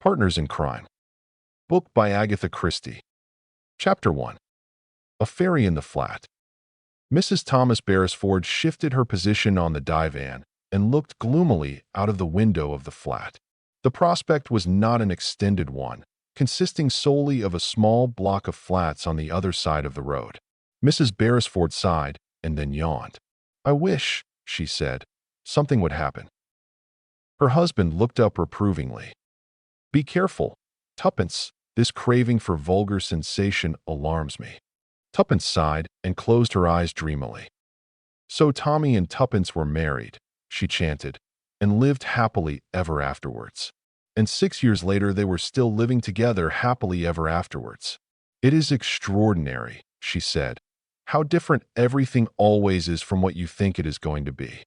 Partners in Crime. Book by Agatha Christie. Chapter 1. A Fairy in the Flat. Mrs. Thomas Beresford shifted her position on the divan and looked gloomily out of the window of the flat. The prospect was not an extended one, consisting solely of a small block of flats on the other side of the road. Mrs. Beresford sighed and then yawned. "I wish," she said, "something would happen." Her husband looked up reprovingly. "Be careful, Tuppence. This craving for vulgar sensation alarms me." Tuppence sighed and closed her eyes dreamily. "So Tommy and Tuppence were married," she chanted, "and lived happily ever afterwards. And 6 years later they were still living together happily ever afterwards. It is extraordinary," she said, "how different everything always is from what you think it is going to be."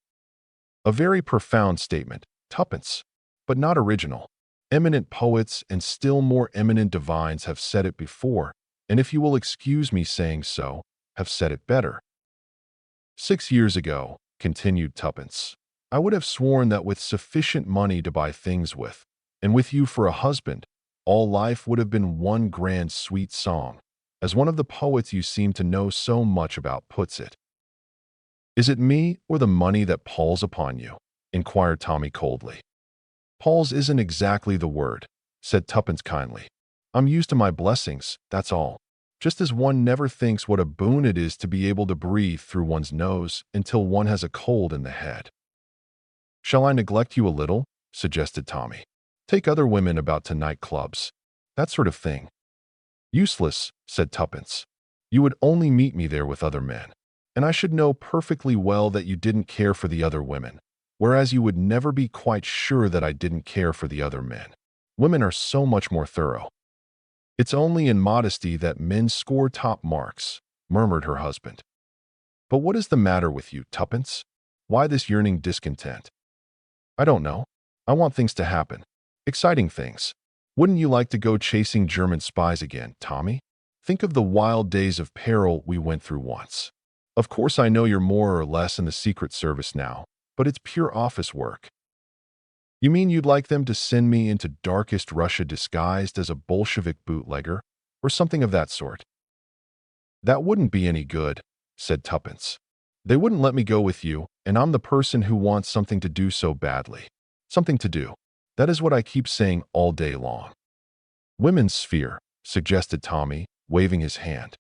A very profound statement, Tuppence, but not original. Eminent poets and still more eminent divines have said it before, and if you will excuse me saying so, have said it better. 6 years ago, continued Tuppence, I would have sworn that with sufficient money to buy things with, and with you for a husband, all life would have been one grand sweet song, as one of the poets you seem to know so much about puts it. "Is it me or the money that palls upon you?" inquired Tommy coldly. "Palls isn't exactly the word," said Tuppence kindly. "I'm used to my blessings, that's all. Just as one never thinks what a boon it is to be able to breathe through one's nose until one has a cold in the head." "Shall I neglect you a little?" suggested Tommy. "Take other women about to night clubs, that sort of thing." "Useless," said Tuppence. "You would only meet me there with other men, and I should know perfectly well that you didn't care for the other women, whereas you would never be quite sure that I didn't care for the other men. Women are so much more thorough." "It's only in modesty that men score top marks," murmured her husband. "But what is the matter with you, Tuppence? Why this yearning discontent?" "I don't know. I want things to happen. Exciting things. Wouldn't you like to go chasing German spies again, Tommy? Think of the wild days of peril we went through once. Of course I know you're more or less in the Secret Service now, but it's pure office work." "You mean you'd like them to send me into darkest Russia disguised as a Bolshevik bootlegger, or something of that sort?" "That wouldn't be any good," said Tuppence. "They wouldn't let me go with you, and I'm the person who wants something to do so badly. Something to do. That is what I keep saying all day long." "Women's sphere," suggested Tommy, waving his hand.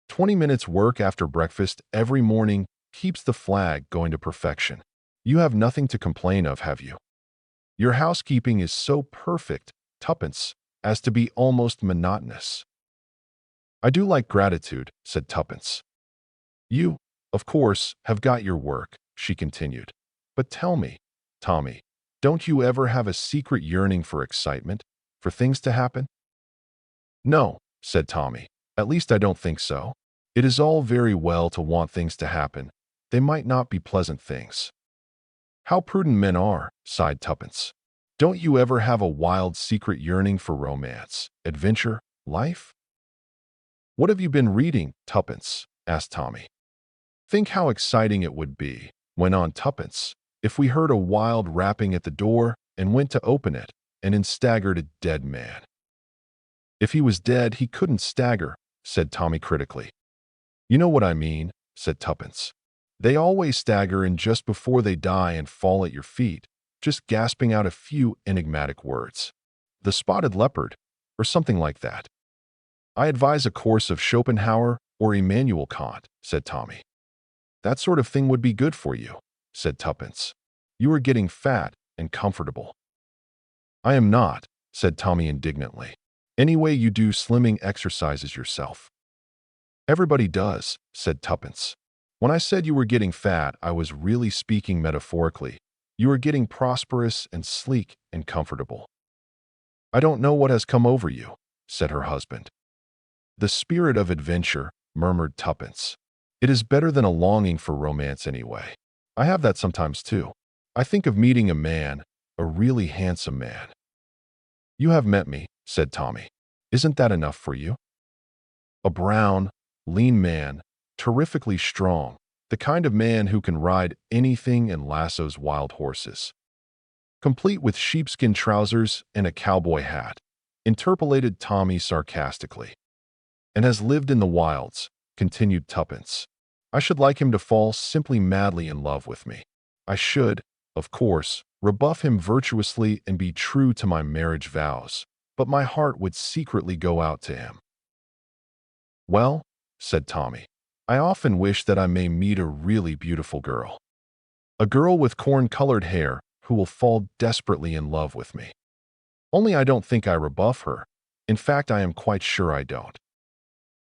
20 minutes work after breakfast every morning keeps the flag going to perfection. You have nothing to complain of, have you? Your housekeeping is so perfect, Tuppence, as to be almost monotonous." "I do like gratitude," said Tuppence. "You, of course, have got your work," she continued. "But tell me, Tommy, don't you ever have a secret yearning for excitement, for things to happen?" "No," said Tommy. "At least I don't think so. It is all very well to want things to happen. They might not be pleasant things." "How prudent men are," sighed Tuppence. "Don't you ever have a wild secret yearning for romance, adventure, life?" "What have you been reading, Tuppence?" asked Tommy. "Think how exciting it would be," went on Tuppence, "if we heard a wild rapping at the door and went to open it, and in staggered a dead man." "If he was dead, he couldn't stagger," said Tommy critically. "You know what I mean," said Tuppence. "They always stagger in just before they die and fall at your feet, just gasping out a few enigmatic words. The spotted leopard, or something like that." "I advise a course of Schopenhauer or Immanuel Kant," said Tommy. "That sort of thing would be good for you," said Tuppence. "You are getting fat and comfortable." "I am not," said Tommy indignantly. "Anyway, you do slimming exercises yourself." "Everybody does," said Tuppence. "When I said you were getting fat, I was really speaking metaphorically. You are getting prosperous and sleek and comfortable." "I don't know what has come over you," said her husband. "The spirit of adventure," murmured Tuppence. "It is better than a longing for romance anyway. I have that sometimes too. I think of meeting a man, a really handsome man." "You have met me," said Tommy. "Isn't that enough for you?" "A brown, lean man, terrifically strong, the kind of man who can ride anything and lassos wild horses." complete with sheepskin trousers and a cowboy hat, interpolated Tommy sarcastically. And has lived in the wilds, continued Tuppence. I should like him to fall simply madly in love with me. I should, of course, rebuff him virtuously and be true to my marriage vows, but my heart would secretly go out to him. Well, said Tommy, I often wish that I may meet a really beautiful girl. A girl with corn-colored hair who will fall desperately in love with me. Only I don't think I rebuff her. In fact, I am quite sure I don't.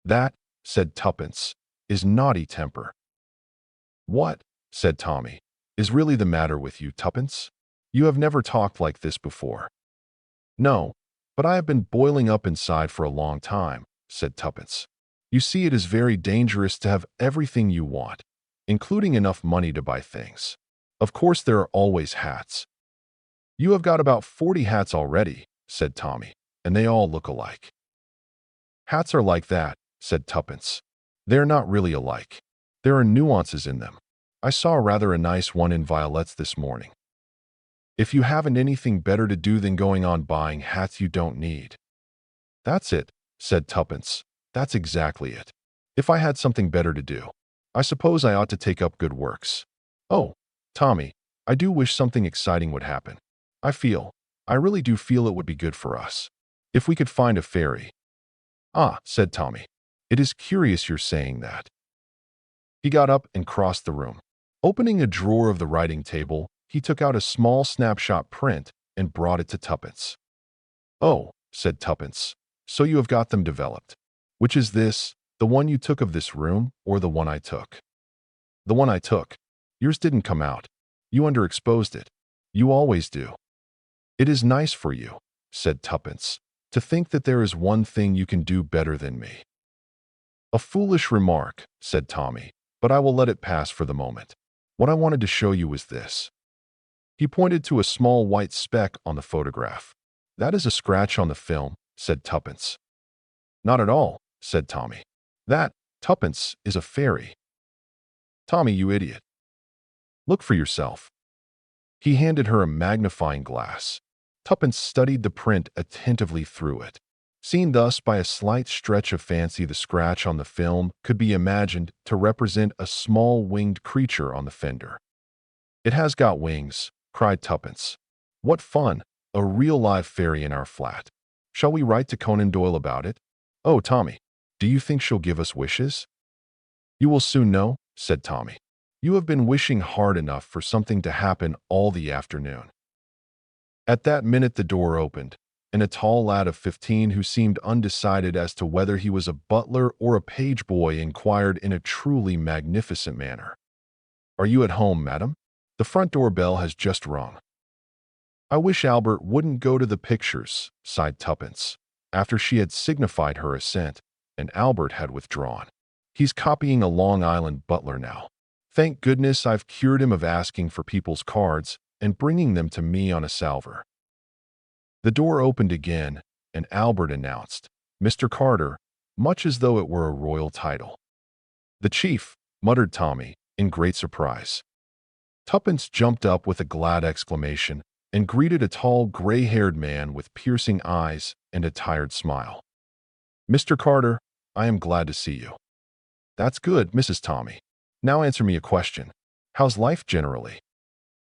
That, said Tuppence, is naughty temper. What, said Tommy, is really the matter with you, Tuppence? You have never talked like this before. No, but I have been boiling up inside for a long time, said Tuppence. You see, it is very dangerous to have everything you want, including enough money to buy things. Of course, there are always hats. You have got about 40 hats already, said Tommy, and they all look alike. Hats are like that, said Tuppence. They're not really alike. There are nuances in them. I saw rather a nice one in violets this morning. If you haven't anything better to do than going on buying hats you don't need. That's it, said Tuppence. That's exactly it. If I had something better to do, I suppose I ought to take up good works. Oh, Tommy, I do wish something exciting would happen. I really do feel it would be good for us. If we could find a fairy. Ah, said Tommy. It is curious you're saying that. He got up and crossed the room. Opening a drawer of the writing table, he took out a small snapshot print and brought it to Tuppence. Oh, said Tuppence, so you have got them developed. Which is this, the one you took of this room or the one I took? The one I took. Yours didn't come out. You underexposed it. You always do. It is nice for you, said Tuppence, to think that there is one thing you can do better than me. A foolish remark, said Tommy, but I will let it pass for the moment. What I wanted to show you was this. He pointed to a small white speck on the photograph. That is a scratch on the film, said Tuppence. Not at all, said Tommy. That, Tuppence, is a fairy. Tommy, you idiot. Look for yourself. He handed her a magnifying glass. Tuppence studied the print attentively through it. Seen thus by a slight stretch of fancy, the scratch on the film could be imagined to represent a small winged creature on the fender. It has got wings, cried Tuppence. What fun, a real live fairy in our flat. Shall we write to Conan Doyle about it? Oh, Tommy, do you think she'll give us wishes? You will soon know, said Tommy. You have been wishing hard enough for something to happen all the afternoon. At that minute the door opened, and a tall lad of 15 who seemed undecided as to whether he was a butler or a page boy inquired in a truly magnificent manner. Are you at home, madam? The front door bell has just rung. I wish Albert wouldn't go to the pictures, sighed Tuppence, after she had signified her assent, and Albert had withdrawn. He's copying a Long Island butler now. Thank goodness I've cured him of asking for people's cards and bringing them to me on a salver. The door opened again, and Albert announced, Mr. Carter, much as though it were a royal title. The chief, muttered Tommy, in great surprise. Tuppence jumped up with a glad exclamation and greeted a tall, gray-haired man with piercing eyes and a tired smile. Mr. Carter, I am glad to see you. That's good, Mrs. Tommy. Now answer me a question. How's life generally?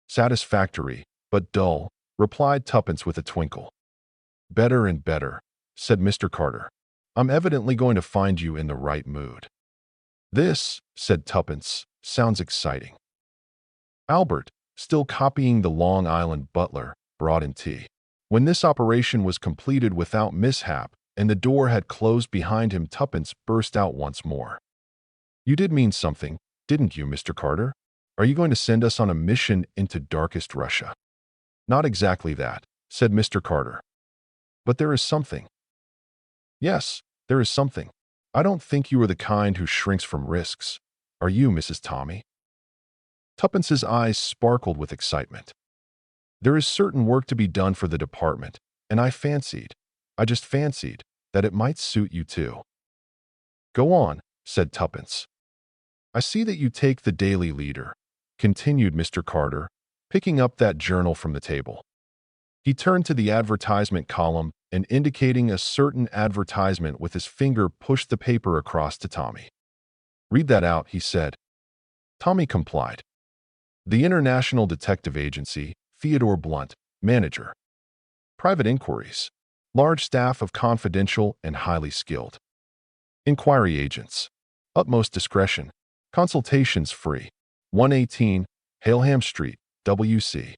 Satisfactory, but dull, replied Tuppence with a twinkle. Better and better, said Mr. Carter. I'm evidently going to find you in the right mood. This, said Tuppence, sounds exciting. Albert, still copying the Long Island butler, brought in tea. When this operation was completed without mishap and the door had closed behind him, Tuppence burst out once more. You did mean something, didn't you, Mr. Carter? Are you going to send us on a mission into darkest Russia? Not exactly that, said Mr. Carter. But there is something. Yes, there is something. I don't think you are the kind who shrinks from risks. Are you, Mrs. Tommy? Tuppence's eyes sparkled with excitement. There is certain work to be done for the department, and I just fancied, that it might suit you too. Go on, said Tuppence. I see that you take the Daily Leader, continued Mr. Carter, picking up that journal from the table. He turned to the advertisement column and, indicating a certain advertisement with his finger, pushed the paper across to Tommy. "Read that out," he said. Tommy complied. "The International Detective Agency, Theodore Blunt, manager. Private inquiries. Large staff of confidential and highly skilled. Inquiry agents. Utmost discretion. Consultations free. 118 Haleham Street, W.C."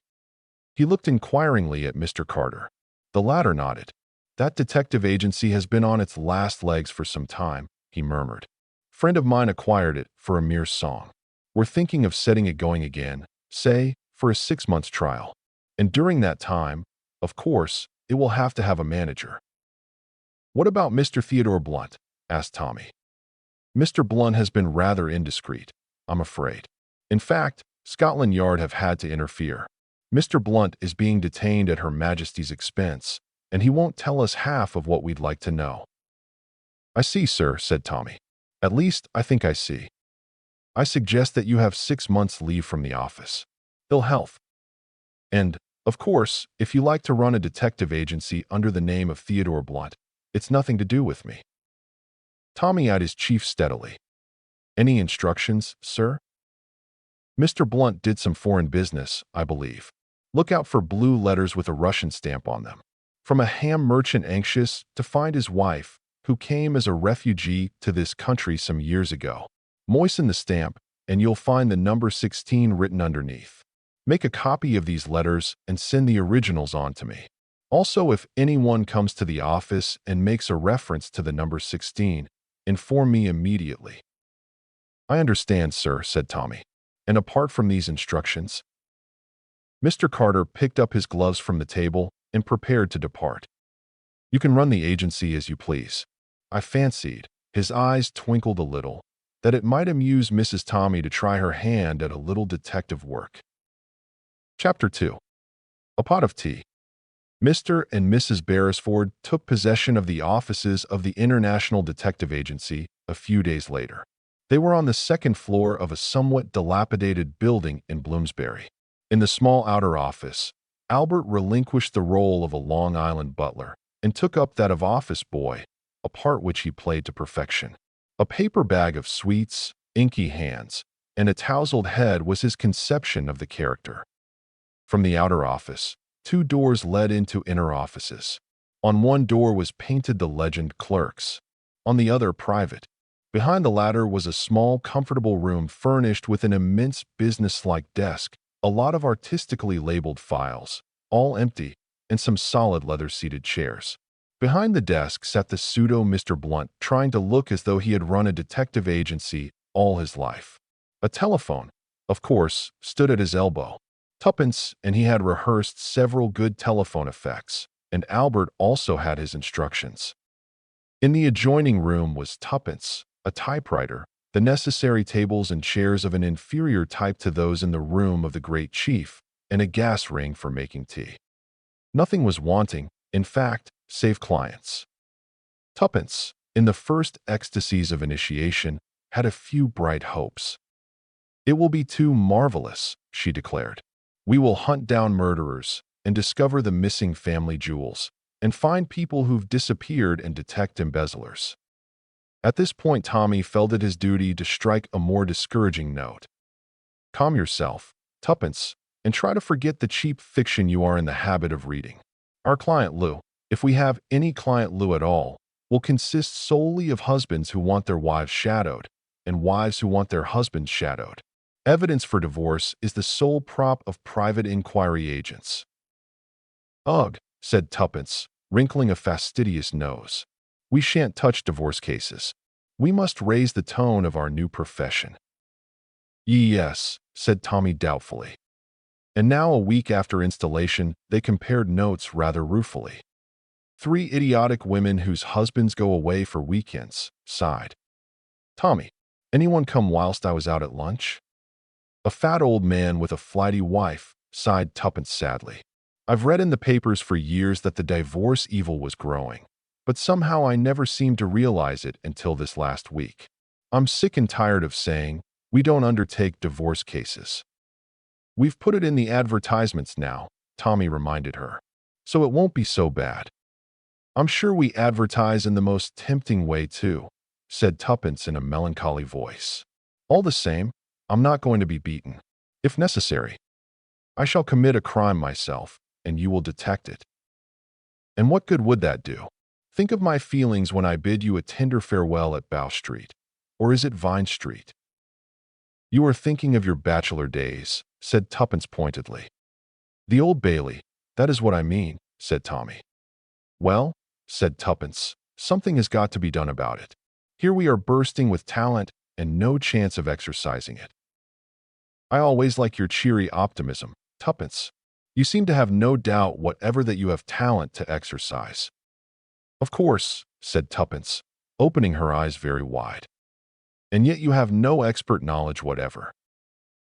He looked inquiringly at Mr. Carter. The latter nodded. "That detective agency has been on its last legs for some time," he murmured. "Friend of mine acquired it for a mere song. We're thinking of setting it going again, say, for a 6 months trial. And during that time, of course, it will have to have a manager." "What about Mr. Theodore Blunt?" asked Tommy. "Mr. Blunt has been rather indiscreet, I'm afraid. In fact, Scotland Yard have had to interfere. Mr. Blunt is being detained at Her Majesty's expense, and he won't tell us half of what we'd like to know." "I see, sir," said Tommy. "At least, I think I see. I suggest that you have 6 months' leave from the office. Ill health. And, of course, if you like to run a detective agency under the name of Theodore Blunt, it's nothing to do with me." Tommy eyed his chief steadily. "Any instructions, sir?" "Mr. Blunt did some foreign business, I believe. Look out for blue letters with a Russian stamp on them. From a ham merchant anxious to find his wife, who came as a refugee to this country some years ago. Moisten the stamp, and you'll find the number 16 written underneath. Make a copy of these letters and send the originals on to me. Also, if anyone comes to the office and makes a reference to the number 16, inform me immediately." "I understand, sir," said Tommy. "And apart from these instructions?" Mr. Carter picked up his gloves from the table and prepared to depart. "You can run the agency as you please." I fancied, his eyes twinkled a little, that it might amuse Mrs. Tommy to try her hand at a little detective work. Chapter 2. A Pot of Tea. Mr. and Mrs. Beresford took possession of the offices of the International Detective Agency a few days later. They were on the second floor of a somewhat dilapidated building in Bloomsbury. In the small outer office, Albert relinquished the role of a Long Island butler and took up that of office boy, a part which he played to perfection. A paper bag of sweets, inky hands, and a tousled head was his conception of the character. From the outer office, 2 doors led into inner offices. On one door was painted the legend Clerks, on the other Private. Behind the latter was a small, comfortable room furnished with an immense business-like desk, a lot of artistically labeled files, all empty, and some solid leather-seated chairs. Behind the desk sat the pseudo Mr. Blunt, trying to look as though he had run a detective agency all his life. A telephone, of course, stood at his elbow. Tuppence and he had rehearsed several good telephone effects, and Albert also had his instructions. In the adjoining room was Tuppence, a typewriter, the necessary tables and chairs of an inferior type to those in the room of the great chief, and a gas ring for making tea. Nothing was wanting, in fact, save clients. Tuppence, in the first ecstasies of initiation, had a few bright hopes. "It will be too marvelous," she declared. "We will hunt down murderers and discover the missing family jewels and find people who've disappeared and detect embezzlers." At this point, Tommy felt it his duty to strike a more discouraging note. "Calm yourself, Tuppence, and try to forget the cheap fiction you are in the habit of reading. Our client Lou, if we have any client Lou at all, will consist solely of husbands who want their wives shadowed and wives who want their husbands shadowed. Evidence for divorce is the sole prop of private inquiry agents." "Ugh," said Tuppence, wrinkling a fastidious nose. "We shan't touch divorce cases. We must raise the tone of our new profession." "Yes," said Tommy doubtfully. And now, a week after installation, they compared notes rather ruefully. "3 idiotic women whose husbands go away for weekends," sighed Tommy. "Anyone come whilst I was out at lunch?" "A fat old man with a flighty wife," sighed Tuppence sadly. "I've read in the papers for years that the divorce evil was growing, but somehow I never seemed to realize it until this last week. I'm sick and tired of saying, we don't undertake divorce cases." "We've put it in the advertisements now," Tommy reminded her. so it won't be so bad. I'm sure we advertise in the most tempting way too, said Tuppence in a melancholy voice. All the same, I'm not going to be beaten. If necessary, I shall commit a crime myself, and you will detect it. And what good would that do? Think of my feelings when I bid you a tender farewell at Bow Street. Or is it Vine Street? You are thinking of your bachelor days, said Tuppence pointedly. The Old Bailey, that is what I mean, said Tommy. Well, said Tuppence, something has got to be done about it. Here we are bursting with talent and no chance of exercising it. I always like your cheery optimism, Tuppence. You seem to have no doubt whatever that you have talent to exercise. Of course, said Tuppence, opening her eyes very wide. And yet you have no expert knowledge whatever.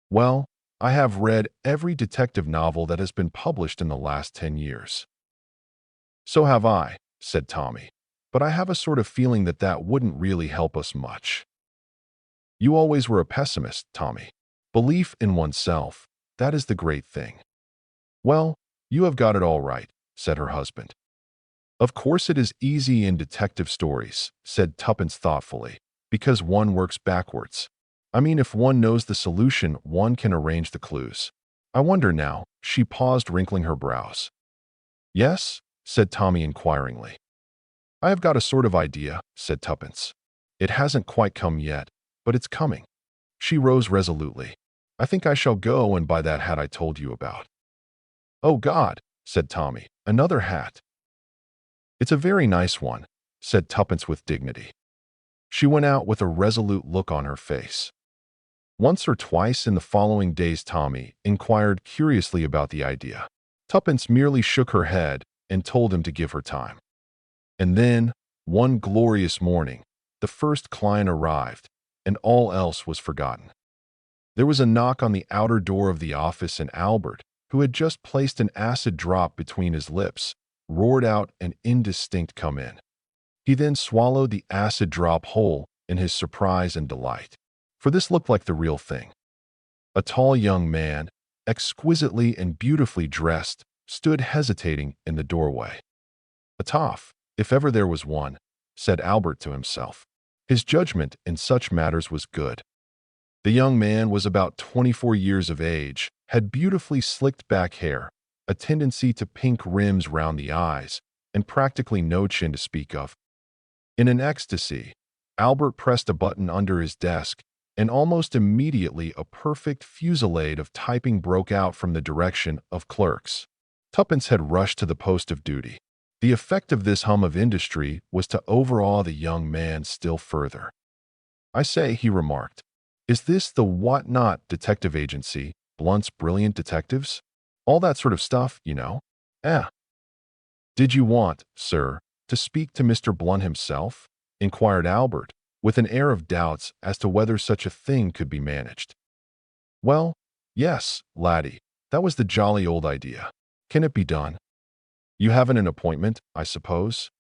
Well, I have read every detective novel that has been published in the last 10 years. So have I, said Tommy, but I have a sort of feeling that that wouldn't really help us much. You always were a pessimist, Tommy. Belief in oneself, that is the great thing. Well, you have got it all right, said her husband. Of course it is easy in detective stories, said Tuppence thoughtfully, because one works backwards. I mean, if one knows the solution, one can arrange the clues. I wonder now, she paused, wrinkling her brows. Yes, said Tommy inquiringly. I have got a sort of idea, said Tuppence. It hasn't quite come yet, but it's coming. She rose resolutely. I think I shall go and buy that hat I told you about. Oh God, said Tommy, another hat. It's a very nice one, said Tuppence with dignity. She went out with a resolute look on her face. Once or twice in the following days Tommy inquired curiously about the idea. Tuppence merely shook her head and told him to give her time. And then, one glorious morning, the first client arrived, and all else was forgotten. There was a knock on the outer door of the office, and Albert, who had just placed an acid drop between his lips, roared out an indistinct "Come in." He then swallowed the acid drop whole in his surprise and delight, for this looked like the real thing. A tall young man, exquisitely and beautifully dressed, stood hesitating in the doorway. A toff, if ever there was one, said Albert to himself. His judgment in such matters was good. The young man was about 24 years of age, had beautifully slicked back hair, a tendency to pink rims round the eyes, and practically no chin to speak of. In an ecstasy, Albert pressed a button under his desk, and almost immediately a perfect fusillade of typing broke out from the direction of clerks. Tuppence had rushed to the post of duty. The effect of this hum of industry was to overawe the young man still further. I say, he remarked, is this the whatnot detective agency, Blunt's Brilliant Detectives? All that sort of stuff, you know? Did you want, sir, to speak to Mr. Blunt himself? Inquired Albert, with an air of doubts as to whether such a thing could be managed. Well, yes, laddie, that was the jolly old idea. Can it be done? You haven't an appointment, I suppose?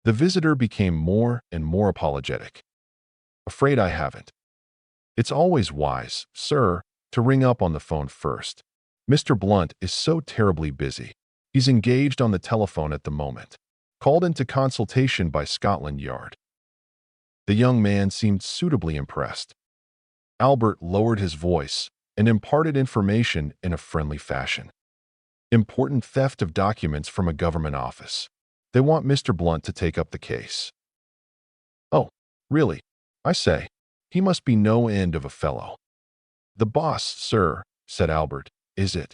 The visitor became more and more apologetic. Afraid I haven't. It's always wise, sir, to ring up on the phone first. Mr. Blunt is so terribly busy. He's engaged on the telephone at the moment. Called into consultation by Scotland Yard. The young man seemed suitably impressed. Albert lowered his voice and imparted information in a friendly fashion. Important theft of documents from a government office. They want Mr. Blunt to take up the case. Oh, really? I say, he must be no end of a fellow. The boss, sir, said Albert, is it?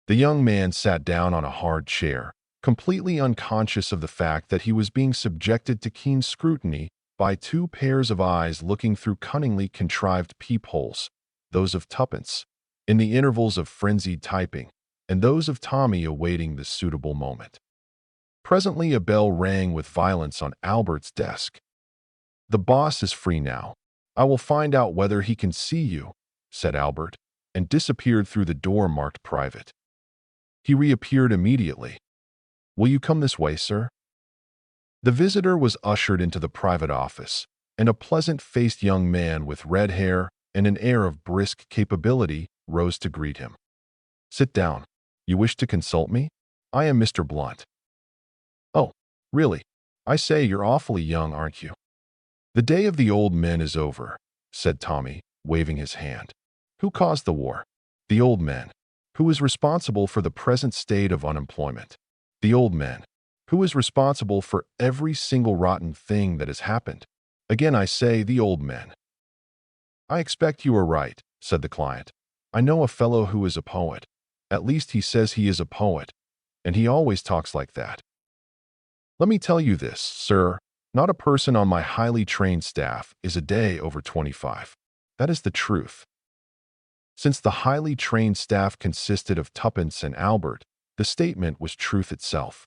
The young man sat down on a hard chair, completely unconscious of the fact that he was being subjected to keen scrutiny by two pairs of eyes looking through cunningly contrived peepholes, those of Tuppence, in the intervals of frenzied typing, and those of Tommy awaiting the suitable moment. Presently a bell rang with violence on Albert's desk. The boss is free now. I will find out whether he can see you, said Albert, and disappeared through the door marked private. He reappeared immediately. Will you come this way, sir? The visitor was ushered into the private office, and a pleasant-faced young man with red hair and an air of brisk capability rose to greet him. Sit down. You wish to consult me? I am Mr. Blunt. Oh, really? I say, you're awfully young, aren't you? The day of the old men is over, said Tommy, waving his hand. Who caused the war? The old men. Who is responsible for the present state of unemployment? The old men. Who is responsible for every single rotten thing that has happened? Again, I say, the old men. I expect you are right, said the client. I know a fellow who is a poet. At least he says he is a poet, and he always talks like that. Let me tell you this, sir. Not a person on my highly trained staff is a day over 25. That is the truth. Since the highly trained staff consisted of Tuppence and Albert, the statement was truth itself.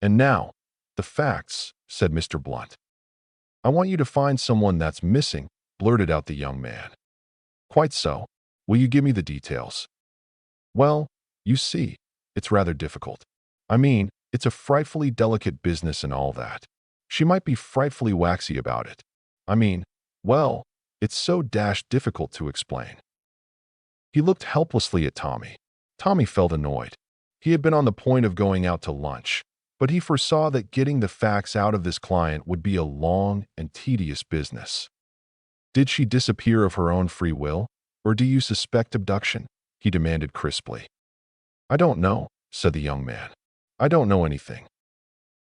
And now, the facts, said Mr. Blunt. I want you to find someone that's missing, blurted out the young man. Quite so. Will you give me the details? Well, you see, it's rather difficult. I mean, it's a frightfully delicate business and all that. She might be frightfully waxy about it. I mean, well, it's so difficult to explain. He looked helplessly at Tommy. Tommy felt annoyed. He had been on the point of going out to lunch, but he foresaw that getting the facts out of this client would be a long and tedious business. Did she disappear of her own free will, or do you suspect abduction? He demanded crisply. I don't know, said the young man. I don't know anything.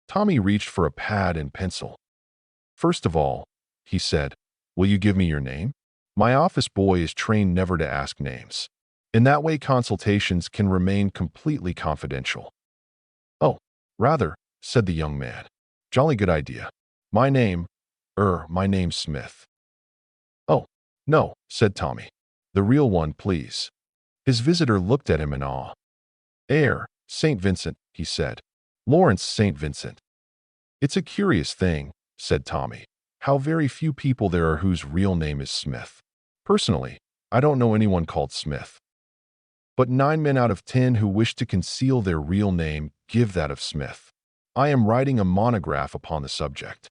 Tommy reached for a pad and pencil. First of all, he said, will you give me your name? My office boy is trained never to ask names. In that way, consultations can remain completely confidential. Oh, rather, said the young man. Jolly good idea. My name's Smith. Oh, no, said Tommy. The real one, please. His visitor looked at him in awe. St. Vincent, he said. Lawrence St. Vincent. It's a curious thing, said Tommy, how very few people there are whose real name is Smith. Personally, I don't know anyone called Smith. But 9 men out of 10 who wish to conceal their real name give that of Smith. I am writing a monograph upon the subject.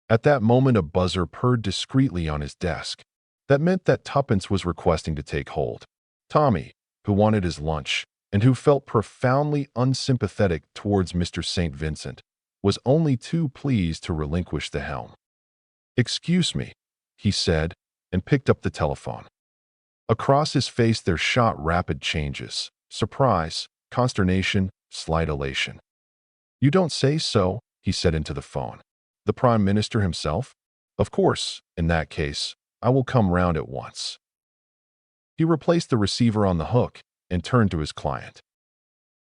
At that moment a buzzer purred discreetly on his desk. That meant that Tuppence was requesting to take hold. Tommy, who wanted his lunch, and who felt profoundly unsympathetic towards Mr. St. Vincent, was only too pleased to relinquish the helm. Excuse me, he said, and picked up the telephone. Across his face there shot rapid changes: surprise, consternation, slight elation. You don't say so, he said into the phone. The Prime Minister himself? Of course, in that case, I will come round at once. He replaced the receiver on the hook and turned to his client.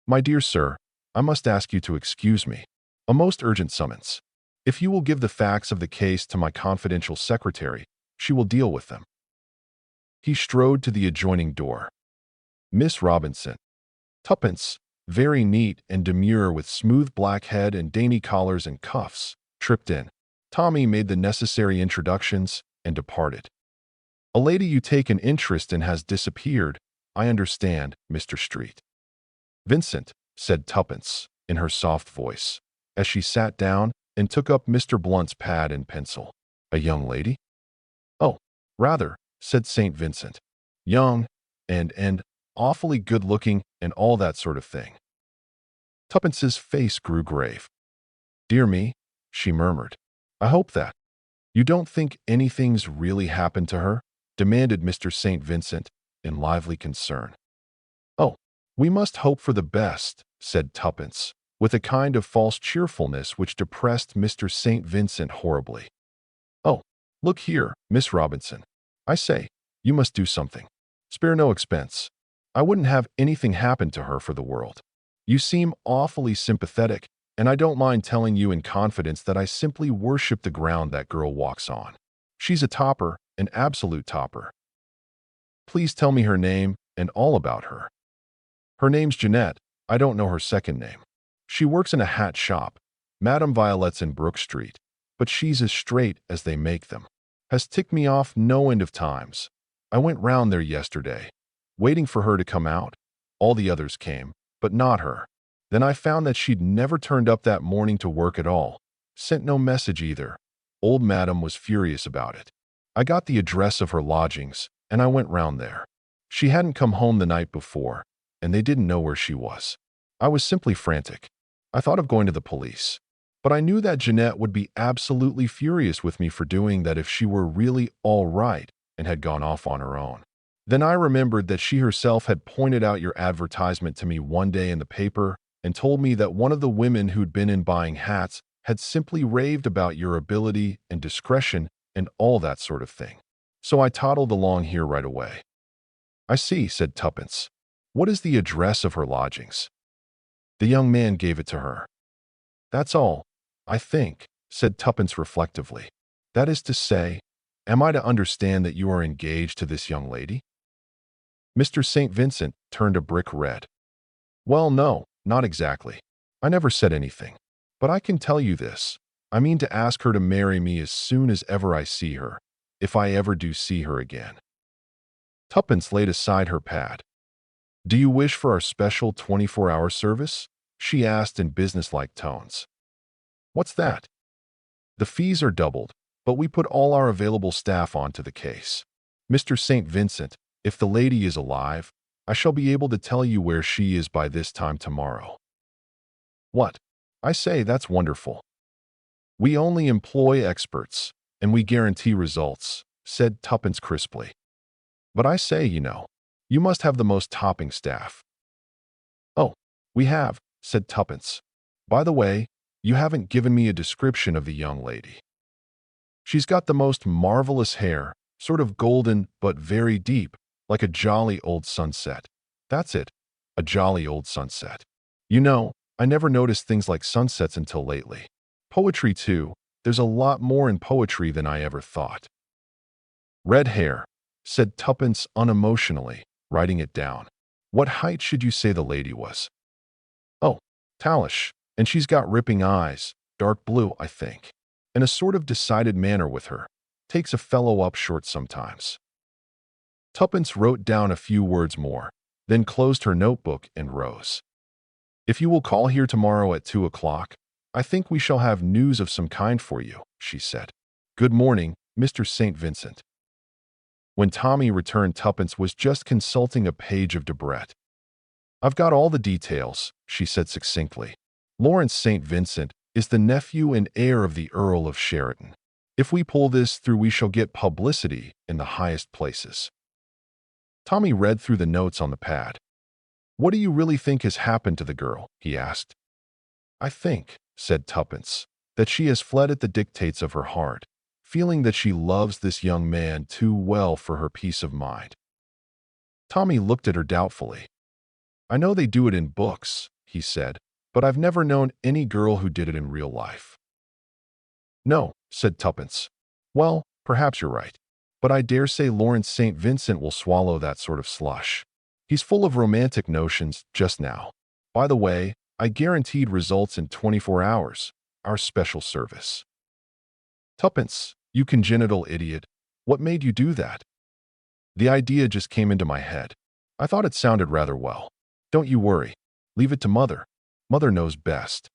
My dear sir, I must ask you to excuse me. A most urgent summons. If you will give the facts of the case to my confidential secretary, she will deal with them. He strode to the adjoining door. Miss Robinson. Tuppence, very neat and demure with smooth black head and dainty collars and cuffs, tripped in. Tommy made the necessary introductions and departed. A lady you take an interest in has disappeared, I understand, Mr. Street. Vincent, said Tuppence, in her soft voice, as she sat down and took up Mr. Blunt's pad and pencil. A young lady? Oh, rather, said St. Vincent. Young, and awfully good-looking and all that sort of thing. Tuppence's face grew grave. Dear me, she murmured. I hope that. You don't think anything's really happened to her? Demanded Mr. St. Vincent, in lively concern. Oh, we must hope for the best, said Tuppence, with a kind of false cheerfulness which depressed Mr. St. Vincent horribly. Oh, look here, Miss Robinson. I say, you must do something. Spare no expense. I wouldn't have anything happen to her for the world. You seem awfully sympathetic, and I don't mind telling you in confidence that I simply worship the ground that girl walks on. She's a topper, an absolute topper. Please tell me her name and all about her. Her name's Jeanette. I don't know her second name. She works in a hat shop, Madame Violet's in Brook Street, but she's as straight as they make them. Has ticked me off no end of times. I went round there yesterday, waiting for her to come out. All the others came, but not her. Then I found that she'd never turned up that morning to work at all. Sent no message either. Old Madam was furious about it. I got the address of her lodgings, and I went round there. She hadn't come home the night before, and they didn't know where she was. I was simply frantic. I thought of going to the police. But I knew that Jeanette would be absolutely furious with me for doing that if she were really all right and had gone off on her own. Then I remembered that she herself had pointed out your advertisement to me one day in the paper and told me that one of the women who'd been in buying hats had simply raved about your ability and discretion and all that sort of thing. So I toddled along here right away. I see, said Tuppence. What is the address of her lodgings? The young man gave it to her. That's all, I think, said Tuppence reflectively. That is to say, am I to understand that you are engaged to this young lady? Mr. St. Vincent turned a brick red. Well, no, not exactly. I never said anything. But I can tell you this. I mean to ask her to marry me as soon as ever I see her, if I ever do see her again. Tuppence laid aside her pad. Do you wish for our special 24-hour service? She asked in businesslike tones. What's that? The fees are doubled, but we put all our available staff onto the case. Mr. St. Vincent, if the lady is alive, I shall be able to tell you where she is by this time tomorrow. What? I say, that's wonderful. We only employ experts, and we guarantee results, said Tuppence crisply. But I say, you must have the most topping staff. Oh, we have, said Tuppence. By the way, you haven't given me a description of the young lady. She's got the most marvelous hair, sort of golden but very deep, like a jolly old sunset. That's it, a jolly old sunset. I never noticed things like sunsets until lately. Poetry, too. There's a lot more in poetry than I ever thought. Red hair, said Tuppence unemotionally, writing it down. What height should you say the lady was? Oh, tallish, and she's got ripping eyes, dark blue, I think, and a sort of decided manner with her. Takes a fellow up short sometimes. Tuppence wrote down a few words more, then closed her notebook and rose. If you will call here tomorrow at 2 o'clock, I think we shall have news of some kind for you, she said. Good morning, Mr. St. Vincent. When Tommy returned, Tuppence was just consulting a page of Debrett. I've got all the details, she said succinctly. Lawrence St. Vincent is the nephew and heir of the Earl of Sheraton. If we pull this through, we shall get publicity in the highest places. Tommy read through the notes on the pad. What do you really think has happened to the girl? He asked. I think, said Tuppence, that she has fled at the dictates of her heart, feeling that she loves this young man too well for her peace of mind. Tommy looked at her doubtfully. I know they do it in books, he said, but I've never known any girl who did it in real life. No, said Tuppence. Well, perhaps you're right, but I dare say Lawrence St. Vincent will swallow that sort of slush. He's full of romantic notions just now. By the way, I guaranteed results in 24 hours, our special service. Tuppence, you congenital idiot, what made you do that? The idea just came into my head. I thought it sounded rather well. Don't you worry. Leave it to Mother. Mother knows best.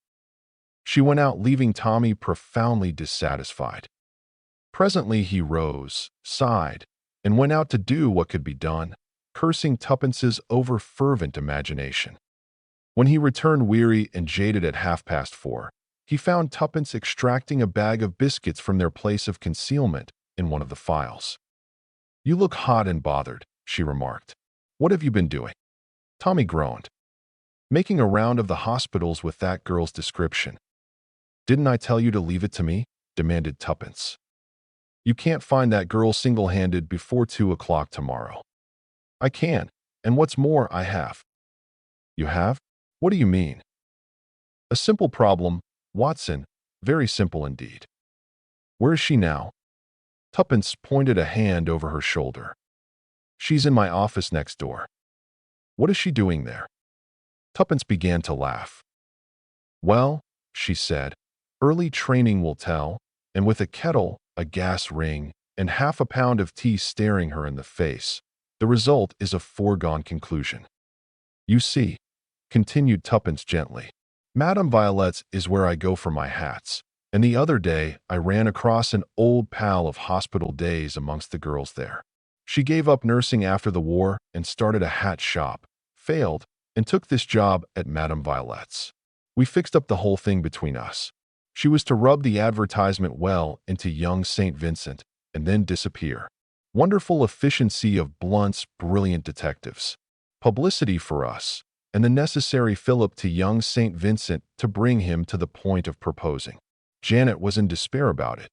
She went out, leaving Tommy profoundly dissatisfied. Presently he rose, sighed, and went out to do what could be done, cursing Tuppence's over-fervent imagination. When he returned weary and jaded at 4:30, he found Tuppence extracting a bag of biscuits from their place of concealment in one of the files. You look hot and bothered, she remarked. What have you been doing? Tommy groaned. Making a round of the hospitals with that girl's description. Didn't I tell you to leave it to me? Demanded Tuppence. You can't find that girl single-handed before 2 o'clock tomorrow. I can, and what's more, I have. You have? What do you mean? A simple problem, Watson, very simple indeed. Where is she now? Tuppence pointed a hand over her shoulder. She's in my office next door. What is she doing there? Tuppence began to laugh. Well, she said, early training will tell, and with a kettle, a gas ring, and half a pound of tea staring her in the face, the result is a foregone conclusion. You see, continued Tuppence gently, Madame Violette's is where I go for my hats, and the other day I ran across an old pal of hospital days amongst the girls there. She gave up nursing after the war and started a hat shop, failed, and took this job at Madame Violette's. We fixed up the whole thing between us. She was to rub the advertisement well into young St. Vincent and then disappear. Wonderful efficiency of Blunt's brilliant detectives. Publicity for us, and the necessary fillip to young St. Vincent to bring him to the point of proposing. Janet was in despair about it.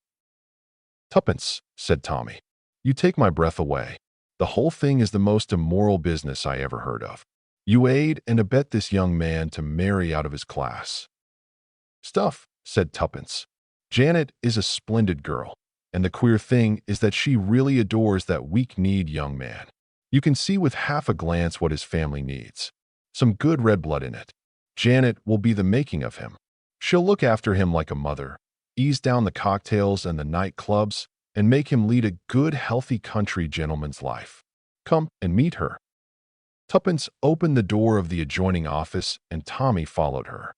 "Tuppence," said Tommy, "you take my breath away. The whole thing is the most immoral business I ever heard of. You aid and abet this young man to marry out of his class." "Stuff," said Tuppence. "Janet is a splendid girl, and the queer thing is that she really adores that weak-kneed young man. You can see with half a glance what his family needs. Some good red blood in it. Janet will be the making of him. She'll look after him like a mother, ease down the cocktails and the night clubs, and make him lead a good, healthy country gentleman's life. Come and meet her." Tuppence opened the door of the adjoining office, and Tommy followed her.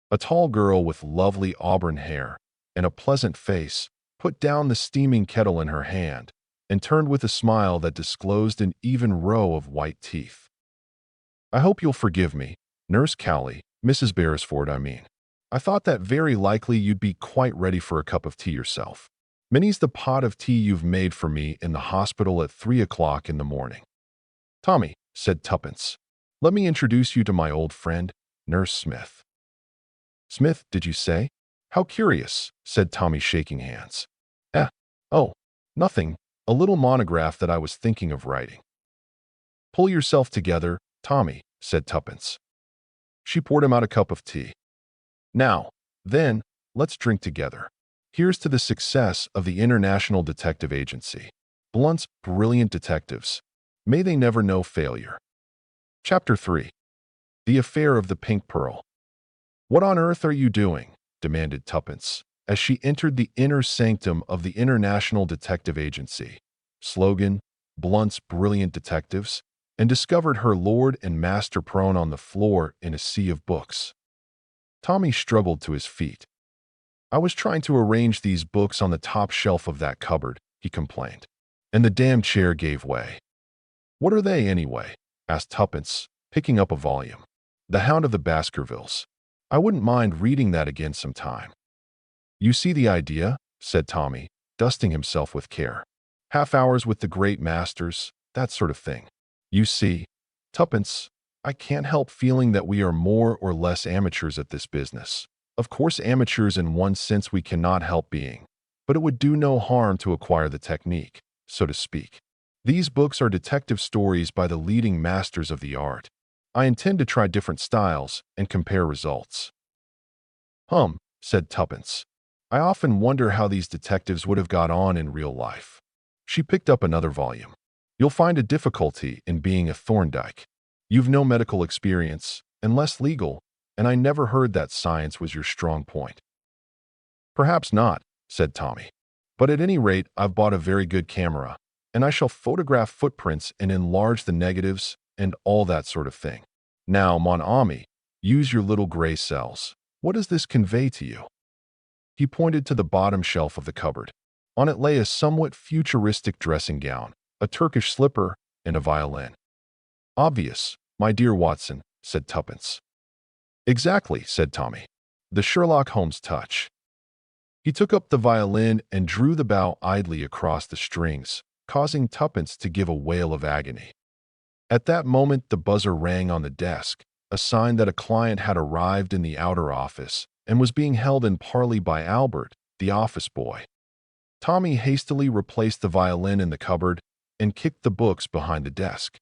A tall girl with lovely auburn hair and a pleasant face put down the steaming kettle in her hand and turned with a smile that disclosed an even row of white teeth. "I hope you'll forgive me, Nurse Cowley, Mrs. Beresford, I mean. I thought that very likely you'd be quite ready for a cup of tea yourself. Many's the pot of tea you've made for me in the hospital at 3 o'clock in the morning." "Tommy," said Tuppence, "let me introduce you to my old friend, Nurse Smith." "Smith, did you say? How curious," said Tommy, shaking hands. Oh, nothing, a little monograph that I was thinking of writing." "Pull yourself together, Tommy," said Tuppence. She poured him out a cup of tea. "Now, then, let's drink together. Here's to the success of the International Detective Agency. Blunt's brilliant detectives. May they never know failure." Chapter 3. The Affair of the Pink Pearl. "What on earth are you doing?" demanded Tuppence, as she entered the inner sanctum of the International Detective Agency, slogan, Blunt's brilliant detectives, and discovered her lord and master prone on the floor in a sea of books. Tommy struggled to his feet. "I was trying to arrange these books on the top shelf of that cupboard," he complained, "and the damn chair gave way." "What are they, anyway?" asked Tuppence, picking up a volume. "The Hound of the Baskervilles. I wouldn't mind reading that again sometime." "You see the idea," said Tommy, dusting himself with care. "Half hours with the great masters, that sort of thing. You see, Tuppence, I can't help feeling that we are more or less amateurs at this business. Of course, amateurs in one sense we cannot help being, but it would do no harm to acquire the technique, so to speak. These books are detective stories by the leading masters of the art. I intend to try different styles and compare results." Said Tuppence. "I often wonder how these detectives would have got on in real life." She picked up another volume. "You'll find a difficulty in being a Thorndyke. You've no medical experience, and less legal, and I never heard that science was your strong point." "Perhaps not," said Tommy. "But at any rate, I've bought a very good camera, and I shall photograph footprints and enlarge the negatives and all that sort of thing. Now, mon ami, use your little gray cells. What does this convey to you?" He pointed to the bottom shelf of the cupboard. On it lay a somewhat futuristic dressing gown, a Turkish slipper, and a violin. "Obvious, my dear Watson," said Tuppence. "Exactly," said Tommy. "The Sherlock Holmes touch." He took up the violin and drew the bow idly across the strings, causing Tuppence to give a wail of agony. At that moment the buzzer rang on the desk, a sign that a client had arrived in the outer office and was being held in parley by Albert, the office boy. Tommy hastily replaced the violin in the cupboard and kicked the books behind the desk.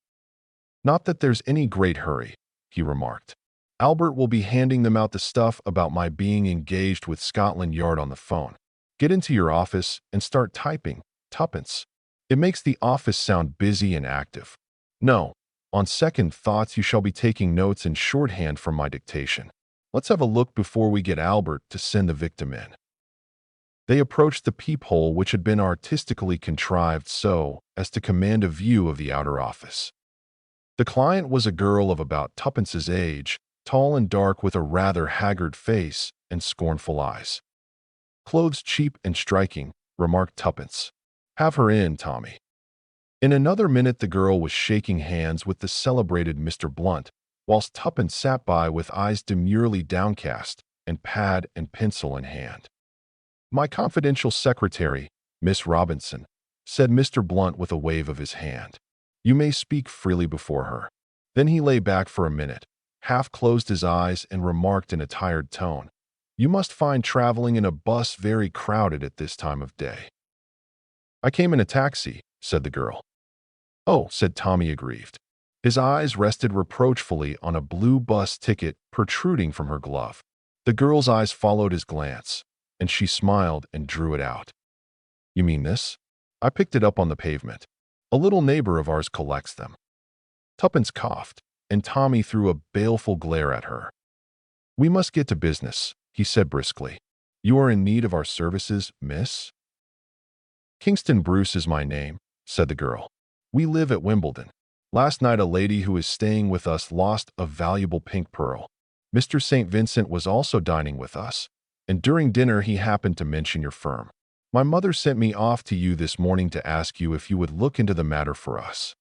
"Not that there's any great hurry," he remarked. "Albert will be handing them out the stuff about my being engaged with Scotland Yard on the phone. Get into your office and start typing, Tuppence. It makes the office sound busy and active. No, on second thoughts you shall be taking notes in shorthand from my dictation. Let's have a look before we get Albert to send the victim in." They approached the peephole, which had been artistically contrived so as to command a view of the outer office. The client was a girl of about Tuppence's age, tall and dark with a rather haggard face and scornful eyes. "Clothes cheap and striking," remarked Tuppence. "Have her in, Tommy." In another minute the girl was shaking hands with the celebrated Mr. Blunt, whilst Tuppence sat by with eyes demurely downcast and pad and pencil in hand. "My confidential secretary, Miss Robinson," said Mr. Blunt with a wave of his hand. "You may speak freely before her." Then he lay back for a minute, half closed his eyes, and remarked in a tired tone, "You must find traveling in a bus very crowded at this time of day." "I came in a taxi," said the girl. "Oh," said Tommy, aggrieved. His eyes rested reproachfully on a blue bus ticket protruding from her glove. The girl's eyes followed his glance, and she smiled and drew it out. "You mean this? I picked it up on the pavement. A little neighbor of ours collects them." Tuppence coughed, and Tommy threw a baleful glare at her. "We must get to business," he said briskly. "You are in need of our services, miss?" "Kingston Bruce is my name," said the girl. "We live at Wimbledon. Last night a lady who is staying with us lost a valuable pink pearl. Mr. St. Vincent was also dining with us, and during dinner he happened to mention your firm. My mother sent me off to you this morning to ask you if you would look into the matter for us."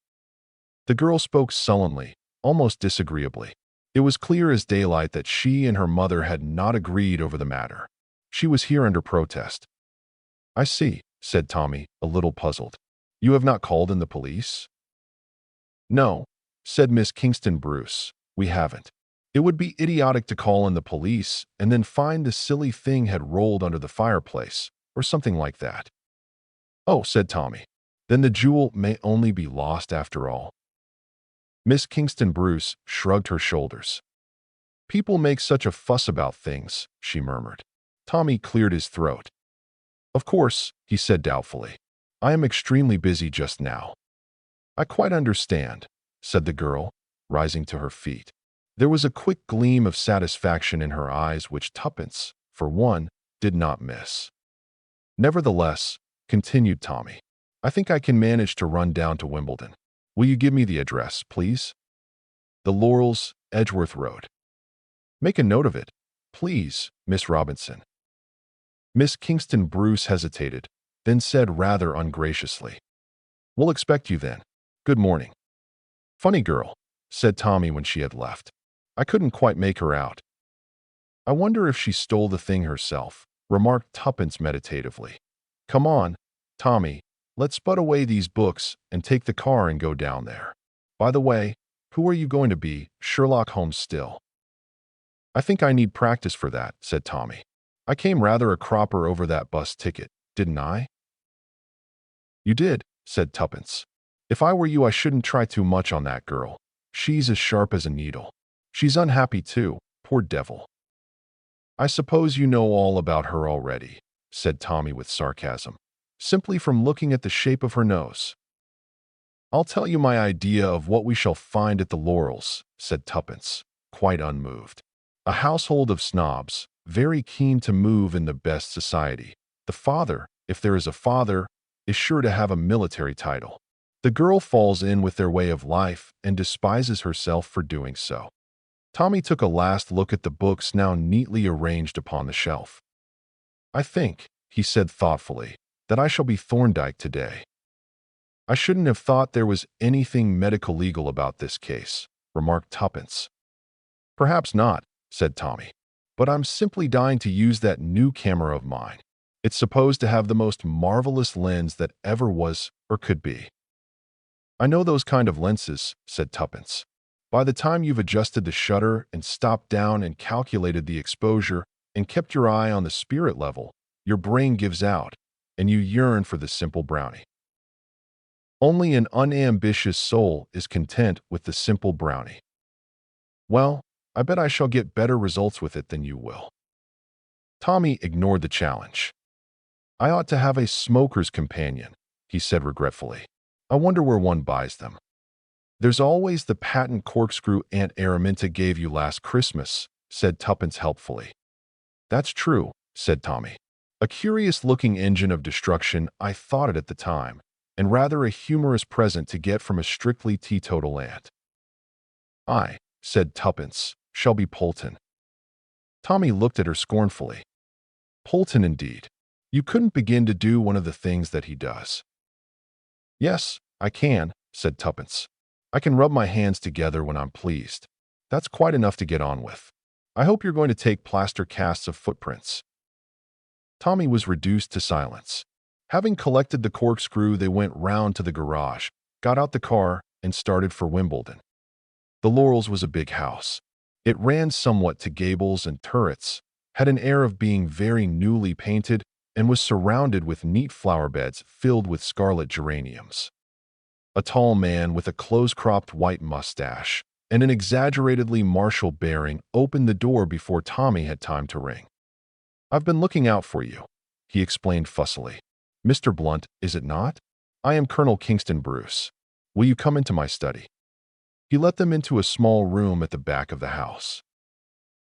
The girl spoke sullenly, almost disagreeably. It was clear as daylight that she and her mother had not agreed over the matter. She was here under protest. "I see," said Tommy, a little puzzled. "You have not called in the police?" "No," said Miss Kingston Bruce, "we haven't. It would be idiotic to call in the police and then find the silly thing had rolled under the fireplace, or something like that." "Oh," said Tommy, "then the jewel may only be lost after all." Miss Kingston Bruce shrugged her shoulders. "People make such a fuss about things," she murmured. Tommy cleared his throat. "Of course," he said doubtfully. "I am extremely busy just now." "I quite understand," said the girl, rising to her feet. There was a quick gleam of satisfaction in her eyes which Tuppence, for one, did not miss. "Nevertheless," continued Tommy, "I think I can manage to run down to Wimbledon. Will you give me the address, please?" "The Laurels, Edgeworth Road." "Make a note of it, please, Miss Robinson." Miss Kingston Bruce hesitated, then said rather ungraciously, "We'll expect you then. Good morning." "Funny girl," said Tommy when she had left. "I couldn't quite make her out." "I wonder if she stole the thing herself," remarked Tuppence meditatively. "Come on, Tommy, let's put away these books and take the car and go down there. By the way, who are you going to be, Sherlock Holmes still?" "I think I need practice for that," said Tommy. "I came rather a cropper over that bus ticket, didn't I?" "You did," said Tuppence. "If I were you, I shouldn't try too much on that girl. She's as sharp as a needle. She's unhappy too, poor devil." "I suppose you know all about her already," said Tommy with sarcasm, "simply from looking at the shape of her nose." "I'll tell you my idea of what we shall find at the Laurels," said Tuppence, quite unmoved. "A household of snobs, very keen to move in the best society. The father, if there is a father, is sure to have a military title. The girl falls in with their way of life and despises herself for doing so." Tommy took a last look at the books now neatly arranged upon the shelf. "I think," he said thoughtfully, "that I shall be Thorndyke today." "I shouldn't have thought there was anything medico-legal about this case," remarked Tuppence. "Perhaps not," said Tommy, "but I'm simply dying to use that new camera of mine. It's supposed to have the most marvelous lens that ever was or could be." "I know those kind of lenses," said Tuppence. "By the time you've adjusted the shutter and stopped down and calculated the exposure and kept your eye on the spirit level, your brain gives out, and you yearn for the simple brownie. Only an unambitious soul is content with the simple brownie. Well, I bet I shall get better results with it than you will." Tommy ignored the challenge. "I ought to have a smoker's companion," he said regretfully. "I wonder where one buys them." "There's always the patent corkscrew Aunt Araminta gave you last Christmas," said Tuppence helpfully. "That's true," said Tommy. "A curious-looking engine of destruction, I thought it at the time, and rather a humorous present to get from a strictly teetotal aunt." "I," said Tuppence, "shall be Polton." Tommy looked at her scornfully. "Polton indeed. You couldn't begin to do one of the things that he does." "Yes, I can," said Tuppence. "I can rub my hands together when I'm pleased. That's quite enough to get on with. I hope you're going to take plaster casts of footprints." Tommy was reduced to silence. Having collected the corkscrew, they went round to the garage, got out the car, and started for Wimbledon. The Laurels was a big house. It ran somewhat to gables and turrets, had an air of being very newly painted, and was surrounded with neat flower beds filled with scarlet geraniums. A tall man with a close-cropped white mustache and an exaggeratedly martial bearing opened the door before Tommy had time to ring. "I've been looking out for you," he explained fussily. "Mr. Blunt, is it not? I am Colonel Kingston Bruce. Will you come into my study?" He let them into a small room at the back of the house.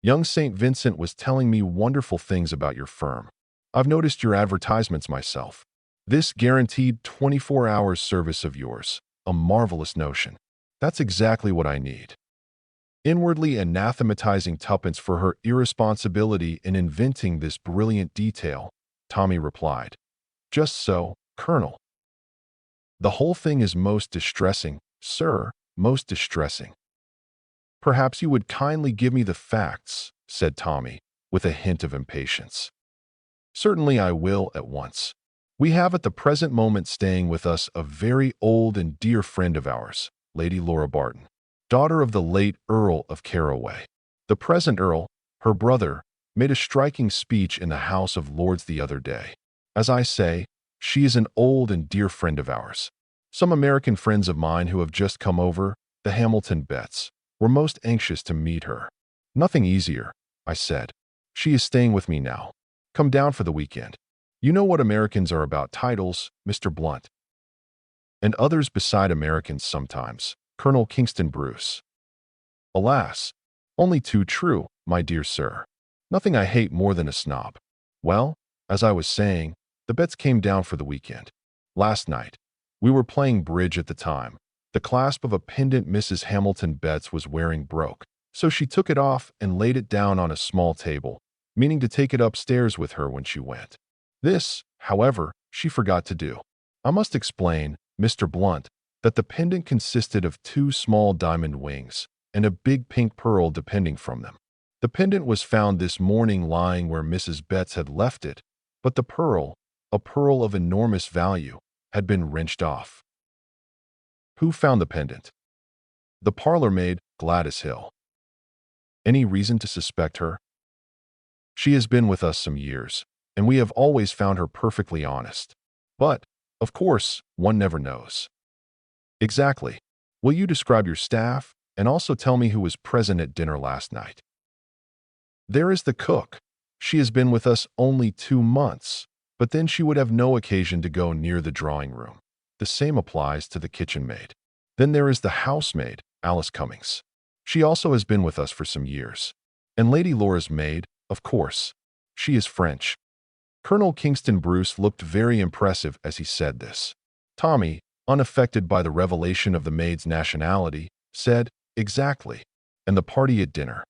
"Young St. Vincent was telling me wonderful things about your firm. I've noticed your advertisements myself. This guaranteed 24 hours service of yours, a marvelous notion. That's exactly what I need." Inwardly anathematizing Tuppence for her irresponsibility in inventing this brilliant detail, Tommy replied, "Just so, Colonel. The whole thing is most distressing, sir, most distressing." "Perhaps you would kindly give me the facts," said Tommy, with a hint of impatience. "Certainly I will at once. We have at the present moment staying with us a very old and dear friend of ours, Lady Laura Barton, daughter of the late Earl of Carroway. The present Earl, her brother, made a striking speech in the House of Lords the other day. As I say, she is an old and dear friend of ours. Some American friends of mine who have just come over, the Hamilton Betts, were most anxious to meet her." "Nothing easier," I said. "She is staying with me now. Come down for the weekend. You know what Americans are about titles, Mr. Blunt. And others beside Americans sometimes, Colonel Kingston Bruce." "Alas, only too true, my dear sir. Nothing I hate more than a snob. Well, as I was saying, the Betts came down for the weekend. Last night, we were playing bridge at the time. The clasp of a pendant Mrs. Hamilton Betts was wearing broke, so she took it off and laid it down on a small table, meaning to take it upstairs with her when she went. This, however, she forgot to do. I must explain, Mr. Blunt, that the pendant consisted of 2 small diamond wings and a big pink pearl depending from them. The pendant was found this morning lying where Mrs. Betts had left it, but the pearl, a pearl of enormous value, had been wrenched off." "Who found the pendant?" "The parlor maid, Gladys Hill." "Any reason to suspect her?" "She has been with us some years, and we have always found her perfectly honest. But, of course, one never knows." "Exactly. Will you describe your staff, and also tell me who was present at dinner last night?" "There is the cook. She has been with us only 2 months, but then she would have no occasion to go near the drawing room. The same applies to the kitchen maid. Then there is the housemaid, Alice Cummings. She also has been with us for some years. And Lady Laura's maid, of course. She is French." Colonel Kingston Bruce looked very impressive as he said this. Tommy, unaffected by the revelation of the maid's nationality, said, "Exactly. And the party at dinner?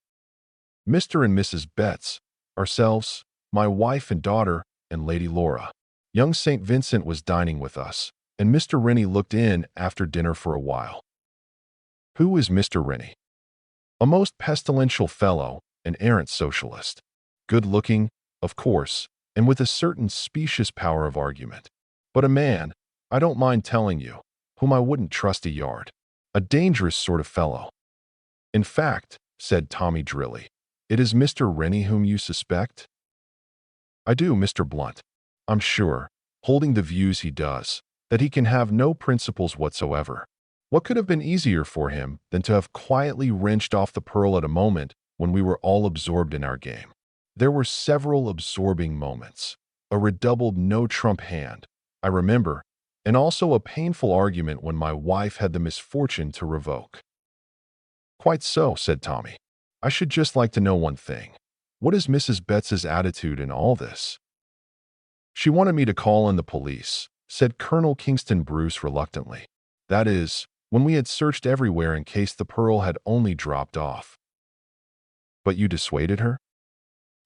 Mr. and Mrs. Betts, ourselves, my wife and daughter, and Lady Laura. Young St. Vincent was dining with us, and Mr. Rennie looked in after dinner for a while." "Who is Mr. Rennie?" "A most pestilential fellow, an arrant socialist. Good-looking, of course, and with a certain specious power of argument. But a man, I don't mind telling you, whom I wouldn't trust a yard. A dangerous sort of fellow." "In fact," said Tommy drily, "it is Mr. Rennie whom you suspect?" "I do, Mr. Blunt. I'm sure, holding the views he does, that he can have no principles whatsoever. What could have been easier for him than to have quietly wrenched off the pearl at a moment when we were all absorbed in our game? There were several absorbing moments. A redoubled no-trump hand, I remember, and also a painful argument when my wife had the misfortune to revoke." "Quite so," said Tommy. "I should just like to know one thing. What is Mrs. Betts's attitude in all this?" "She wanted me to call in the police," said Colonel Kingston Bruce reluctantly. "That is, when we had searched everywhere in case the pearl had only dropped off." "But you dissuaded her?"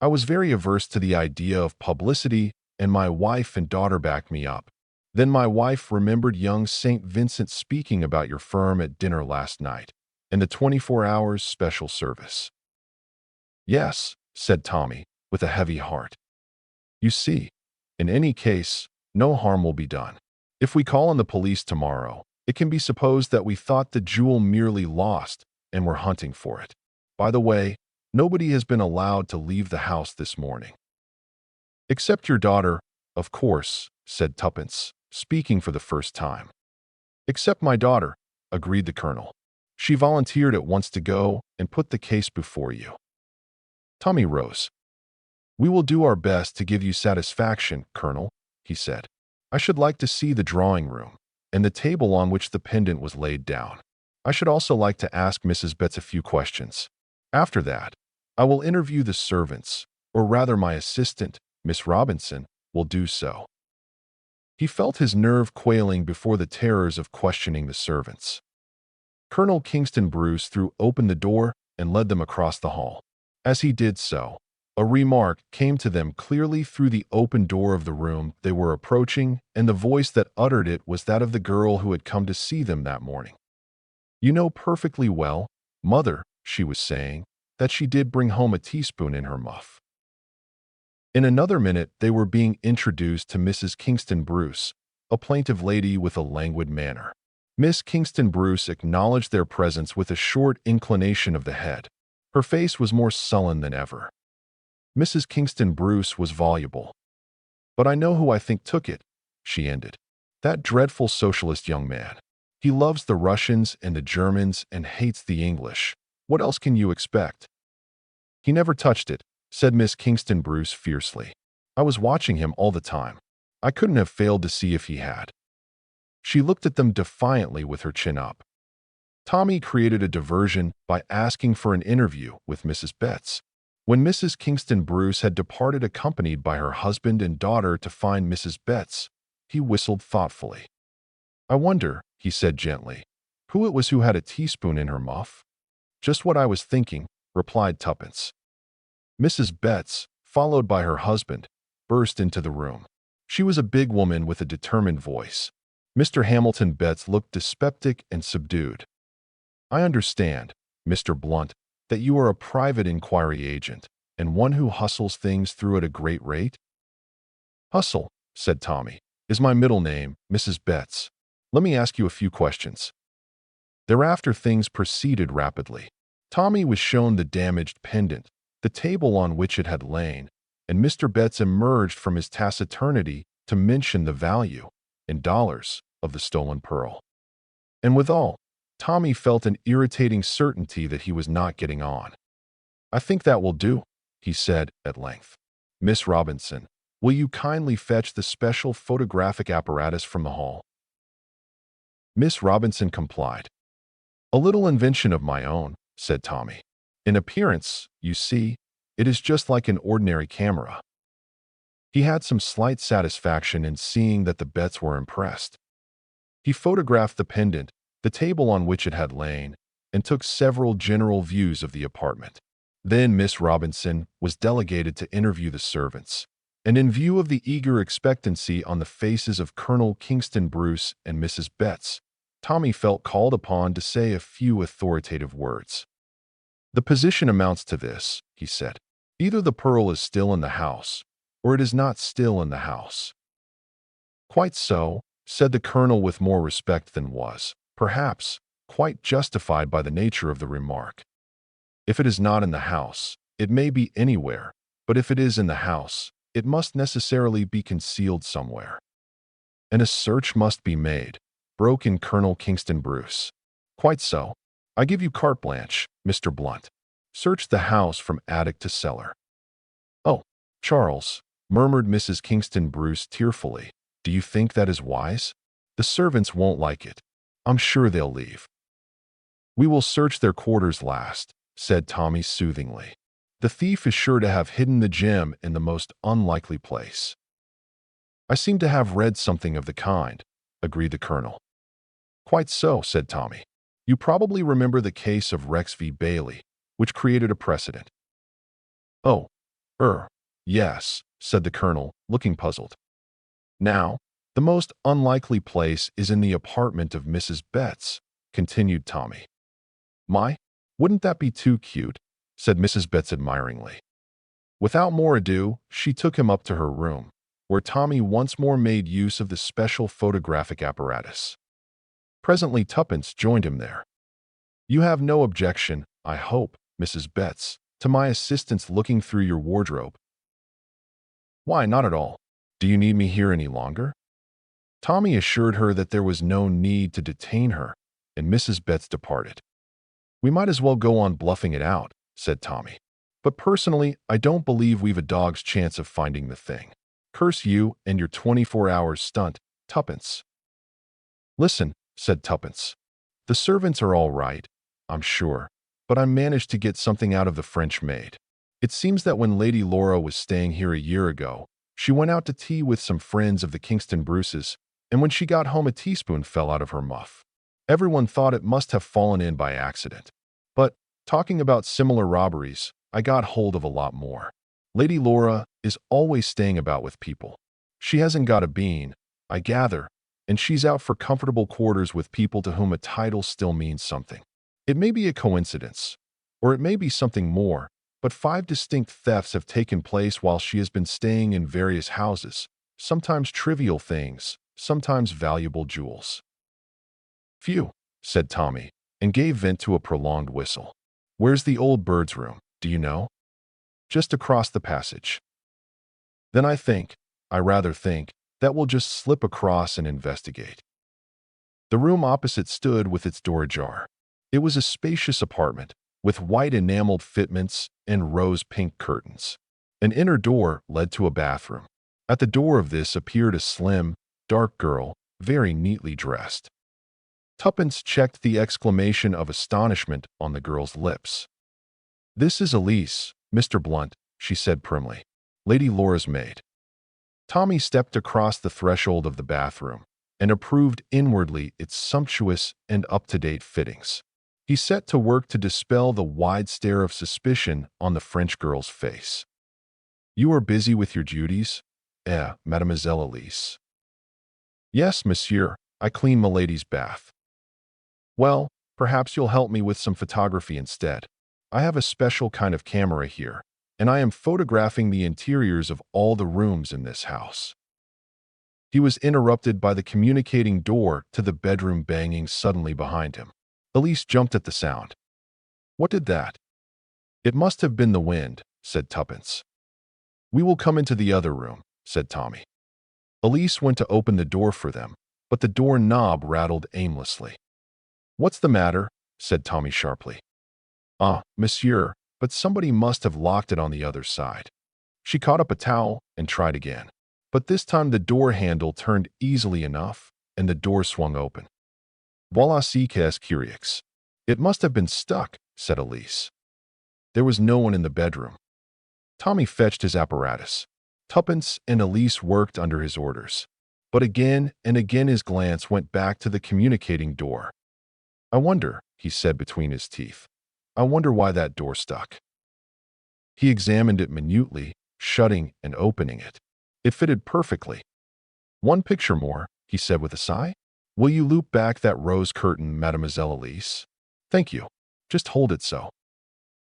"I was very averse to the idea of publicity, and my wife and daughter backed me up. Then my wife remembered young St. Vincent speaking about your firm at dinner last night, and the 24 hours special service. Yes, said Tommy, with a heavy heart. You see, in any case, no harm will be done. If we call on the police tomorrow, it can be supposed that we thought the jewel merely lost and were hunting for it. By the way, nobody has been allowed to leave the house this morning. Except your daughter, of course, said Tuppence, speaking for the first time. Except my daughter, agreed the colonel. She volunteered at once to go and put the case before you. Tommy rose. We will do our best to give you satisfaction, Colonel, he said. I should like to see the drawing room and the table on which the pendant was laid down. I should also like to ask Mrs. Betts a few questions. After that, I will interview the servants, or rather my assistant, Miss Robinson, will do so. He felt his nerve quailing before the terrors of questioning the servants. Colonel Kingston Bruce threw open the door and led them across the hall. As he did so, a remark came to them clearly through the open door of the room they were approaching, and the voice that uttered it was that of the girl who had come to see them that morning. You know perfectly well, Mother, she was saying, that she did bring home a teaspoon in her muff. In another minute they were being introduced to Mrs. Kingston Bruce, a plaintive lady with a languid manner. Miss Kingston Bruce acknowledged their presence with a short inclination of the head. Her face was more sullen than ever. Mrs. Kingston Bruce was voluble. But I know who I think took it, she ended. That dreadful socialist young man. He loves the Russians and the Germans and hates the English. What else can you expect? He never touched it, said Miss Kingston Bruce fiercely. I was watching him all the time. I couldn't have failed to see if he had. She looked at them defiantly with her chin up. Tommy created a diversion by asking for an interview with Mrs. Betts. When Mrs. Kingston Bruce had departed accompanied by her husband and daughter to find Mrs. Betts, he whistled thoughtfully. I wonder, he said gently, who it was who had a teaspoon in her muff? Just what I was thinking, replied Tuppence. Mrs. Betts, followed by her husband, burst into the room. She was a big woman with a determined voice. Mr. Hamilton Betts looked dyspeptic and subdued. I understand, Mr. Blunt, that you are a private inquiry agent and one who hustles things through at a great rate? Hustle, said Tommy, is my middle name, Mrs. Betts. Let me ask you a few questions. Thereafter things proceeded rapidly. Tommy was shown the damaged pendant, the table on which it had lain, and Mr. Betts emerged from his taciturnity to mention the value, in dollars, of the stolen pearl. And withal, Tommy felt an irritating certainty that he was not getting on. I think that will do, he said at length. Miss Robinson, will you kindly fetch the special photographic apparatus from the hall? Miss Robinson complied. A little invention of my own, said Tommy. In appearance, you see, it is just like an ordinary camera. He had some slight satisfaction in seeing that the Betts were impressed. He photographed the pendant, the table on which it had lain, and took several general views of the apartment. Then Miss Robinson was delegated to interview the servants, and in view of the eager expectancy on the faces of Colonel Kingston Bruce and Mrs. Betts, Tommy felt called upon to say a few authoritative words. The position amounts to this, he said. Either the pearl is still in the house, or it is not still in the house. Quite so, said the colonel with more respect than was, perhaps, quite justified by the nature of the remark. If it is not in the house, it may be anywhere, but if it is in the house, it must necessarily be concealed somewhere. And a search must be made, broke in Colonel Kingston Bruce. Quite so. I give you carte blanche, Mr. Blunt. Search the house from attic to cellar. Oh, Charles, murmured Mrs. Kingston Bruce tearfully, do you think that is wise? The servants won't like it. I'm sure they'll leave. We will search their quarters last, said Tommy soothingly. The thief is sure to have hidden the gem in the most unlikely place. I seem to have read something of the kind, agreed the colonel. Quite so, said Tommy. You probably remember the case of Rex v. Bailey, which created a precedent. Oh, yes, said the colonel, looking puzzled. Now, the most unlikely place is in the apartment of Mrs. Betts, continued Tommy. My, wouldn't that be too cute? Said Mrs. Betts admiringly. Without more ado, she took him up to her room, where Tommy once more made use of the special photographic apparatus. Presently Tuppence joined him there. You have no objection, I hope, Mrs. Betts, to my assistance looking through your wardrobe. Why, not at all. Do you need me here any longer? Tommy assured her that there was no need to detain her, and Mrs. Betts departed. We might as well go on bluffing it out, said Tommy. But personally, I don't believe we've a dog's chance of finding the thing. Curse you and your 24-hour stunt, Tuppence. Listen, said Tuppence. The servants are all right, I'm sure, but I managed to get something out of the French maid. It seems that when Lady Laura was staying here a year ago, she went out to tea with some friends of the Kingston Bruces, and when she got home a teaspoon fell out of her muff. Everyone thought it must have fallen in by accident. But, talking about similar robberies, I got hold of a lot more. Lady Laura is always staying about with people. She hasn't got a bean, I gather, and she's out for comfortable quarters with people to whom a title still means something. It may be a coincidence, or it may be something more, but 5 distinct thefts have taken place while she has been staying in various houses, sometimes trivial things, sometimes valuable jewels. Phew, said Tommy, and gave vent to a prolonged whistle. Where's the old bird's room, do you know? Just across the passage. Then I rather think, that we'll just slip across and investigate. The room opposite stood with its door ajar. It was a spacious apartment, with white enameled fitments and rose-pink curtains. An inner door led to a bathroom. At the door of this appeared a slim, dark girl, very neatly dressed. Tuppence checked the exclamation of astonishment on the girl's lips. This is Elise, Mr. Blunt, she said primly. Lady Laura's maid. Tommy stepped across the threshold of the bathroom and approved inwardly its sumptuous and up-to-date fittings. He set to work to dispel the wide stare of suspicion on the French girl's face. You are busy with your duties? Mademoiselle Elise. Yes, monsieur, I clean Milady's bath. Well, perhaps you'll help me with some photography instead. I have a special kind of camera here, and I am photographing the interiors of all the rooms in this house. He was interrupted by the communicating door to the bedroom banging suddenly behind him. Elise jumped at the sound. What did that? It must have been the wind, said Tuppence. We will come into the other room, said Tommy. Elise went to open the door for them, but the door knob rattled aimlessly. What's the matter? Said Tommy sharply. Ah, monsieur, but somebody must have locked it on the other side. She caught up a towel and tried again. But this time the door handle turned easily enough, and the door swung open. Voici qu'est curieux. It must have been stuck, said Elise. There was no one in the bedroom. Tommy fetched his apparatus. Tuppence and Elise worked under his orders. But again and again his glance went back to the communicating door. I wonder, he said between his teeth. I wonder why that door stuck. He examined it minutely, shutting and opening it. It fitted perfectly. One picture more, he said with a sigh. Will you loop back that rose curtain, Mademoiselle Elise? Thank you. Just hold it so.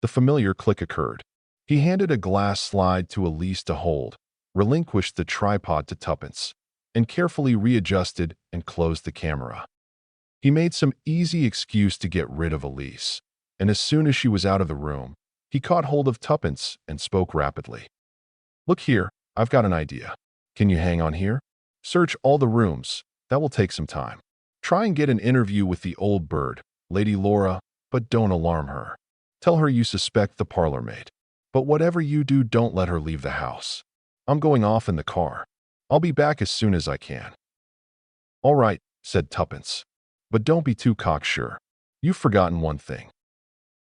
The familiar click occurred. He handed a glass slide to Elise to hold, relinquished the tripod to Tuppence, and carefully readjusted and closed the camera. He made some easy excuse to get rid of Elise, and as soon as she was out of the room, he caught hold of Tuppence and spoke rapidly. Look here, I've got an idea. Can you hang on here? Search all the rooms. That will take some time. Try and get an interview with the old bird, Lady Laura, but don't alarm her. Tell her you suspect the parlor maid. But whatever you do, don't let her leave the house. I'm going off in the car. I'll be back as soon as I can. All right, said Tuppence. But don't be too cocksure. You've forgotten one thing.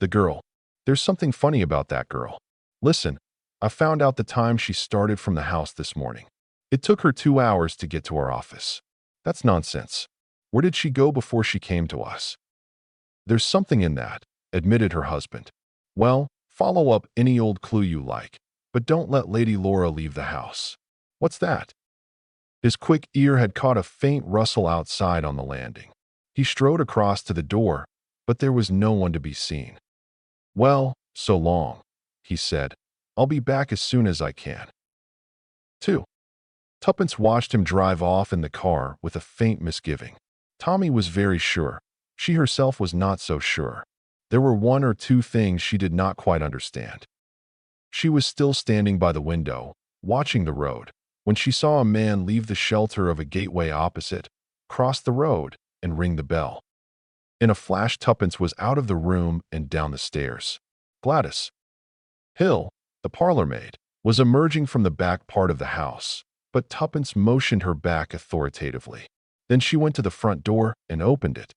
The girl. There's something funny about that girl. Listen, I found out the time she started from the house this morning. It took her 2 hours to get to our office. That's nonsense. Where did she go before she came to us? There's something in that, admitted her husband. Well, follow up any old clue you like, but don't let Lady Laura leave the house. What's that? His quick ear had caught a faint rustle outside on the landing. He strode across to the door, but there was no one to be seen. "Well, so long," he said. "I'll be back as soon as I can." 2. Tuppence watched him drive off in the car with a faint misgiving. Tommy was very sure. She herself was not so sure. There were one or two things she did not quite understand. She was still standing by the window, watching the road, when she saw a man leave the shelter of a gateway opposite, cross the road, and ring the bell. In a flash, Tuppence was out of the room and down the stairs. Gladys Hill, the parlor maid, was emerging from the back part of the house, but Tuppence motioned her back authoritatively. Then she went to the front door and opened it.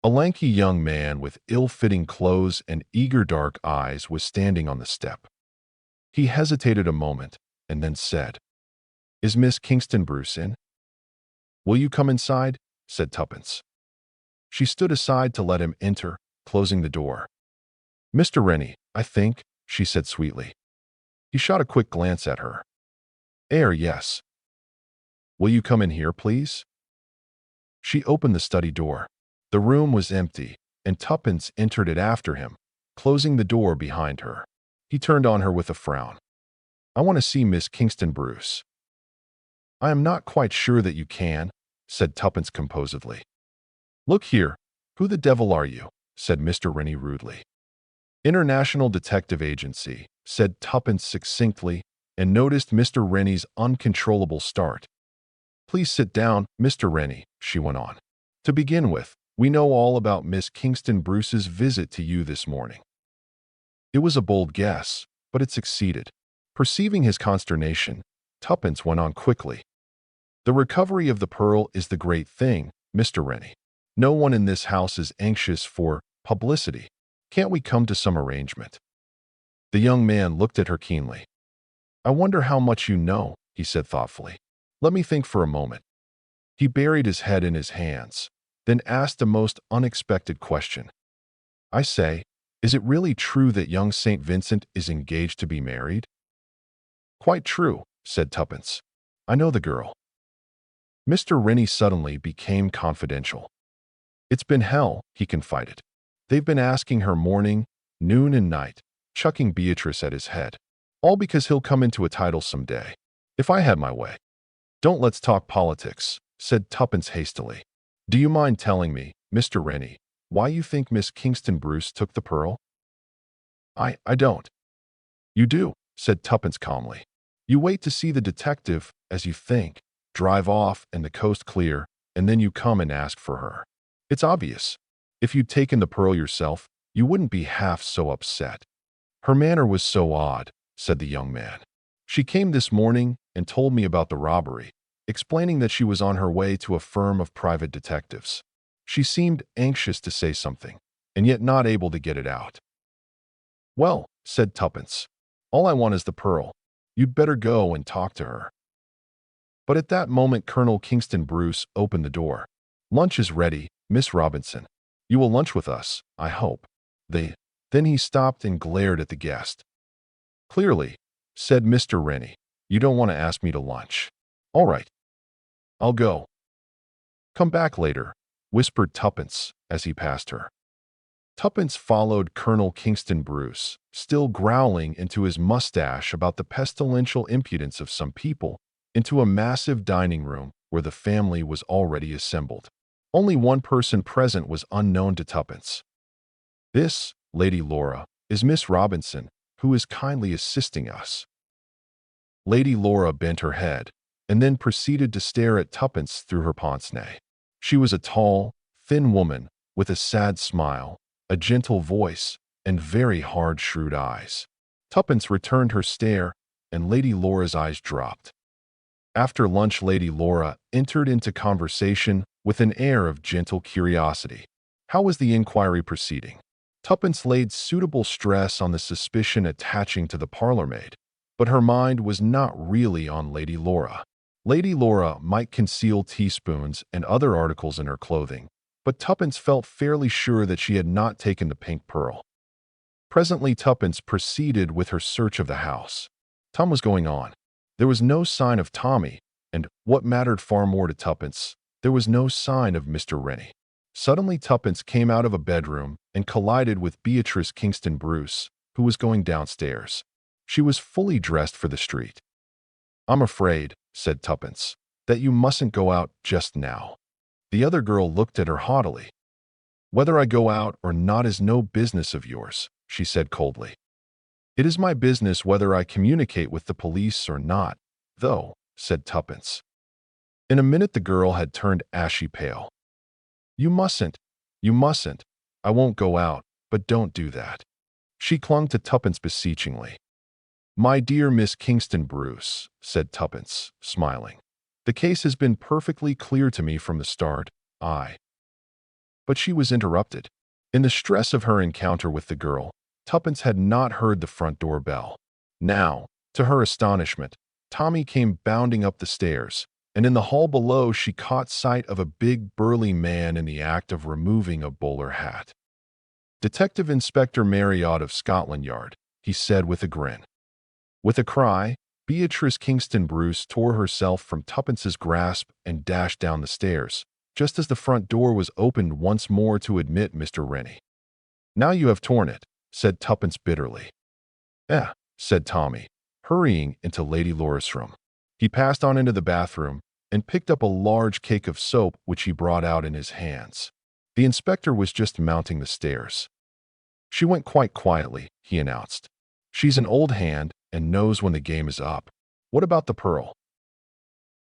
A lanky young man with ill-fitting clothes and eager dark eyes was standing on the step. He hesitated a moment and then said, "Is Miss Kingston Bruce in?" "Will you come inside?" said Tuppence. She stood aside to let him enter, closing the door. "Mr. Rennie, I think," she said sweetly. He shot a quick glance at her. Yes." "Will you come in here, please?" She opened the study door. The room was empty, and Tuppence entered it after him, closing the door behind her. He turned on her with a frown. "I want to see Miss Kingston Bruce." "I am not quite sure that you can," said Tuppence composedly. "Look here, who the devil are you?" said Mr. Rennie rudely. "International Detective Agency," said Tuppence succinctly, and noticed Mr. Rennie's uncontrollable start. "Please sit down, Mr. Rennie," she went on. "To begin with, we know all about Miss Kingston Bruce's visit to you this morning." It was a bold guess, but it succeeded. Perceiving his consternation, Tuppence went on quickly. "The recovery of the pearl is the great thing, Mr. Rennie. No one in this house is anxious for publicity. Can't we come to some arrangement?" The young man looked at her keenly. "I wonder how much you know," he said thoughtfully. "Let me think for a moment." He buried his head in his hands, then asked a most unexpected question. "I say, is it really true that young St. Vincent is engaged to be married?" "Quite true," said Tuppence. "I know the girl." Mr. Rennie suddenly became confidential. "It's been hell," he confided. "They've been asking her morning, noon, and night, chucking Beatrice at his head. All because he'll come into a title someday. If I had my way." "Don't let's talk politics," said Tuppence hastily. "Do you mind telling me, Mr. Rennie, why you think Miss Kingston Bruce took the pearl?" I don't." "You do," said Tuppence calmly. "You wait to see the detective, as you think, drive off and the coast clear, and then you come and ask for her. It's obvious. If you'd taken the pearl yourself, you wouldn't be half so upset." "Her manner was so odd," said the young man. "She came this morning and told me about the robbery, explaining that she was on her way to a firm of private detectives. She seemed anxious to say something, and yet not able to get it out." "Well," said Tuppence, "all I want is the pearl. You'd better go and talk to her." But at that moment Colonel Kingston Bruce opened the door. "Lunch is ready, Miss Robinson. You will lunch with us, I hope." Then he stopped and glared at the guest. "Clearly," said Mr. Rennie, "you don't want to ask me to lunch. All right. I'll go." "Come back later," whispered Tuppence as he passed her. Tuppence followed Colonel Kingston Bruce, still growling into his mustache about the pestilential impudence of some people, into a massive dining room where the family was already assembled. Only one person present was unknown to Tuppence. "This, Lady Laura, is Miss Robinson, who is kindly assisting us." Lady Laura bent her head, and then proceeded to stare at Tuppence through her pince-nez. She was a tall, thin woman with a sad smile, a gentle voice, and very hard, shrewd eyes. Tuppence returned her stare, and Lady Laura's eyes dropped. After lunch, Lady Laura entered into conversation with an air of gentle curiosity. How was the inquiry proceeding? Tuppence laid suitable stress on the suspicion attaching to the parlor-maid, but her mind was not really on Lady Laura. Lady Laura might conceal teaspoons and other articles in her clothing, but Tuppence felt fairly sure that she had not taken the pink pearl. Presently, Tuppence proceeded with her search of the house. Tom was going on. There was no sign of Tommy, and, what mattered far more to Tuppence, there was no sign of Mr. Rennie. Suddenly Tuppence came out of a bedroom and collided with Beatrice Kingston Bruce, who was going downstairs. She was fully dressed for the street. "I'm afraid," said Tuppence, "that you mustn't go out just now." The other girl looked at her haughtily. "Whether I go out or not is no business of yours," she said coldly. "It is my business whether I communicate with the police or not, though," said Tuppence. In a minute the girl had turned ashy pale. "You mustn't. You mustn't. I won't go out, but don't do that." She clung to Tuppence beseechingly. "My dear Miss Kingston Bruce," said Tuppence, smiling, "the case has been perfectly clear to me from the start. But she was interrupted. In the stress of her encounter with the girl, Tuppence had not heard the front door bell. Now, to her astonishment, Tommy came bounding up the stairs, and in the hall below she caught sight of a big burly man in the act of removing a bowler hat. "Detective Inspector Marriott of Scotland Yard," he said with a grin. With a cry, Beatrice Kingston Bruce tore herself from Tuppence's grasp and dashed down the stairs, just as the front door was opened once more to admit Mr. Rennie. "Now you have torn it," said Tuppence bitterly. Said Tommy, hurrying into Lady Laura's room. He passed on into the bathroom and picked up a large cake of soap which he brought out in his hands. The inspector was just mounting the stairs. "She went quite quietly," he announced. "She's an old hand and knows when the game is up. What about the pearl?"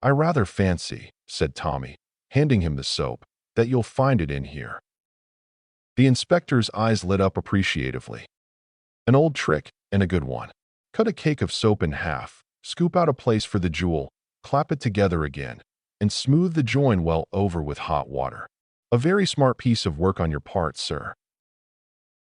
"I rather fancy," said Tommy, handing him the soap, "that you'll find it in here." The inspector's eyes lit up appreciatively. "An old trick, and a good one. Cut a cake of soap in half, scoop out a place for the jewel, clap it together again, and smooth the join well over with hot water. A very smart piece of work on your part, sir."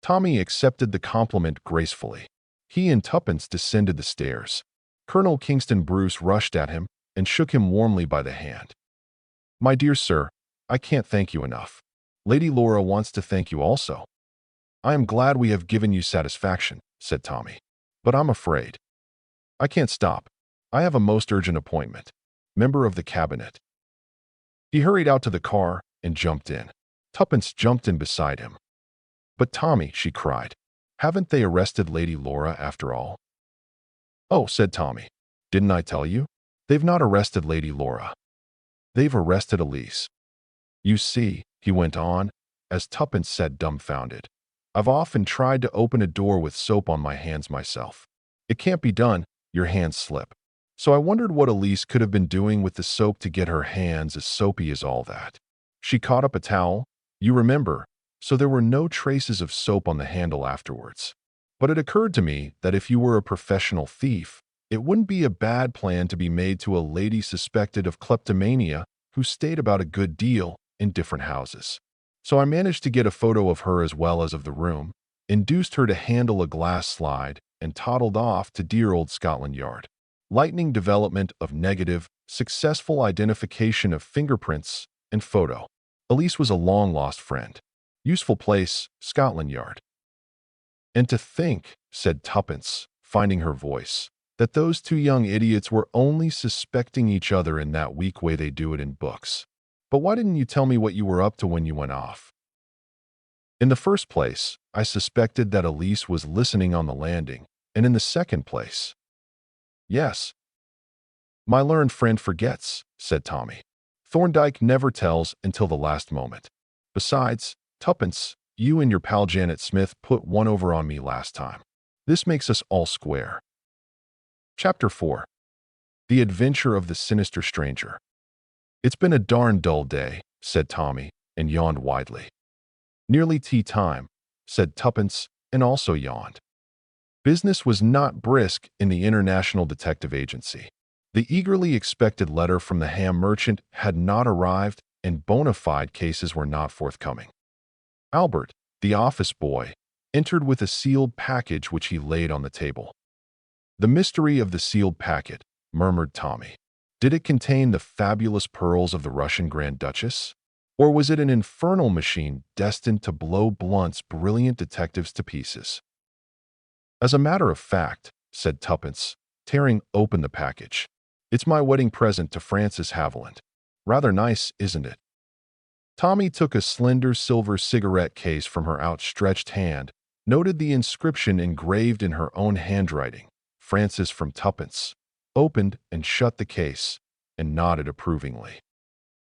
Tommy accepted the compliment gracefully. He and Tuppence descended the stairs. Colonel Kingston Bruce rushed at him and shook him warmly by the hand. "My dear sir, I can't thank you enough. Lady Laura wants to thank you also." "I am glad we have given you satisfaction," said Tommy. "But I'm afraid I can't stop. I have a most urgent appointment. Member of the cabinet." He hurried out to the car and jumped in. Tuppence jumped in beside him. "But Tommy," she cried, "haven't they arrested Lady Laura after all?" "Oh," said Tommy, "didn't I tell you? They've not arrested Lady Laura. They've arrested Elise. You see," he went on, as Tuppence sat dumbfounded, "I've often tried to open a door with soap on my hands myself. It can't be done, your hands slip. So I wondered what Elise could have been doing with the soap to get her hands as soapy as all that. She caught up a towel, you remember, so there were no traces of soap on the handle afterwards. But it occurred to me that if you were a professional thief, it wouldn't be a bad plan to be made to a lady suspected of kleptomania who stayed about a good deal in different houses. So I managed to get a photo of her as well as of the room, induced her to handle a glass slide, and toddled off to dear old Scotland Yard. Lightning development of negative, successful identification of fingerprints and photo. Elise was a long-lost friend. Useful place, Scotland Yard." "And to think," said Tuppence, finding her voice, "that those two young idiots were only suspecting each other in that weak way they do it in books. But why didn't you tell me what you were up to when you went off?" "In the first place, I suspected that Elise was listening on the landing, and in the second place—" "Yes." "My learned friend forgets," said Tommy. "Thorndyke never tells until the last moment. Besides, Tuppence, you and your pal Janet Smith put one over on me last time. This makes us all square." Chapter 4. The Adventure of the Sinister Stranger. "It's been a darn dull day," said Tommy, and yawned widely. "Nearly tea time," said Tuppence, and also yawned. Business was not brisk in the International Detective Agency. The eagerly expected letter from the ham merchant had not arrived, and bona fide cases were not forthcoming. Albert, the office boy, entered with a sealed package which he laid on the table. "The mystery of the sealed packet," murmured Tommy. Did it contain the fabulous pearls of the Russian Grand Duchess? Or was it an infernal machine destined to blow Blunt's brilliant detectives to pieces? "As a matter of fact," said Tuppence, tearing open the package, "it's my wedding present to Frances Haviland. Rather nice, isn't it?" Tommy took a slender silver cigarette case from her outstretched hand, noted the inscription engraved in her own handwriting, Francis from Tuppence, opened and shut the case, and nodded approvingly.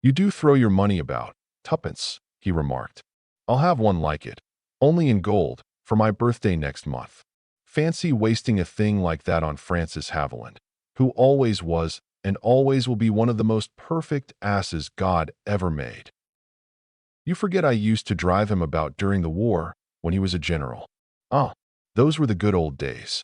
"You do throw your money about, Tuppence," he remarked. "I'll have one like it, only in gold, for my birthday next month. Fancy wasting a thing like that on Francis Haviland, who always was and always will be one of the most perfect asses God ever made. You forget I used to drive him about during the war when he was a general. Ah, those were the good old days."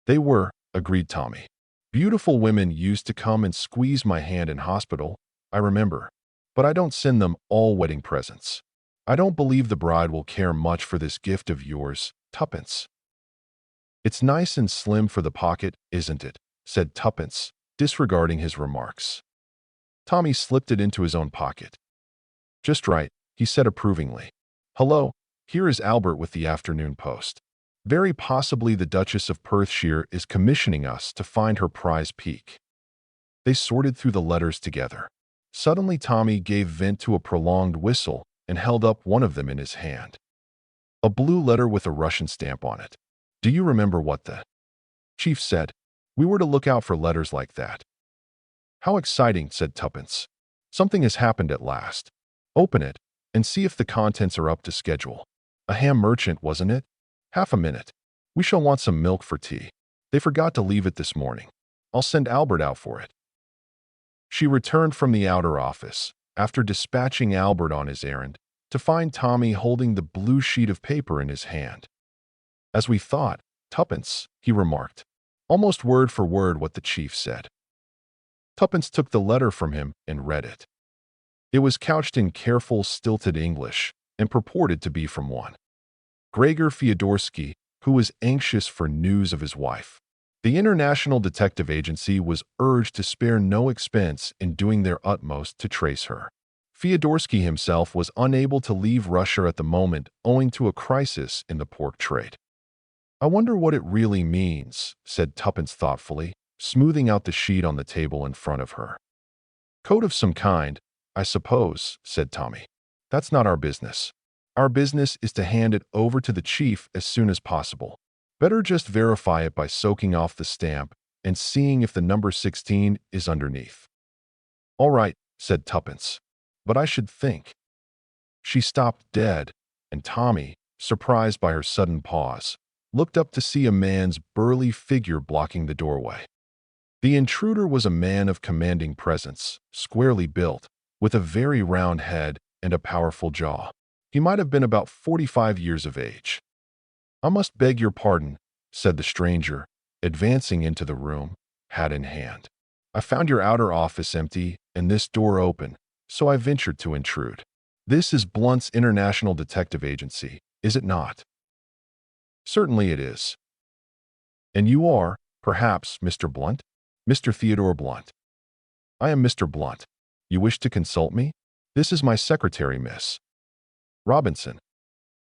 "They were," agreed Tommy. "Beautiful women used to come and squeeze my hand in hospital, I remember. But I don't send them all wedding presents. I don't believe the bride will care much for this gift of yours, Tuppence." "It's nice and slim for the pocket, isn't it?" said Tuppence, disregarding his remarks. Tommy slipped it into his own pocket. "Just right," he said approvingly. "Hello, here is Albert with the afternoon post. Very possibly the Duchess of Perthshire is commissioning us to find her prize peak." They sorted through the letters together. Suddenly Tommy gave vent to a prolonged whistle and held up one of them in his hand. A blue letter with a Russian stamp on it. "Do you remember what the chief said? We were to look out for letters like that." "How exciting," said Tuppence. "Something has happened at last. Open it and see if the contents are up to schedule. A ham merchant, wasn't it? Half a minute. We shall want some milk for tea. They forgot to leave it this morning. I'll send Albert out for it." She returned from the outer office, after dispatching Albert on his errand, to find Tommy holding the blue sheet of paper in his hand. "As we thought, Tuppence," he remarked, almost word for word what the chief said. Tuppence took the letter from him and read it. It was couched in careful, stilted English, and purported to be from one Gregor Fyodorsky, who was anxious for news of his wife. The International Detective Agency was urged to spare no expense in doing their utmost to trace her. Fyodorsky himself was unable to leave Russia at the moment owing to a crisis in the pork trade. "I wonder what it really means," said Tuppence thoughtfully, smoothing out the sheet on the table in front of her. "Code of some kind, I suppose," said Tommy. "That's not our business. Our business is to hand it over to the chief as soon as possible. Better just verify it by soaking off the stamp and seeing if the number 16 is underneath." "All right," said Tuppence. "But I should think—" She stopped dead, and Tommy, surprised by her sudden pause, looked up to see a man's burly figure blocking the doorway. The intruder was a man of commanding presence, squarely built, with a very round head and a powerful jaw. He might have been about 45 years of age. "I must beg your pardon," said the stranger, advancing into the room, hat in hand. "I found your outer office empty and this door open, so I ventured to intrude. This is Blunt's International Detective Agency, is it not?" "Certainly it is." "And you are, perhaps, Mr. Blunt?" "Mr. Theodore Blunt." "I am Mr. Blunt. You wish to consult me? This is my secretary, Miss Robinson."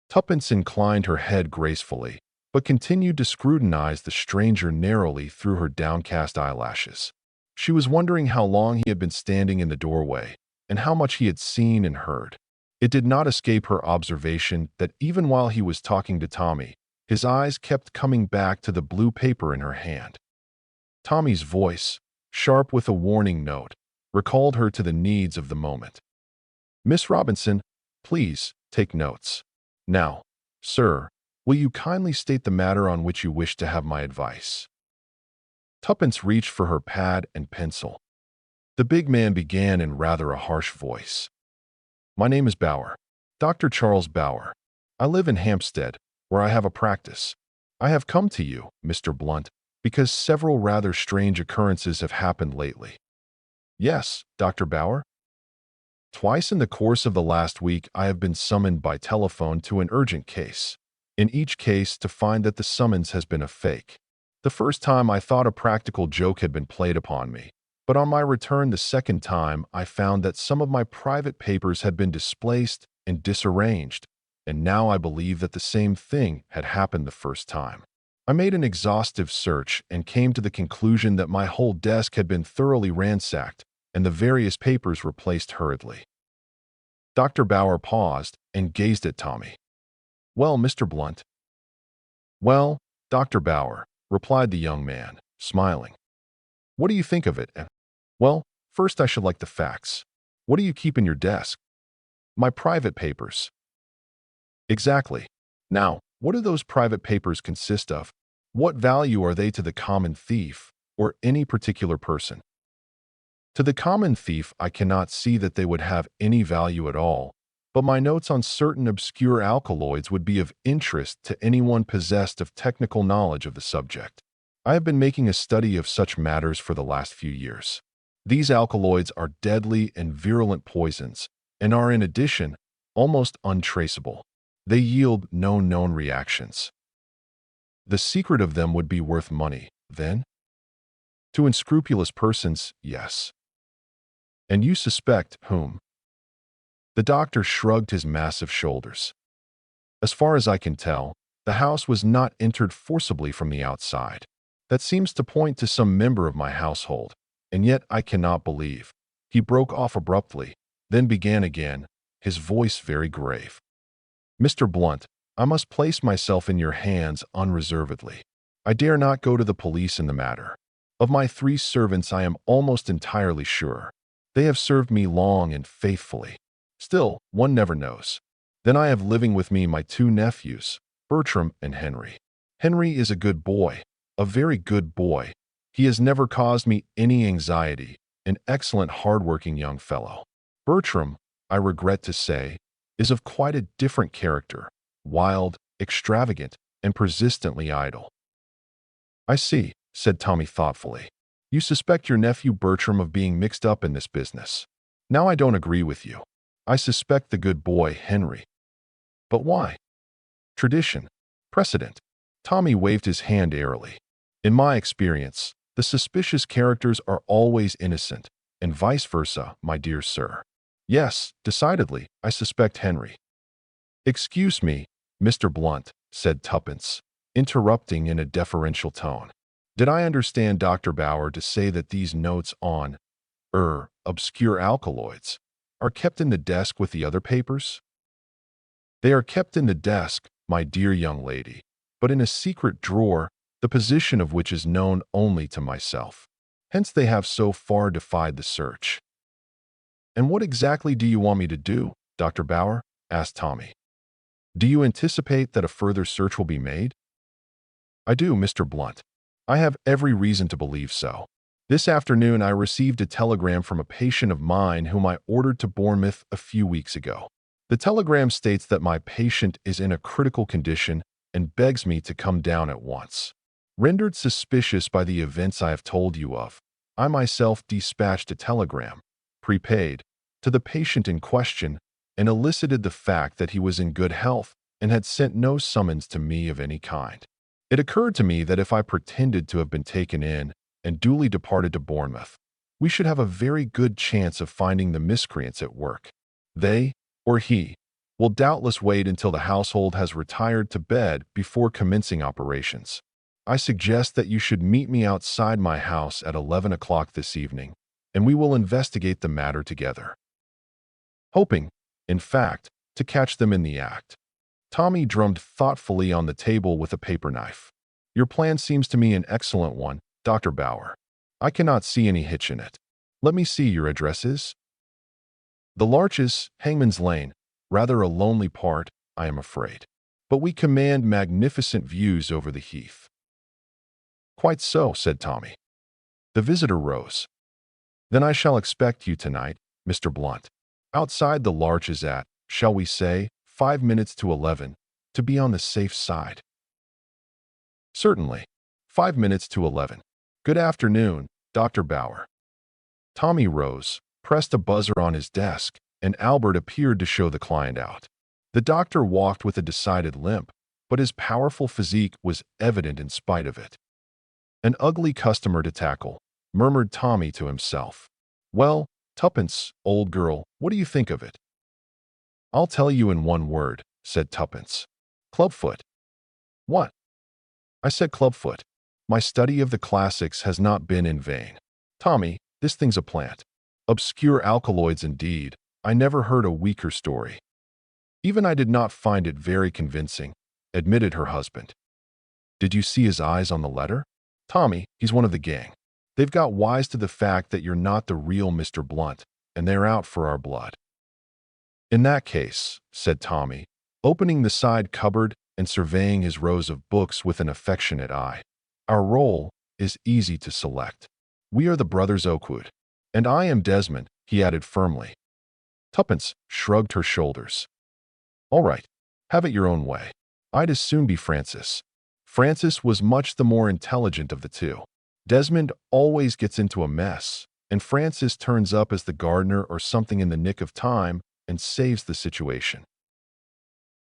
Tuppence inclined her head gracefully, but continued to scrutinize the stranger narrowly through her downcast eyelashes. She was wondering how long he had been standing in the doorway, and how much he had seen and heard. It did not escape her observation that even while he was talking to Tommy, his eyes kept coming back to the blue paper in her hand. Tommy's voice, sharp with a warning note, recalled her to the needs of the moment. "Miss Robinson, please take notes. Now, sir, will you kindly state the matter on which you wish to have my advice?" Tuppence reached for her pad and pencil. The big man began in rather a harsh voice. "My name is Bauer, Dr. Charles Bauer. I live in Hampstead, where I have a practice. I have come to you, Mr. Blunt, because several rather strange occurrences have happened lately." "Yes, Dr. Bauer?" "Twice in the course of the last week I have been summoned by telephone to an urgent case. In each case to find that the summons has been a fake. The first time I thought a practical joke had been played upon me, but on my return the second time I found that some of my private papers had been displaced and disarranged, and now I believe that the same thing had happened the first time. I made an exhaustive search and came to the conclusion that my whole desk had been thoroughly ransacked and the various papers replaced hurriedly. Dr. Bauer paused and gazed at Tommy. "Well, Mr. Blunt." "Well, Dr. Bauer," replied the young man, smiling. "What do you think of it?" "Well, first I should like the facts. What do you keep in your desk?" "My private papers." "Exactly. Now, what do those private papers consist of? What value are they to the common thief, or any particular person?" "To the common thief, I cannot see that they would have any value at all, but my notes on certain obscure alkaloids would be of interest to anyone possessed of technical knowledge of the subject. I have been making a study of such matters for the last few years. These alkaloids are deadly and virulent poisons, and are in addition almost untraceable. They yield no known reactions. The secret of them would be worth money, then? To unscrupulous persons, yes." "And you suspect whom?" The doctor shrugged his massive shoulders. "As far as I can tell, the house was not entered forcibly from the outside. That seems to point to some member of my household, and yet I cannot believe—" He broke off abruptly, then began again, his voice very grave. "Mr. Blunt, I must place myself in your hands unreservedly. I dare not go to the police in the matter. Of my 3 servants I am almost entirely sure. They have served me long and faithfully. Still, one never knows. Then I have living with me my 2 nephews, Bertram and Henry. Henry is a good boy, a very good boy. He has never caused me any anxiety, an excellent hard-working young fellow. Bertram, I regret to say, is of quite a different character, wild, extravagant, and persistently idle." "I see," said Tommy thoughtfully. "You suspect your nephew Bertram of being mixed up in this business. Now I don't agree with you. I suspect the good boy, Henry." "But why?" "Tradition. Precedent." Tommy waved his hand airily. "In my experience, the suspicious characters are always innocent, and vice versa, my dear sir. Yes, decidedly, I suspect Henry." "Excuse me, Mr. Blunt," said Tuppence, interrupting in a deferential tone. "Did I understand Dr. Bauer to say that these notes on, obscure alkaloids are kept in the desk with the other papers?" "They are kept in the desk, my dear young lady, but in a secret drawer, the position of which is known only to myself. Hence they have so far defied the search." "And what exactly do you want me to do, Dr. Bauer?" asked Tommy. "Do you anticipate that a further search will be made?" "I do, Mr. Blunt. I have every reason to believe so. This afternoon I received a telegram from a patient of mine whom I ordered to Bournemouth a few weeks ago. The telegram states that my patient is in a critical condition and begs me to come down at once. Rendered suspicious by the events I have told you of, I myself dispatched a telegram, prepaid, to the patient in question and elicited the fact that he was in good health and had sent no summons to me of any kind. It occurred to me that if I pretended to have been taken in and duly departed to Bournemouth, we should have a very good chance of finding the miscreants at work. They, or he, will doubtless wait until the household has retired to bed before commencing operations. I suggest that you should meet me outside my house at 11 o'clock this evening, and we will investigate the matter together." Hoping, in fact, to catch them in the act, Tommy drummed thoughtfully on the table with a paper knife. "Your plan seems to me an excellent one, Dr. Bauer. I cannot see any hitch in it. Let me see, your address is?" "The Larches, Hangman's Lane. Rather a lonely part, I am afraid. But we command magnificent views over the heath." "Quite so," said Tommy. The visitor rose. "Then I shall expect you tonight, Mr. Blunt, outside the Larches at, shall we say, 5 minutes to 11, to be on the safe side." "Certainly. 5 minutes to 11. Good afternoon, Dr. Bauer." Tommy rose, pressed a buzzer on his desk, and Albert appeared to show the client out. The doctor walked with a decided limp, but his powerful physique was evident in spite of it. "An ugly customer to tackle," murmured Tommy to himself. "Well, Tuppence, old girl, what do you think of it?" "I'll tell you in one word," said Tuppence. "Clubfoot." "What?" "I said clubfoot. My study of the classics has not been in vain. Tommy, this thing's a plant. Obscure alkaloids indeed, I never heard a weaker story. Even I did not find it very convincing, admitted her husband. Did you see his eyes on the letter? Tommy, he's one of the gang. They've got wise to the fact that you're not the real Mr. Blunt, and they're out for our blood. In that case, said Tommy, opening the side cupboard and surveying his rows of books with an affectionate eye, our role is easy to select. We are the brothers Oakwood. And I am Desmond, he added firmly. Tuppence shrugged her shoulders. All right, have it your own way. I'd as soon be Francis. Francis was much the more intelligent of the two. Desmond always gets into a mess, and Francis turns up as the gardener or something in the nick of time and saves the situation.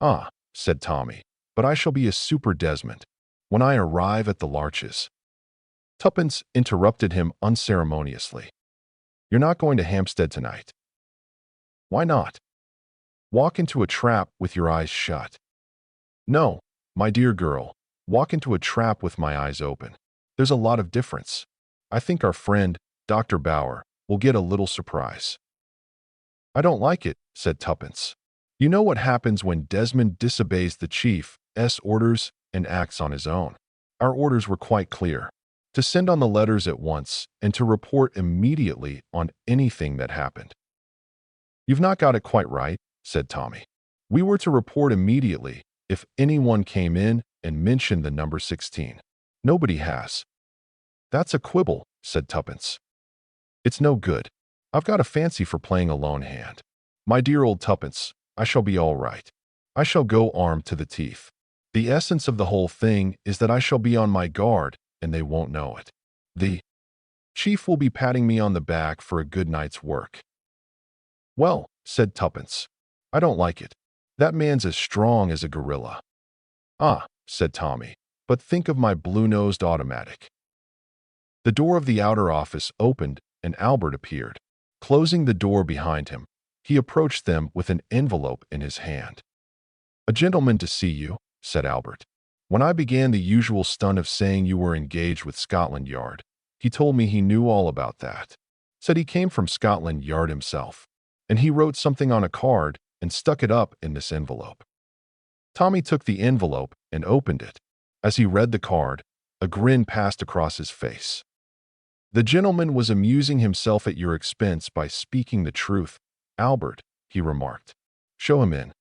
Ah, said Tommy, but I shall be a super Desmond when I arrive at the Larches. Tuppence interrupted him unceremoniously. You're not going to Hampstead tonight. Why not? Walk into a trap with your eyes shut. No, my dear girl, walk into a trap with my eyes open. There's a lot of difference. I think our friend, Dr. Bauer, will get a little surprise. I don't like it, said Tuppence. You know what happens when Desmond disobeys the chief's orders and acts on his own. Our orders were quite clear. To send on the letters at once and to report immediately on anything that happened. You've not got it quite right, said Tommy. We were to report immediately if anyone came in and mentioned the number 16. Nobody has. That's a quibble, said Tuppence. It's no good. I've got a fancy for playing a lone hand. My dear old Tuppence, I shall be all right. I shall go armed to the teeth. The essence of the whole thing is that I shall be on my guard and they won't know it. The chief will be patting me on the back for a good night's work. Well, said Tuppence, I don't like it. That man's as strong as a gorilla. Ah, said Tommy, but think of my blue-nosed automatic. The door of the outer office opened and Albert appeared. Closing the door behind him, he approached them with an envelope in his hand. A gentleman to see you, said Albert. When I began the usual stunt of saying you were engaged with Scotland Yard, he told me he knew all about that. Said he came from Scotland Yard himself, and he wrote something on a card and stuck it up in this envelope. Tommy took the envelope and opened it. As he read the card, a grin passed across his face. The gentleman was amusing himself at your expense by speaking the truth, Albert, he remarked. Show him in.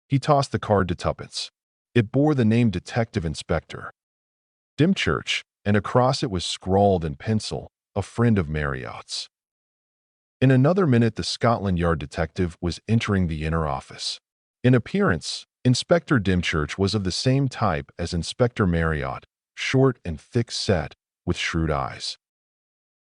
He tossed the card to Tuppence. It bore the name Detective Inspector Dymchurch, and across it was scrawled in pencil, a friend of Marriott's. In another minute, the Scotland Yard detective was entering the inner office. In appearance, Inspector Dymchurch was of the same type as Inspector Marriott, short and thick-set, with shrewd eyes.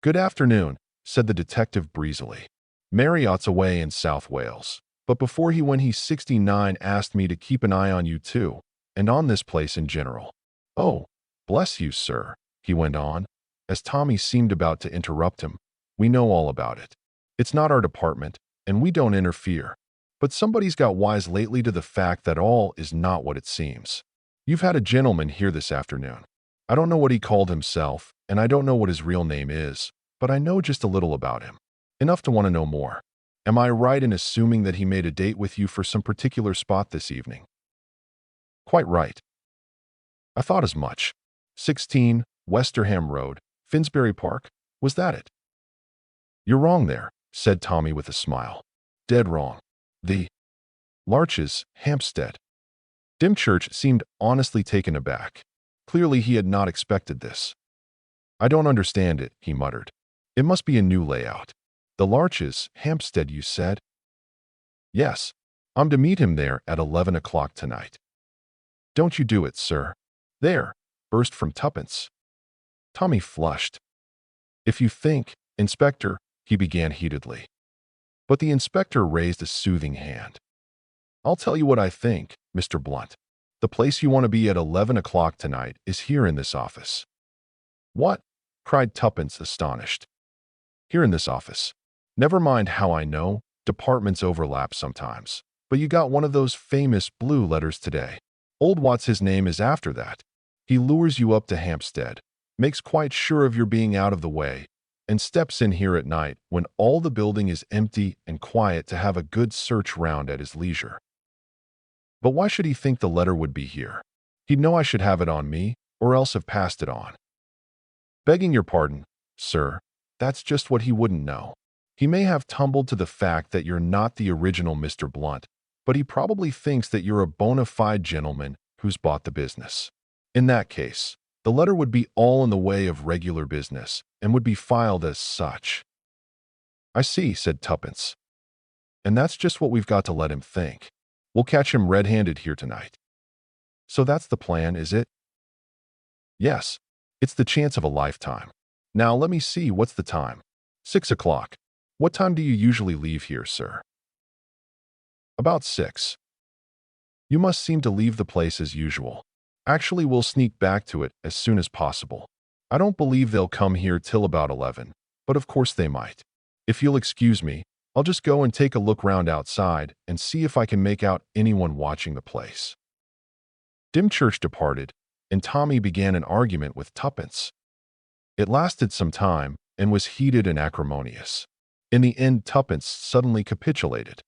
Good afternoon, said the detective breezily. Marriott's away in South Wales, but before he went he's 69 asked me to keep an eye on you too, and on this place in general. Oh, bless you, sir, he went on, as Tommy seemed about to interrupt him. We know all about it. It's not our department, and we don't interfere. But somebody's got wise lately to the fact that all is not what it seems. You've had a gentleman here this afternoon. I don't know what he called himself, and I don't know what his real name is, but I know just a little about him. Enough to want to know more. Am I right in assuming that he made a date with you for some particular spot this evening? Quite right. I thought as much. 16, Westerham Road, Finsbury Park. Was that it? You're wrong there, said Tommy with a smile. Dead wrong. The Larches, Hampstead. Dymchurch seemed honestly taken aback. Clearly he had not expected this. I don't understand it, he muttered. It must be a new layout. The Larches, Hampstead, you said? Yes. I'm to meet him there at 11 o'clock tonight. Don't you do it, sir. There, burst from Tuppence. Tommy flushed. If you think, Inspector, he began heatedly. But the inspector raised a soothing hand. I'll tell you what I think, Mr. Blunt. The place you want to be at 11 o'clock tonight is here in this office. What? Cried Tuppence, astonished. Here in this office. Never mind how I know, departments overlap sometimes. But you got one of those famous blue letters today. Old Watts, his name is after that. He lures you up to Hampstead, makes quite sure of your being out of the way, and steps in here at night when all the building is empty and quiet to have a good search round at his leisure. But why should he think the letter would be here? He'd know I should have it on me, or else have passed it on. Begging your pardon, sir, that's just what he wouldn't know. He may have tumbled to the fact that you're not the original Mr. Blunt, but he probably thinks that you're a bona fide gentleman who's bought the business. In that case, the letter would be all in the way of regular business and would be filed as such. I see, said Tuppence. And that's just what we've got to let him think. We'll catch him red-handed here tonight. So that's the plan, is it? Yes, it's the chance of a lifetime. Now let me see, what's the time? 6 o'clock. What time do you usually leave here, sir? About 6. You must seem to leave the place as usual. Actually, we'll sneak back to it as soon as possible. I don't believe they'll come here till about 11, but of course they might. If you'll excuse me, I'll just go and take a look round outside and see if I can make out anyone watching the place. Dymchurch departed, and Tommy began an argument with Tuppence. It lasted some time and was heated and acrimonious. In the end, Tuppence suddenly capitulated.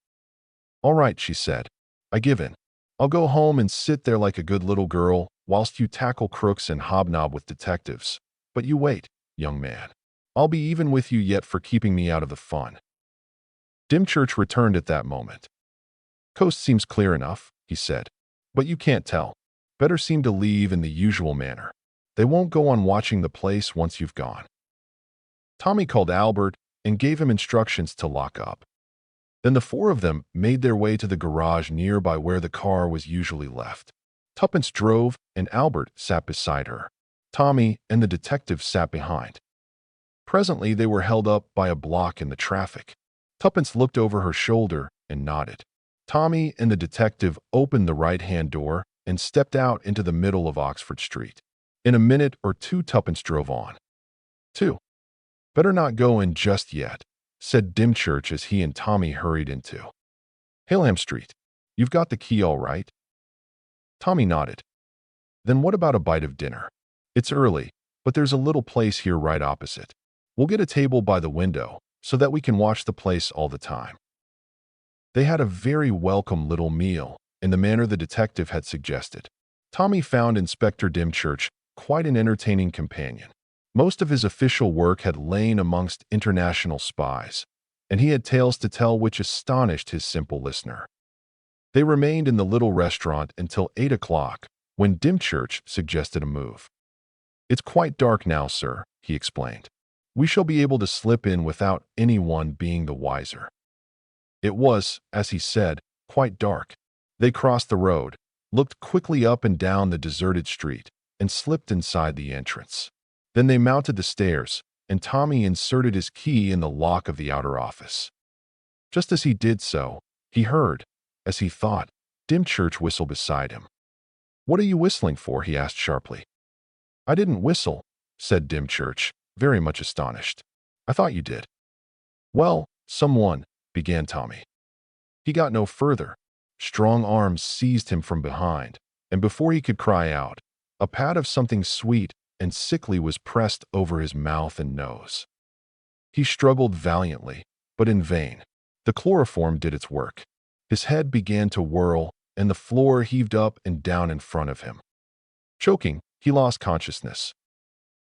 All right, she said. I give in. I'll go home and sit there like a good little girl whilst you tackle crooks and hobnob with detectives. But you wait, young man. I'll be even with you yet for keeping me out of the fun. Dymchurch returned at that moment. Coast seems clear enough, he said. But you can't tell. Better seem to leave in the usual manner. They won't go on watching the place once you've gone. Tommy called Albert and gave him instructions to lock up. Then the four of them made their way to the garage nearby where the car was usually left. Tuppence drove, and Albert sat beside her. Tommy and the detective sat behind. Presently, they were held up by a block in the traffic. Tuppence looked over her shoulder and nodded. Tommy and the detective opened the right-hand door and stepped out into the middle of Oxford Street. In a minute or two, Tuppence drove on. Better not go in just yet, said Dymchurch as he and Tommy hurried into Haleham Street. You've got the key all right? Tommy nodded. Then what about a bite of dinner? It's early, but there's a little place here right opposite. We'll get a table by the window so that we can watch the place all the time. They had a very welcome little meal in the manner the detective had suggested. Tommy found Inspector Dymchurch quite an entertaining companion. Most of his official work had lain amongst international spies, and he had tales to tell which astonished his simple listener. They remained in the little restaurant until 8 o'clock, when Dymchurch suggested a move. It's quite dark now, sir, he explained. We shall be able to slip in without anyone being the wiser. It was, as he said, quite dark. They crossed the road, looked quickly up and down the deserted street, and slipped inside the entrance. Then they mounted the stairs, and Tommy inserted his key in the lock of the outer office. Just as he did so, he heard, as he thought, Dymchurch whistle beside him. What are you whistling for? He asked sharply. I didn't whistle, said Dymchurch, very much astonished. I thought you did. Well, someone, began Tommy. He got no further. Strong arms seized him from behind, and before he could cry out, a pat of something sweet and sickly was pressed over his mouth and nose. He struggled valiantly, but in vain. The chloroform did its work. His head began to whirl, and the floor heaved up and down in front of him. Choking, he lost consciousness.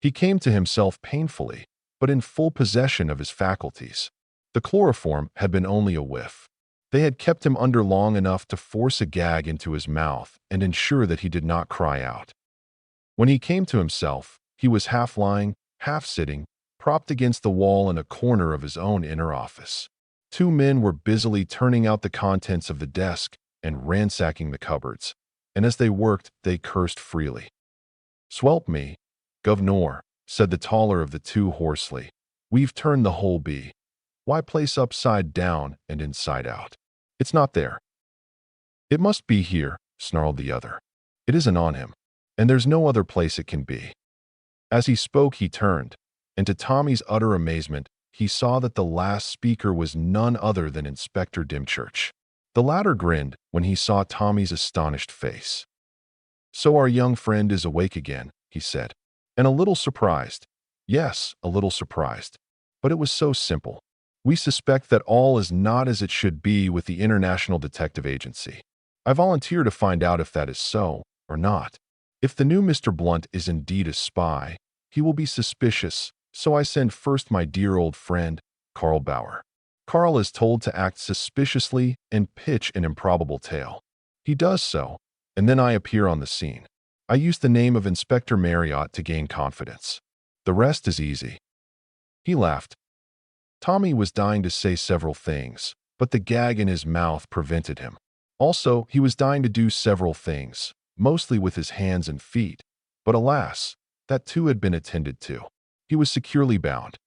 He came to himself painfully, but in full possession of his faculties. The chloroform had been only a whiff. They had kept him under long enough to force a gag into his mouth and ensure that he did not cry out. When he came to himself, he was half lying, half sitting, propped against the wall in a corner of his own inner office. Two men were busily turning out the contents of the desk and ransacking the cupboards, and as they worked, they cursed freely. "Swelp me, governor," said the taller of the two hoarsely. "We've turned the whole bee. Why place upside down and inside out? It's not there." "It must be here," snarled the other. "It isn't on him, and there's no other place it can be." As he spoke, he turned, and to Tommy's utter amazement, he saw that the last speaker was none other than Inspector Dymchurch. The latter grinned when he saw Tommy's astonished face. "So our young friend is awake again," he said, "and a little surprised." "Yes, a little surprised," But it was so simple. We suspect that all is not as it should be with the International Detective Agency. I volunteer to find out if that is so or not. If the new Mr. Blunt is indeed a spy, he will be suspicious, so I send first my dear old friend, Karl Bauer. Karl is told to act suspiciously and pitch an improbable tale. He does so, and then I appear on the scene. I use the name of Inspector Marriott to gain confidence. The rest is easy. He laughed. Tommy was dying to say several things, but the gag in his mouth prevented him. Also, he was dying to do several things, mostly with his hands and feet, but alas, that too had been attended to. He was securely bound.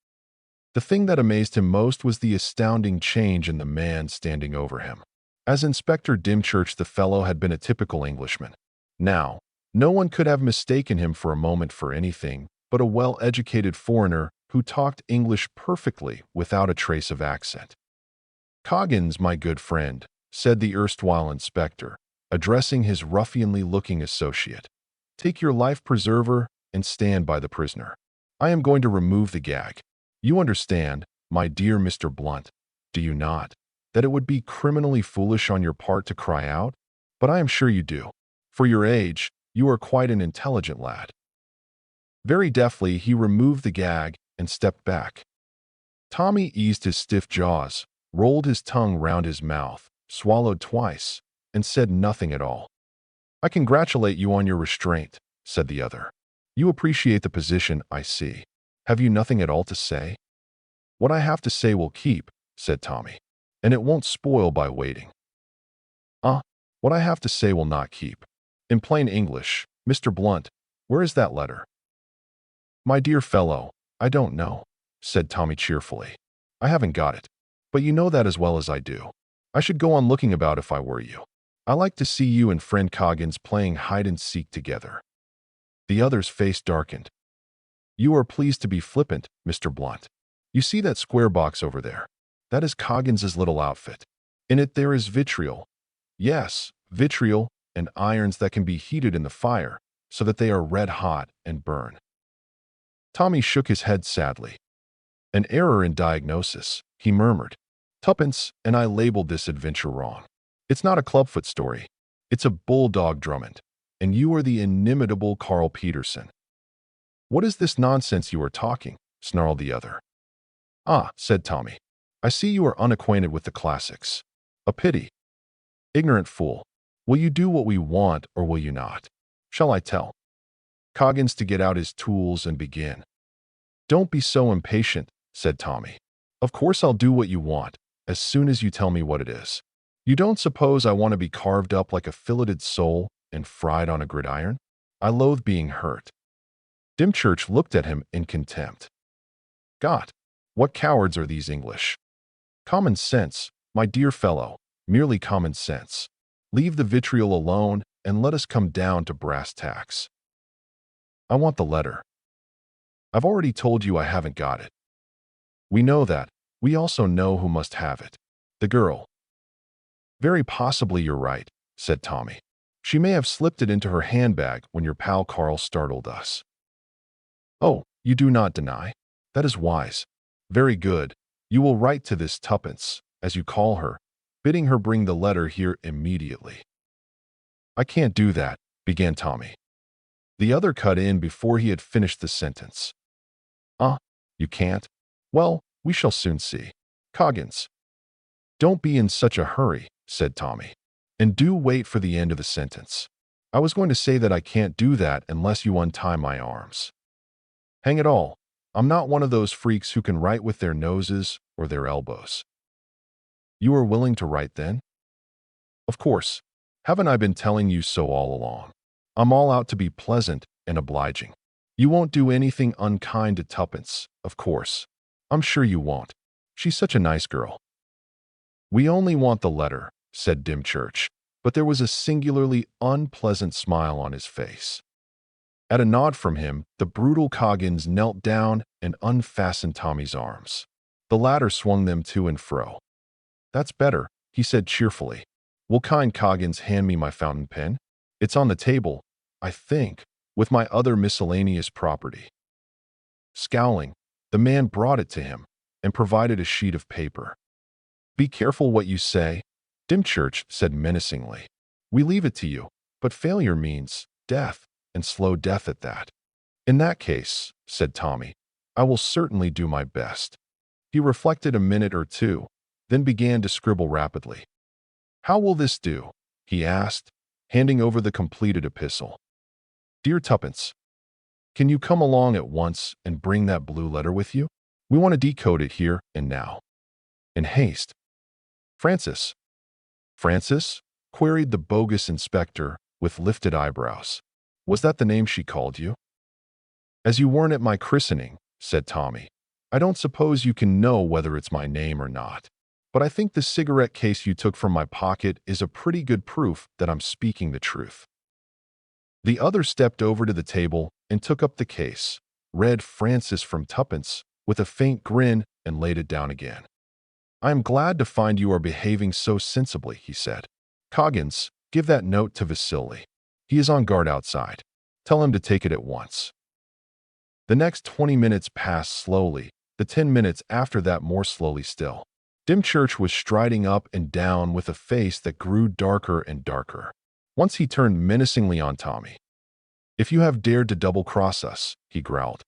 The thing that amazed him most was the astounding change in the man standing over him. As Inspector Dymchurch, the fellow had been a typical Englishman. Now, no one could have mistaken him for a moment for anything but a well-educated foreigner who talked English perfectly without a trace of accent. "Coggins, my good friend," said the erstwhile inspector, addressing his ruffianly-looking associate, "take your life preserver and stand by the prisoner. I am going to remove the gag. You understand, my dear Mr. Blunt, do you not, that it would be criminally foolish on your part to cry out? But I am sure you do. For your age, you are quite an intelligent lad." Very deftly, he removed the gag and stepped back. Tommy eased his stiff jaws, rolled his tongue round his mouth, swallowed twice, and said nothing at all. "I congratulate you on your restraint," said the other. "You appreciate the position, I see. Have you nothing at all to say?" "What I have to say will keep," said Tommy, "and it won't spoil by waiting." What I have to say will not keep. In plain English, Mr. Blunt, where is that letter?" "My dear fellow, I don't know," said Tommy cheerfully. "I haven't got it. But you know that as well as I do. I should go on looking about if I were you. I like to see you and friend Coggins playing hide-and-seek together." The other's face darkened. "You are pleased to be flippant, Mr. Blunt. You see that square box over there? That is Coggins's little outfit. In it there is vitriol. Yes, vitriol and irons that can be heated in the fire so that they are red-hot and burn." Tommy shook his head sadly. "An error in diagnosis," he murmured. "Tuppence and I labeled this adventure wrong. It's not a clubfoot story. It's a bulldog Drummond, and you are the inimitable Carl Peterson." "What is this nonsense you are talking?" snarled the other. "Ah," said Tommy, "I see you are unacquainted with the classics. A pity. Ignorant fool. Will you do what we want or will you not? Shall I tell Coggins to get out his tools and begin?" "Don't be so impatient," said Tommy. "Of course I'll do what you want, as soon as you tell me what it is. You don't suppose I want to be carved up like a filleted sole and fried on a gridiron? I loathe being hurt." Dymchurch looked at him in contempt. "God, what cowards are these English! Common sense, my dear fellow, merely common sense. Leave the vitriol alone and let us come down to brass tacks. I want the letter. I've already told you I haven't got it. We know that. We also know who must have it. The girl." "Very possibly you're right," said Tommy. "She may have slipped it into her handbag when your pal Carl startled us." "Oh, you do not deny? That is wise. Very good. You will write to this Tuppence, as you call her, bidding her bring the letter here immediately." "I can't do that," began Tommy. The other cut in before he had finished the sentence. You can't? Well, we shall soon see. Coggins." "Don't be in such a hurry," said Tommy, "and do wait for the end of the sentence. I was going to say that I can't do that unless you untie my arms. Hang it all, I'm not one of those freaks who can write with their noses or their elbows." "You are willing to write then?" "Of course. Haven't I been telling you so all along? I'm all out to be pleasant and obliging. You won't do anything unkind to Tuppence, of course. I'm sure you won't. She's such a nice girl." "We only want the letter," said Dymchurch, but there was a singularly unpleasant smile on his face. At a nod from him, the brutal Coggins knelt down and unfastened Tommy's arms. The latter swung them to and fro. "That's better," he said cheerfully. "Will kind Coggins hand me my fountain pen? It's on the table, I think, with my other miscellaneous property." Scowling, the man brought it to him, and provided a sheet of paper. "Be careful what you say," Dymchurch said menacingly. "We leave it to you, but failure means death, and slow death at that." "In that case," said Tommy, "I will certainly do my best." He reflected a minute or two, then began to scribble rapidly. "How will this do?" he asked, handing over the completed epistle. "Dear Tuppence, can you come along at once and bring that blue letter with you? We want to decode it here and now. In haste. Francis." "Francis?" queried the bogus inspector with lifted eyebrows. "Was that the name she called you?" "As you weren't at my christening," said Tommy, "I don't suppose you can know whether it's my name or not. But I think the cigarette case you took from my pocket is a pretty good proof that I'm speaking the truth." The other stepped over to the table and took up the case, read "Francis" from Tuppence with a faint grin, and laid it down again. "I am glad to find you are behaving so sensibly," he said. "Coggins, give that note to Vasily. He is on guard outside. Tell him to take it at once." The next 20 minutes passed slowly, the 10 minutes after that more slowly still. Dymchurch was striding up and down with a face that grew darker and darker. Once he turned menacingly on Tommy. "If you have dared to double-cross us," he growled.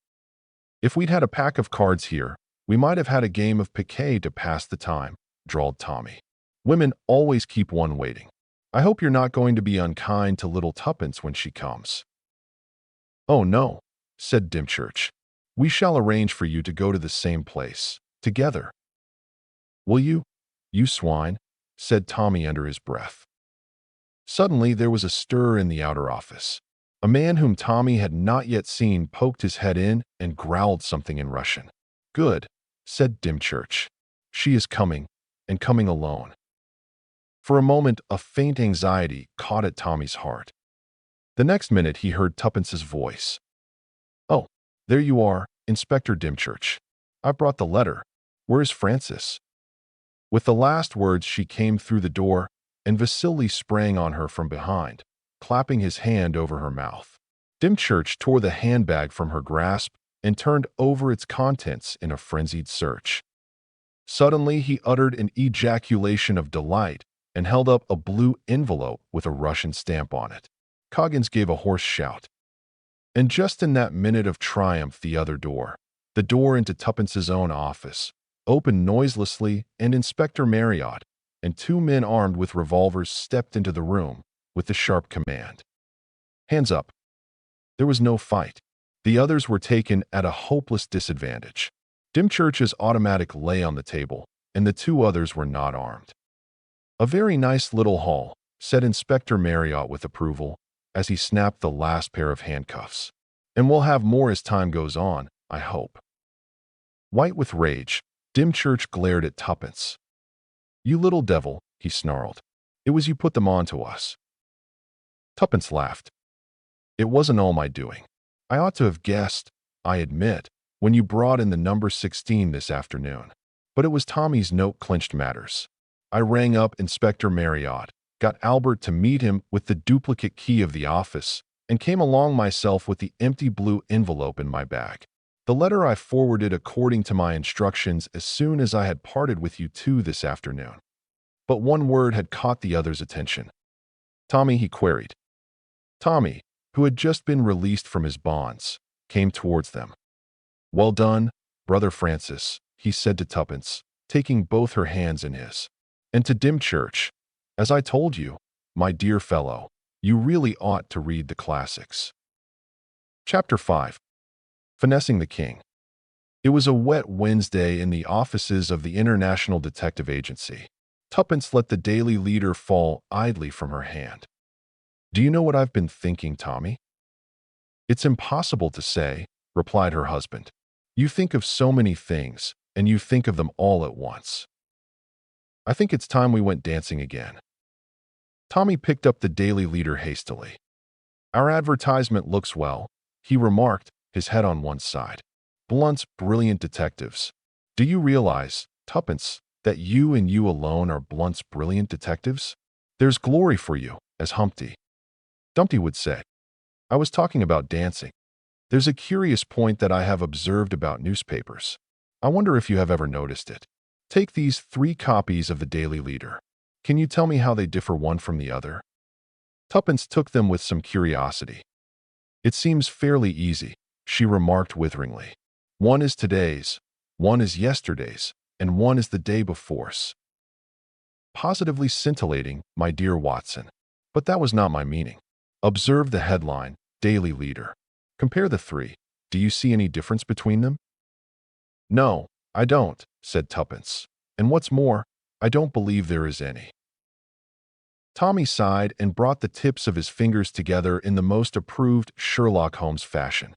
"If we'd had a pack of cards here, we might have had a game of piquet to pass the time," drawled Tommy. "Women always keep one waiting. I hope you're not going to be unkind to little Tuppence when she comes." "Oh, no," said Dymchurch. "We shall arrange for you to go to the same place, together." "Will you, you swine?" said Tommy under his breath. Suddenly there was a stir in the outer office. A man whom Tommy had not yet seen poked his head in and growled something in Russian. "Good," said Dymchurch. "She is coming, and coming alone." For a moment, a faint anxiety caught at Tommy's heart. The next minute he heard Tuppence's voice. "Oh, there you are, Inspector Dymchurch. I've brought the letter. Where is Francis?" With the last words she came through the door, and Vasily sprang on her from behind, clapping his hand over her mouth. Dymchurch tore the handbag from her grasp and turned over its contents in a frenzied search. Suddenly he uttered an ejaculation of delight and held up a blue envelope with a Russian stamp on it. Coggins gave a hoarse shout. And just in that minute of triumph, the other door, the door into Tuppence's own office, opened noiselessly, and Inspector Marriott and two men armed with revolvers stepped into the room with the sharp command. "Hands up." There was no fight. The others were taken at a hopeless disadvantage. Dymchurch's automatic lay on the table, and the two others were not armed. "A very nice little haul," said Inspector Marriott with approval, as he snapped the last pair of handcuffs. "And we'll have more as time goes on, I hope." White with rage, Dymchurch glared at Tuppence. "You little devil," he snarled. "It was you put them on to us." Tuppence laughed. "It wasn't all my doing. I ought to have guessed, I admit, when you brought in the number 16 this afternoon. But it was Tommy's note clinched matters. I rang up Inspector Marriott, got Albert to meet him with the duplicate key of the office, and came along myself with the empty blue envelope in my bag. The letter I forwarded according to my instructions as soon as I had parted with you two this afternoon." But one word had caught the other's attention. "Tommy," he queried. Tommy, who had just been released from his bonds, came towards them. "Well done, Brother Francis," he said to Tuppence, taking both her hands in his. And to Dymchurch, "As I told you, my dear fellow, you really ought to read the classics." Chapter 5. Finessing the King. It was a wet Wednesday in the offices of the International Detective Agency. Tuppence let the Daily Leader fall idly from her hand. "Do you know what I've been thinking, Tommy?" "It's impossible to say," replied her husband. "You think of so many things, and you think of them all at once." "I think it's time we went dancing again." Tommy picked up the Daily Leader hastily. "Our advertisement looks well," he remarked, his head on one side. "Blunt's Brilliant Detectives. Do you realize, Tuppence, that you and you alone are Blunt's brilliant detectives? There's glory for you, as Humpty Dumpty would say. I was talking about dancing. There's a curious point that I have observed about newspapers. I wonder if you have ever noticed it. Take these 3 copies of the Daily Leader. Can you tell me how they differ one from the other? Tuppence took them with some curiosity. It seems fairly easy, she remarked witheringly. One is today's, one is yesterday's, and one is the day before's. Positively scintillating, my dear Watson. But that was not my meaning. Observe the headline, Daily Leader. Compare the 3. Do you see any difference between them? No, I don't, said Tuppence. And what's more, I don't believe there is any. Tommy sighed and brought the tips of his fingers together in the most approved Sherlock Holmes fashion.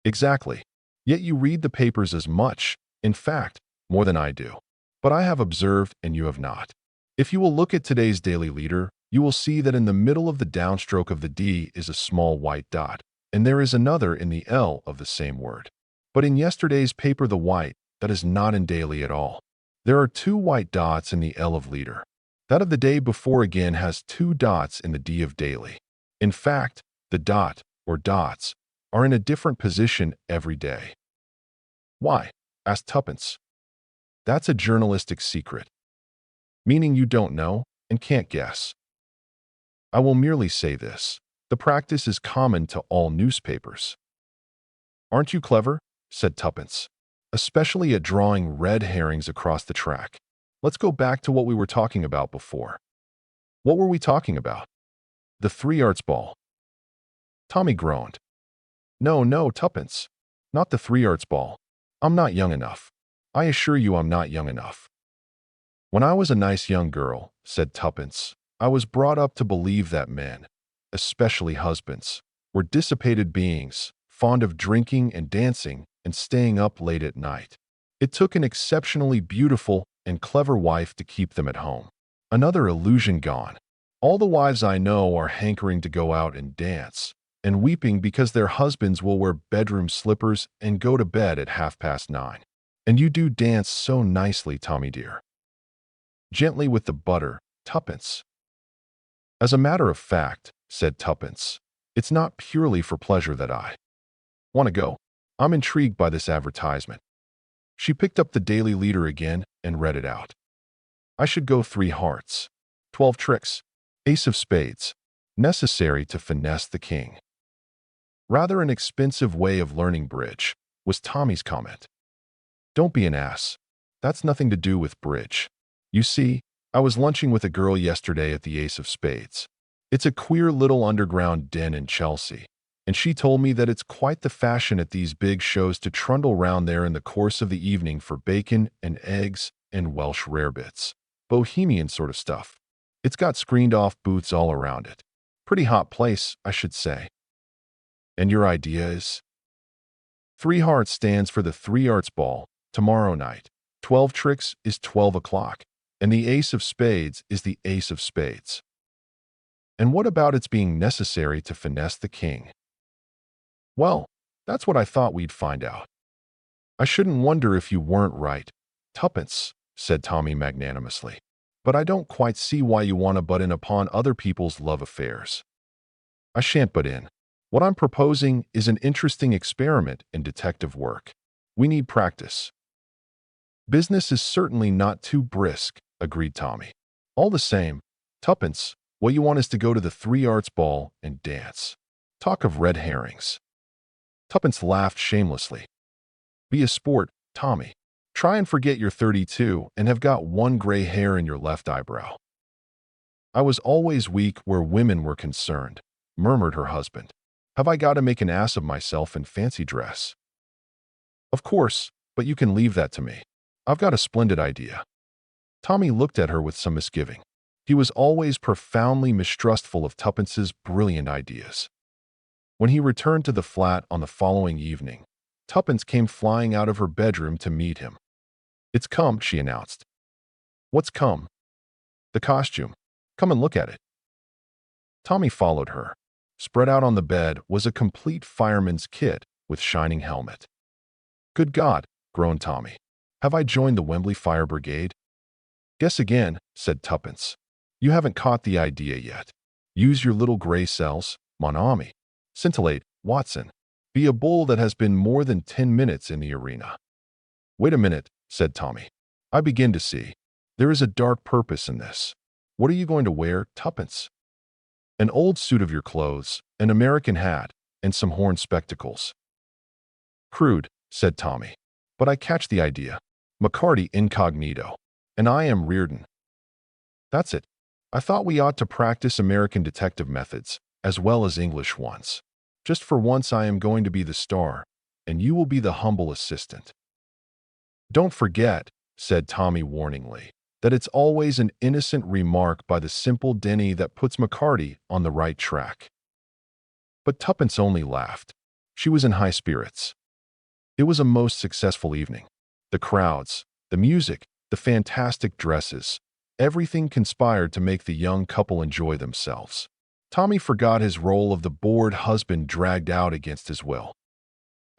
Exactly. Yet you read the papers as much, in fact, more than I do. But I have observed and you have not. If you will look at today's Daily Leader, you will see that in the middle of the downstroke of the D is a small white dot, and there is another in the L of the same word. But in yesterday's paper the white, that is not in Daily at all. There are 2 white dots in the L of Leader. That of the day before again has 2 dots in the D of Daily. In fact, the dot, or dots, are in a different position every day. Why? Asked Tuppence. That's a journalistic secret. Meaning you don't know and can't guess. I will merely say this. The practice is common to all newspapers. Aren't you clever? Said Tuppence. Especially at drawing red herrings across the track. Let's go back to what we were talking about before. What were we talking about? The 3 Arts Ball. Tommy groaned. No, Tuppence. Not the 3 Arts Ball. I'm not young enough. I assure you I'm not young enough. When I was a nice young girl, said Tuppence, I was brought up to believe that men, especially husbands, were dissipated beings, fond of drinking and dancing and staying up late at night. It took an exceptionally beautiful and clever wife to keep them at home. Another illusion gone. All the wives I know are hankering to go out and dance, and weeping because their husbands will wear bedroom slippers and go to bed at 9:30. And you do dance so nicely, Tommy dear. Gently with the butter, Tuppence. As a matter of fact, said Tuppence, it's not purely for pleasure that I want to go. I'm intrigued by this advertisement. She picked up the Daily Leader again and read it out. I should go 3 hearts, 12 tricks, ace of spades, necessary to finesse the king. Rather an expensive way of learning bridge, was Tommy's comment. Don't be an ass. That's nothing to do with bridge. You see, I was lunching with a girl yesterday at the Ace of Spades. It's a queer little underground den in Chelsea, and she told me that it's quite the fashion at these big shows to trundle round there in the course of the evening for bacon and eggs and Welsh rarebits. Bohemian sort of stuff. It's got screened-off booths all around it. Pretty hot place, I should say. And your idea is? 3 Hearts stands for the 3 Arts Ball, tomorrow night. 12 Tricks is 12 o'clock. And the Ace of Spades is the Ace of Spades. And what about its being necessary to finesse the king? Well, that's what I thought we'd find out. I shouldn't wonder if you weren't right, Tuppence, said Tommy magnanimously. But I don't quite see why you want to butt in upon other people's love affairs. I shan't butt in. What I'm proposing is an interesting experiment in detective work. We need practice. Business is certainly not too brisk, agreed Tommy. All the same, Tuppence, what you want is to go to the 3 Arts Ball and dance. Talk of red herrings. Tuppence laughed shamelessly. Be a sport, Tommy. Try and forget you're 32 and have got 1 gray hair in your left eyebrow. I was always weak where women were concerned, murmured her husband. Have I got to make an ass of myself in fancy dress? Of course, but you can leave that to me. I've got a splendid idea. Tommy looked at her with some misgiving. He was always profoundly mistrustful of Tuppence's brilliant ideas. When he returned to the flat on the following evening, Tuppence came flying out of her bedroom to meet him. It's come, she announced. What's come? The costume. Come and look at it. Tommy followed her. Spread out on the bed was a complete fireman's kit with shining helmet. Good God, groaned Tommy. Have I joined the Wembley Fire Brigade? Guess again, said Tuppence. You haven't caught the idea yet. Use your little gray cells, mon ami. Scintillate, Watson. Be a bull that has been more than 10 minutes in the arena. Wait a minute, said Tommy. I begin to see. There is a dark purpose in this. What are you going to wear, Tuppence? An old suit of your clothes, an American hat, and some horn spectacles. Crude, said Tommy. But I catch the idea. McCarty incognito. And I am Reardon. That's it. I thought we ought to practice American detective methods, as well as English ones. Just for once I am going to be the star, and you will be the humble assistant. Don't forget, said Tommy warningly, that it's always an innocent remark by the simple Denny that puts McCarty on the right track. But Tuppence only laughed. She was in high spirits. It was a most successful evening. The crowds, the music, the fantastic dresses, everything conspired to make the young couple enjoy themselves. Tommy forgot his role of the bored husband dragged out against his will.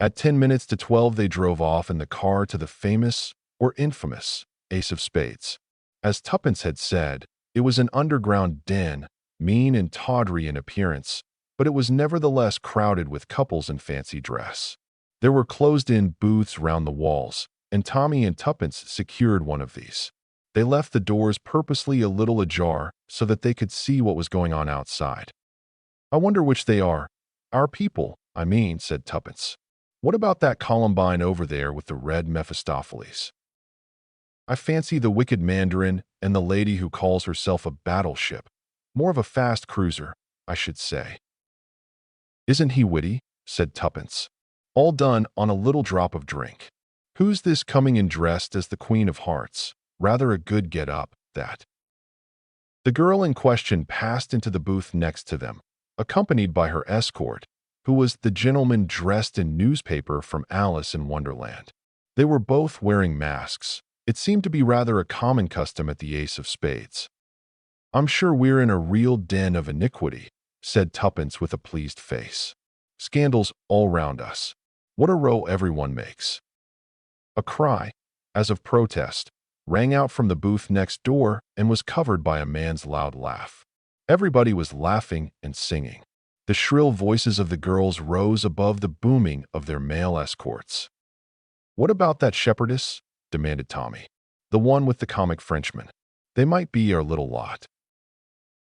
At 10 minutes to 12 they drove off in the car to the famous, or infamous, Ace of Spades. As Tuppence had said, it was an underground den, mean and tawdry in appearance, but it was nevertheless crowded with couples in fancy dress. There were closed-in booths round the walls, and Tommy and Tuppence secured one of these. They left the doors purposely a little ajar so that they could see what was going on outside. I wonder which they are. Our people, I mean, said Tuppence. What about that Columbine over there with the red Mephistopheles? I fancy the wicked Mandarin and the lady who calls herself a battleship. More of a fast cruiser, I should say. Isn't he witty? Said Tuppence. All done on a little drop of drink. Who's this coming in dressed as the Queen of Hearts? Rather a good get-up, that. The girl in question passed into the booth next to them, accompanied by her escort, who was the gentleman dressed in newspaper from Alice in Wonderland. They were both wearing masks. It seemed to be rather a common custom at the Ace of Spades. I'm sure we're in a real den of iniquity, said Tuppence with a pleased face. Scandals all round us. What a row everyone makes. A cry, as of protest, rang out from the booth next door and was covered by a man's loud laugh. Everybody was laughing and singing. The shrill voices of the girls rose above the booming of their male escorts. What about that shepherdess? Demanded Tommy. The one with the comic Frenchman. They might be our little lot.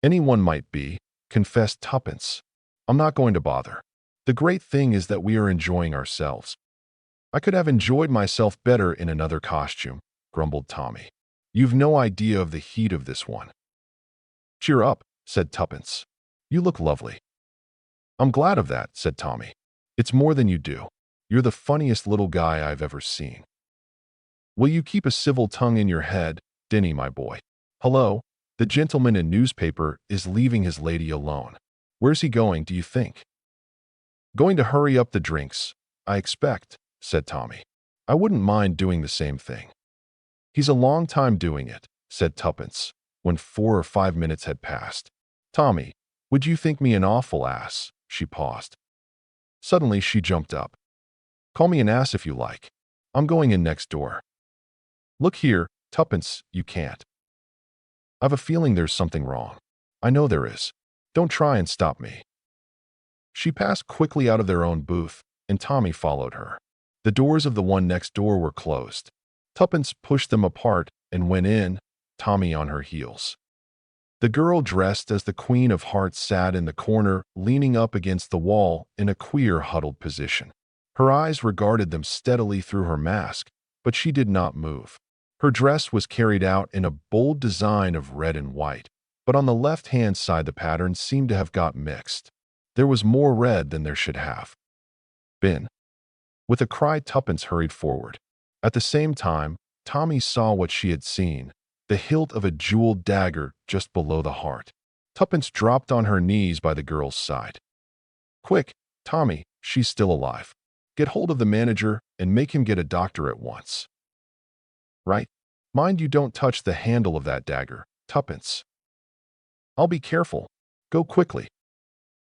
Anyone might be, confessed Tuppence. I'm not going to bother. The great thing is that we are enjoying ourselves. I could have enjoyed myself better in another costume, grumbled Tommy. You've no idea of the heat of this one. Cheer up, said Tuppence. You look lovely. I'm glad of that, said Tommy. It's more than you do. You're the funniest little guy I've ever seen. Will you keep a civil tongue in your head, Denny, my boy? Hello, the gentleman in newspaper is leaving his lady alone. Where's he going, do you think? Going to hurry up the drinks, I expect, said Tommy. I wouldn't mind doing the same thing. He's a long time doing it, said Tuppence, when 4 or 5 minutes had passed. Tommy, would you think me an awful ass? She paused. Suddenly she jumped up. Call me an ass if you like. I'm going in next door. Look here, Tuppence, you can't. I've a feeling there's something wrong. I know there is. Don't try and stop me. She passed quickly out of their own booth, and Tommy followed her. The doors of the one next door were closed. Tuppence pushed them apart and went in, Tommy on her heels. The girl dressed as the Queen of Hearts sat in the corner, leaning up against the wall in a queer, huddled position. Her eyes regarded them steadily through her mask, but she did not move. Her dress was carried out in a bold design of red and white, but on the left-hand side the pattern seemed to have got mixed. There was more red than there should have been. With a cry, Tuppence hurried forward. At the same time, Tommy saw what she had seen, the hilt of a jeweled dagger just below the heart. Tuppence dropped on her knees by the girl's side. Quick, Tommy, she's still alive. Get hold of the manager and make him get a doctor at once. Right? Mind you don't touch the handle of that dagger, Tuppence. I'll be careful. Go quickly.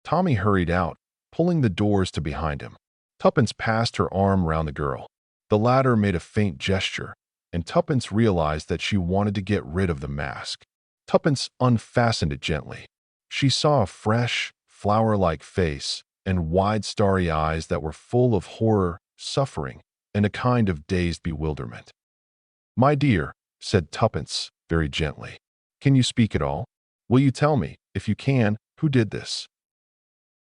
Tommy hurried out, pulling the doors to behind him. Tuppence passed her arm round the girl. The latter made a faint gesture, and Tuppence realized that she wanted to get rid of the mask. Tuppence unfastened it gently. She saw a fresh, flower-like face and wide starry eyes that were full of horror, suffering, and a kind of dazed bewilderment. "My dear," said Tuppence, very gently, "can you speak at all? Will you tell me, if you can, who did this?"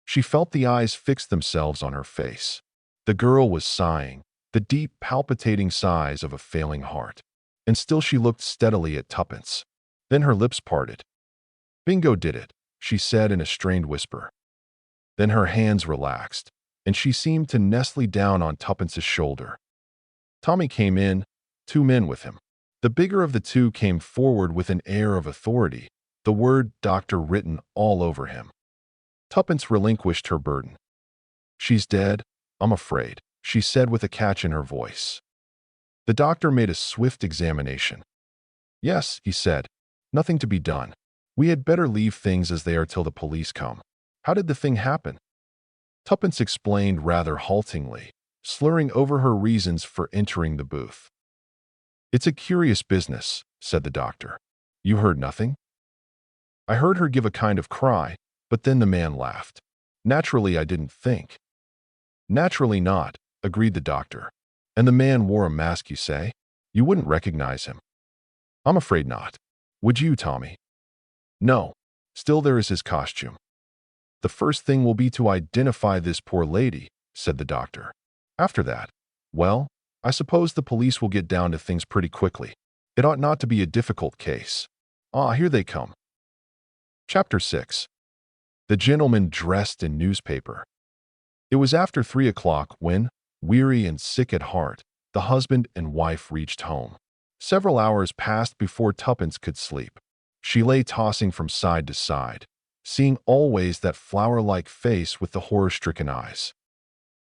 She felt the eyes fix themselves on her face. The girl was sighing, the deep, palpitating sighs of a failing heart. And still she looked steadily at Tuppence. Then her lips parted. "Bingo did it," she said in a strained whisper. Then her hands relaxed, and she seemed to nestle down on Tuppence's shoulder. Tommy came in, 2 men with him. The bigger of the two came forward with an air of authority, the word doctor written all over him. Tuppence relinquished her burden. "She's dead, I'm afraid," she said with a catch in her voice. The doctor made a swift examination. "Yes," he said, "nothing to be done. We had better leave things as they are till the police come. How did the thing happen?" Tuppence explained rather haltingly, slurring over her reasons for entering the booth. "It's a curious business," said the doctor. "You heard nothing?" "I heard her give a kind of cry, but then the man laughed. Naturally, I didn't think." "Naturally not," agreed the doctor. "And the man wore a mask, you say? You wouldn't recognize him." "I'm afraid not. Would you, Tommy?" "No. Still, there is his costume." "The first thing will be to identify this poor lady," said the doctor. "After that, well, I suppose the police will get down to things pretty quickly. It ought not to be a difficult case. Ah, here they come." Chapter 6. The gentleman dressed in newspaper. It was after 3 o'clock when, weary and sick at heart, the husband and wife reached home. Several hours passed before Tuppence could sleep. She lay tossing from side to side, seeing always that flower-like face with the horror-stricken eyes.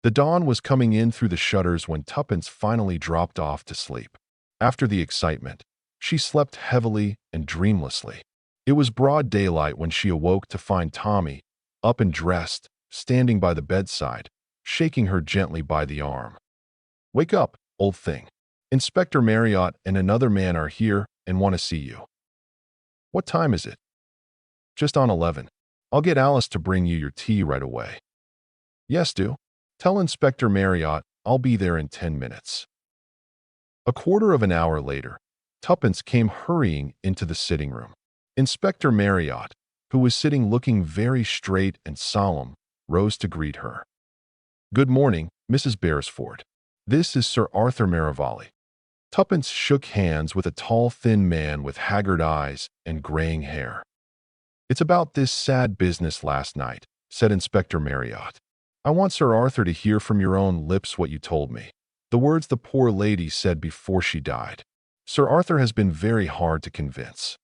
The dawn was coming in through the shutters when Tuppence finally dropped off to sleep. After the excitement, she slept heavily and dreamlessly. It was broad daylight when she awoke to find Tommy, up and dressed, standing by the bedside, shaking her gently by the arm. "Wake up, old thing. Inspector Marriott and another man are here and want to see you." "What time is it?" "Just on 11. I'll get Alice to bring you your tea right away." "Yes, do. Tell Inspector Marriott I'll be there in 10 minutes." A quarter of an hour later, Tuppence came hurrying into the sitting room. Inspector Marriott, who was sitting looking very straight and solemn, rose to greet her. "Good morning, Mrs. Beresford. This is Sir Arthur Merivale." Tuppence shook hands with a tall, thin man with haggard eyes and graying hair. "It's about this sad business last night," said Inspector Marriott. "I want Sir Arthur to hear from your own lips what you told me, the words the poor lady said before she died. Sir Arthur has been very hard to convince."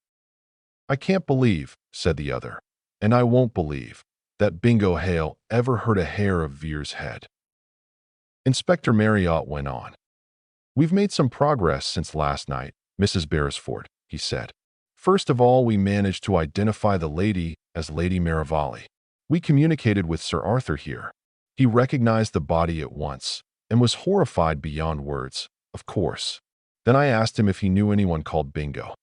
"I can't believe," said the other, "and I won't believe, that Bingo Hale ever hurt a hair of Vere's head." Inspector Marriott went on. "We've made some progress since last night, Mrs. Beresford," he said. "First of all, we managed to identify the lady as Lady Merivale. We communicated with Sir Arthur here. He recognized the body at once and was horrified beyond words, of course. Then I asked him if he knew anyone called Bingo.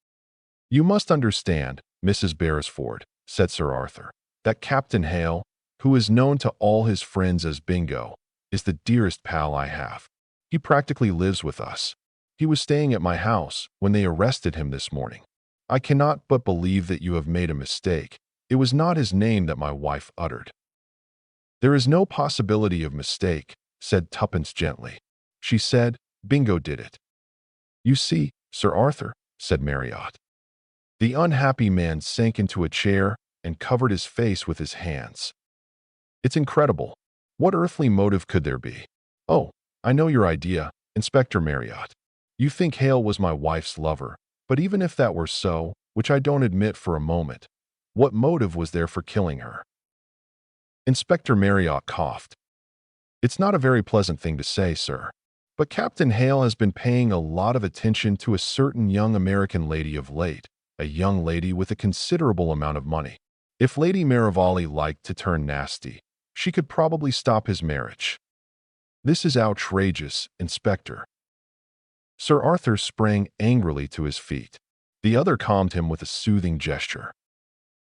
'You must understand, Mrs. Beresford,' said Sir Arthur, 'that Captain Hale, who is known to all his friends as Bingo, is the dearest pal I have. He practically lives with us. He was staying at my house when they arrested him this morning. I cannot but believe that you have made a mistake. It was not his name that my wife uttered.' 'There is no possibility of mistake,' said Tuppence gently. 'She said, Bingo did it.' 'You see, Sir Arthur,' said Marriott. The unhappy man sank into a chair and covered his face with his hands. 'It's incredible. What earthly motive could there be? Oh, I know your idea, Inspector Marriott. You think Hale was my wife's lover, but even if that were so, which I don't admit for a moment, what motive was there for killing her?' Inspector Marriott coughed. 'It's not a very pleasant thing to say, sir, but Captain Hale has been paying a lot of attention to a certain young American lady of late, a young lady with a considerable amount of money. If Lady Merivale liked to turn nasty, she could probably stop his marriage.' 'This is outrageous, Inspector.' Sir Arthur sprang angrily to his feet. The other calmed him with a soothing gesture.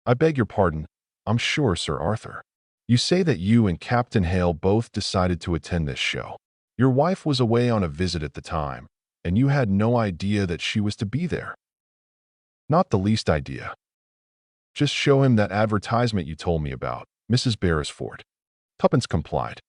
'I beg your pardon, I'm sure, Sir Arthur. You say that you and Captain Hale both decided to attend this show. Your wife was away on a visit at the time, and you had no idea that she was to be there. Not the least idea. Just show him that advertisement you told me about, Mrs. Beresford. Tuppence complied.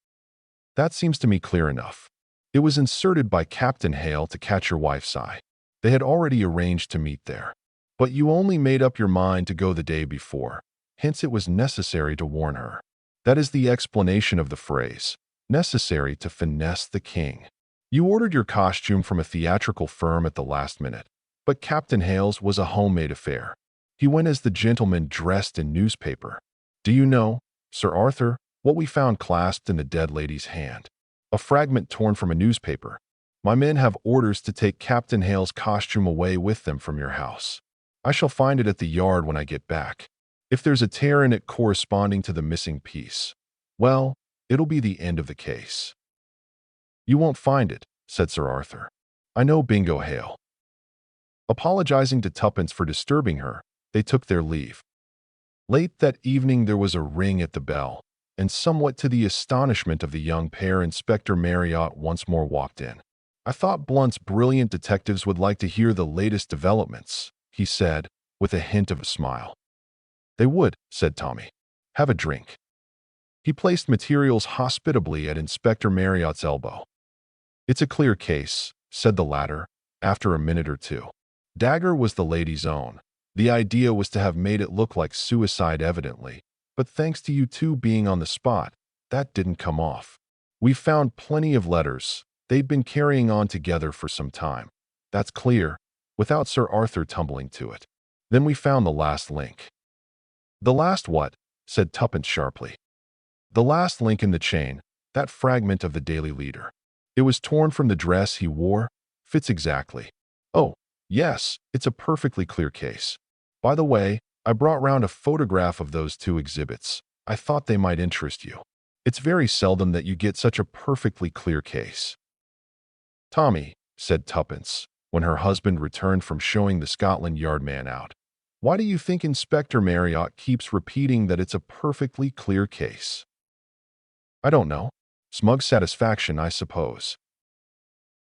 That seems to me clear enough. It was inserted by Captain Hale to catch your wife's eye. They had already arranged to meet there. But you only made up your mind to go the day before, hence it was necessary to warn her. That is the explanation of the phrase, necessary to finesse the king. You ordered your costume from a theatrical firm at the last minute, but Captain Hale's was a homemade affair. He went as the gentleman dressed in newspaper. Do you know, Sir Arthur, what we found clasped in the dead lady's hand? A fragment torn from a newspaper. My men have orders to take Captain Hale's costume away with them from your house. I shall find it at the yard when I get back. If there's a tear in it corresponding to the missing piece, well, it'll be the end of the case. You won't find it, said Sir Arthur. I know Bingo Hale. Apologizing to Tuppence for disturbing her, they took their leave. Late that evening there was a ring at the bell, and somewhat to the astonishment of the young pair, Inspector Marriott once more walked in. I thought Blunt's brilliant detectives would like to hear the latest developments, he said, with a hint of a smile. They would, said Tommy. Have a drink. He placed materials hospitably at Inspector Marriott's elbow. It's a clear case, said the latter, after a minute or two. Dagger was the lady's own. The idea was to have made it look like suicide evidently, but thanks to you two being on the spot, that didn't come off. We found plenty of letters. They'd been carrying on together for some time. That's clear, without Sir Arthur tumbling to it. Then we found the last link. The last what? Said Tuppence sharply. The last link in the chain, that fragment of the Daily Leader. It was torn from the dress he wore. Fits exactly. Oh, yes, it's a perfectly clear case. By the way, I brought round a photograph of those two exhibits. I thought they might interest you. It's very seldom that you get such a perfectly clear case. Tommy, said Tuppence, when her husband returned from showing the Scotland Yard man out, why do you think Inspector Marriott keeps repeating that it's a perfectly clear case? I don't know. Smug satisfaction, I suppose.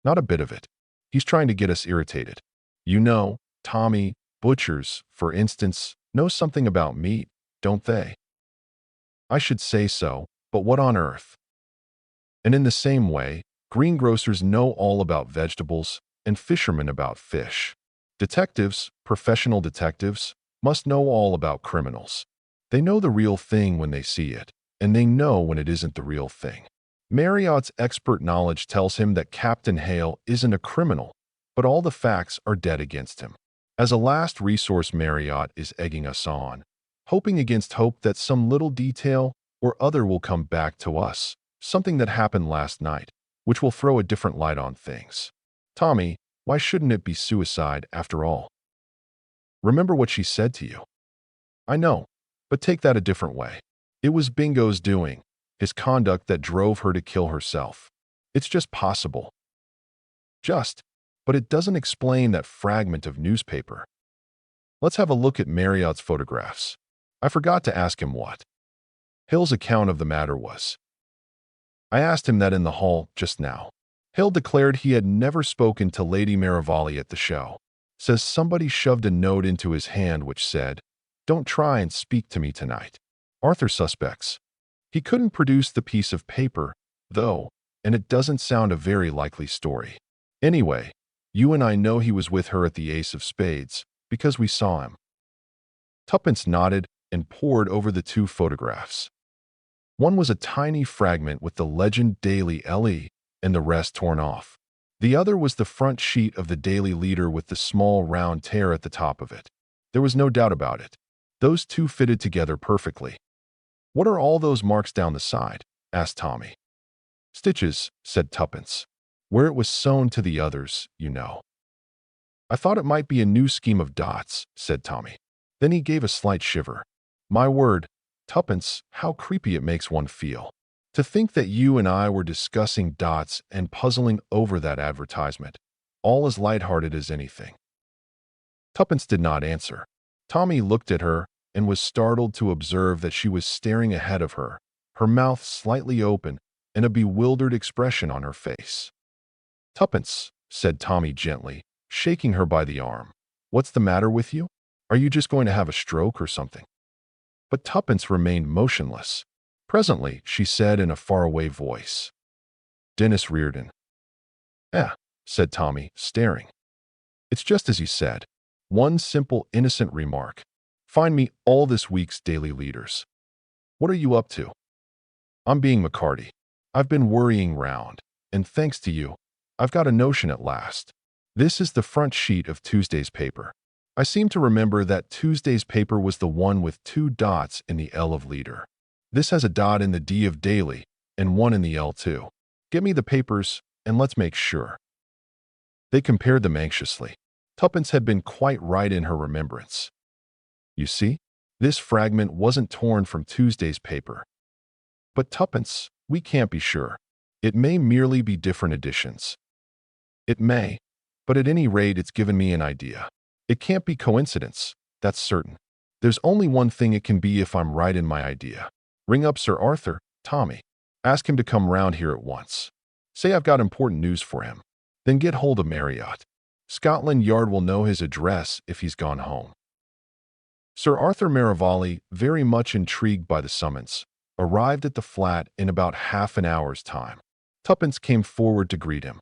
Not a bit of it. He's trying to get us irritated. You know, Tommy, butchers, for instance, know something about meat, don't they? I should say so, but what on earth? And in the same way, greengrocers know all about vegetables and fishermen about fish. Detectives, professional detectives, must know all about criminals. They know the real thing when they see it, and they know when it isn't the real thing. Marriott's expert knowledge tells him that Captain Hale isn't a criminal, but all the facts are dead against him. As a last resource, Marriott is egging us on, hoping against hope that some little detail or other will come back to us, something that happened last night, which will throw a different light on things. Tommy, why shouldn't it be suicide after all? Remember what she said to you. I know, but take that a different way. It was Bingo's doing, his conduct that drove her to kill herself. It's just possible. But it doesn't explain that fragment of newspaper. Let's have a look at Marriott's photographs. I forgot to ask him what Hill's account of the matter was. I asked him that in the hall just now. Hill declared he had never spoken to Lady Marivalli at the show. Says somebody shoved a note into his hand which said, "Don't try and speak to me tonight." Arthur suspects. He couldn't produce the piece of paper, though, and it doesn't sound a very likely story. Anyway, you and I know he was with her at the Ace of Spades, because we saw him. Tuppence nodded and pored over the two photographs. One was a tiny fragment with the legend Daily LE, and the rest torn off. The other was the front sheet of the Daily Leader with the small round tear at the top of it. There was no doubt about it. Those two fitted together perfectly. What are all those marks down the side? Asked Tommy. Stitches, said Tuppence. Where it was sewn to the others, you know. I thought it might be a new scheme of dots, said Tommy. Then he gave a slight shiver. My word, Tuppence, how creepy it makes one feel. To think that you and I were discussing dots and puzzling over that advertisement, all as lighthearted as anything. Tuppence did not answer. Tommy looked at her and was startled to observe that she was staring ahead of her, her mouth slightly open and a bewildered expression on her face. "Tuppence," said Tommy gently, shaking her by the arm. "What's the matter with you? Are you just going to have a stroke or something?" But Tuppence remained motionless. Presently, she said in a faraway voice, "Dennis Reardon." "Eh," said Tommy, staring. "It's just as you said. One simple, innocent remark. Find me all this week's daily leaders. What are you up to?" "I'm being McCarty. I've been worrying round, and thanks to you, I've got a notion at last. This is the front sheet of Tuesday's paper. I seem to remember that Tuesday's paper was the one with 2 dots in the L of leader. This has a dot in the D of daily, and one in the L too. Get me the papers, and let's make sure." They compared them anxiously. Tuppence had been quite right in her remembrance. "You see, this fragment wasn't torn from Tuesday's paper." "But Tuppence, we can't be sure. It may merely be different editions." "It may, but at any rate it's given me an idea. It can't be coincidence, that's certain. There's only one thing it can be if I'm right in my idea. Ring up Sir Arthur, Tommy. Ask him to come round here at once. Say I've got important news for him. Then get hold of Marriott. Scotland Yard will know his address if he's gone home." Sir Arthur Marivalli, very much intrigued by the summons, arrived at the flat in about half an hour's time. Tuppence came forward to greet him.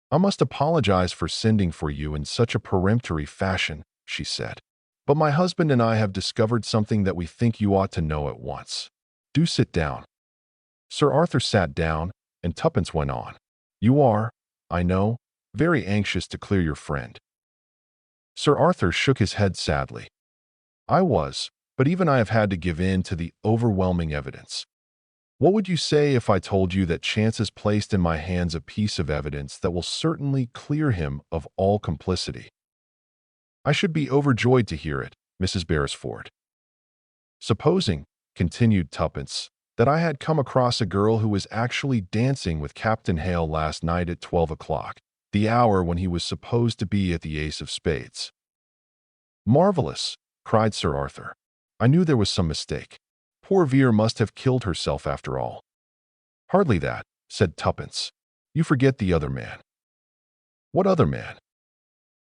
"I must apologize for sending for you in such a peremptory fashion," she said. "But my husband and I have discovered something that we think you ought to know at once. Do sit down." Sir Arthur sat down, and Tuppence went on. "You are, I know, very anxious to clear your friend." Sir Arthur shook his head sadly. "I was, but even I have had to give in to the overwhelming evidence. What would you say if I told you that chance has placed in my hands a piece of evidence that will certainly clear him of all complicity?" "I should be overjoyed to hear it, Mrs. Beresford." "Supposing," continued Tuppence, "that I had come across a girl who was actually dancing with Captain Hale last night at 12 o'clock, the hour when he was supposed to be at the Ace of Spades." "Marvelous!" cried Sir Arthur. "I knew there was some mistake. Poor Vere must have killed herself after all." "Hardly that," said Tuppence. "You forget the other man." "What other man?"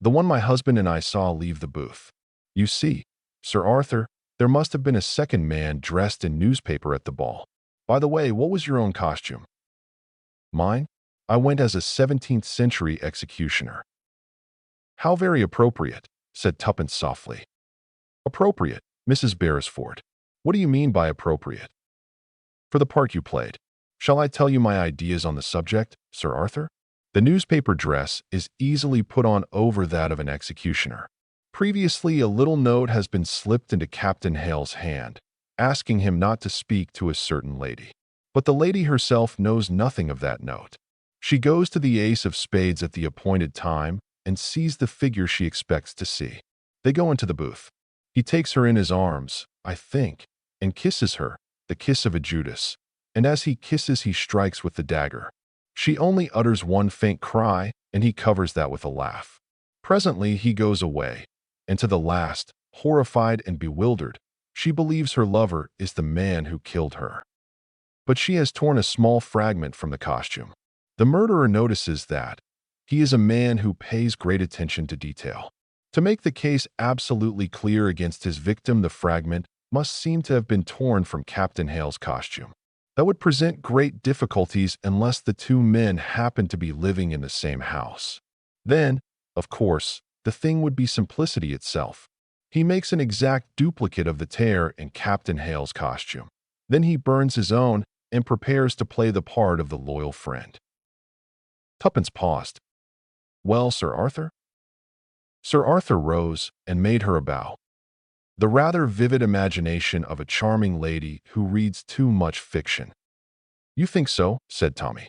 "The one my husband and I saw leave the booth. You see, Sir Arthur, there must have been a second man dressed in newspaper at the ball. By the way, what was your own costume?" "Mine? I went as a 17th century executioner." "How very appropriate," said Tuppence softly. "Appropriate, Mrs. Beresford. What do you mean by appropriate?" "For the part you played. Shall I tell you my ideas on the subject, Sir Arthur? The newspaper dress is easily put on over that of an executioner. Previously, a little note has been slipped into Captain Hale's hand, asking him not to speak to a certain lady. But the lady herself knows nothing of that note. She goes to the Ace of Spades at the appointed time and sees the figure she expects to see. They go into the booth. He takes her in his arms, I think, and kisses her, the kiss of a Judas, and as he kisses he strikes with the dagger. She only utters one faint cry, and he covers that with a laugh. Presently he goes away, and to the last, horrified and bewildered, she believes her lover is the man who killed her. But she has torn a small fragment from the costume. The murderer notices that. He is a man who pays great attention to detail. To make the case absolutely clear against his victim, the fragment must seem to have been torn from Captain Hale's costume. That would present great difficulties unless the two men happened to be living in the same house. Then, of course, the thing would be simplicity itself. He makes an exact duplicate of the tear in Captain Hale's costume. Then he burns his own and prepares to play the part of the loyal friend." Tuppence paused. "Well, Sir Arthur?" Sir Arthur rose and made her a bow. The rather vivid imagination of a charming lady who reads too much fiction. "You think so?" said Tommy.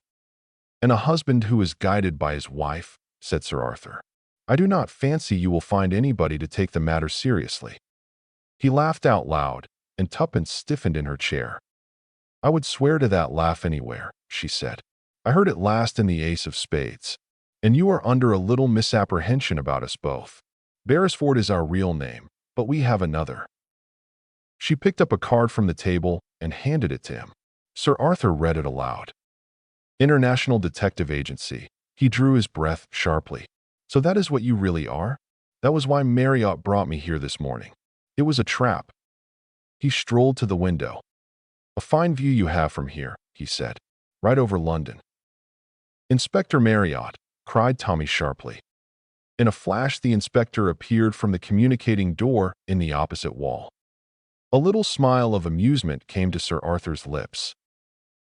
"And a husband who is guided by his wife," said Sir Arthur. "I do not fancy you will find anybody to take the matter seriously." He laughed out loud, and Tuppence stiffened in her chair. "I would swear to that laugh anywhere," she said. "I heard it last in the Ace of Spades. And you are under a little misapprehension about us both. Beresford is our real name, but we have another." She picked up a card from the table and handed it to him. Sir Arthur read it aloud. International Detective Agency. He drew his breath sharply. So that is what you really are? That was why Marriott brought me here this morning. It was a trap. He strolled to the window. A fine view you have from here, he said. Right over London. Inspector Marriott, cried Tommy sharply. In a flash, the inspector appeared from the communicating door in the opposite wall. A little smile of amusement came to Sir Arthur's lips.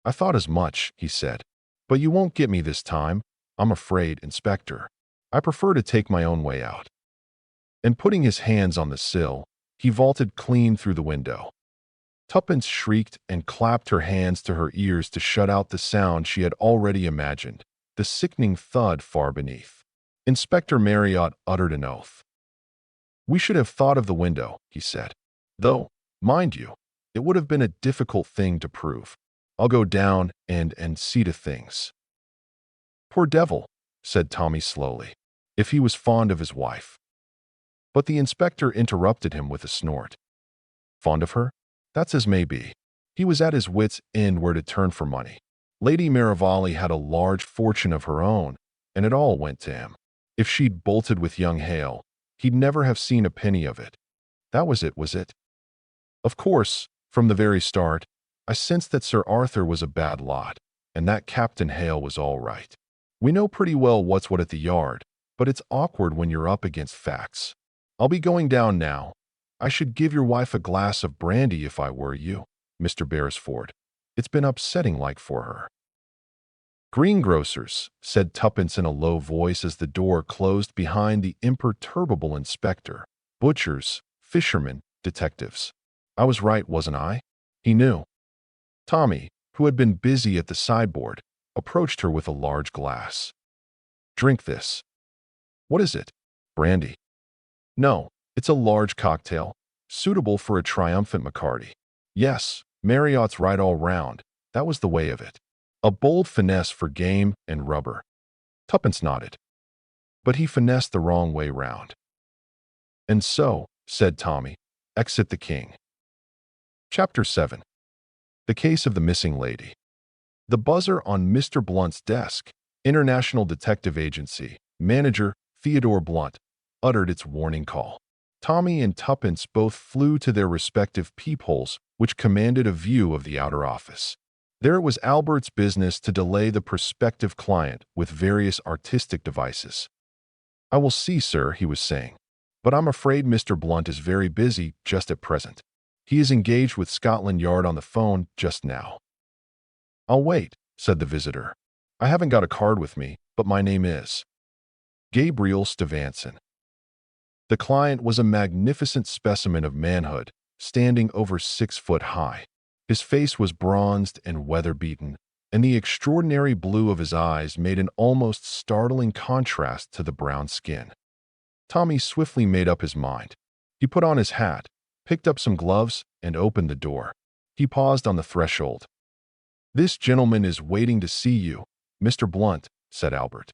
I thought as much, he said. But you won't get me this time, I'm afraid, Inspector. I prefer to take my own way out. And putting his hands on the sill, he vaulted clean through the window. Tuppence shrieked and clapped her hands to her ears to shut out the sound she had already imagined, the sickening thud far beneath. Inspector Marriott uttered an oath. We should have thought of the window, he said. Though, mind you, it would have been a difficult thing to prove. I'll go down and see to things. Poor devil, said Tommy slowly, if he was fond of his wife. But the inspector interrupted him with a snort. Fond of her? That's as may be. He was at his wits' end where to turn for money. Lady Maravalli had a large fortune of her own, and it all went to him. If she'd bolted with young Hale, he'd never have seen a penny of it. That was it? Of course, from the very start, I sensed that Sir Arthur was a bad lot, and that Captain Hale was all right. We know pretty well what's what at the Yard, but it's awkward when you're up against facts. I'll be going down now. I should give your wife a glass of brandy if I were you, Mr. Beresford. It's been upsetting like for her. Greengrocers, said Tuppence in a low voice as the door closed behind the imperturbable inspector. Butchers, fishermen, detectives. I was right, wasn't I? He knew. Tommy, who had been busy at the sideboard, approached her with a large glass. Drink this. What is it? Brandy. No, it's a large cocktail, suitable for a triumphant McCarty. Yes, Marriott's right all round. That was the way of it. A bold finesse for game and rubber. Tuppence nodded. But he finessed the wrong way round. And so, said Tommy, exit the king. Chapter 7. The Case of the Missing Lady. The buzzer on Mr. Blunt's desk, International Detective Agency, manager Theodore Blunt, uttered its warning call. Tommy and Tuppence both flew to their respective peepholes, which commanded a view of the outer office. There it was Albert's business to delay the prospective client with various artistic devices. I will see, sir, he was saying, but I'm afraid Mr. Blunt is very busy just at present. He is engaged with Scotland Yard on the phone just now. I'll wait, said the visitor. I haven't got a card with me, but my name is Gabriel Stevenson. The client was a magnificent specimen of manhood, standing over 6 foot high. His face was bronzed and weather-beaten, and the extraordinary blue of his eyes made an almost startling contrast to the brown skin. Tommy swiftly made up his mind. He put on his hat, picked up some gloves, and opened the door. He paused on the threshold. This gentleman is waiting to see you, Mr. Blunt, said Albert.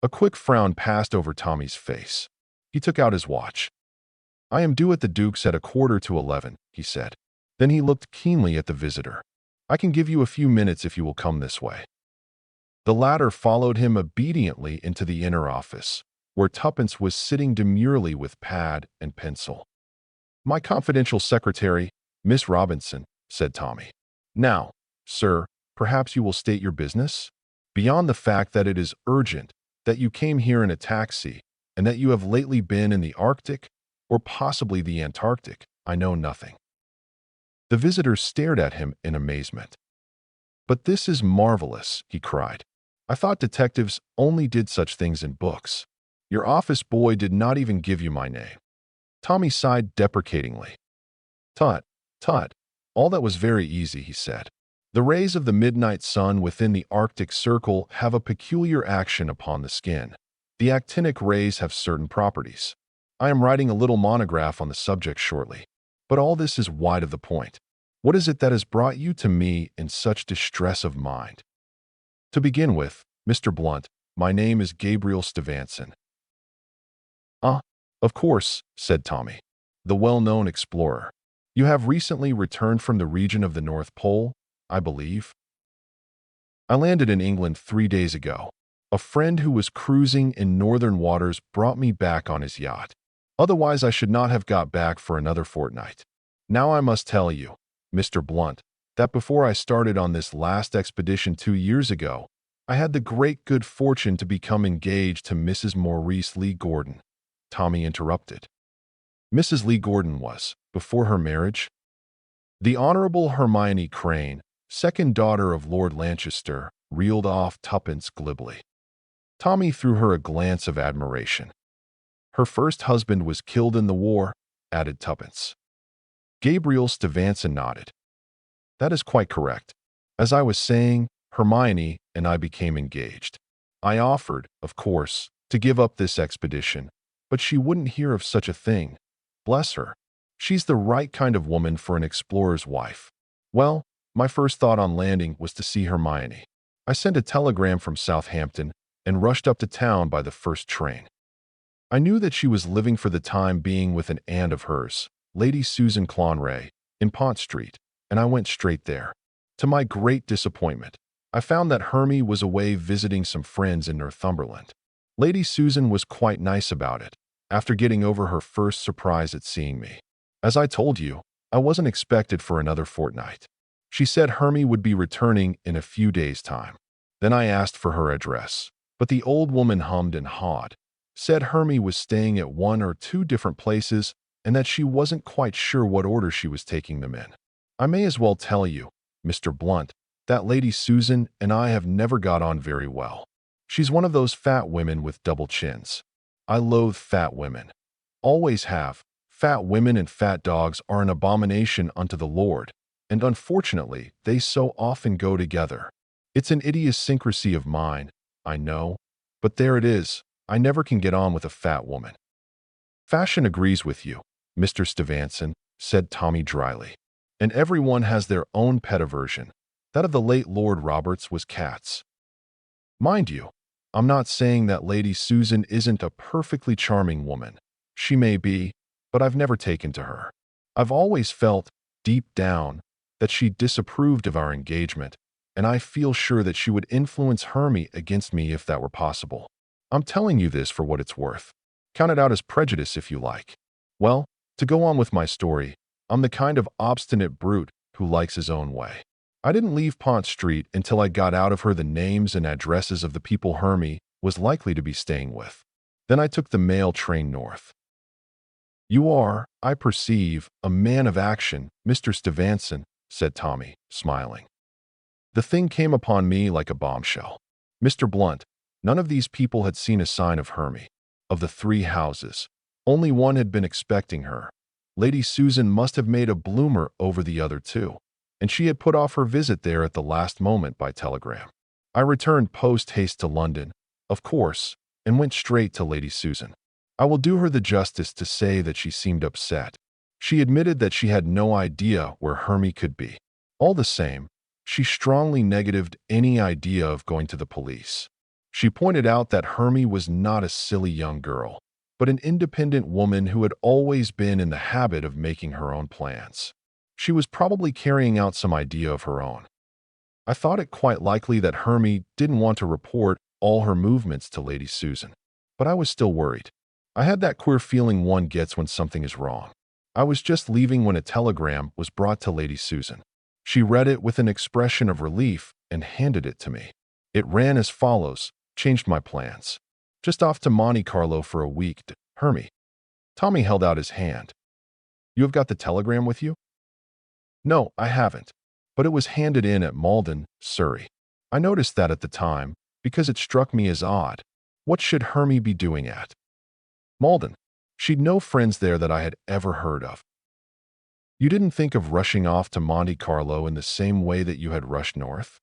A quick frown passed over Tommy's face. He took out his watch. I am due at the Duke's at 11:15, he said. Then he looked keenly at the visitor. I can give you a few minutes if you will come this way. The latter followed him obediently into the inner office, where Tuppence was sitting demurely with pad and pencil. My confidential secretary, Miss Robinson, said Tommy. Now, sir, perhaps you will state your business? Beyond the fact that it is urgent, that you came here in a taxi, and that you have lately been in the Arctic, or possibly the Antarctic, I know nothing. The visitor stared at him in amazement. But this is marvelous, he cried. I thought detectives only did such things in books. Your office boy did not even give you my name. Tommy sighed deprecatingly. Tut, tut, all that was very easy, he said. The rays of the midnight sun within the Arctic Circle have a peculiar action upon the skin. The actinic rays have certain properties. I am writing a little monograph on the subject shortly. But all this is wide of the point. What is it that has brought you to me in such distress of mind? To begin with, Mr. Blunt, my name is Gabriel Stevenson. Ah, of course, said Tommy, the well-known explorer. You have recently returned from the region of the North Pole, I believe. I landed in England 3 days ago. A friend who was cruising in northern waters brought me back on his yacht. Otherwise, I should not have got back for another fortnight. Now I must tell you, Mr. Blunt, that before I started on this last expedition 2 years ago, I had the great good fortune to become engaged to Mrs. Maurice Lee Gordon. Tommy interrupted. Mrs. Lee Gordon was, before her marriage, the Honorable Hermione Crane, second daughter of Lord Lancaster, reeled off Tuppence glibly. Tommy threw her a glance of admiration. Her first husband was killed in the war, added Tuppence. Gabriel Stevenson nodded. That is quite correct. As I was saying, Hermione and I became engaged. I offered, of course, to give up this expedition, but she wouldn't hear of such a thing. Bless her. She's the right kind of woman for an explorer's wife. Well, my first thought on landing was to see Hermione. I sent a telegram from Southampton and rushed up to town by the first train. I knew that she was living for the time being with an aunt of hers, Lady Susan Clonray, in Pont Street, and I went straight there. To my great disappointment, I found that Hermie was away visiting some friends in Northumberland. Lady Susan was quite nice about it, after getting over her first surprise at seeing me. As I told you, I wasn't expected for another fortnight. She said Hermie would be returning in a few days' time. Then I asked for her address, but the old woman hummed and hawed, said Hermie was staying at 1 or 2 different places and that she wasn't quite sure what order she was taking them in. I may as well tell you, Mr. Blunt, that Lady Susan and I have never got on very well. She's one of those fat women with double chins. I loathe fat women. Always have. Fat women and fat dogs are an abomination unto the Lord, and unfortunately, they so often go together. It's an idiosyncrasy of mine, I know, but there it is. I never can get on with a fat woman. Fashion agrees with you, Mr. Stevenson, said Tommy dryly. And everyone has their own pet aversion. That of the late Lord Roberts was cats. Mind you, I'm not saying that Lady Susan isn't a perfectly charming woman. She may be, but I've never taken to her. I've always felt, deep down, that she disapproved of our engagement, and I feel sure that she would influence Hermie against me if that were possible. I'm telling you this for what it's worth. Count it out as prejudice if you like. Well, to go on with my story, I'm the kind of obstinate brute who likes his own way. I didn't leave Pont Street until I got out of her the names and addresses of the people Hermie was likely to be staying with. Then I took the mail train north. You are, I perceive, a man of action, Mr. Stevenson, said Tommy, smiling. The thing came upon me like a bombshell. Mr. Blunt, none of these people had seen a sign of Hermie. Of the 3 houses, only one had been expecting her. Lady Susan must have made a bloomer over the other 2, and she had put off her visit there at the last moment by telegram. I returned post-haste to London, of course, and went straight to Lady Susan. I will do her the justice to say that she seemed upset. She admitted that she had no idea where Hermie could be. All the same, she strongly negatived any idea of going to the police. She pointed out that Hermie was not a silly young girl, but an independent woman who had always been in the habit of making her own plans. She was probably carrying out some idea of her own. I thought it quite likely that Hermie didn't want to report all her movements to Lady Susan, but I was still worried. I had that queer feeling one gets when something is wrong. I was just leaving when a telegram was brought to Lady Susan. She read it with an expression of relief and handed it to me. It ran as follows: changed my plans. Just off to Monte Carlo for a week, Hermie. Tommy held out his hand. You have got the telegram with you? No, I haven't, but it was handed in at Malden, Surrey. I noticed that at the time, because it struck me as odd. What should Hermie be doing at Malden? She'd no friends there that I had ever heard of. You didn't think of rushing off to Monte Carlo in the same way that you had rushed north?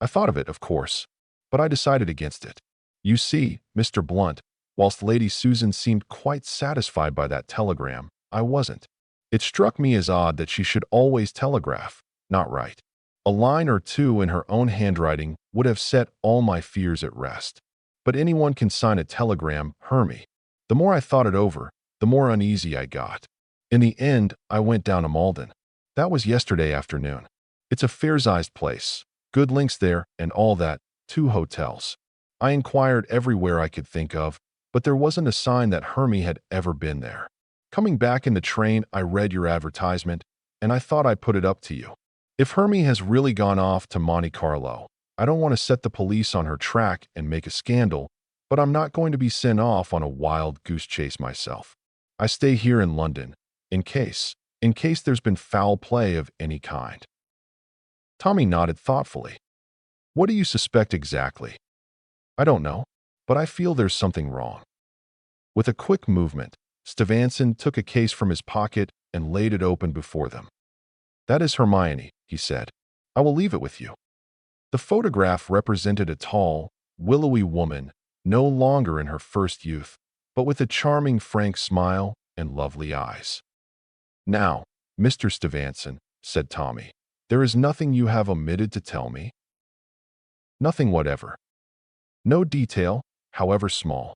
I thought of it, of course, but I decided against it. You see, Mr. Blunt, whilst Lady Susan seemed quite satisfied by that telegram, I wasn't. It struck me as odd that she should always telegraph, not write. A line or 2 in her own handwriting would have set all my fears at rest. But anyone can sign a telegram, Hermie. The more I thought it over, the more uneasy I got. In the end, I went down to Malden. That was yesterday afternoon. It's a fair-sized place, Good links there and all that, 2 hotels. I inquired everywhere I could think of, but there wasn't a sign that Hermie had ever been there. Coming back in the train, I read your advertisement, and I thought I'd put it up to you. If Hermie has really gone off to Monte Carlo, I don't want to set the police on her track and make a scandal, but I'm not going to be sent off on a wild goose chase myself. I stay here in London, in case there's been foul play of any kind. Tommy nodded thoughtfully. What do you suspect exactly? I don't know, but I feel there's something wrong. With a quick movement, Stevenson took a case from his pocket and laid it open before them. That is Hermione, he said. I will leave it with you. The photograph represented a tall, willowy woman, no longer in her first youth, but with a charming, frank smile and lovely eyes. Now, Mr. Stevenson, said Tommy, there is nothing you have omitted to tell me? Nothing whatever. No detail, however small.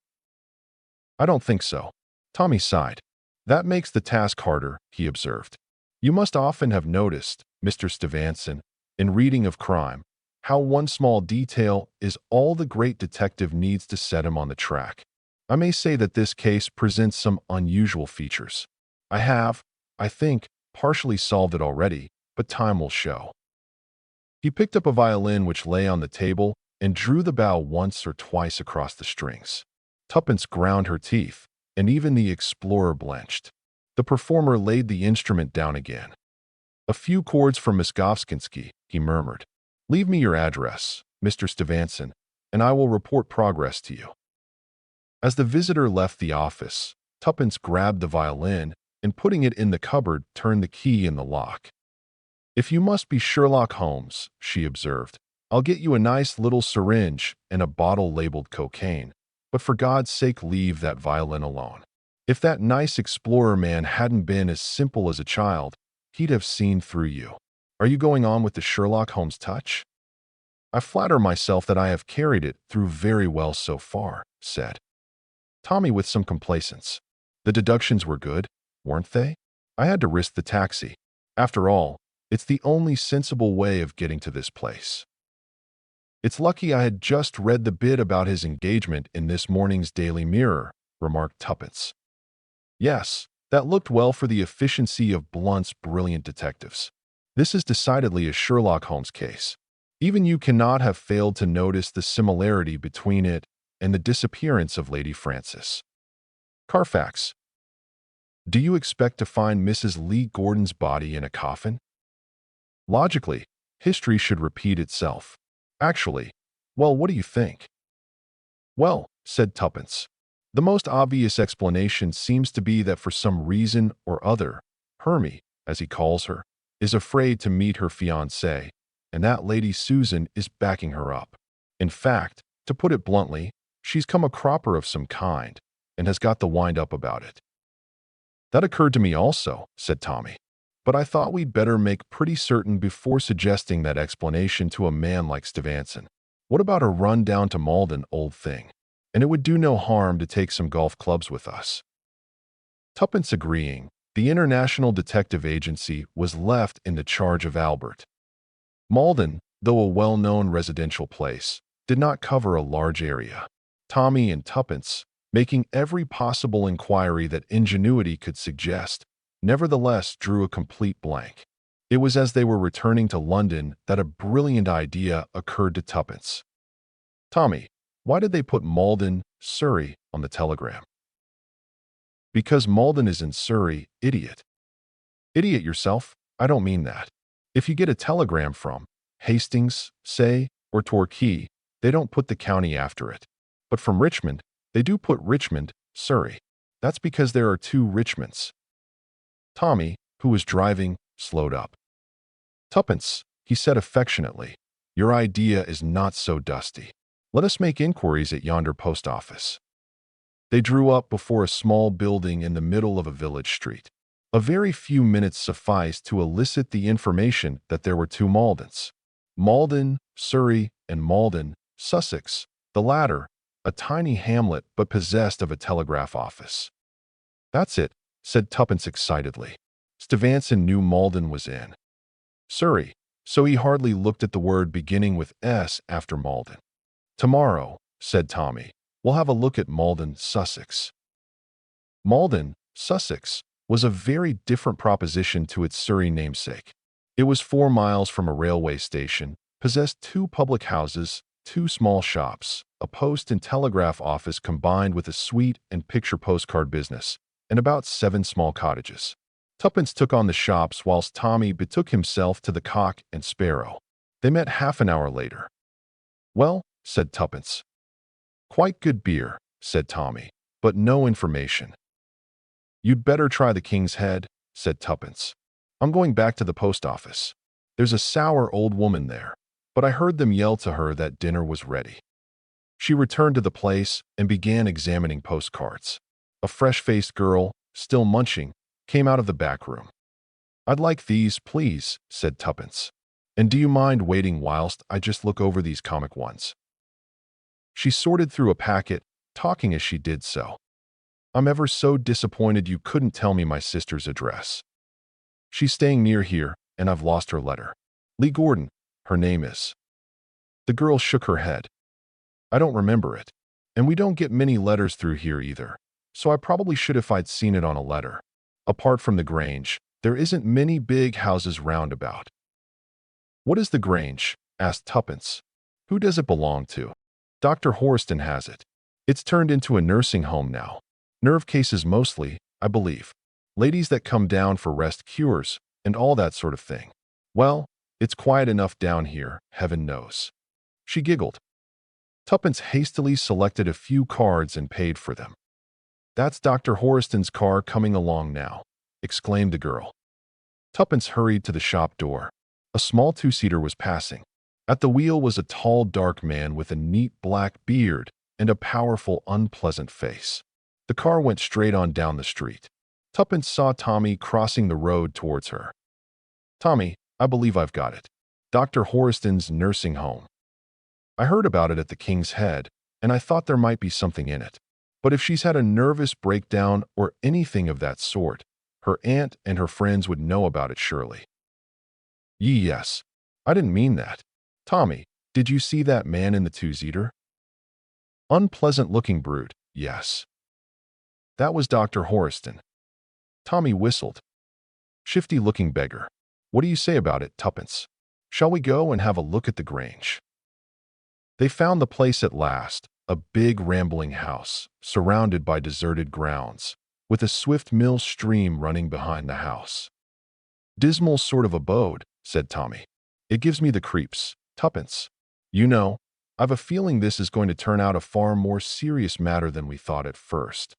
I don't think so. Tommy sighed. That makes the task harder, he observed. You must often have noticed, Mr. Stevenson, in reading of crime, how one small detail is all the great detective needs to set him on the track. I may say that this case presents some unusual features. I have, I think, partially solved it already, but time will show. He picked up a violin which lay on the table and drew the bow once or twice across the strings. Tuppence ground her teeth, and even the explorer blenched. The performer laid the instrument down again. A few chords from Miskovskinsky, he murmured. Leave me your address, Mr. Stevenson, and I will report progress to you. As the visitor left the office, Tuppence grabbed the violin and, putting it in the cupboard, turned the key in the lock. If you must be Sherlock Holmes, she observed, I'll get you a nice little syringe and a bottle labeled cocaine, but for God's sake leave that violin alone. If that nice explorer man hadn't been as simple as a child, he'd have seen through you. Are you going on with the Sherlock Holmes touch? I flatter myself that I have carried it through very well so far, said Tommy with some complacence. The deductions were good, weren't they? I had to risk the taxi. After all, it's the only sensible way of getting to this place. It's lucky I had just read the bit about his engagement in this morning's Daily Mirror, remarked Tuppence. Yes, that looked well for the efficiency of Blunt's brilliant detectives. This is decidedly a Sherlock Holmes case. Even you cannot have failed to notice the similarity between it and the disappearance of Lady Frances. Carfax. Do you expect to find Mrs. Lee Gordon's body in a coffin? Logically, history should repeat itself. Actually, well, what do you think? Well, said Tuppence, the most obvious explanation seems to be that for some reason or other, Hermie, as he calls her, is afraid to meet her fiancé, and that Lady Susan is backing her up. In fact, to put it bluntly, she's come a cropper of some kind, and has got the wind up about it. That occurred to me also, said Tommy, but I thought we'd better make pretty certain before suggesting that explanation to a man like Stevenson. What about a run down to Malden, old thing? And it would do no harm to take some golf clubs with us. Tuppence agreeing, the International Detective Agency was left in the charge of Albert. Malden, though a well-known residential place, did not cover a large area. Tommy and Tuppence, making every possible inquiry that ingenuity could suggest, nevertheless drew a complete blank. It was as they were returning to London that a brilliant idea occurred to Tuppence. Tommy, why did they put Malden, Surrey, on the telegram? Because Malden is in Surrey, idiot. Idiot yourself? I don't mean that. If you get a telegram from Hastings, say, or Torquay, they don't put the county after it. But from Richmond, they do put Richmond, Surrey. That's because there are 2 Richmonds. Tommy, who was driving, slowed up. Tuppence, he said affectionately, your idea is not so dusty. Let us make inquiries at yonder post office. They drew up before a small building in the middle of a village street. A very few minutes sufficed to elicit the information that there were 2 Maldens. Malden, Surrey, and Malden, Sussex, the latter, a tiny hamlet but possessed of a telegraph office. That's it, said Tuppence excitedly. Stevenson knew Malden was in Surrey, so he hardly looked at the word beginning with S after Malden. "Tomorrow," said Tommy, "we'll have a look at Malden, Sussex." Malden, Sussex, was a very different proposition to its Surrey namesake. It was 4 miles from a railway station, possessed 2 public houses, 2 small shops, a post and telegraph office combined with a suite and picture postcard business, and about 7 small cottages. Tuppence took on the shops whilst Tommy betook himself to the Cock and Sparrow. They met half an hour later. "Well," said Tuppence. "Quite good beer," said Tommy, "but no information." "You'd better try the King's Head," said Tuppence. "I'm going back to the post office. There's a sour old woman there, but I heard them yell to her that dinner was ready." She returned to the place and began examining postcards. A fresh-faced girl, still munching, came out of the back room. "I'd like these, please," said Tuppence. "And do you mind waiting whilst I just look over these comic ones?" She sorted through a packet, talking as she did so. "I'm ever so disappointed you couldn't tell me my sister's address. She's staying near here, and I've lost her letter. Lee Gordon, her name is." The girl shook her head. "I don't remember it. And we don't get many letters through here either, so I probably should if I'd seen it on a letter. Apart from the Grange, there isn't many big houses round about." "What is the Grange?" asked Tuppence. "Who does it belong to?" "Dr. Horston has it. It's turned into a nursing home now. Nerve cases mostly, I believe. Ladies that come down for rest cures, and all that sort of thing. Well, it's quiet enough down here, heaven knows." She giggled. Tuppence hastily selected a few cards and paid for them. "That's Dr. Horston's car coming along now," exclaimed the girl. Tuppence hurried to the shop door. A small 2-seater was passing. At the wheel was a tall, dark man with a neat black beard and a powerful, unpleasant face. The car went straight on down the street. Tuppence saw Tommy crossing the road towards her. "Tommy, I believe I've got it. Dr. Horston's nursing home. I heard about it at the King's Head, and I thought there might be something in it. But if she's had a nervous breakdown or anything of that sort, her aunt and her friends would know about it surely." "Yes. I didn't mean that. Tommy, did you see that man in the 2-seater? Unpleasant-looking brute, yes. That was Dr. Horston." Tommy whistled. "Shifty-looking beggar. What do you say about it, Tuppence? Shall we go and have a look at the Grange?" They found the place at last, a big rambling house, surrounded by deserted grounds, with a swift mill stream running behind the house. "Dismal sort of abode," said Tommy. "It gives me the creeps, Tuppence. You know, I've a feeling this is going to turn out a far more serious matter than we thought at first."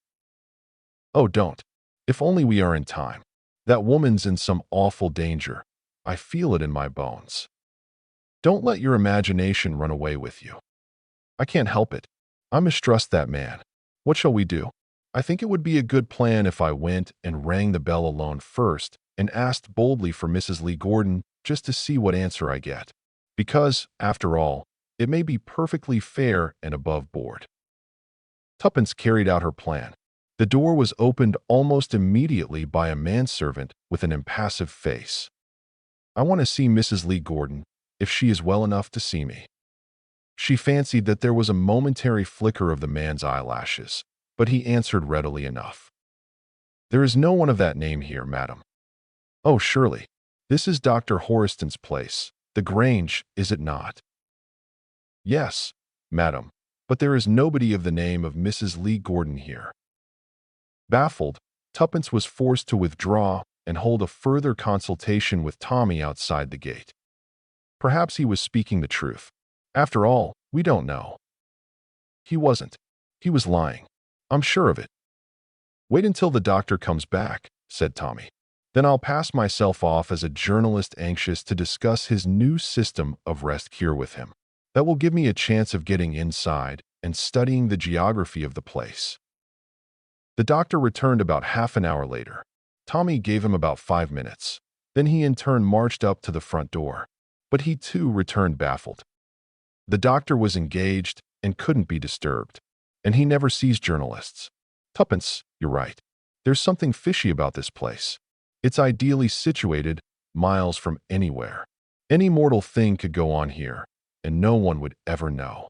"Oh, don't. If only we are in time. That woman's in some awful danger. I feel it in my bones." "Don't let your imagination run away with you." "I can't help it. I mistrust that man. What shall we do?" "I think it would be a good plan if I went and rang the bell alone first and asked boldly for Mrs. Lee Gordon just to see what answer I get. Because, after all, it may be perfectly fair and above board." Tuppence carried out her plan. The door was opened almost immediately by a manservant with an impassive face. "I want to see Mrs. Lee Gordon, if she is well enough to see me." She fancied that there was a momentary flicker of the man's eyelashes, but he answered readily enough. "There is no one of that name here, madam." "Oh, surely. This is Dr. Horston's place. The Grange, is it not?" "Yes, madam, but there is nobody of the name of Mrs. Lee Gordon here." Baffled, Tuppence was forced to withdraw and hold a further consultation with Tommy outside the gate. Perhaps he was speaking the truth. After all, we don't know. He wasn't. He was lying. I'm sure of it. "Wait until the doctor comes back," said Tommy. "Then I'll pass myself off as a journalist anxious to discuss his new system of rest cure with him. That will give me a chance of getting inside and studying the geography of the place." The doctor returned about half an hour later. Tommy gave him about 5 minutes. Then he in turn marched up to the front door. But he too returned baffled. The doctor was engaged and couldn't be disturbed. And he never sees journalists. "Tuppence, you're right. There's something fishy about this place. It's ideally situated, miles from anywhere. Any mortal thing could go on here, and no one would ever know.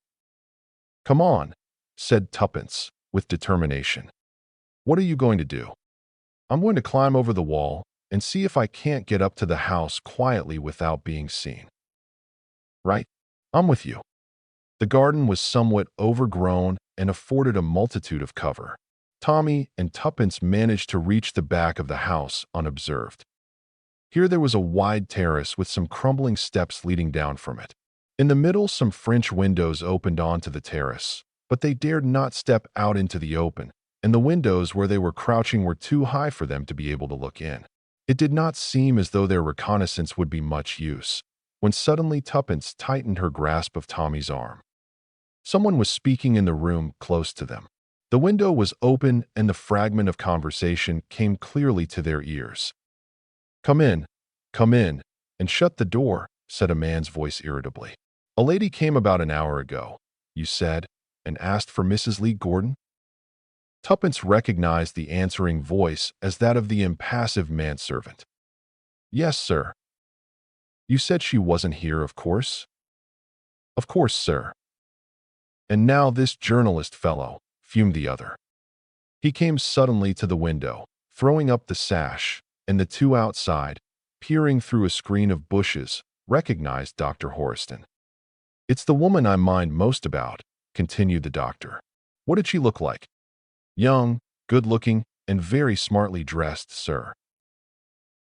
Come on, said Tuppence, with determination. What are you going to do? I'm going to climb over the wall and see if I can't get up to the house quietly without being seen. Right? I'm with you. The garden was somewhat overgrown and afforded a multitude of cover. Tommy and Tuppence managed to reach the back of the house unobserved. Here there was a wide terrace with some crumbling steps leading down from it. In the middle, some French windows opened onto the terrace, but they dared not step out into the open, and the windows where they were crouching were too high for them to be able to look in. It did not seem as though their reconnaissance would be much use, when suddenly Tuppence tightened her grasp of Tommy's arm. Someone was speaking in the room close to them. The window was open and the fragment of conversation came clearly to their ears. Come in, and shut the door, said a man's voice irritably. A lady came about an hour ago, you said, and asked for Mrs. Lee Gordon? Tuppence recognized the answering voice as that of the impassive manservant. Yes, sir. You said she wasn't here, of course? Of course, sir. And now this journalist fellow, fumed the other. He came suddenly to the window, throwing up the sash, and the two outside, peering through a screen of bushes, recognized Dr. Horiston. It's the woman I mind most about, continued the doctor. What did she look like? Young, good-looking, and very smartly dressed, sir.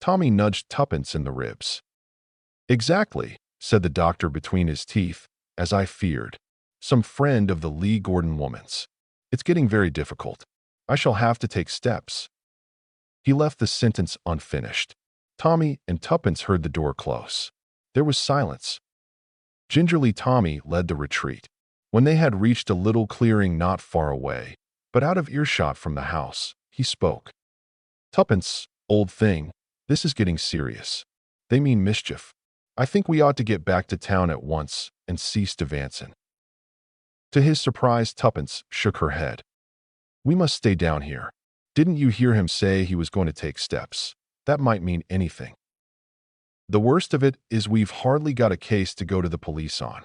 Tommy nudged Tuppence in the ribs. Exactly, said the doctor between his teeth, as I feared. Some friend of the Lee Gordon woman's. It's getting very difficult. I shall have to take steps. He left the sentence unfinished. Tommy and Tuppence heard the door close. There was silence. Gingerly Tommy led the retreat. When they had reached a little clearing not far away, but out of earshot from the house, he spoke. Tuppence, old thing, this is getting serious. They mean mischief. I think we ought to get back to town at once and see Stevenson. To his surprise, Tuppence shook her head. We must stay down here. Didn't you hear him say he was going to take steps? That might mean anything. The worst of it is we've hardly got a case to go to the police on.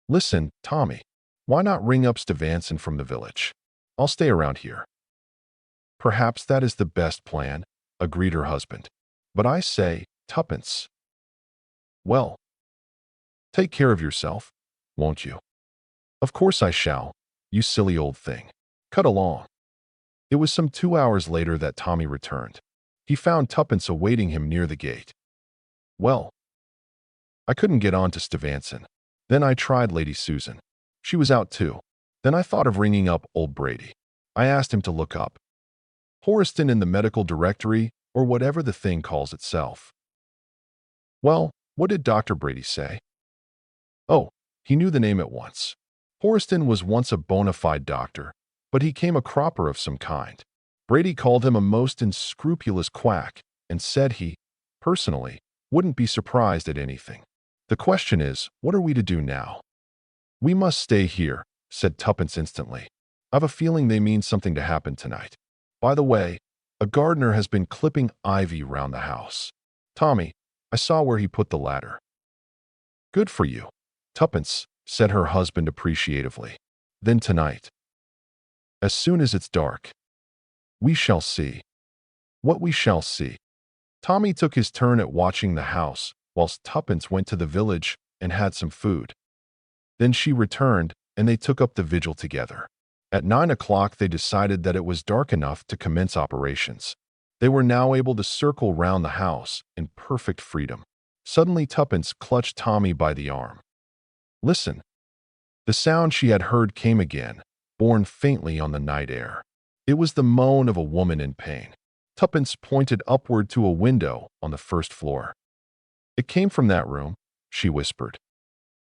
Listen, Tommy, why not ring up Stevenson from the village? I'll stay around here. Perhaps that is the best plan, agreed her husband. But I say, Tuppence. Well, take care of yourself, won't you? Of course I shall, you silly old thing. Cut along. It was some 2 hours later that Tommy returned. He found Tuppence awaiting him near the gate. Well, I couldn't get on to Stevenson. Then I tried Lady Susan. She was out too. Then I thought of ringing up old Brady. I asked him to look up Horiston in the medical directory or whatever the thing calls itself. Well, what did Dr. Brady say? Oh, he knew the name at once. Horiston was once a bona fide doctor, but he came a cropper of some kind. Brady called him a most unscrupulous quack and said he, personally, wouldn't be surprised at anything. The question is, what are we to do now? We must stay here, said Tuppence instantly. I've a feeling they mean something to happen tonight. By the way, a gardener has been clipping ivy round the house. Tommy, I saw where he put the ladder. Good for you, Tuppence, said her husband appreciatively. Then tonight, as soon as it's dark, we shall see. What we shall see. Tommy took his turn at watching the house, whilst Tuppence went to the village and had some food. Then she returned, and they took up the vigil together. At 9 o'clock they decided that it was dark enough to commence operations. They were now able to circle round the house in perfect freedom. Suddenly Tuppence clutched Tommy by the arm. Listen. The sound she had heard came again, borne faintly on the night air. It was the moan of a woman in pain. Tuppence pointed upward to a window on the first floor. It came from that room, she whispered.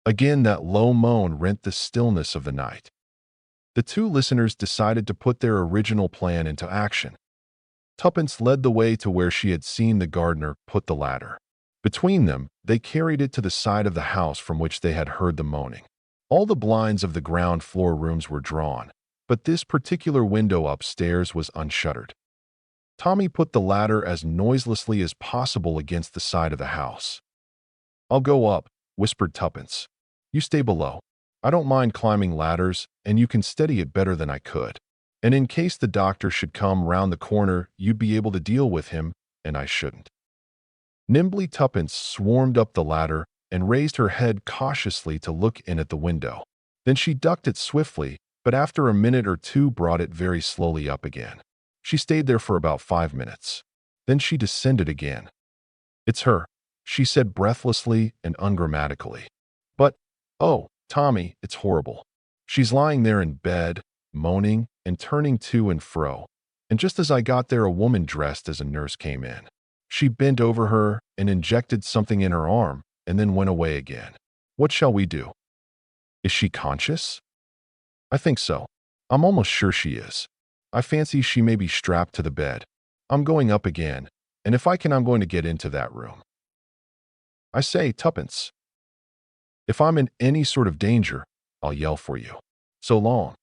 Again that low moan rent the stillness of the night. The two listeners decided to put their original plan into action. Tuppence led the way to where she had seen the gardener put the ladder. Between them, they carried it to the side of the house from which they had heard the moaning. All the blinds of the ground floor rooms were drawn, but this particular window upstairs was unshuttered. Tommy put the ladder as noiselessly as possible against the side of the house. I'll go up, whispered Tuppence. You stay below. I don't mind climbing ladders, and you can steady it better than I could. And in case the doctor should come round the corner, you'd be able to deal with him, and I shouldn't. Nimbly Tuppence swarmed up the ladder and raised her head cautiously to look in at the window. Then she ducked it swiftly, but after a minute or two brought it very slowly up again. She stayed there for about 5 minutes. Then she descended again. It's her, she said breathlessly and ungrammatically. But, oh, Tommy, it's horrible. She's lying there in bed, moaning and turning to and fro. And just as I got there, a woman dressed as a nurse came in. She bent over her and injected something in her arm and then went away again. What shall we do? Is she conscious? I think so. I'm almost sure she is. I fancy she may be strapped to the bed. I'm going up again, and if I can, I'm going to get into that room. I say, Tuppence. If I'm in any sort of danger, I'll yell for you. So long.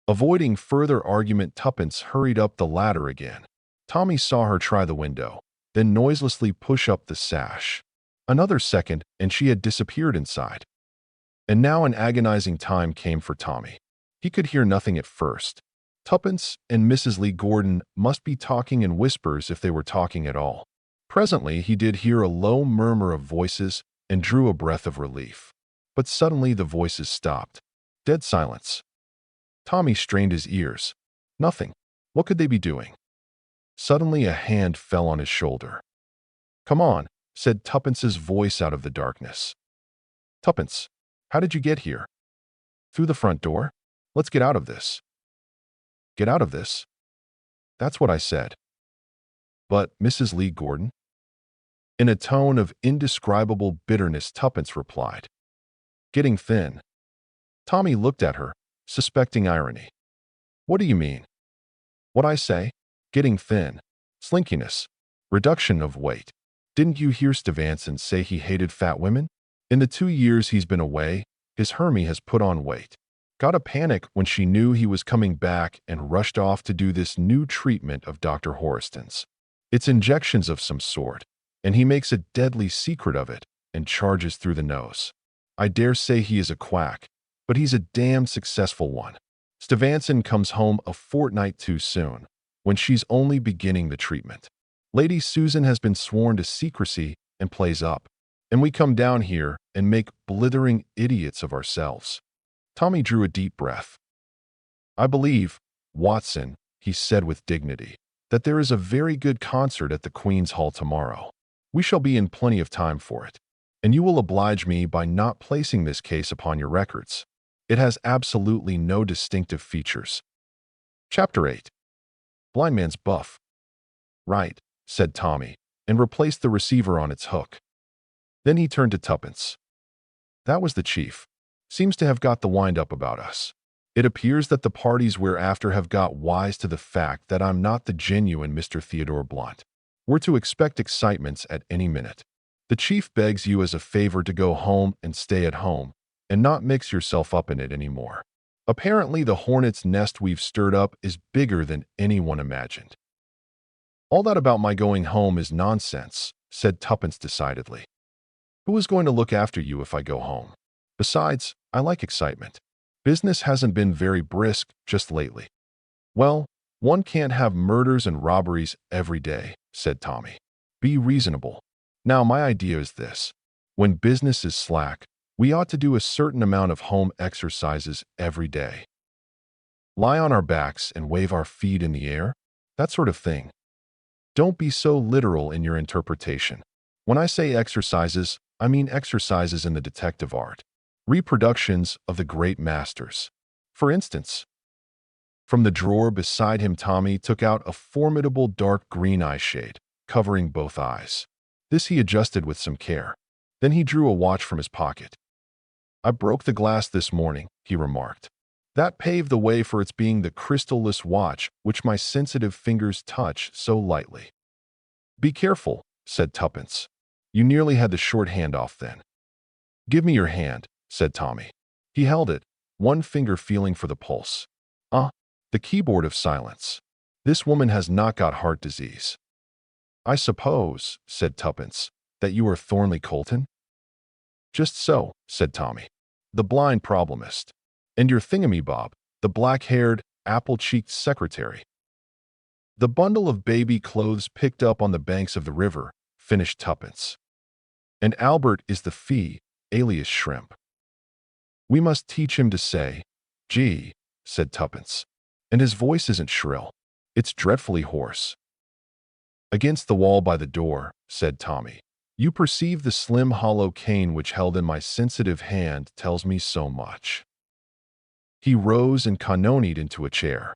Avoiding further argument, Tuppence hurried up the ladder again. Tommy saw her try the window, then noiselessly push up the sash. Another second, and she had disappeared inside. And now an agonizing time came for Tommy. He could hear nothing at first. Tuppence and Mrs. Lee Gordon must be talking in whispers if they were talking at all. Presently he did hear a low murmur of voices and drew a breath of relief. But suddenly the voices stopped. Dead silence. Tommy strained his ears. Nothing. What could they be doing? Suddenly a hand fell on his shoulder. Come on, said Tuppence's voice out of the darkness. Tuppence, how did you get here? Through the front door? Let's get out of this. Get out of this? That's what I said. But, Mrs. Lee Gordon? In a tone of indescribable bitterness, Tuppence replied. Getting thin. Tommy looked at her, suspecting irony. What do you mean? What I say? Getting thin. Slinkiness. Reduction of weight. Didn't you hear Stevenson say he hated fat women? In the 2 years he's been away, his Hermie has put on weight. Got a panic when she knew he was coming back and rushed off to do this new treatment of Dr. Horiston's. It's injections of some sort, and he makes a deadly secret of it and charges through the nose. I dare say he is a quack, but he's a damned successful one. Stevenson comes home a fortnight too soon, when she's only beginning the treatment. Lady Susan has been sworn to secrecy and plays up, and we come down here and make blithering idiots of ourselves. Tommy drew a deep breath. I believe, Watson, he said with dignity, that there is a very good concert at the Queen's Hall tomorrow. We shall be in plenty of time for it, and you will oblige me by not placing this case upon your records. It has absolutely no distinctive features. Chapter 8. Blind Man's Buff. Right, said Tommy, and replaced the receiver on its hook. Then he turned to Tuppence. That was the chief. Seems to have got the wind up about us. It appears that the parties we're after have got wise to the fact that I'm not the genuine Mr. Theodore Blunt. We're to expect excitements at any minute. The chief begs you as a favor to go home and stay at home, and not mix yourself up in it anymore. Apparently the hornet's nest we've stirred up is bigger than anyone imagined. All that about my going home is nonsense, said Tuppence decidedly. Who is going to look after you if I go home? Besides, I like excitement. Business hasn't been very brisk just lately. Well, one can't have murders and robberies every day, said Tommy. Be reasonable. Now, my idea is this. When business is slack, we ought to do a certain amount of home exercises every day. Lie on our backs and wave our feet in the air, that sort of thing. Don't be so literal in your interpretation. When I say exercises, I mean exercises in the detective art. Reproductions of the great masters. For instance, from the drawer beside him, Tommy took out a formidable dark green eye shade, covering both eyes. This he adjusted with some care. Then he drew a watch from his pocket. I broke the glass this morning, he remarked. That paved the way for its being the crystal-less watch which my sensitive fingers touch so lightly. Be careful, said Tuppence. You nearly had the short hand off then. Give me your hand, said Tommy. He held it, one finger feeling for the pulse. The keyboard of silence. This woman has not got heart disease. I suppose, said Tuppence, that you are Thornley Colton? Just so, said Tommy, the blind problemist. And your thingamy-bob, the black-haired, apple-cheeked secretary. The bundle of baby clothes picked up on the banks of the river, finished Tuppence. And Albert is the fee, alias Shrimp. We must teach him to say, gee, said Tuppence. And his voice isn't shrill. It's dreadfully hoarse. Against the wall by the door, said Tommy. You perceive the slim hollow cane which held in my sensitive hand tells me so much. He rose and cannonied into a chair.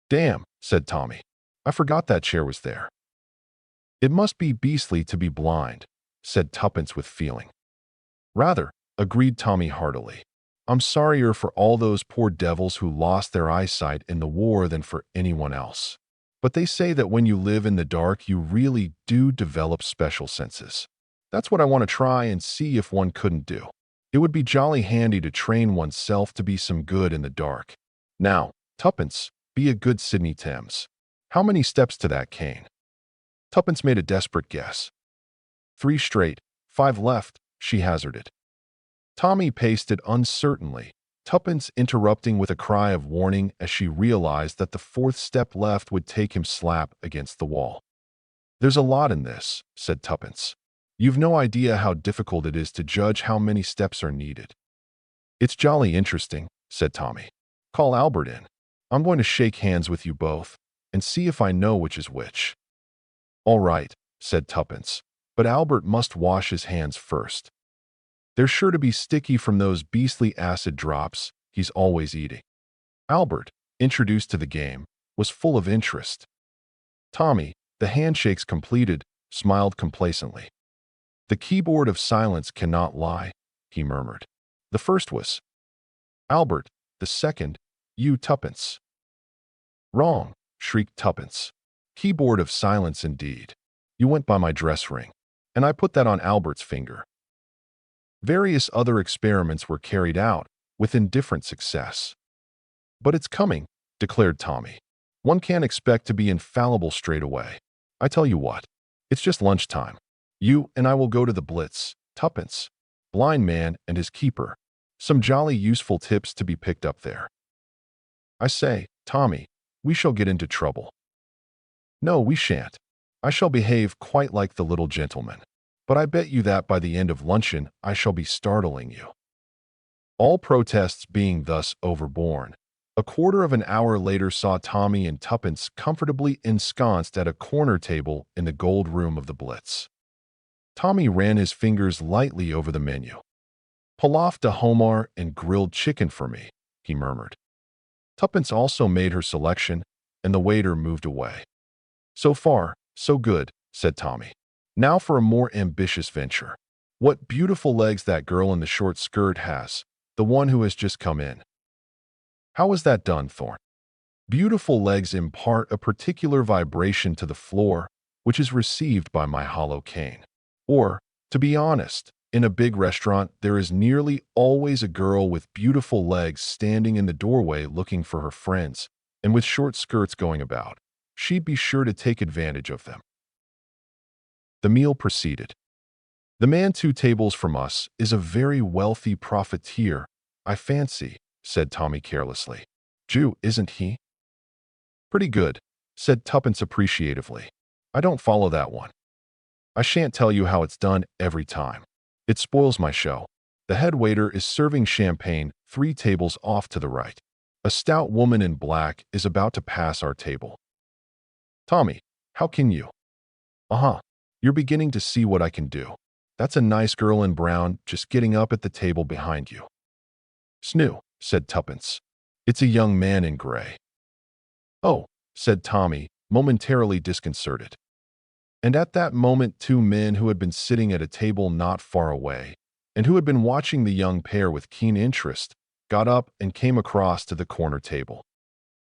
Damn, said Tommy. I forgot that chair was there. It must be beastly to be blind, said Tuppence with feeling. Rather, agreed Tommy heartily. I'm sorrier for all those poor devils who lost their eyesight in the war than for anyone else. But they say that when you live in the dark, you really do develop special senses. That's what I want to try and see if one couldn't do. It would be jolly handy to train oneself to be some good in the dark. Now, Tuppence, be a good Sidney Thames. How many steps to that cane? Tuppence made a desperate guess. 3 straight, 5 left, she hazarded. Tommy paced it uncertainly, Tuppence interrupting with a cry of warning as she realized that the 4th step left would take him slap against the wall. There's a lot in this, said Tuppence. You've no idea how difficult it is to judge how many steps are needed. It's jolly interesting, said Tommy. Call Albert in. I'm going to shake hands with you both and see if I know which is which. All right, said Tuppence, but Albert must wash his hands first. They're sure to be sticky from those beastly acid drops he's always eating. Albert, introduced to the game, was full of interest. Tommy, the handshakes completed, smiled complacently. The keyboard of silence cannot lie, he murmured. The first was Albert, the second, you Tuppence. Wrong, shrieked Tuppence. Keyboard of silence indeed. You went by my dress ring, and I put that on Albert's finger. Various other experiments were carried out, with indifferent success. But it's coming, declared Tommy. One can't expect to be infallible straight away. I tell you what, it's just lunchtime. You and I will go to the Blitz, Tuppence, blind man and his keeper. Some jolly useful tips to be picked up there. I say, Tommy, we shall get into trouble. No, we shan't. I shall behave quite like the little gentleman. But I bet you that by the end of luncheon I shall be startling you. All protests being thus overborne, a quarter of an hour later saw Tommy and Tuppence comfortably ensconced at a corner table in the gold room of the Blitz. Tommy ran his fingers lightly over the menu. Pilaf de homard and grilled chicken for me, he murmured. Tuppence also made her selection, and the waiter moved away. So far, so good, said Tommy. Now for a more ambitious venture. What beautiful legs that girl in the short skirt has, the one who has just come in. How was that done, Thorne? Beautiful legs impart a particular vibration to the floor, which is received by my hollow cane. Or, to be honest, in a big restaurant, there is nearly always a girl with beautiful legs standing in the doorway looking for her friends, and with short skirts going about. She'd be sure to take advantage of them. The meal proceeded. The man 2 tables from us is a very wealthy profiteer, I fancy, said Tommy carelessly. Jew, isn't he? Pretty good, said Tuppence appreciatively. I don't follow that one. I shan't tell you how it's done every time. It spoils my show. The head waiter is serving champagne 3 tables off to the right. A stout woman in black is about to pass our table. Tommy, how can you? You're beginning to see what I can do. That's a nice girl in brown just getting up at the table behind you. Snoo, said Tuppence. It's a young man in gray. Oh, said Tommy, momentarily disconcerted. And at that moment 2 men who had been sitting at a table not far away, and who had been watching the young pair with keen interest, got up and came across to the corner table.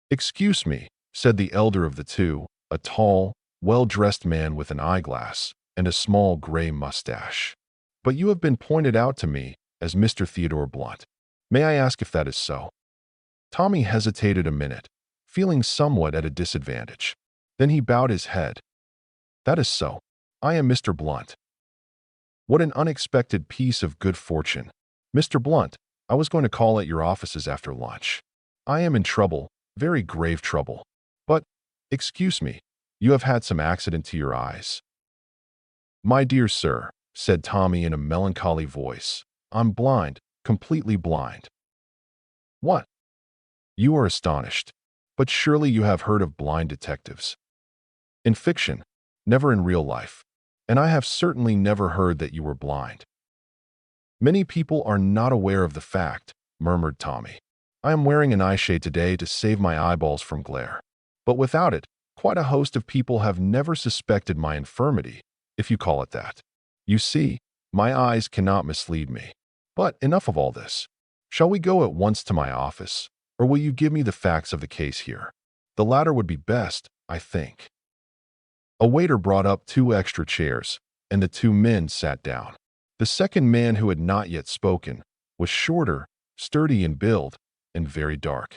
Excuse me, said the elder of the 2, a tall, well-dressed man with an eyeglass and a small gray mustache. But you have been pointed out to me as Mr. Theodore Blunt. May I ask if that is so? Tommy hesitated a minute, feeling somewhat at a disadvantage. Then he bowed his head. That is so. I am Mr. Blunt. What an unexpected piece of good fortune. Mr. Blunt, I was going to call at your offices after lunch. I am in trouble, very grave trouble. But, excuse me, you have had some accident to your eyes. My dear sir, said Tommy in a melancholy voice, I'm blind, completely blind. What? You are astonished. But surely you have heard of blind detectives. In fiction, never in real life. And I have certainly never heard that you were blind. Many people are not aware of the fact, murmured Tommy. I am wearing an eye shade today to save my eyeballs from glare. But without it, quite a host of people have never suspected my infirmity, if you call it that. You see, my eyes cannot mislead me. But enough of all this. Shall we go at once to my office, or will you give me the facts of the case here? The latter would be best, I think. A waiter brought up 2 extra chairs, and the 2 men sat down. The second man, who had not yet spoken, was shorter, sturdy in build, and very dark.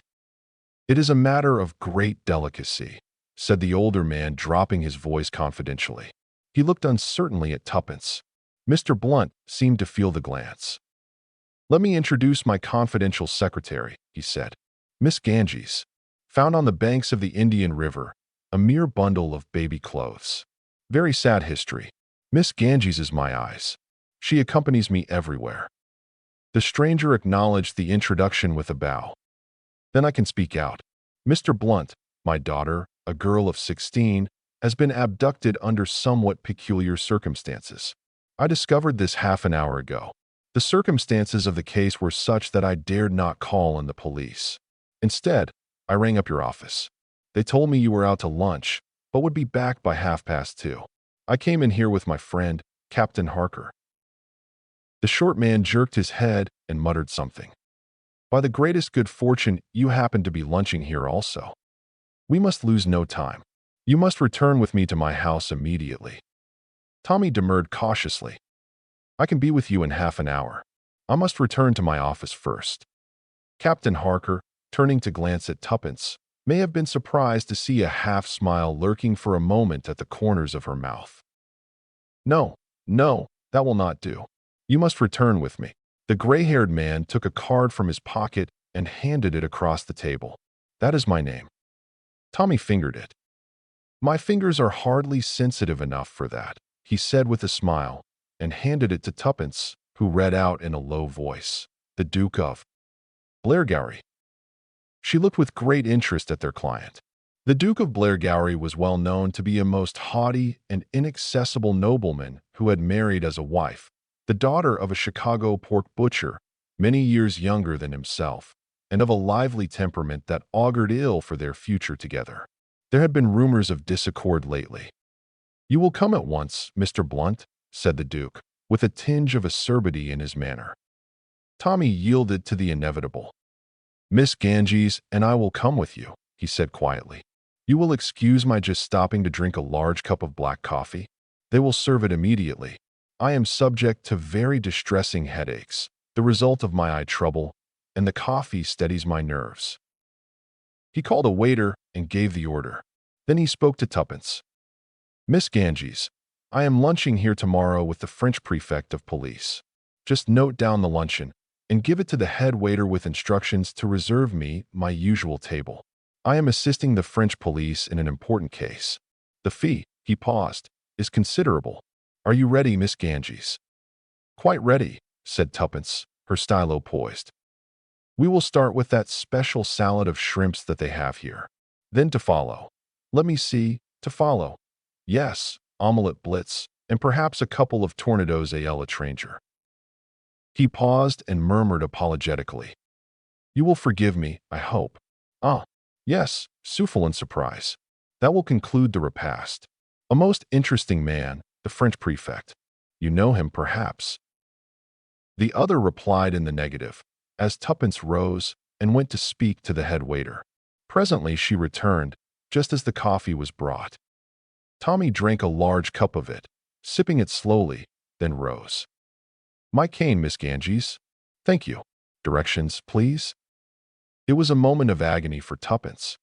It is a matter of great delicacy, said the older man, dropping his voice confidentially. He looked uncertainly at Tuppence. Mr. Blunt seemed to feel the glance. Let me introduce my confidential secretary, he said. Miss Ganges, found on the banks of the Indian River, a mere bundle of baby clothes. Very sad history. Miss Ganges is my eyes. She accompanies me everywhere. The stranger acknowledged the introduction with a bow. Then I can speak out. Mr. Blunt, my daughter, a girl of 16, has been abducted under somewhat peculiar circumstances. I discovered this half an hour ago. The circumstances of the case were such that I dared not call in the police. Instead, I rang up your office. They told me you were out to lunch, but would be back by 2:30. I came in here with my friend, Captain Harker. The short man jerked his head and muttered something. By the greatest good fortune, you happen to be lunching here also. We must lose no time. You must return with me to my house immediately. Tommy demurred cautiously. I can be with you in half an hour. I must return to my office first. Captain Harker, turning to glance at Tuppence, may have been surprised to see a half-smile lurking for a moment at the corners of her mouth. No, no, that will not do. You must return with me. The gray-haired man took a card from his pocket and handed it across the table. That is my name. Tommy fingered it. My fingers are hardly sensitive enough for that, he said with a smile, and handed it to Tuppence, who read out in a low voice, the Duke of Blairgowrie. She looked with great interest at their client. The Duke of Blairgowrie was well known to be a most haughty and inaccessible nobleman who had married as a wife the daughter of a Chicago pork butcher, many years younger than himself, and of a lively temperament that augured ill for their future together. There had been rumors of disaccord lately. You will come at once, Mr. Blunt, said the Duke, with a tinge of acerbity in his manner. Tommy yielded to the inevitable. Miss Ganges and I will come with you, he said quietly. You will excuse my just stopping to drink a large cup of black coffee? They will serve it immediately. I am subject to very distressing headaches, the result of my eye trouble, and the coffee steadies my nerves. He called a waiter and gave the order. Then he spoke to Tuppence. Miss Ganges, I am lunching here tomorrow with the French prefect of police. Just note down the luncheon and give it to the head waiter with instructions to reserve me my usual table. I am assisting the French police in an important case. The fee, he paused, is considerable. Are you ready, Miss Ganges? Quite ready, said Tuppence, her stylo poised. We will start with that special salad of shrimps that they have here. Then to follow. Let me see, to follow. Yes, omelette blitz, and perhaps a couple of tornadoes à l'étranger. He paused and murmured apologetically. You will forgive me, I hope. Ah, yes, souffle in surprise. That will conclude the repast. A most interesting man, the French prefect. You know him, perhaps. The other replied in the negative, as Tuppence rose and went to speak to the head waiter. Presently she returned, just as the coffee was brought. Tommy drank a large cup of it, sipping it slowly, then rose. My cane, Miss Ganges. Thank you. Directions, please. It was a moment of agony for Tuppence.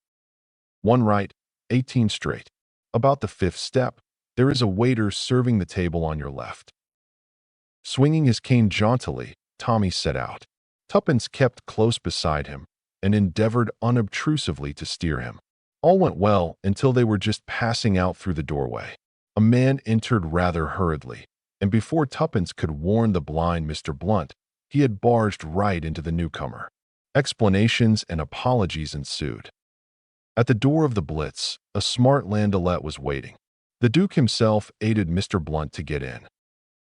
1 right, 18 straight. About the 5th step, there is a waiter serving the table on your left. Swinging his cane jauntily, Tommy set out. Tuppence kept close beside him and endeavored unobtrusively to steer him. All went well until they were just passing out through the doorway. A man entered rather hurriedly, and before Tuppence could warn the blind Mr. Blunt, he had barged right into the newcomer. Explanations and apologies ensued. At the door of the Blitz, a smart landaulet was waiting. The Duke himself aided Mr. Blunt to get in.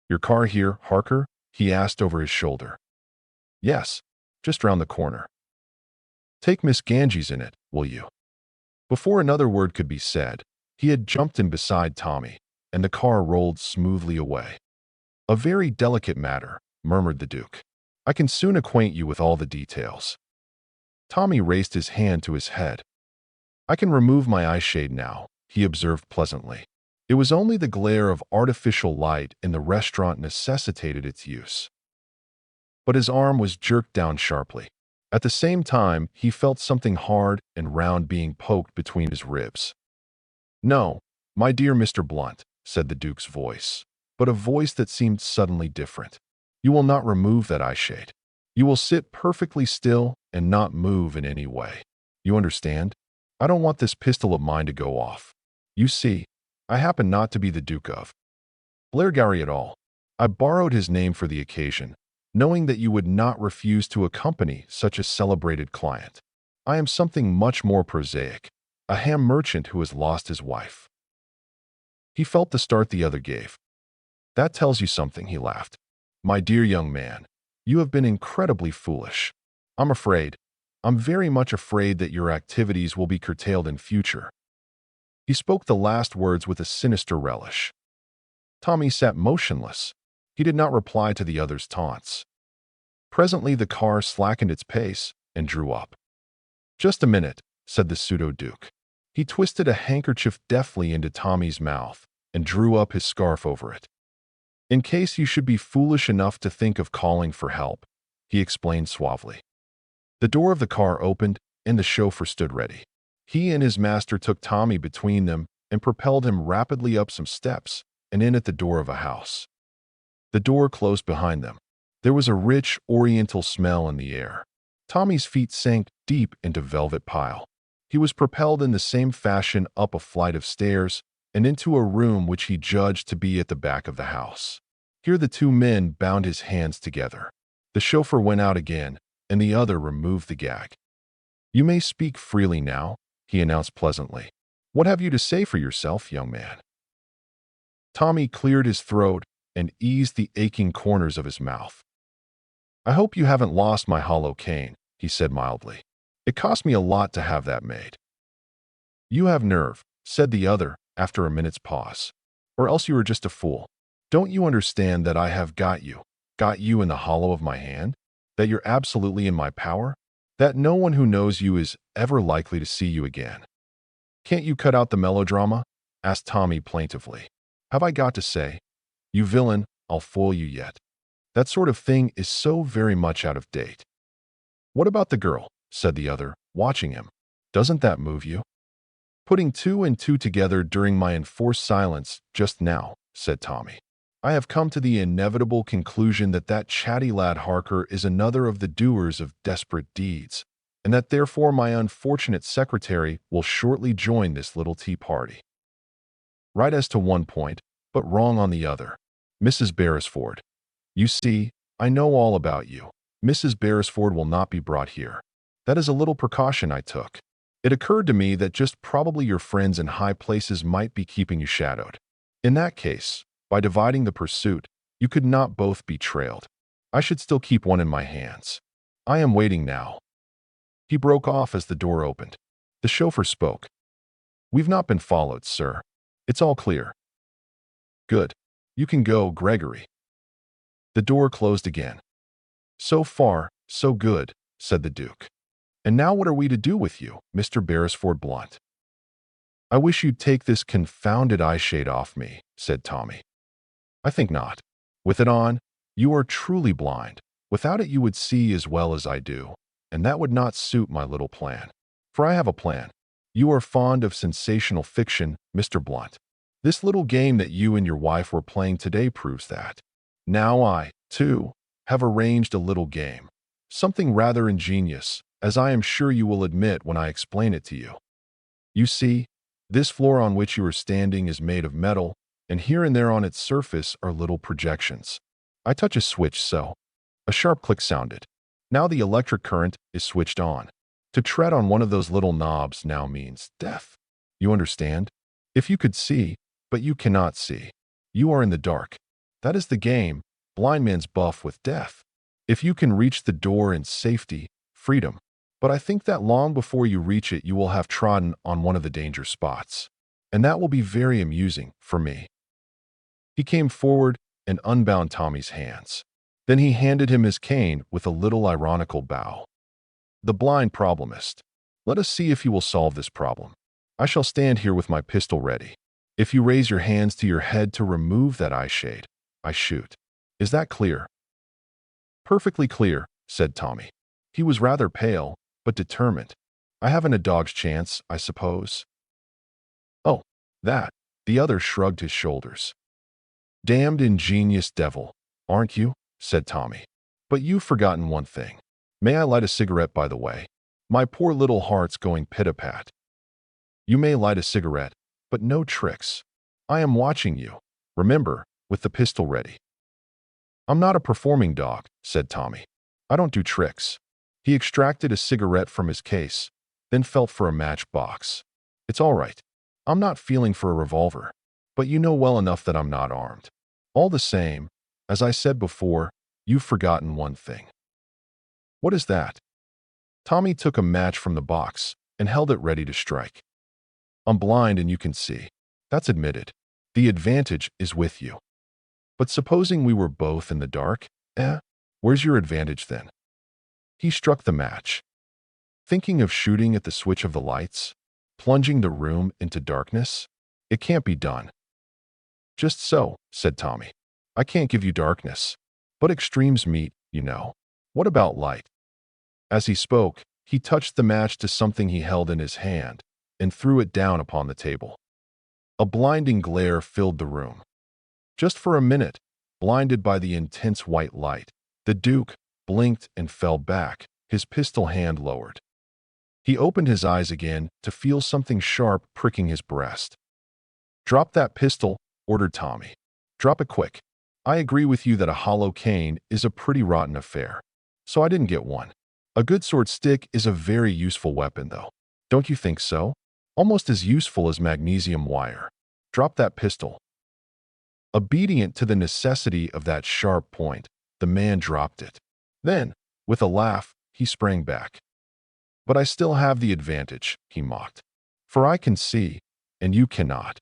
"Your car here, Harker?" he asked over his shoulder. "Yes, just round the corner." "Take Miss Ganges in it, will you?" Before another word could be said, he had jumped in beside Tommy, and the car rolled smoothly away. "A very delicate matter," murmured the Duke. "I can soon acquaint you with all the details." Tommy raised his hand to his head. "I can remove my eye shade now," he observed pleasantly. It was only the glare of artificial light in the restaurant necessitated its use. But his arm was jerked down sharply. At the same time, he felt something hard and round being poked between his ribs. "No, my dear Mr. Blunt," said the Duke's voice, but a voice that seemed suddenly different. "You will not remove that eye shade. You will sit perfectly still and not move in any way. You understand? I don't want this pistol of mine to go off. You see, I happen not to be the Duke of Blairgowrie at all. I borrowed his name for the occasion, knowing that you would not refuse to accompany such a celebrated client. I am something much more prosaic, a ham merchant who has lost his wife." He felt the start the other gave. "That tells you something," he laughed. "My dear young man, you have been incredibly foolish. I'm very much afraid that your activities will be curtailed in future." He spoke the last words with a sinister relish. Tommy sat motionless. He did not reply to the other's taunts. Presently the car slackened its pace and drew up. "Just a minute," said the pseudo-duke. He twisted a handkerchief deftly into Tommy's mouth and drew up his scarf over it. "In case you should be foolish enough to think of calling for help," he explained suavely. The door of the car opened and the chauffeur stood ready. He and his master took Tommy between them and propelled him rapidly up some steps and in at the door of a house. The door closed behind them. There was a rich, oriental smell in the air. Tommy's feet sank deep into velvet pile. He was propelled in the same fashion up a flight of stairs and into a room which he judged to be at the back of the house. Here the two men bound his hands together. The chauffeur went out again, and the other removed the gag. "You may speak freely now," he announced pleasantly. "What have you to say for yourself, young man?" Tommy cleared his throat and eased the aching corners of his mouth. "I hope you haven't lost my hollow cane," he said mildly. "It cost me a lot to have that made." "You have nerve," said the other after a minute's pause. "Or else you are just a fool. Don't you understand that I have got you in the hollow of my hand? That you're absolutely in my power? That no one who knows you is ever likely to see you again?" "Can't you cut out the melodrama?" asked Tommy plaintively. "Have I got to say, 'You villain, I'll foil you yet'? That sort of thing is so very much out of date." "What about the girl?" said the other, watching him. "Doesn't that move you?" "Putting two and two together during my enforced silence just now," said Tommy, "I have come to the inevitable conclusion that that chatty lad Harker is another of the doers of desperate deeds, and that therefore my unfortunate secretary will shortly join this little tea party. Right as to one point, but wrong on the other. Mrs. Beresford. You see, I know all about you. Mrs. Beresford will not be brought here. That is a little precaution I took. It occurred to me that just probably your friends in high places might be keeping you shadowed. In that case, by dividing the pursuit, you could not both be trailed. I should still keep one in my hands. I am waiting now." He broke off as the door opened. The chauffeur spoke. "We've not been followed, sir. It's all clear." "Good. You can go, Gregory." The door closed again. "So far, so good," said the Duke. "And now what are we to do with you, Mr. Beresford Blunt?" "I wish you'd take this confounded eye shade off me," said Tommy. "I think not. With it on, you are truly blind. Without it you would see as well as I do, and that would not suit my little plan. For I have a plan. You are fond of sensational fiction, Mr. Blunt. This little game that you and your wife were playing today proves that. Now I, too, have arranged a little game. Something rather ingenious, as I am sure you will admit when I explain it to you. You see, this floor on which you are standing is made of metal, and here and there on its surface are little projections. I touch a switch so. A sharp click sounded. Now the electric current is switched on. To tread on one of those little knobs now means death. You understand? If you could see, but you cannot see. You are in the dark. That is the game, blind man's buff with death. If you can reach the door in safety, freedom. But I think that long before you reach it, you will have trodden on one of the danger spots. And that will be very amusing for me. He came forward and unbound Tommy's hands. Then he handed him his cane with a little ironical bow. The blind problemist. Let us see if you will solve this problem. I shall stand here with my pistol ready. If you raise your hands to your head to remove that eye shade, I shoot. Is that clear? Perfectly clear, said Tommy. He was rather pale, but determined. I haven't a dog's chance, I suppose. Oh, that. The other shrugged his shoulders. Damned ingenious devil, aren't you? Said Tommy. But you've forgotten one thing. May I light a cigarette, by the way? My poor little heart's going pit-a-pat. You may light a cigarette, but no tricks. I am watching you. Remember, with the pistol ready. I'm not a performing dog, said Tommy. I don't do tricks. He extracted a cigarette from his case, then felt for a matchbox. It's all right. I'm not feeling for a revolver, but you know well enough that I'm not armed. All the same, as I said before, you've forgotten one thing. What is that? Tommy took a match from the box and held it ready to strike. I'm blind and you can see. That's admitted. The advantage is with you. But supposing we were both in the dark, where's your advantage then? He struck the match. Thinking of shooting at the switch of the lights, plunging the room into darkness? It can't be done. Just so, said Tommy. I can't give you darkness. But extremes meet, you know. What about light? As he spoke, he touched the match to something he held in his hand and threw it down upon the table. A blinding glare filled the room. Just for a minute, blinded by the intense white light, the Duke blinked and fell back, his pistol hand lowered. He opened his eyes again to feel something sharp pricking his breast. Drop that pistol, ordered Tommy. Drop it quick. I agree with you that a hollow cane is a pretty rotten affair, so I didn't get one. A good sword stick is a very useful weapon, though. Don't you think so? Almost as useful as magnesium wire. Drop that pistol. Obedient to the necessity of that sharp point, the man dropped it. Then, with a laugh, he sprang back. But I still have the advantage, he mocked. For I can see, and you cannot.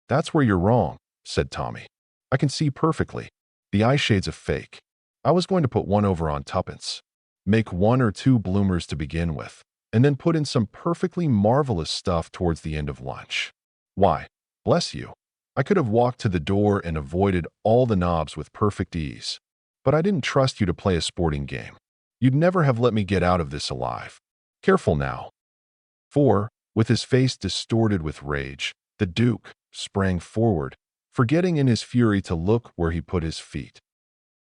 That's where you're wrong, said Tommy. I can see perfectly. The eye shade's a fake. I was going to put one over on Tuppence. Make 1 or 2 bloomers to begin with, and then put in some perfectly marvelous stuff towards the end of lunch. Why, bless you, I could have walked to the door and avoided all the knobs with perfect ease. But I didn't trust you to play a sporting game. You'd never have let me get out of this alive. Careful now. For, with his face distorted with rage, the Duke sprang forward, forgetting in his fury to look where he put his feet.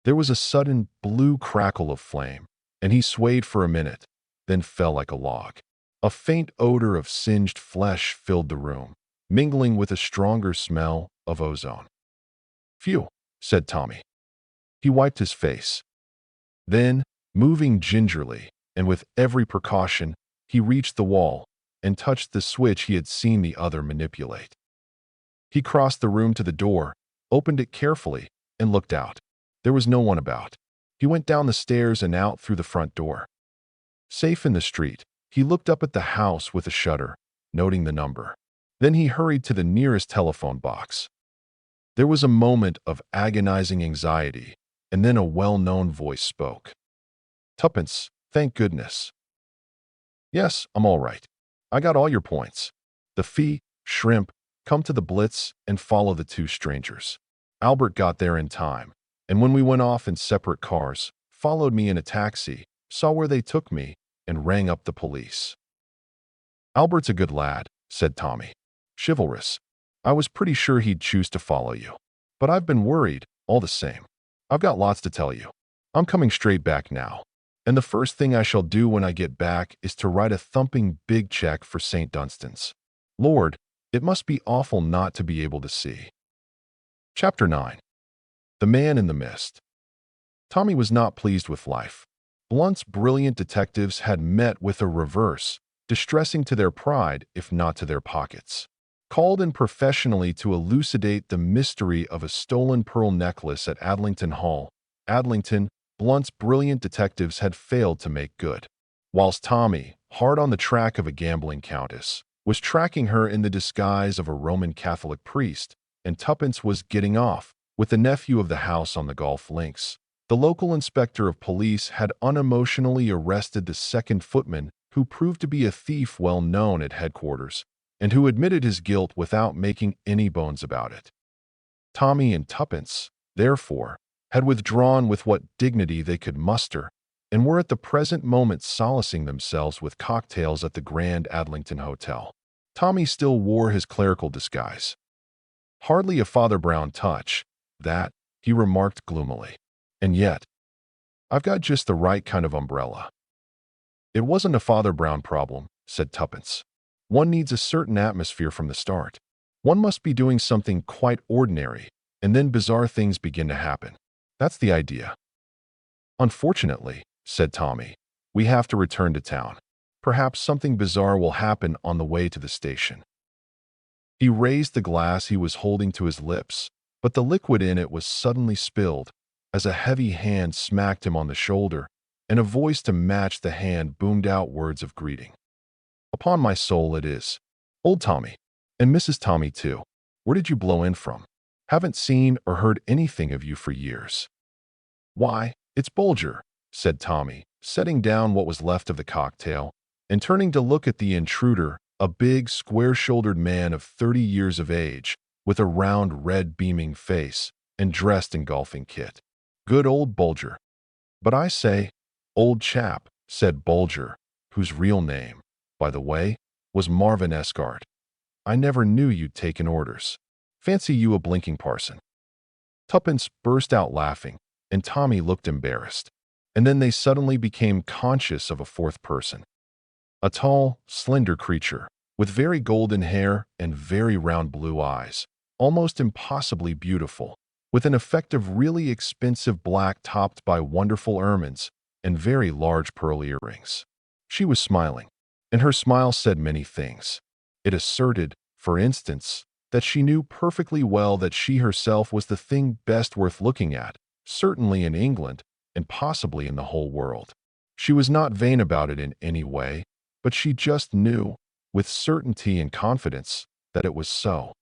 There was a sudden blue crackle of flame, and he swayed for a minute, then fell like a log. A faint odor of singed flesh filled the room, mingling with a stronger smell of ozone. Phew, said Tommy. He wiped his face. Then, moving gingerly, and with every precaution, he reached the wall and touched the switch he had seen the other manipulate. He crossed the room to the door, opened it carefully, and looked out. There was no one about. He went down the stairs and out through the front door. Safe in the street, he looked up at the house with a shudder, noting the number. Then he hurried to the nearest telephone box. There was a moment of agonizing anxiety, and then a well-known voice spoke. Tuppence, thank goodness. Yes, I'm all right. I got all your points. The fee, shrimp, come to the Blitz and follow the 2 strangers. Albert got there in time, and when we went off in separate cars, followed me in a taxi, saw where they took me, and rang up the police. Albert's a good lad, said Tommy. Chivalrous. I was pretty sure he'd choose to follow you. But I've been worried, all the same. I've got lots to tell you. I'm coming straight back now. And the first thing I shall do when I get back is to write a thumping big check for St. Dunstan's. Lord, it must be awful not to be able to see. Chapter 9. The Man in the Mist. Tommy was not pleased with life. Blunt's brilliant detectives had met with a reverse, distressing to their pride if not to their pockets. Called in professionally to elucidate the mystery of a stolen pearl necklace at Adlington Hall, Adlington, Blunt's brilliant detectives had failed to make good. Whilst Tommy, hard on the track of a gambling countess, was tracking her in the disguise of a Roman Catholic priest, and Tuppence was getting off with the nephew of the house on the golf links. The local inspector of police had unemotionally arrested the second footman, who proved to be a thief well known at headquarters, and who admitted his guilt without making any bones about it. Tommy and Tuppence, therefore, had withdrawn with what dignity they could muster, and were at the present moment solacing themselves with cocktails at the Grand Adlington Hotel. Tommy still wore his clerical disguise. Hardly a Father Brown touch, that, he remarked gloomily. And yet, I've got just the right kind of umbrella. It wasn't a Father Brown problem, said Tuppence. One needs a certain atmosphere from the start. One must be doing something quite ordinary, and then bizarre things begin to happen. That's the idea. Unfortunately, said Tommy, we have to return to town. Perhaps something bizarre will happen on the way to the station. He raised the glass he was holding to his lips, but the liquid in it was suddenly spilled, as a heavy hand smacked him on the shoulder, and a voice to match the hand boomed out words of greeting. Upon my soul it is. Old Tommy. And Mrs. Tommy, too. Where did you blow in from? Haven't seen or heard anything of you for years. Why, it's Bulger, said Tommy, setting down what was left of the cocktail, and turning to look at the intruder, a big, square-shouldered man of 30 years of age, with a round, red, beaming face, and dressed in golfing kit. Good old Bulger. But I say, old chap, said Bulger, whose real name, by the way, was Marvin Escart. I never knew you'd taken orders. Fancy you a blinking parson. Tuppence burst out laughing, and Tommy looked embarrassed. And then they suddenly became conscious of a fourth person. A tall, slender creature, with very golden hair and very round blue eyes, almost impossibly beautiful, with an effect of really expensive black topped by wonderful ermines and very large pearl earrings. She was smiling, and her smile said many things. It asserted, for instance, that she knew perfectly well that she herself was the thing best worth looking at, certainly in England, and possibly in the whole world. She was not vain about it in any way, but she just knew, with certainty and confidence, that it was so.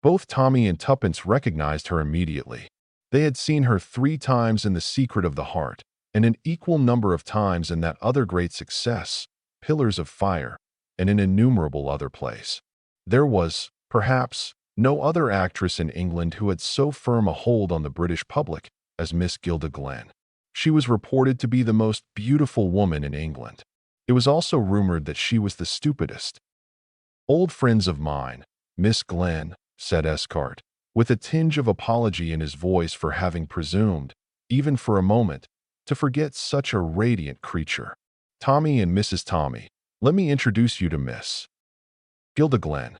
Both Tommy and Tuppence recognized her immediately. They had seen her 3 times in The Secret of the Heart, and an equal number of times in that other great success, Pillars of Fire, and in innumerable other plays. There was, perhaps, no other actress in England who had so firm a hold on the British public as Miss Gilda Glenn. She was reported to be the most beautiful woman in England. It was also rumored that she was the stupidest. Old friends of mine, Miss Glenn, said Escart, with a tinge of apology in his voice for having presumed, even for a moment, to forget such a radiant creature. Tommy and Mrs. Tommy, let me introduce you to Miss Gilda Glenn.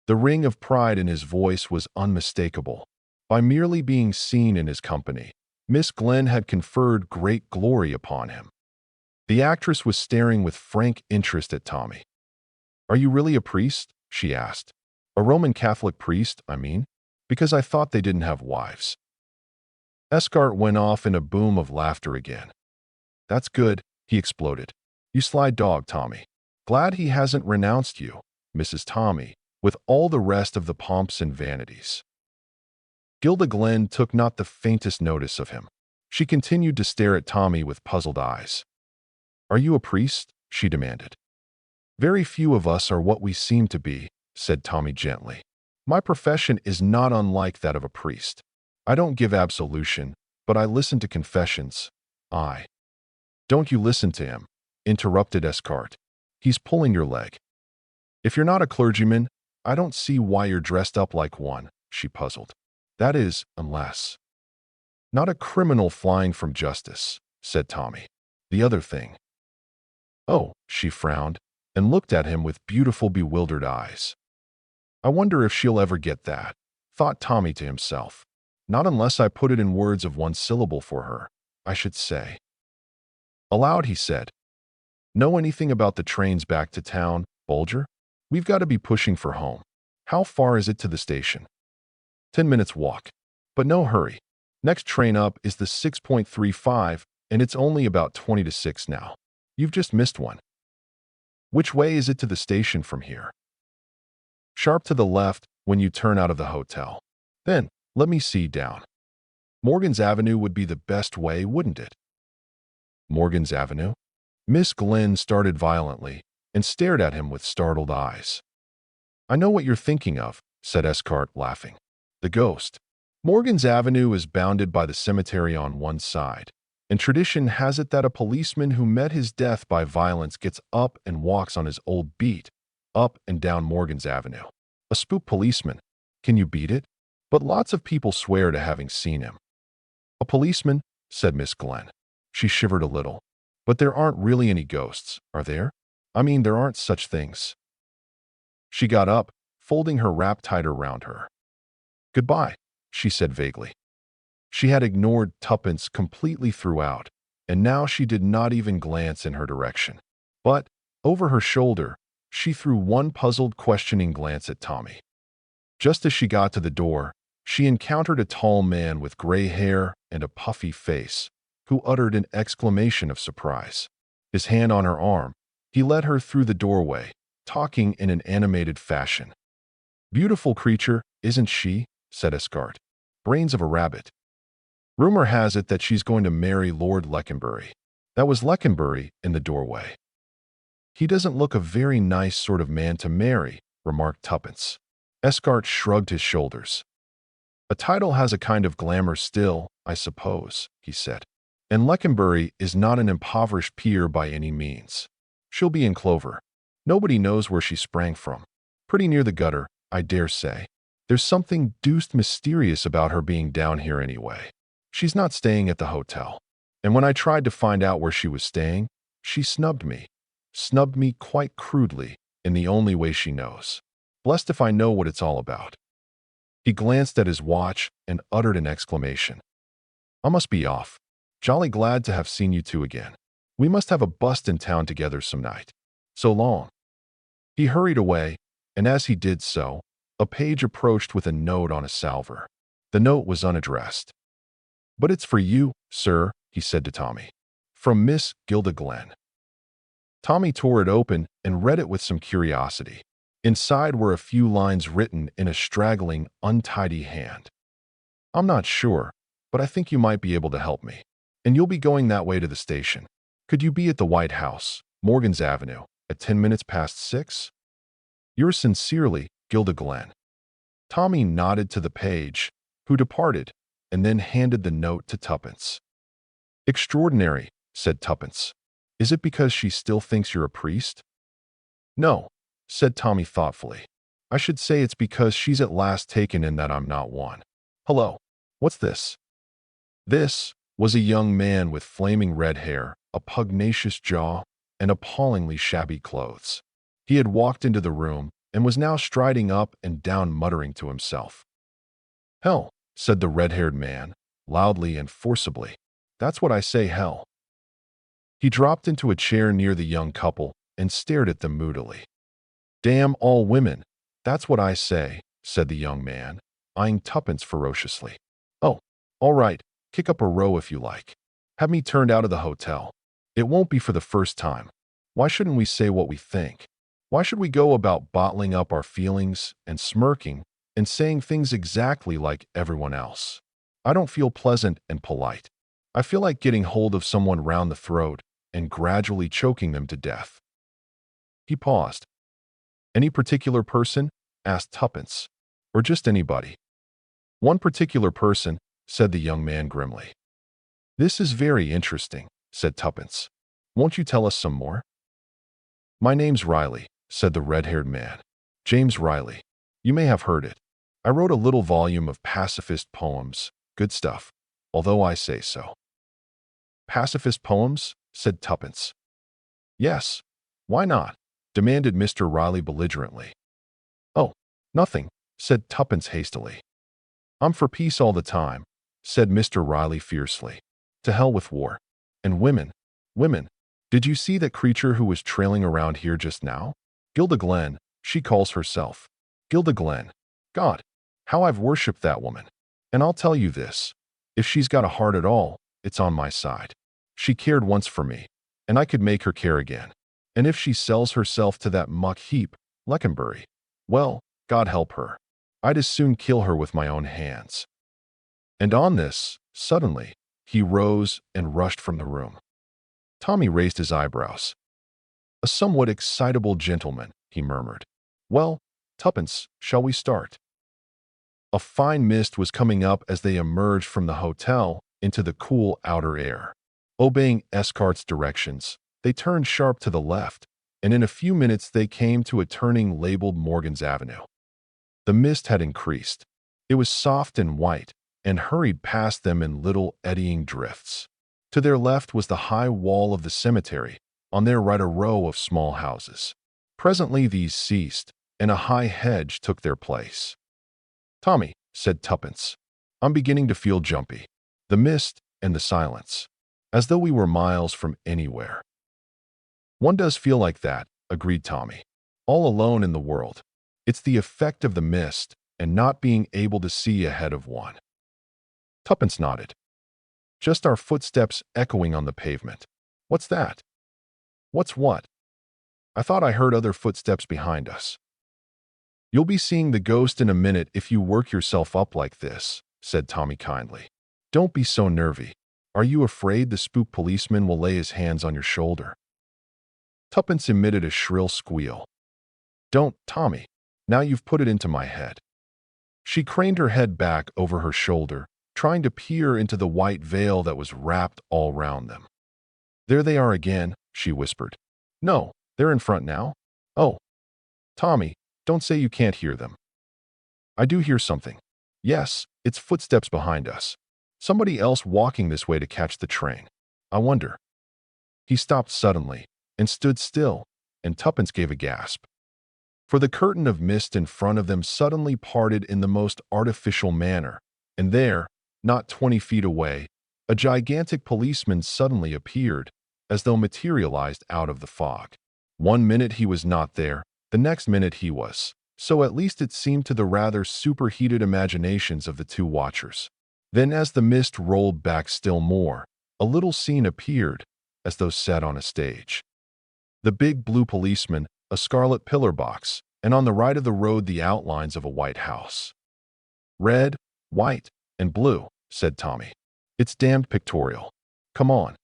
The ring of pride in his voice was unmistakable. By merely being seen in his company, Miss Glenn had conferred great glory upon him. The actress was staring with frank interest at Tommy. "Are you really a priest?" she asked. "A Roman Catholic priest, I mean, because I thought they didn't have wives." Escart went off in a boom of laughter again. "That's good," he exploded. "You sly dog, Tommy. Glad he hasn't renounced you, Mrs. Tommy, with all the rest of the pomps and vanities." Gilda Glenn took not the faintest notice of him. She continued to stare at Tommy with puzzled eyes. "Are you a priest?" she demanded. "Very few of us are what we seem to be," said Tommy gently. "My profession is not unlike that of a priest. I don't give absolution, but I listen to confessions. I—" "Don't you listen to him," interrupted Escart. "He's pulling your leg." "If you're not a clergyman, I don't see why you're dressed up like one," she puzzled. "That is, unless—" Not a criminal flying from justice, said Tommy. The other thing. Oh, she frowned and looked at him with beautiful, bewildered eyes. I wonder if she'll ever get that, thought Tommy to himself. Not unless I put it in words of one syllable for her, I should say. Aloud he said, Know anything about the trains back to town, Bulger? We've got to be pushing for home. How far is it to the station? 10 minutes walk. But no hurry. Next train up is the 6.35, and it's only about 20 to 6 now. You've just missed one. Which way is it to the station from here? Sharp to the left when you turn out of the hotel. Then, let me see down. Morgan's Avenue would be the best way, wouldn't it? Morgan's Avenue? Miss Glenn started violently and stared at him with startled eyes. I know what you're thinking of, said Escart, laughing. The ghost. Morgan's Avenue is bounded by the cemetery on one side, and tradition has it that a policeman who met his death by violence gets up and walks on his old beat, up and down Morgan's Avenue. A spook policeman. Can you beat it? But lots of people swear to having seen him. A policeman, said Miss Glenn. She shivered a little. But there aren't really any ghosts, are there? I mean, there aren't such things. She got up, folding her wrap tighter round her. Goodbye, she said vaguely. She had ignored Tuppence completely throughout, and now she did not even glance in her direction. But, over her shoulder, she threw one puzzled, questioning glance at Tommy. Just as she got to the door, she encountered a tall man with gray hair and a puffy face, who uttered an exclamation of surprise. His hand on her arm, he led her through the doorway, talking in an animated fashion. Beautiful creature, isn't she? Said Escart. Brains of a rabbit. Rumor has it that she's going to marry Lord Leconbury. That was Leconbury in the doorway. He doesn't look a very nice sort of man to marry, remarked Tuppence. Escart shrugged his shoulders. A title has a kind of glamour still, I suppose, he said. And Leconbury is not an impoverished peer by any means. She'll be in clover. Nobody knows where she sprang from. Pretty near the gutter, I dare say. There's something deuced mysterious about her being down here anyway. She's not staying at the hotel. And when I tried to find out where she was staying, she snubbed me. Snubbed me quite crudely, in the only way she knows. Blessed if I know what it's all about. He glanced at his watch and uttered an exclamation. I must be off. Jolly glad to have seen you two again. We must have a bust in town together some night. So long. He hurried away, and as he did so, a page approached with a note on a salver. The note was unaddressed. But it's for you, sir, he said to Tommy. From Miss Gilda Glenn. Tommy tore it open and read it with some curiosity. Inside were a few lines written in a straggling, untidy hand. I'm not sure, but I think you might be able to help me. And you'll be going that way to the station. Could you be at the White House, Morgan's Avenue, at 10 minutes past 6? Yours sincerely, Gilda Glenn. Tommy nodded to the page, who departed, and then handed the note to Tuppence. Extraordinary, said Tuppence. Is it because she still thinks you're a priest? No, said Tommy thoughtfully. I should say it's because she's at last taken in that I'm not one. Hello, what's this? This was a young man with flaming red hair, a pugnacious jaw, and appallingly shabby clothes. He had walked into the room and was now striding up and down muttering to himself. Hell, said the red-haired man, loudly and forcibly. That's what I say, hell. He dropped into a chair near the young couple and stared at them moodily. Damn all women, that's what I say, said the young man, eyeing Tuppence ferociously. Oh, all right, kick up a row if you like. Have me turned out of the hotel. It won't be for the first time. Why shouldn't we say what we think? Why should we go about bottling up our feelings and smirking and saying things exactly like everyone else? I don't feel pleasant and polite. I feel like getting hold of someone round the throat and gradually choking them to death. He paused. Any particular person? Asked Tuppence. Or just anybody? One particular person, said the young man grimly. This is very interesting, said Tuppence. Won't you tell us some more? My name's Riley, said the red-haired man. James Riley. You may have heard it. I wrote a little volume of pacifist poems. Good stuff. although I say so. Pacifist poems? Said Tuppence. Yes. Why not? Demanded Mr. Riley belligerently. Oh, nothing, said Tuppence hastily. I'm for peace all the time, said Mr. Riley fiercely. To hell with war. And women. Women. Did you see that creature who was trailing around here just now? Gilda Glenn, she calls herself. Gilda Glenn. God, how I've worshipped that woman. And I'll tell you this. If she's got a heart at all, it's on my side. She cared once for me, and I could make her care again. And if she sells herself to that muck heap, Leconbury, well, God help her. I'd as soon kill her with my own hands. And on this, suddenly, he rose and rushed from the room. Tommy raised his eyebrows. A somewhat excitable gentleman, he murmured. Well, Tuppence, shall we start? A fine mist was coming up as they emerged from the hotel into the cool outer air. Obeying Escart's directions, they turned sharp to the left, and in a few minutes they came to a turning labeled Morgan's Avenue. The mist had increased. It was soft and white, and hurried past them in little eddying drifts. To their left was the high wall of the cemetery, on their right a row of small houses. Presently these ceased, and a high hedge took their place. Tommy, said Tuppence, I'm beginning to feel jumpy. The mist and the silence. As though we were miles from anywhere. One does feel like that, agreed Tommy. All alone in the world. It's the effect of the mist and not being able to see ahead of one. Tuppence nodded. Just our footsteps echoing on the pavement. What's that? What's what? I thought I heard other footsteps behind us. You'll be seeing the ghost in a minute if you work yourself up like this, said Tommy kindly. Don't be so nervy. Are you afraid the spook policeman will lay his hands on your shoulder? Tuppence emitted a shrill squeal. Don't, Tommy. Now you've put it into my head. She craned her head back over her shoulder, trying to peer into the white veil that was wrapped all round them. There they are again, she whispered. No, they're in front now. Oh. Tommy, don't say you can't hear them. I do hear something. Yes, it's footsteps behind us. Somebody else walking this way to catch the train. I wonder. He stopped suddenly and stood still, and Tuppence gave a gasp. For the curtain of mist in front of them suddenly parted in the most artificial manner, and there, not 20 feet away, a gigantic policeman suddenly appeared, as though materialized out of the fog. 1 minute he was not there, the next minute he was. So at least it seemed to the rather superheated imaginations of the two watchers. Then as the mist rolled back still more, a little scene appeared, as though set on a stage. The big blue policeman, a scarlet pillar box, and on the right of the road the outlines of a white house. Red, white, and blue, said Tommy. It's damned pictorial. Come on.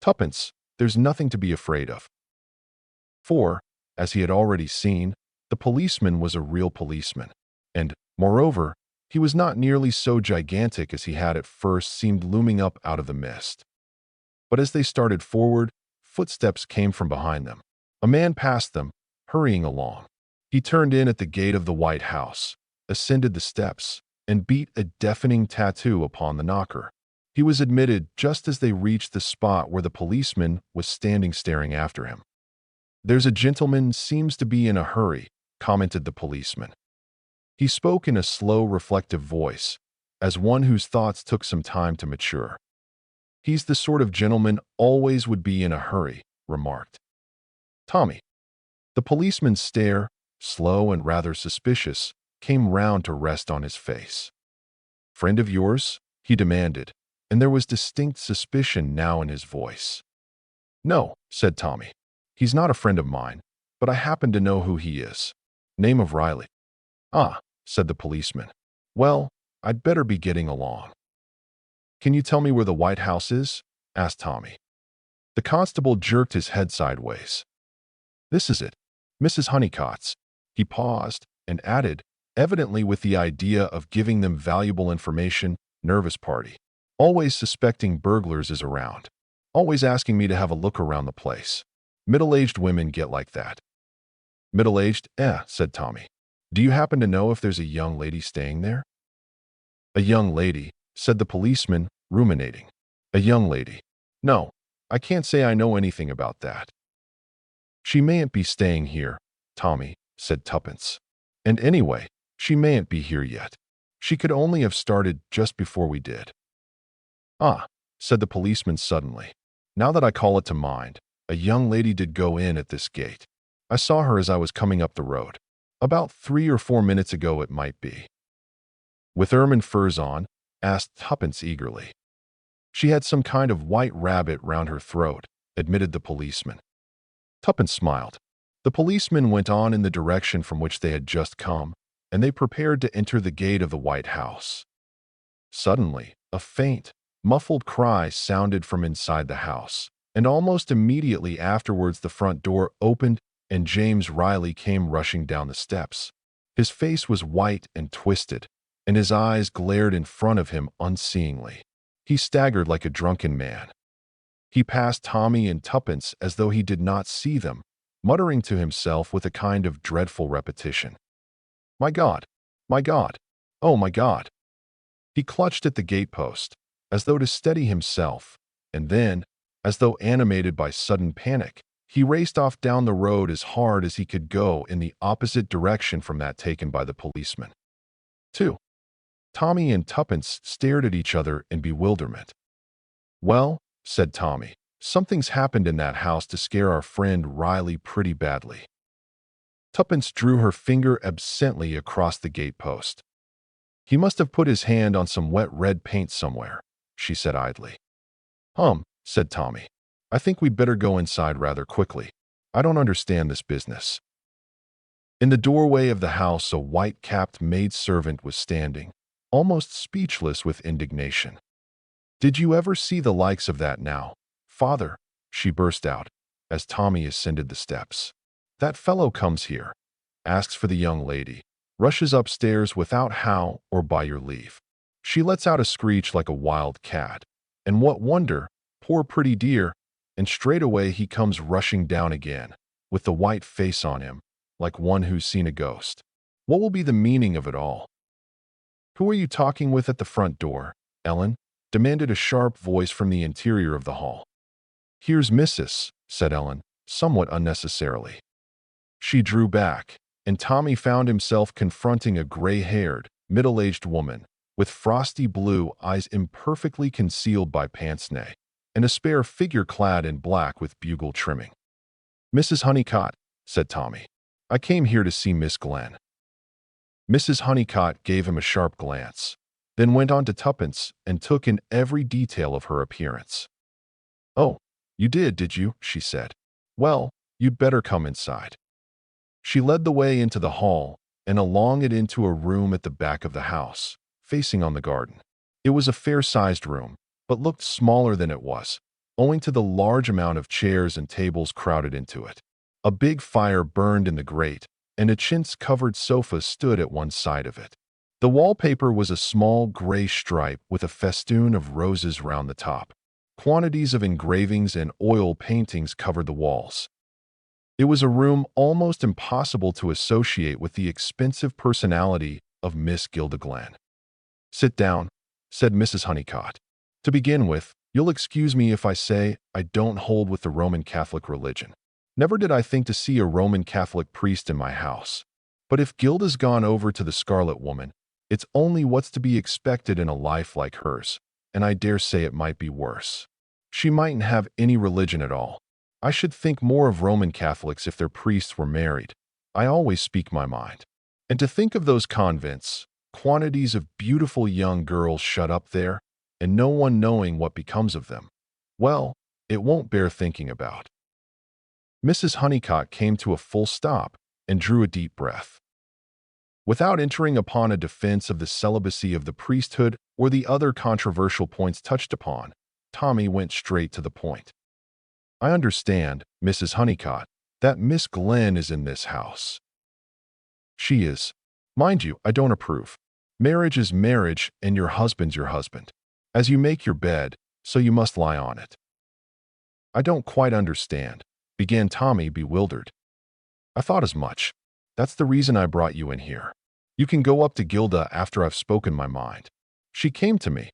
Tuppence, there's nothing to be afraid of. For, as he had already seen, the policeman was a real policeman, and, moreover, he was not nearly so gigantic as he had at first seemed looming up out of the mist. But as they started forward, footsteps came from behind them. A man passed them, hurrying along. He turned in at the gate of the White House, ascended the steps, and beat a deafening tattoo upon the knocker. He was admitted just as they reached the spot where the policeman was standing staring after him. There's a gentleman seems to be in a hurry, commented the policeman. He spoke in a slow, reflective voice, as one whose thoughts took some time to mature. He's the sort of gentleman always would be in a hurry, remarked Tommy. The policeman's stare, slow and rather suspicious, came round to rest on his face. Friend of yours? He demanded, and there was distinct suspicion now in his voice. No, said Tommy. He's not a friend of mine, but I happen to know who he is. Name of Riley. Ah, said the policeman. Well, I'd better be getting along. Can you tell me where the White House is? Asked Tommy. The constable jerked his head sideways. This is it, Mrs. Honeycott's. He paused and added, evidently with the idea of giving them valuable information, nervous party. Always suspecting burglars is around. Always asking me to have a look around the place. Middle-aged women get like that. Middle-aged? Said Tommy. Do you happen to know if there's a young lady staying there? A young lady, said the policeman, ruminating. A young lady. No, I can't say I know anything about that. She mayn't be staying here, Tommy, said Tuppence. And anyway, she mayn't be here yet. She could only have started just before we did. Ah, said the policeman suddenly. Now that I call it to mind, a young lady did go in at this gate. I saw her as I was coming up the road. About 3 or 4 minutes ago it might be. With ermine furs on? Asked Tuppence eagerly. She had some kind of white rabbit round her throat, admitted the policeman. Tuppence smiled. The policeman went on in the direction from which they had just come, and they prepared to enter the gate of the White House. Suddenly, a faint, muffled cry sounded from inside the house, and almost immediately afterwards the front door opened and James Riley came rushing down the steps. His face was white and twisted, and his eyes glared in front of him unseeingly. He staggered like a drunken man. He passed Tommy and Tuppence as though he did not see them, muttering to himself with a kind of dreadful repetition. My God! My God! Oh, my God! He clutched at the gatepost, as though to steady himself, and then, as though animated by sudden panic, he raced off down the road as hard as he could go in the opposite direction from that taken by the policeman. 2. Tommy and Tuppence stared at each other in bewilderment. Well, said Tommy, something's happened in that house to scare our friend Riley pretty badly. Tuppence drew her finger absently across the gatepost. He must have put his hand on some wet red paint somewhere, she said idly. Said Tommy. I think we'd better go inside rather quickly. I don't understand this business. In the doorway of the house a white-capped maidservant was standing, almost speechless with indignation. Did you ever see the likes of that now, father? She burst out, as Tommy ascended the steps. That fellow comes here, asks for the young lady, rushes upstairs without how or by your leave. She lets out a screech like a wild cat, and what wonder, poor pretty dear, and straightway he comes rushing down again, with the white face on him, like one who's seen a ghost. What will be the meaning of it all? Who are you talking with at the front door, Ellen? Demanded a sharp voice from the interior of the hall. Here's Mrs., said Ellen, somewhat unnecessarily. She drew back, and Tommy found himself confronting a gray-haired, middle-aged woman, with frosty blue eyes imperfectly concealed by pince-nez, and a spare figure clad in black with bugle trimming. Mrs. Honeycott, said Tommy. I came here to see Miss Glenn. Mrs. Honeycott gave him a sharp glance, then went on to Tuppence and took in every detail of her appearance. Oh, you did you? She said. Well, you'd better come inside. She led the way into the hall and along it into a room at the back of the house, facing on the garden. It was a fair-sized room, but looked smaller than it was, owing to the large amount of chairs and tables crowded into it. A big fire burned in the grate, and a chintz-covered sofa stood at one side of it. The wallpaper was a small gray stripe with a festoon of roses round the top. Quantities of engravings and oil paintings covered the walls. It was a room almost impossible to associate with the expensive personality of Miss Gilda Glenn. Sit down, said Mrs. Honeycott. To begin with, you'll excuse me if I say I don't hold with the Roman Catholic religion. Never did I think to see a Roman Catholic priest in my house. But if Gilda's gone over to the Scarlet Woman, it's only what's to be expected in a life like hers, and I dare say it might be worse. She mightn't have any religion at all. I should think more of Roman Catholics if their priests were married. I always speak my mind. And to think of those convents, quantities of beautiful young girls shut up there, and no one knowing what becomes of them. Well, it won't bear thinking about. Mrs. Honeycott came to a full stop and drew a deep breath. Without entering upon a defense of the celibacy of the priesthood or the other controversial points touched upon, Tommy went straight to the point. I understand, Mrs. Honeycott, that Miss Glenn is in this house. She is. Mind you, I don't approve. Marriage is marriage, and your husband's your husband. As you make your bed, so you must lie on it. I don't quite understand, began Tommy, bewildered. I thought as much. That's the reason I brought you in here. You can go up to Gilda after I've spoken my mind. She came to me,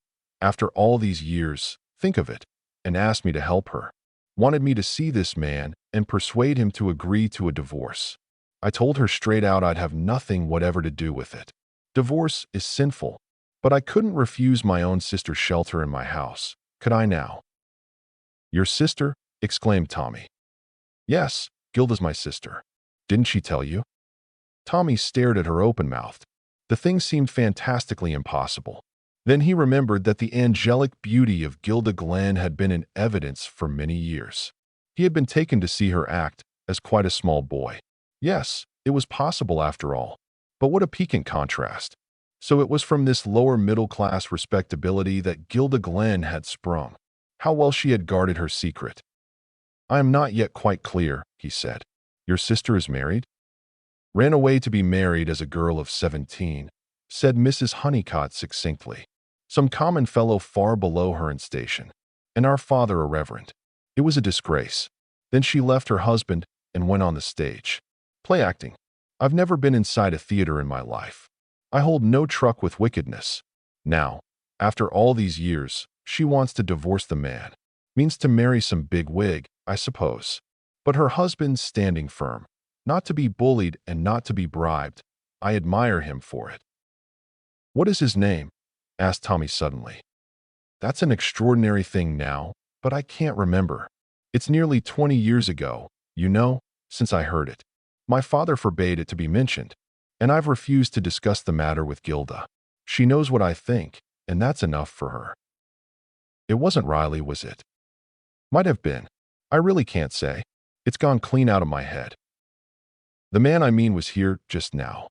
After all these years, think of it, and asked me to help her. Wanted me to see this man and persuade him to agree to a divorce. I told her straight out I'd have nothing whatever to do with it. Divorce is sinful, but I couldn't refuse my own sister's shelter in my house, could I now? Your sister? Exclaimed Tommy. Yes, Gilda's my sister. Didn't she tell you? Tommy stared at her open-mouthed. The thing seemed fantastically impossible. Then he remembered that the angelic beauty of Gilda Glenn had been in evidence for many years. He had been taken to see her act as quite a small boy. Yes, it was possible after all. But what a piquant contrast. So it was from this lower middle-class respectability that Gilda Glenn had sprung. How well she had guarded her secret. I am not yet quite clear, he said. Your sister is married? Ran away to be married as a girl of 17, said Mrs. Honeycutt succinctly. Some common fellow far below her in station, and our father a reverend. It was a disgrace. Then she left her husband and went on the stage. Play acting. I've never been inside a theater in my life. I hold no truck with wickedness. Now, after all these years, she wants to divorce the man. Means to marry some big wig, I suppose. But her husband's standing firm. Not to be bullied and not to be bribed. I admire him for it. What is his name? Asked Tommy suddenly. That's an extraordinary thing now, but I can't remember. It's nearly 20 years ago, you know, since I heard it. My father forbade it to be mentioned, and I've refused to discuss the matter with Gilda. She knows what I think, and that's enough for her. It wasn't Riley, was it? Might have been. I really can't say. It's gone clean out of my head. The man I mean was here just now.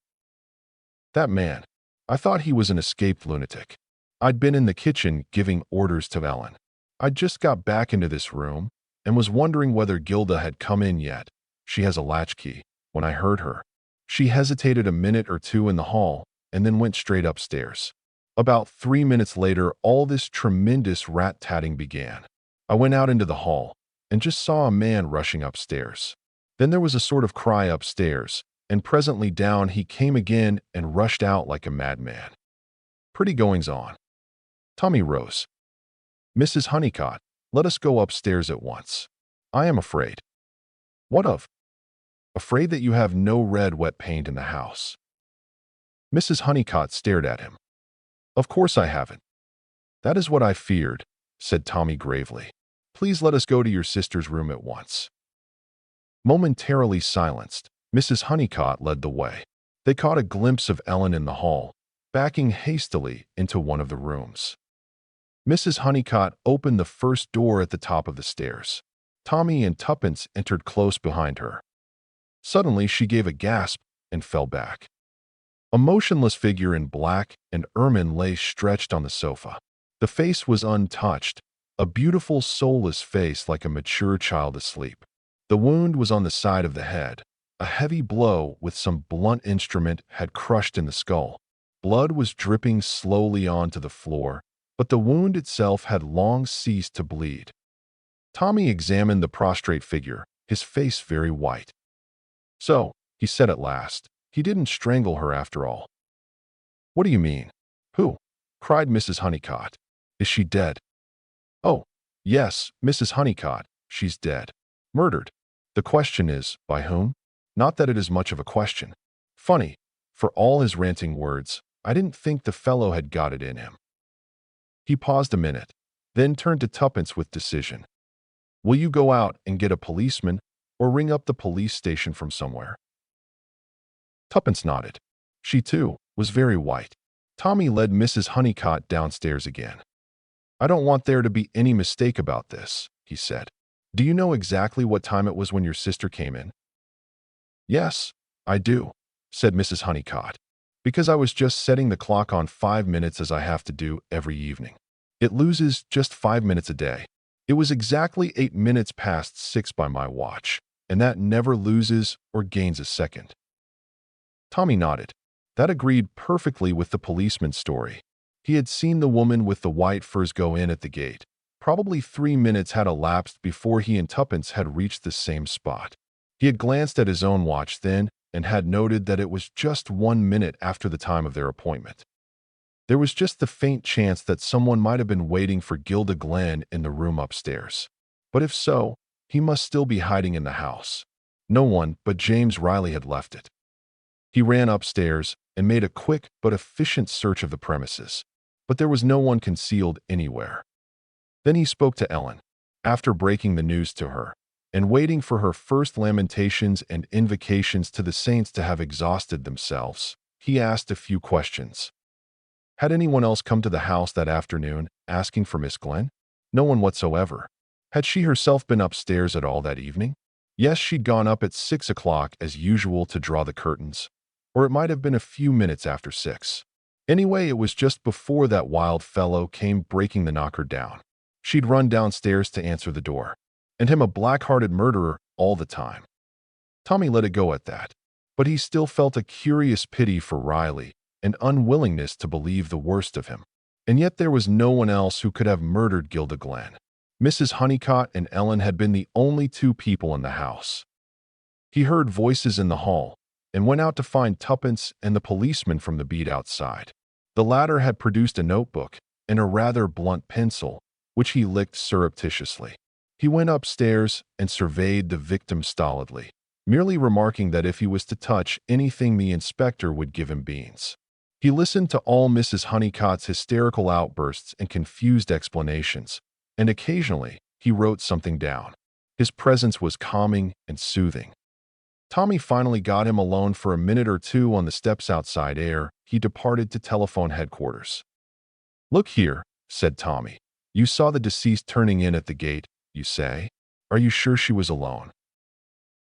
That man. I thought he was an escaped lunatic. I'd been in the kitchen giving orders to Ellen. I'd just got back into this room and was wondering whether Gilda had come in yet. She has a latchkey. When I heard her, she hesitated a minute or two in the hall and then went straight upstairs. About 3 minutes later, all this tremendous rat-tatting began. I went out into the hall and just saw a man rushing upstairs. Then there was a sort of cry upstairs, and presently down he came again and rushed out like a madman. Pretty goings-on. Tommy rose. Mrs. Honeycutt, let us go upstairs at once. I am afraid. What of? Afraid that you have no red wet paint in the house. Mrs. Honeycutt stared at him. Of course I haven't. That is what I feared, said Tommy gravely. Please let us go to your sister's room at once. Momentarily silenced, Mrs. Honeycutt led the way. They caught a glimpse of Ellen in the hall, backing hastily into one of the rooms. Mrs. Honeycutt opened the first door at the top of the stairs. Tommy and Tuppence entered close behind her. Suddenly she gave a gasp and fell back. A motionless figure in black and ermine lay stretched on the sofa. The face was untouched, a beautiful soulless face like a mature child asleep. The wound was on the side of the head. A heavy blow with some blunt instrument had crushed in the skull. Blood was dripping slowly onto the floor, but the wound itself had long ceased to bleed. Tommy examined the prostrate figure, his face very white. So, he said at last, he didn't strangle her after all. What do you mean? Who? Cried Mrs. Honeycutt. Is she dead? Oh, yes, Mrs. Honeycutt, she's dead. Murdered. The question is, by whom? Not that it is much of a question. Funny, for all his ranting words, I didn't think the fellow had got it in him. He paused a minute, then turned to Tuppence with decision. Will you go out and get a policeman or ring up the police station from somewhere? Tuppence nodded. She, too, was very white. Tommy led Mrs. Honeycutt downstairs again. I don't want there to be any mistake about this, he said. Do you know exactly what time it was when your sister came in? Yes, I do, said Mrs. Honeycutt, because I was just setting the clock on 5 minutes as I have to do every evening. It loses just 5 minutes a day. It was exactly 8 minutes past 6 by my watch, and that never loses or gains a second. Tommy nodded. That agreed perfectly with the policeman's story. He had seen the woman with the white furs go in at the gate. Probably 3 minutes had elapsed before he and Tuppence had reached the same spot. He had glanced at his own watch then and had noted that it was just 1 minute after the time of their appointment. There was just the faint chance that someone might have been waiting for Gilda Glenn in the room upstairs. But if so, he must still be hiding in the house. No one but James Riley had left it. He ran upstairs and made a quick but efficient search of the premises, but there was no one concealed anywhere. Then he spoke to Ellen, after breaking the news to her, and waiting for her first lamentations and invocations to the saints to have exhausted themselves. He asked a few questions. Had anyone else come to the house that afternoon asking for Miss Glenn? No one whatsoever. Had she herself been upstairs at all that evening? Yes, she'd gone up at 6 o'clock as usual to draw the curtains, or it might have been a few minutes after 6. Anyway, it was just before that wild fellow came breaking the knocker down. She'd run downstairs to answer the door, and him a black-hearted murderer all the time. Tommy let it go at that, but he still felt a curious pity for Riley, an unwillingness to believe the worst of him. And yet there was no one else who could have murdered Gilda Glenn. Mrs. Honeycutt and Ellen had been the only two people in the house. He heard voices in the hall and went out to find Tuppence and the policeman from the beat outside. The latter had produced a notebook and a rather blunt pencil, which he licked surreptitiously. He went upstairs and surveyed the victim stolidly, merely remarking that if he was to touch anything, the inspector would give him beans. He listened to all Mrs. Honeycutt's hysterical outbursts and confused explanations, and occasionally he wrote something down. His presence was calming and soothing. Tommy finally got him alone for a minute or two on the steps outside ere he departed to telephone headquarters. "Look here," said Tommy. "You saw the deceased turning in at the gate, you say? Are you sure she was alone?"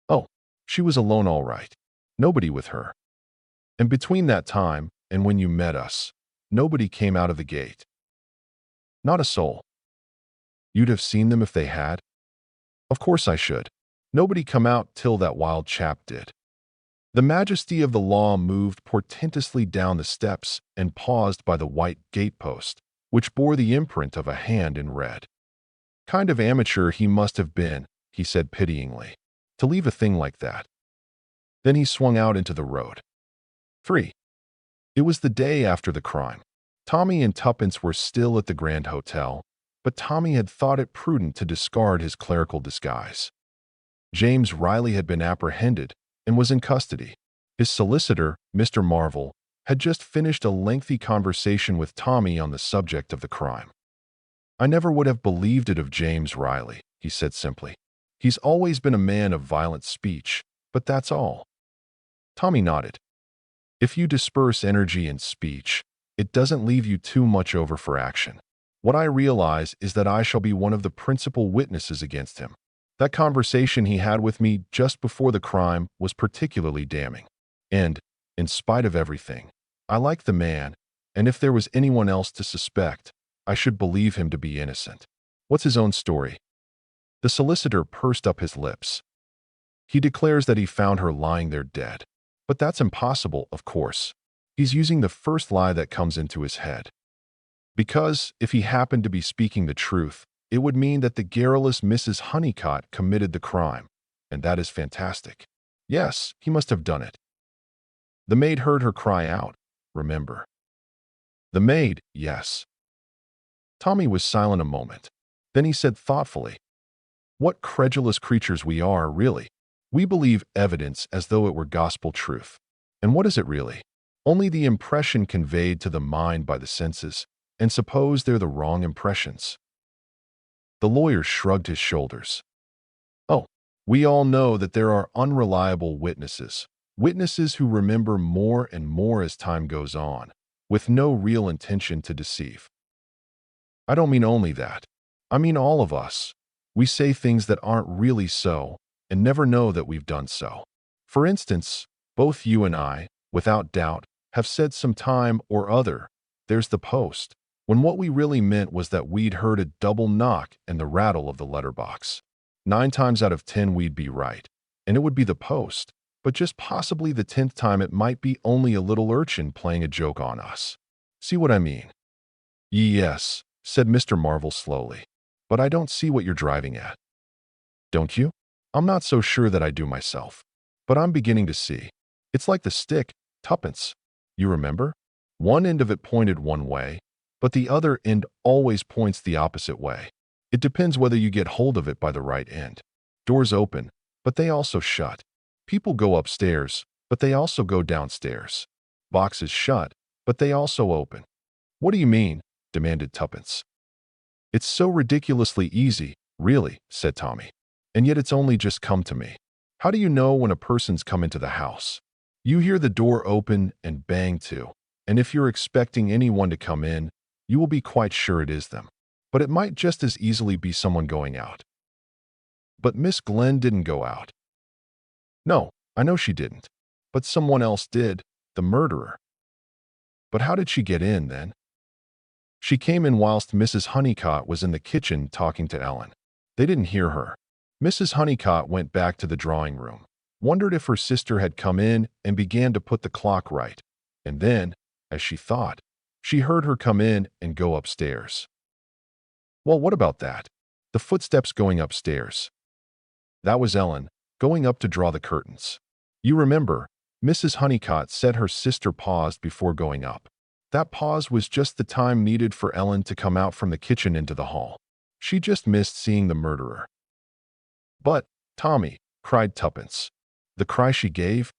"Oh, she was alone all right. Nobody with her. And between that time and when you met us, nobody came out of the gate." "Not a soul." "You'd have seen them if they had?" "Of course I should. Nobody come out till that wild chap did." The majesty of the law moved portentously down the steps and paused by the white gatepost, which bore the imprint of a hand in red. "Kind of amateur he must have been," he said pityingly, "to leave a thing like that." Then he swung out into the road. 3. It was the day after the crime. Tommy and Tuppence were still at the Grand Hotel, but Tommy had thought it prudent to discard his clerical disguise. James Riley had been apprehended and was in custody. His solicitor, Mr. Marvel, had just finished a lengthy conversation with Tommy on the subject of the crime. "I never would have believed it of James Riley," he said simply. "He's always been a man of violent speech, but that's all." Tommy nodded. "If you disperse energy in speech, it doesn't leave you too much over for action. What I realize is that I shall be one of the principal witnesses against him. That conversation he had with me just before the crime was particularly damning. And, in spite of everything, I like the man, and if there was anyone else to suspect, I should believe him to be innocent." "What's his own story?" The solicitor pursed up his lips. "He declares that he found her lying there dead. But that's impossible, of course. He's using the first lie that comes into his head. Because, if he happened to be speaking the truth, it would mean that the garrulous Mrs. Honeycutt committed the crime, and that is fantastic. Yes, he must have done it. The maid heard her cry out, remember." "The maid, yes." Tommy was silent a moment. Then he said thoughtfully, "What credulous creatures we are, really. We believe evidence as though it were gospel truth. And what is it really? Only the impression conveyed to the mind by the senses, and suppose they're the wrong impressions." The lawyer shrugged his shoulders. "Oh, we all know that there are unreliable witnesses, witnesses who remember more and more as time goes on, with no real intention to deceive. I don't mean only that. I mean all of us. We say things that aren't really so, and never know that we've done so. For instance, both you and I, without doubt, have said some time or other, 'There's the post,' when what we really meant was that we'd heard a double knock and the rattle of the letterbox. 9 times out of 10 we'd be right, and it would be the post, but just possibly the 10th time it might be only a little urchin playing a joke on us. See what I mean?" "Yes," said Mr. Marvel slowly, "but I don't see what you're driving at." "Don't you? I'm not so sure that I do myself, but I'm beginning to see. It's like the stick, Tuppence. You remember? One end of it pointed one way, but the other end always points the opposite way. It depends whether you get hold of it by the right end. Doors open, but they also shut. People go upstairs, but they also go downstairs. Boxes shut, but they also open. What do you mean? Demanded Tuppence. It's so ridiculously easy, really, said Tommy. And yet it's only just come to me. How do you know when a person's come into the house? You hear the door open and bang to, and if you're expecting anyone to come in, you will be quite sure it is them. But it might just as easily be someone going out. But Miss Glenn didn't go out. No, I know she didn't. But someone else did, the murderer. But how did she get in, then? She came in whilst Mrs. Honeycott was in the kitchen talking to Ellen. They didn't hear her. Mrs. Honeycott went back to the drawing room, wondered if her sister had come in, and began to put the clock right. And then, as she thought, she heard her come in and go upstairs. Well, what about that? The footsteps going upstairs. That was Ellen, going up to draw the curtains. You remember, Mrs. Honeycott said her sister paused before going up. That pause was just the time needed for Ellen to come out from the kitchen into the hall. She just missed seeing the murderer. But, Tommy, cried Tuppence. The cry she gave?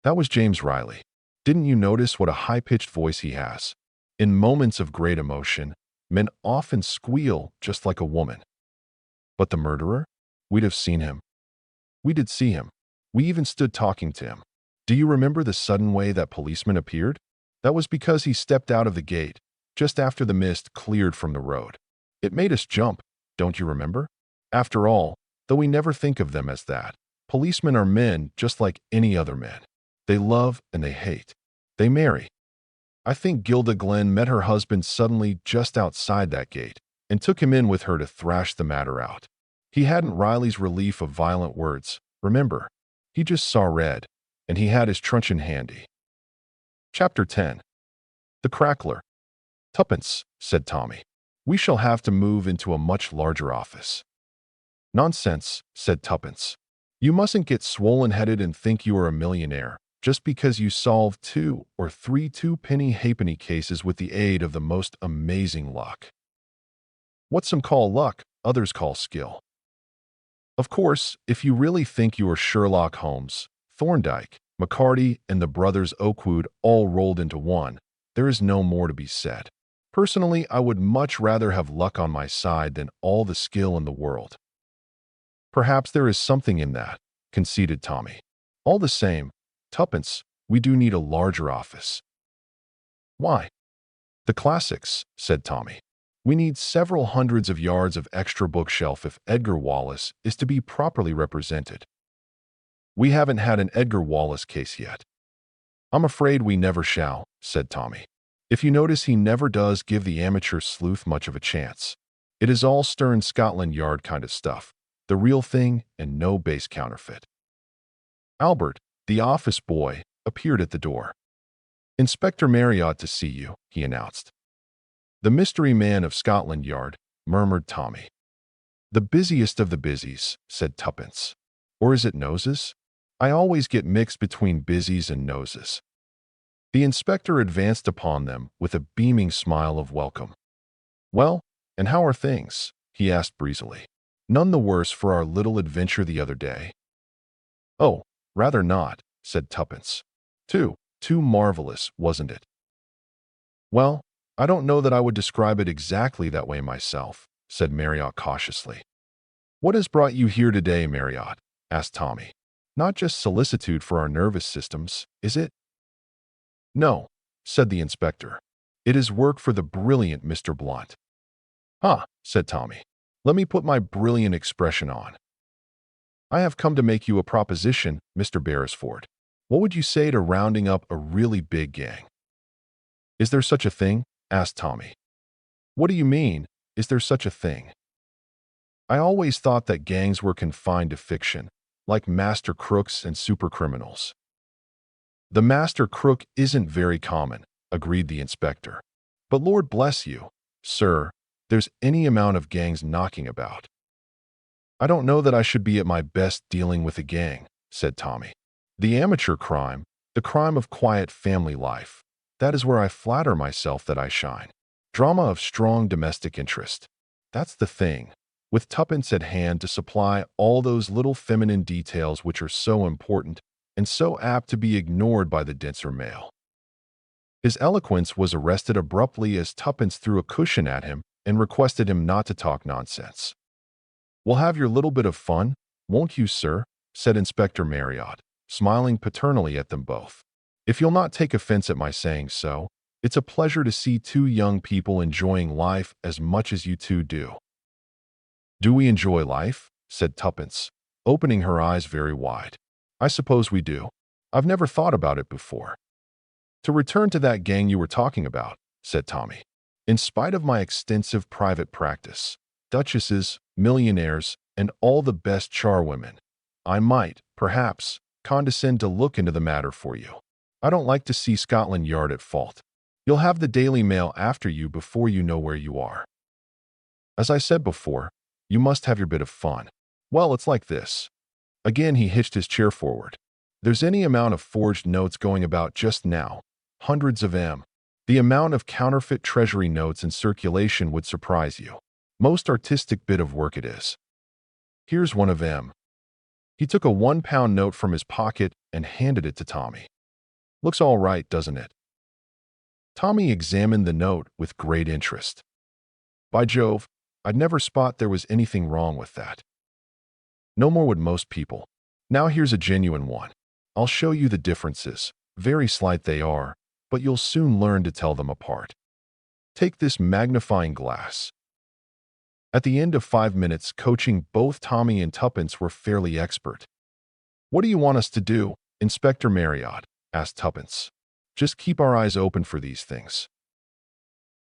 That was James Riley. Didn't you notice what a high-pitched voice he has? In moments of great emotion, men often squeal just like a woman. But the murderer? We'd have seen him. We did see him. We even stood talking to him. Do you remember the sudden way that policeman appeared? That was because he stepped out of the gate, just after the mist cleared from the road. It made us jump, don't you remember? After all, though we never think of them as that, policemen are men just like any other men. They love and they hate. They marry. I think Gilda Glenn met her husband suddenly just outside that gate and took him in with her to thrash the matter out. He hadn't Riley's relief of violent words, remember. He just saw red, and he had his truncheon handy. Chapter 10. The Crackler. Tuppence, said Tommy. We shall have to move into a much larger office. Nonsense, said Tuppence. You mustn't get swollen-headed and think you are a millionaire just because you solve 2 or 3 two-penny halfpenny cases with the aid of the most amazing luck. What some call luck, others call skill. Of course, if you really think you are Sherlock Holmes, Thorndyke, McCarty, and the brothers Oakwood all rolled into one, there is no more to be said. Personally, I would much rather have luck on my side than all the skill in the world. Perhaps there is something in that, conceded Tommy. All the same, Tuppence, we do need a larger office. Why? The classics, said Tommy. We need several hundreds of yards of extra bookshelf if Edgar Wallace is to be properly represented. We haven't had an Edgar Wallace case yet. I'm afraid we never shall, said Tommy. If you notice, he never does give the amateur sleuth much of a chance. It is all stern Scotland Yard kind of stuff, the real thing and no base counterfeit. Albert, the office boy, appeared at the door. Inspector Marriott to see you, he announced. The mystery man of Scotland Yard, murmured Tommy. The busiest of the busies, said Tuppence. Or is it noses? I always get mixed between busies and noses. The inspector advanced upon them with a beaming smile of welcome. Well, and how are things? He asked breezily. None the worse for our little adventure the other day. Oh, rather not, said Tuppence. Too marvelous, wasn't it? Well, I don't know that I would describe it exactly that way myself, said Marriott cautiously. What has brought you here today, Marriott? Asked Tommy. Not just solicitude for our nervous systems, is it? No, said the inspector. It is work for the brilliant Mr. Blunt. Huh, said Tommy. Let me put my brilliant expression on. I have come to make you a proposition, Mr. Beresford. What would you say to rounding up a really big gang? Is there such a thing? Asked Tommy. What do you mean, is there such a thing? I always thought that gangs were confined to fiction, like master crooks and supercriminals. The master crook isn't very common, agreed the inspector. But Lord bless you, sir, there's any amount of gangs knocking about. I don't know that I should be at my best dealing with a gang, said Tommy. The amateur crime, the crime of quiet family life, That is where I flatter myself that I shine. Drama of strong domestic interest. That's the thing. With Tuppence at hand to supply all those little feminine details which are so important and so apt to be ignored by the denser male. His eloquence was arrested abruptly as Tuppence threw a cushion at him and requested him not to talk nonsense. "We'll have your little bit of fun, won't you, sir?" said Inspector Marriott, smiling paternally at them both. "If you'll not take offense at my saying so, it's a pleasure to see two young people enjoying life as much as you two do." "Do we enjoy life?" said Tuppence, opening her eyes very wide. "I suppose we do. I've never thought about it before." "To return to that gang you were talking about," said Tommy. "In spite of my extensive private practice, duchesses, millionaires, and all the best charwomen, I might, perhaps, condescend to look into the matter for you. I don't like to see Scotland Yard at fault. You'll have the Daily Mail after you before you know where you are. As I said before, you must have your bit of fun. Well, it's like this." Again he hitched his chair forward. "There's any amount of forged notes going about just now. Hundreds of them. The amount of counterfeit treasury notes in circulation would surprise you. Most artistic bit of work it is. Here's one of them." He took a £1 note from his pocket and handed it to Tommy. "Looks all right, doesn't it?" Tommy examined the note with great interest. "By Jove, I'd never spot there was anything wrong with that. No more would most people. Now here's a genuine one. I'll show you the differences. Very slight they are, but you'll soon learn to tell them apart. Take this magnifying glass." At the end of 5 minutes, coaching both Tommy and Tuppence were fairly expert. "What do you want us to do, Inspector Marriott?" asked Tuppence. "Just keep our eyes open for these things."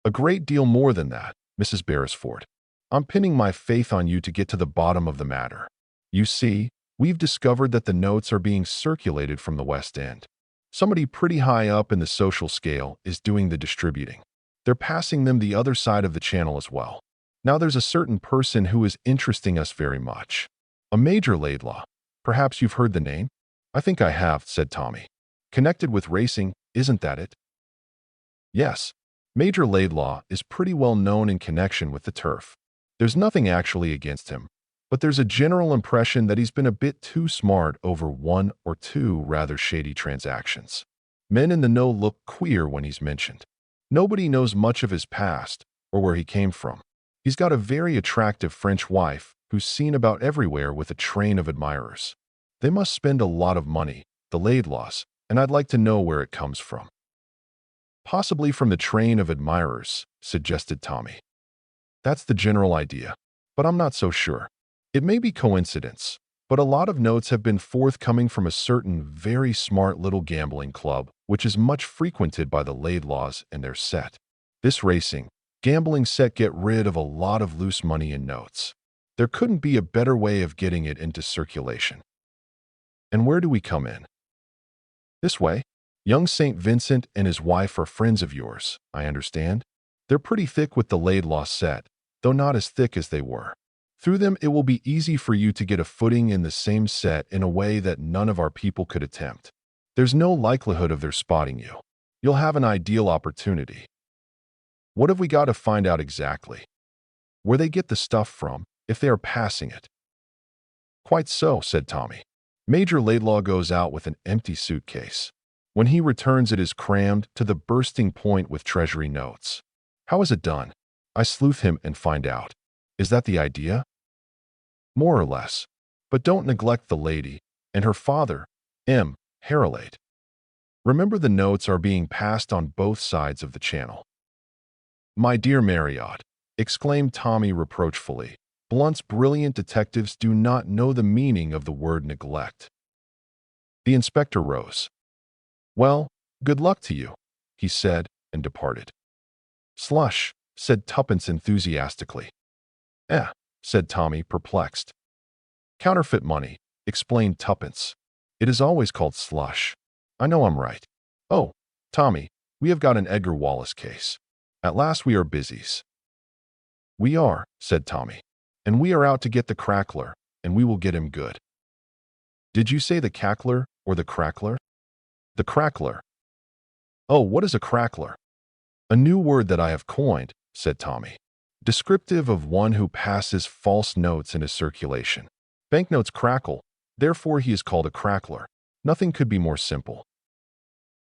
"A great deal more than that, Mrs. Beresford. I'm pinning my faith on you to get to the bottom of the matter. You see, we've discovered that the notes are being circulated from the West End. Somebody pretty high up in the social scale is doing the distributing. They're passing them the other side of the channel as well. Now there's a certain person who is interesting us very much. A Major Laidlaw. Perhaps you've heard the name?" "I think I have," said Tommy. "Connected with racing, isn't that it?" "Yes. Major Laidlaw is pretty well known in connection with the turf. There's nothing actually against him, but there's a general impression that he's been a bit too smart over one or two rather shady transactions. Men in the know look queer when he's mentioned. Nobody knows much of his past or where he came from. He's got a very attractive French wife who's seen about everywhere with a train of admirers. They must spend a lot of money, the Laidlaws, and I'd like to know where it comes from." "Possibly from the train of admirers," suggested Tommy. "That's the general idea, but I'm not so sure. It may be coincidence, but a lot of notes have been forthcoming from a certain very smart little gambling club, which is much frequented by the Laidlaws and their set. This racing, gambling set get rid of a lot of loose money in notes. There couldn't be a better way of getting it into circulation." "And where do we come in?" "This way. Young St. Vincent and his wife are friends of yours, I understand. They're pretty thick with the Laidlaw set, though not as thick as they were. Through them, it will be easy for you to get a footing in the same set in a way that none of our people could attempt. There's no likelihood of their spotting you. You'll have an ideal opportunity." "What have we got to find out exactly? Where they get the stuff from, if they are passing it?" "Quite so," said Tommy. "Major Laidlaw goes out with an empty suitcase. When he returns, it is crammed to the bursting point with treasury notes. How is it done? I sleuth him and find out. Is that the idea?" "More or less. But don't neglect the lady and her father, M. Harrelate. Remember, the notes are being passed on both sides of the channel." "My dear Marriott," exclaimed Tommy reproachfully, "Blunt's brilliant detectives do not know the meaning of the word neglect." The inspector rose. "Well, good luck to you," he said, and departed. "Slush," said Tuppence enthusiastically. "Eh," said Tommy, perplexed. "Counterfeit money," explained Tuppence. "It is always called slush. I know I'm right. Oh, Tommy, we have got an Edgar Wallace case. At last we are busies." "We are," said Tommy, "and we are out to get the crackler, and we will get him good." "Did you say the cackler or the crackler?" "The crackler." "Oh, what is a crackler?" "A new word that I have coined," said Tommy. "Descriptive of one who passes false notes into circulation. Banknotes crackle, therefore he is called a crackler. Nothing could be more simple."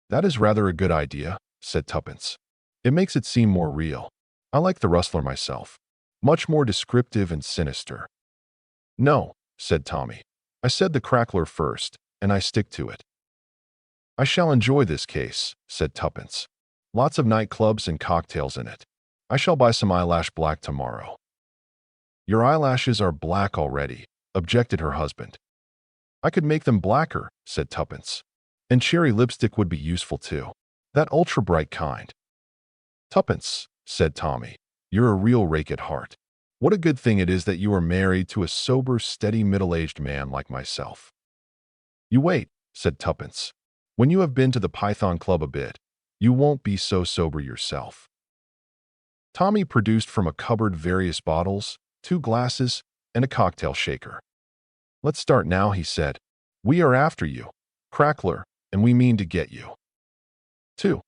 "That is rather a good idea," said Tuppence. "It makes it seem more real. I like the rustler myself. Much more descriptive and sinister." "No," said Tommy. "I said the crackler first, and I stick to it." "I shall enjoy this case," said Tuppence. "Lots of nightclubs and cocktails in it. I shall buy some eyelash black tomorrow." "Your eyelashes are black already," objected her husband. "I could make them blacker," said Tuppence. "And cherry lipstick would be useful too. That ultra-bright kind." "Tuppence," said Tommy, "you're a real rake at heart. What a good thing it is that you are married to a sober, steady, middle-aged man like myself." "You wait," said Tuppence. "When you have been to the Python Club a bit, you won't be so sober yourself." Tommy produced from a cupboard various bottles, 2 glasses, and a cocktail shaker. "Let's start now," he said. "We are after you, crackler, and we mean to get you." 2.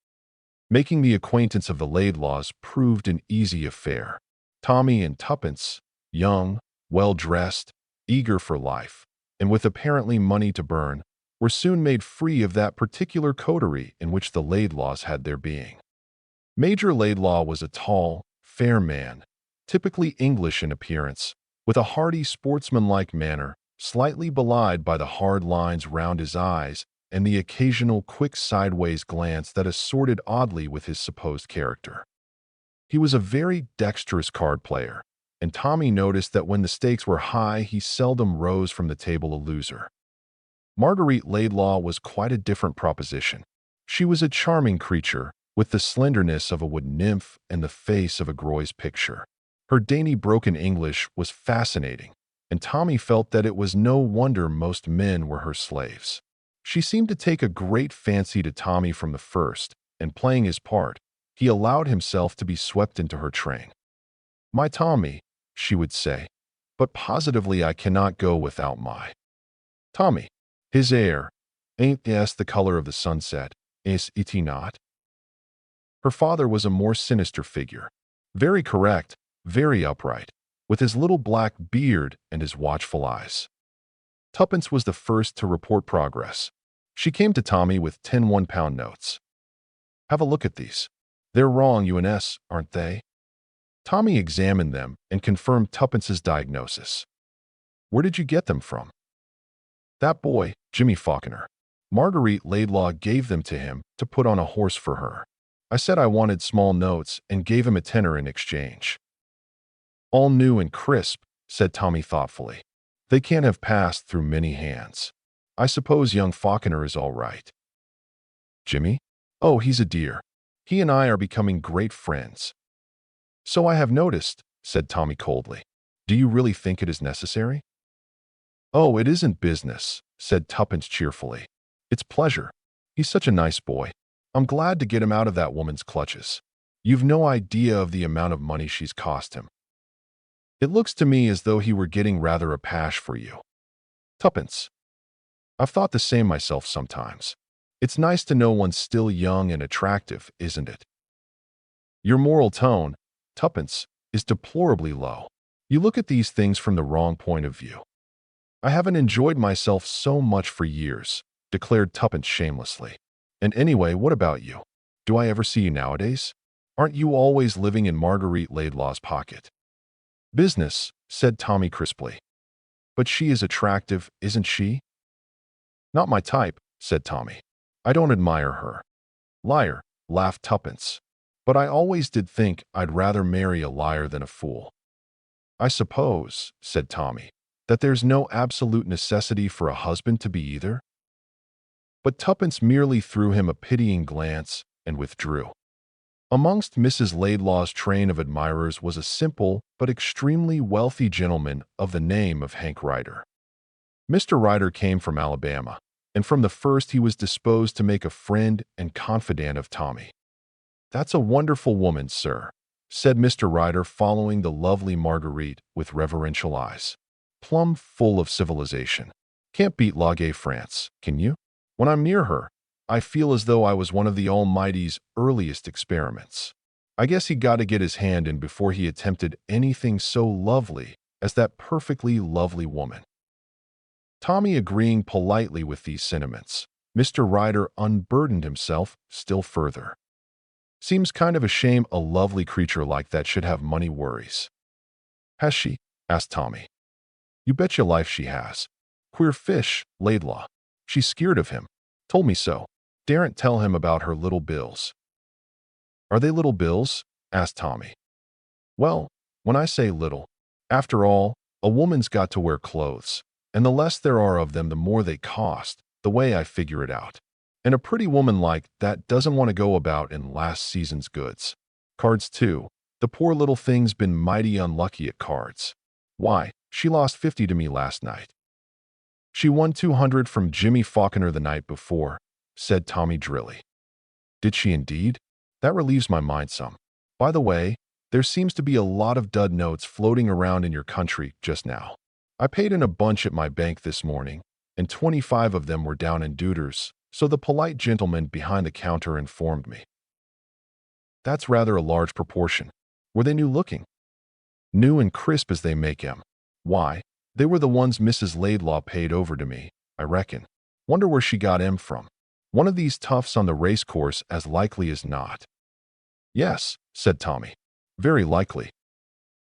Making the acquaintance of the Laidlaws proved an easy affair. Tommy and Tuppence, young, well-dressed, eager for life, and with apparently money to burn, were soon made free of that particular coterie in which the Laidlaws had their being. Major Laidlaw was a tall, fair man, typically English in appearance, with a hearty, sportsmanlike manner, slightly belied by the hard lines round his eyes and the occasional quick sideways glance that assorted oddly with his supposed character. He was a very dexterous card player, and Tommy noticed that when the stakes were high, he seldom rose from the table a loser. Marguerite Laidlaw was quite a different proposition. She was a charming creature, with the slenderness of a wood nymph and the face of a Groy's picture. Her dainty broken English was fascinating, and Tommy felt that it was no wonder most men were her slaves. She seemed to take a great fancy to Tommy from the first, and playing his part, he allowed himself to be swept into her train. "My Tommy," she would say, "but positively I cannot go without my Tommy. His air, ain't the color of the sunset, is it not?" Her father was a more sinister figure, very correct, very upright, with his little black beard and his watchful eyes. Tuppence was the first to report progress. She came to Tommy with 10 one-pound notes. "Have a look at these. They're wrong, UNS, aren't they?" Tommy examined them and confirmed Tuppence's diagnosis. "Where did you get them from?" "That boy, Jimmy Faulkner. Marguerite Laidlaw gave them to him to put on a horse for her. I said I wanted small notes and gave him a tenner in exchange." "All new and crisp," said Tommy thoughtfully. "They can't have passed through many hands. I suppose young Faulkner is all right." "Jimmy? Oh, he's a dear. He and I are becoming great friends." "So I have noticed," said Tommy coldly. "Do you really think it is necessary?" "Oh, it isn't business," said Tuppence cheerfully. "It's pleasure. He's such a nice boy. I'm glad to get him out of that woman's clutches. You've no idea of the amount of money she's cost him. It looks to me as though he were getting rather a pash for you." "Tuppence, I've thought the same myself sometimes. It's nice to know one's still young and attractive, isn't it?" "Your moral tone, Tuppence, is deplorably low. You look at these things from the wrong point of view." "I haven't enjoyed myself so much for years," declared Tuppence shamelessly. "And anyway, what about you? Do I ever see you nowadays? Aren't you always living in Marguerite Laidlaw's pocket?" "Business," said Tommy crisply. "But she is attractive, isn't she?" "Not my type," said Tommy. "I don't admire her." "Liar," laughed Tuppence. "But I always did think I'd rather marry a liar than a fool." "I suppose," said Tommy, "that there's no absolute necessity for a husband to be either?" But Tuppence merely threw him a pitying glance and withdrew. Amongst Mrs. Laidlaw's train of admirers was a simple but extremely wealthy gentleman of the name of Hank Ryder. Mr. Ryder came from Alabama, and from the first he was disposed to make a friend and confidant of Tommy. "That's a wonderful woman, sir," said Mr. Ryder, following the lovely Marguerite with reverential eyes. "Plumb full of civilization. Can't beat La Gay France, can you? When I'm near her, I feel as though I was one of the Almighty's earliest experiments. I guess he got to get his hand in before he attempted anything so lovely as that perfectly lovely woman. Tommy agreeing politely with these sentiments, Mr. Ryder unburdened himself still further. Seems kind of a shame a lovely creature like that should have money worries. Has she? Asked Tommy. You bet your life she has. Queer fish, Laidlaw. She's scared of him. Told me so. Daren't tell him about her little bills. Are they little bills? Asked Tommy. Well, when I say little, after all, a woman's got to wear clothes, and the less there are of them, the more they cost, the way I figure it out. And a pretty woman like that doesn't want to go about in last season's goods. Cards too. The poor little thing's been mighty unlucky at cards. Why, she lost 50 to me last night. She won 200 from Jimmy Faulkner the night before, said Tommy drily. Did she indeed? That relieves my mind some. By the way, there seems to be a lot of dud notes floating around in your country just now. I paid in a bunch at my bank this morning, and 25 of them were down in deuters, so the polite gentleman behind the counter informed me. That's rather a large proportion. Were they new looking? New and crisp as they make 'em. Why, they were the ones Mrs. Laidlaw paid over to me, I reckon. Wonder where she got 'em from. One of these toughs on the race course as likely as not. Yes, said Tommy. Very likely.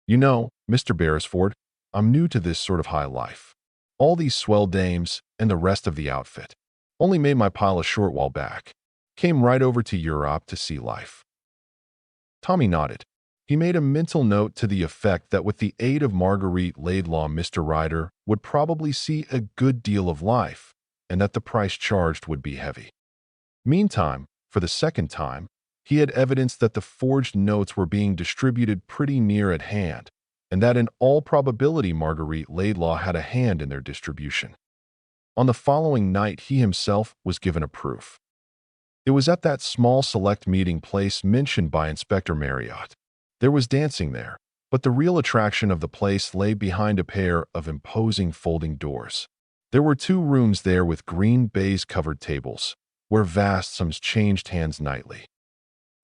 You know, Mr. Beresford, I'm new to this sort of high life. All these swell dames and the rest of the outfit. Only made my pile a short while back. Came right over to Europe to see life. Tommy nodded. He made a mental note to the effect that with the aid of Marguerite Laidlaw, Mr. Ryder would probably see a good deal of life, and that the price charged would be heavy. Meantime, for the second time, he had evidence that the forged notes were being distributed pretty near at hand, and that in all probability Marguerite Laidlaw had a hand in their distribution. On the following night, he himself was given a proof. It was at that small select meeting place mentioned by Inspector Marriott. There was dancing there, but the real attraction of the place lay behind a pair of imposing folding doors. There were 2 rooms there with green baize-covered tables, where vast sums changed hands nightly.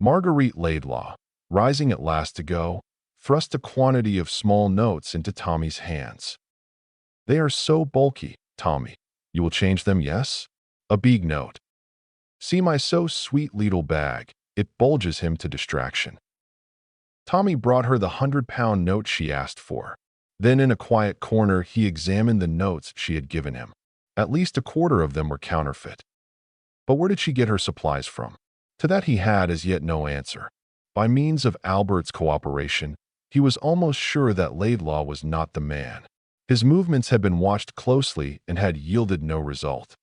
Marguerite Laidlaw, rising at last to go, thrust a quantity of small notes into Tommy's hands. They are so bulky, Tommy. You will change them, yes? A big note. See my so sweet little bag, it bulges him to distraction. Tommy brought her the 100-pound note she asked for. Then in a quiet corner he examined the notes she had given him. At least a quarter of them were counterfeit. But where did she get her supplies from? To that he had as yet no answer. By means of Albert's cooperation, he was almost sure that Laidlaw was not the man. His movements had been watched closely and had yielded no result.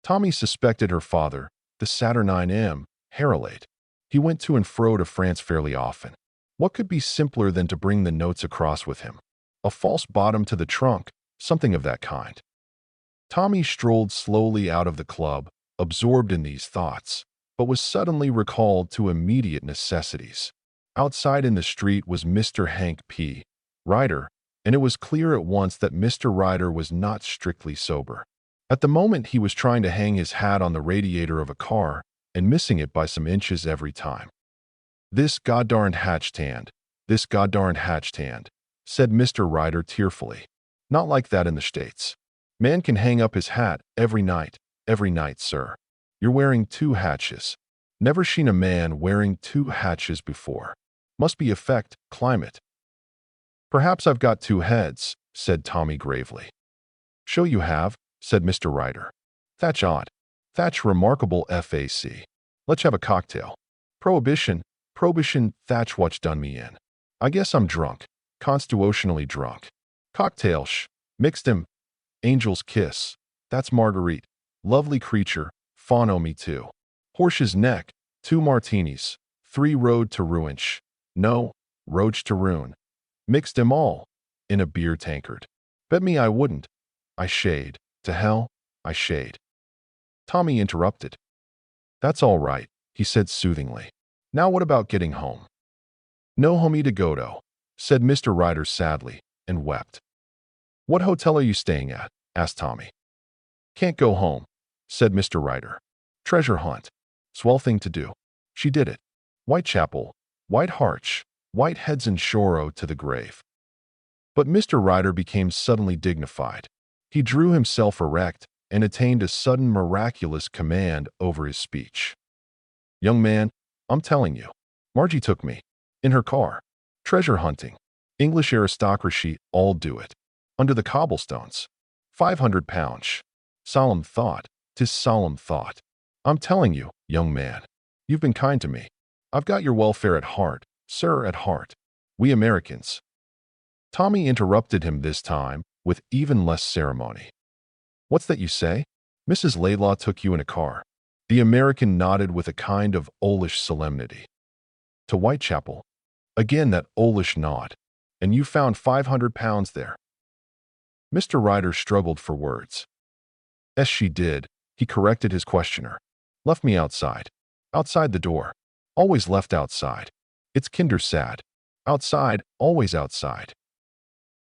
Tommy suspected her father, the saturnine M. Hercule. He went to and fro to France fairly often. What could be simpler than to bring the notes across with him? A false bottom to the trunk, something of that kind. Tommy strolled slowly out of the club, absorbed in these thoughts, but was suddenly recalled to immediate necessities. Outside in the street was Mr. Hank P. Ryder, and it was clear at once that Mr. Ryder was not strictly sober. At the moment he was trying to hang his hat on the radiator of a car and missing it by some inches every time. This goddarned hatchstand, said Mr. Ryder tearfully. Not like that in the States. Man can hang up his hat every night, sir. You're wearing 2 hatches. Never seen a man wearing 2 hatches before. Must be effect, climate. Perhaps I've got 2 heads, said Tommy gravely. Show you have, said Mr. Ryder. Thatch odd. Thatch remarkable fac. Let's have a cocktail. Prohibition, thatch what's done me in. I guess I'm drunk, constitutionally drunk. Cocktail mixed him. Angel's kiss. That's Marguerite. Lovely creature, fawn o' me too. Horse's neck, 2 martinis, 3 road to ruin no, roach to ruin. Mixed 'em all, in a beer tankard. Bet me I wouldn't. I shade. To hell, I shade. Tommy interrupted. That's all right, he said soothingly. Now what about getting home? No homie to go to, said Mr. Ryder sadly, and wept. What hotel are you staying at? Asked Tommy. Can't go home, said Mr. Ryder. Treasure hunt. Swell thing to do. She did it. Whitechapel, White Harch, White Heads and Shoro to the grave. But Mr. Ryder became suddenly dignified. He drew himself erect and attained a sudden miraculous command over his speech. Young man, I'm telling you, Margie took me. In her car. Treasure hunting. English aristocracy all do it. Under the cobblestones. £500. Solemn thought. 'Tis solemn thought. I'm telling you, young man, you've been kind to me. I've got your welfare at heart, sir, at heart. We Americans. Tommy interrupted him this time with even less ceremony. What's that you say? Mrs. Laidlaw took you in a car. The American nodded with a kind of owlish solemnity. To Whitechapel. Again that owlish nod. And you found £500 there. Mr. Ryder struggled for words. Yes, she did, he corrected his questioner. Left me outside. Outside the door. Always left outside. It's kinder sad. Outside, always outside.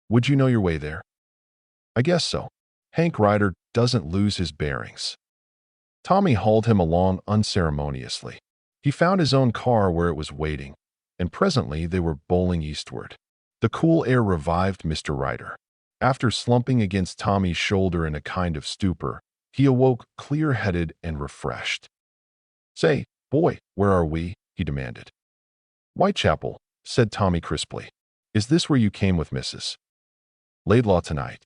Would you know your way there? I guess so. Hank Ryder doesn't lose his bearings. Tommy hauled him along unceremoniously. He found his own car where it was waiting, and presently they were bowling eastward. The cool air revived Mr. Ryder. After slumping against Tommy's shoulder in a kind of stupor, he awoke clear-headed and refreshed. Say, boy, where are we? He demanded. Whitechapel, said Tommy crisply. Is this where you came with Mrs. Laidlaw tonight?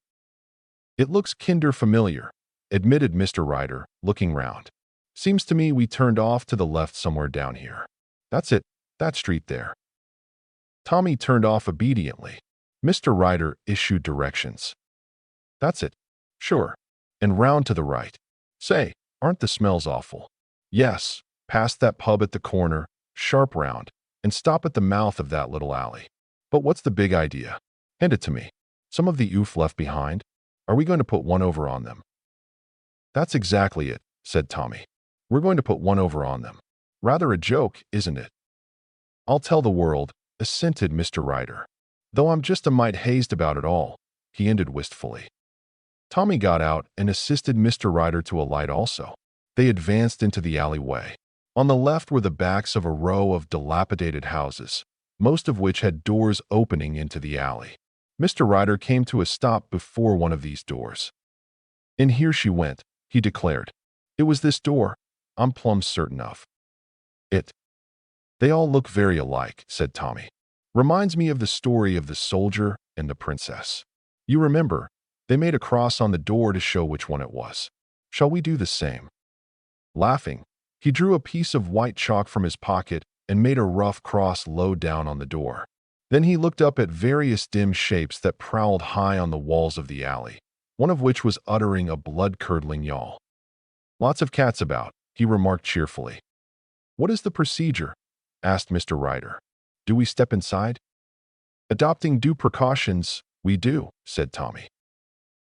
It looks kinder familiar, admitted Mr. Ryder, looking round. Seems to me we turned off to the left somewhere down here. That's it, that street there. Tommy turned off obediently. Mr. Ryder issued directions. That's it. Sure. And round to the right. Say, aren't the smells awful? Yes, past that pub at the corner, sharp round, and stop at the mouth of that little alley. But what's the big idea? Hand it to me. Some of the oof left behind? Are we going to put one over on them? That's exactly it, said Tommy. We're going to put one over on them. Rather a joke, isn't it? I'll tell the world, assented Mr. Ryder. Though I'm just a mite hazed about it all, he ended wistfully. Tommy got out and assisted Mr. Ryder to alight also. They advanced into the alleyway. On the left were the backs of a row of dilapidated houses, most of which had doors opening into the alley. Mr. Ryder came to a stop before one of these doors. In here she went, he declared. It was this door, I'm plumb certain of. It. They all look very alike, said Tommy. Reminds me of the story of the soldier and the princess. You remember, they made a cross on the door to show which one it was. Shall we do the same? Laughing, he drew a piece of white chalk from his pocket and made a rough cross low down on the door. Then he looked up at various dim shapes that prowled high on the walls of the alley, one of which was uttering a blood-curdling yawl. Lots of cats about, he remarked cheerfully. What is the procedure? Asked Mr. Ryder. Do we step inside? Adopting due precautions, we do, said Tommy.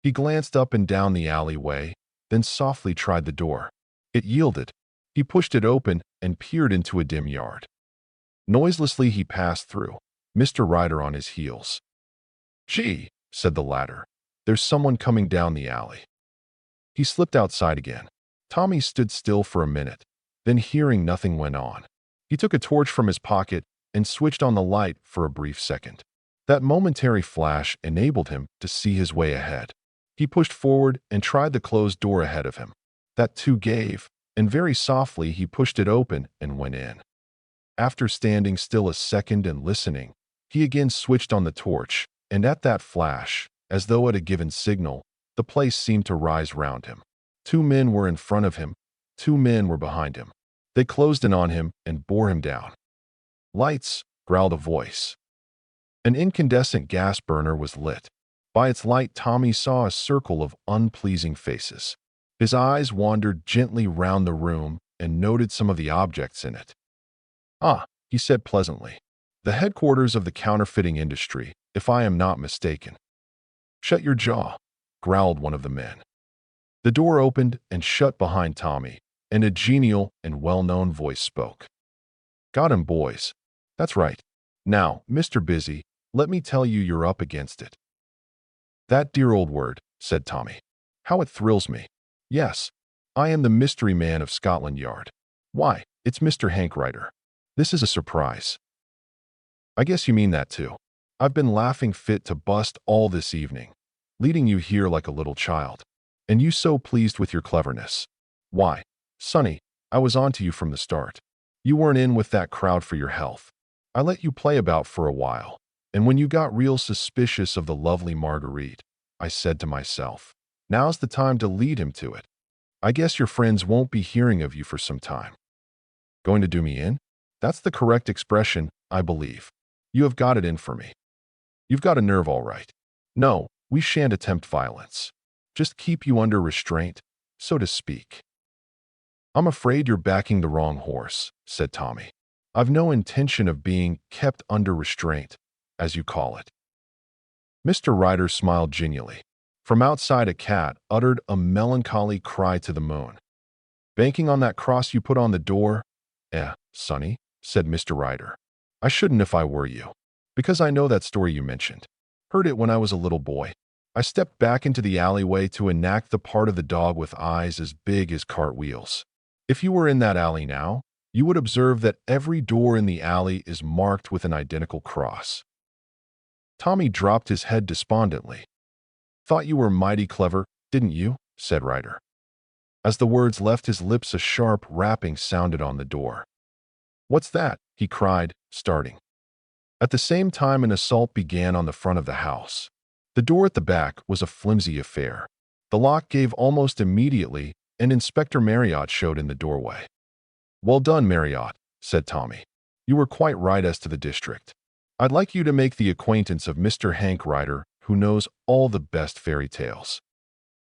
He glanced up and down the alleyway, then softly tried the door. It yielded. He pushed it open and peered into a dim yard. Noiselessly he passed through, Mr. Ryder on his heels. Gee, said the latter, there's someone coming down the alley. He slipped outside again. Tommy stood still for a minute, then hearing nothing went on. He took a torch from his pocket and switched on the light for a brief second. That momentary flash enabled him to see his way ahead. He pushed forward and tried the closed door ahead of him. That too gave, and very softly he pushed it open and went in. After standing still a second and listening, he again switched on the torch, and at that flash, as though at a given signal, the place seemed to rise round him. 2 men were in front of him, 2 men were behind him. They closed in on him and bore him down. Lights, growled a voice. An incandescent gas burner was lit. By its light Tommy saw a circle of unpleasing faces. His eyes wandered gently round the room and noted some of the objects in it. Ah, he said pleasantly. The headquarters of the counterfeiting industry, if I am not mistaken. Shut your jaw, growled one of the men. The door opened and shut behind Tommy, and a genial and well-known voice spoke. Got him, boys. That's right. Now, Mr. Busy, let me tell you you're up against it. That dear old word, said Tommy. How it thrills me. Yes, I am the mystery man of Scotland Yard. Why, it's Mr. Hank Ryder. This is a surprise. I guess you mean that too. I've been laughing fit to bust all this evening, leading you here like a little child. And you so pleased with your cleverness. Why, Sonny, I was on to you from the start. You weren't in with that crowd for your health. I let you play about for a while, and when you got real suspicious of the lovely Marguerite, I said to myself, now's the time to lead him to it. I guess your friends won't be hearing of you for some time. Going to do me in? That's the correct expression, I believe. You have got it in for me. You've got a nerve all right. No, we shan't attempt violence. Just keep you under restraint, so to speak. I'm afraid you're backing the wrong horse, said Tommy. I've no intention of being kept under restraint, as you call it. Mr. Ryder smiled genially. From outside, a cat uttered a melancholy cry to the moon. Banking on that cross you put on the door? Sonny, said Mr. Ryder. I shouldn't if I were you, because I know that story you mentioned. Heard it when I was a little boy. I stepped back into the alleyway to enact the part of the dog with eyes as big as cartwheels. If you were in that alley now, you would observe that every door in the alley is marked with an identical cross. Tommy dropped his head despondently. Thought you were mighty clever, didn't you? Said Ryder. As the words left his lips, a sharp rapping sounded on the door. What's that? He cried, starting. At the same time, an assault began on the front of the house. The door at the back was a flimsy affair. The lock gave almost immediately, and Inspector Marriott showed in the doorway. Well done, Marriott, said Tommy. You were quite right as to the district. I'd like you to make the acquaintance of Mr. Hank Ryder, who knows all the best fairy tales.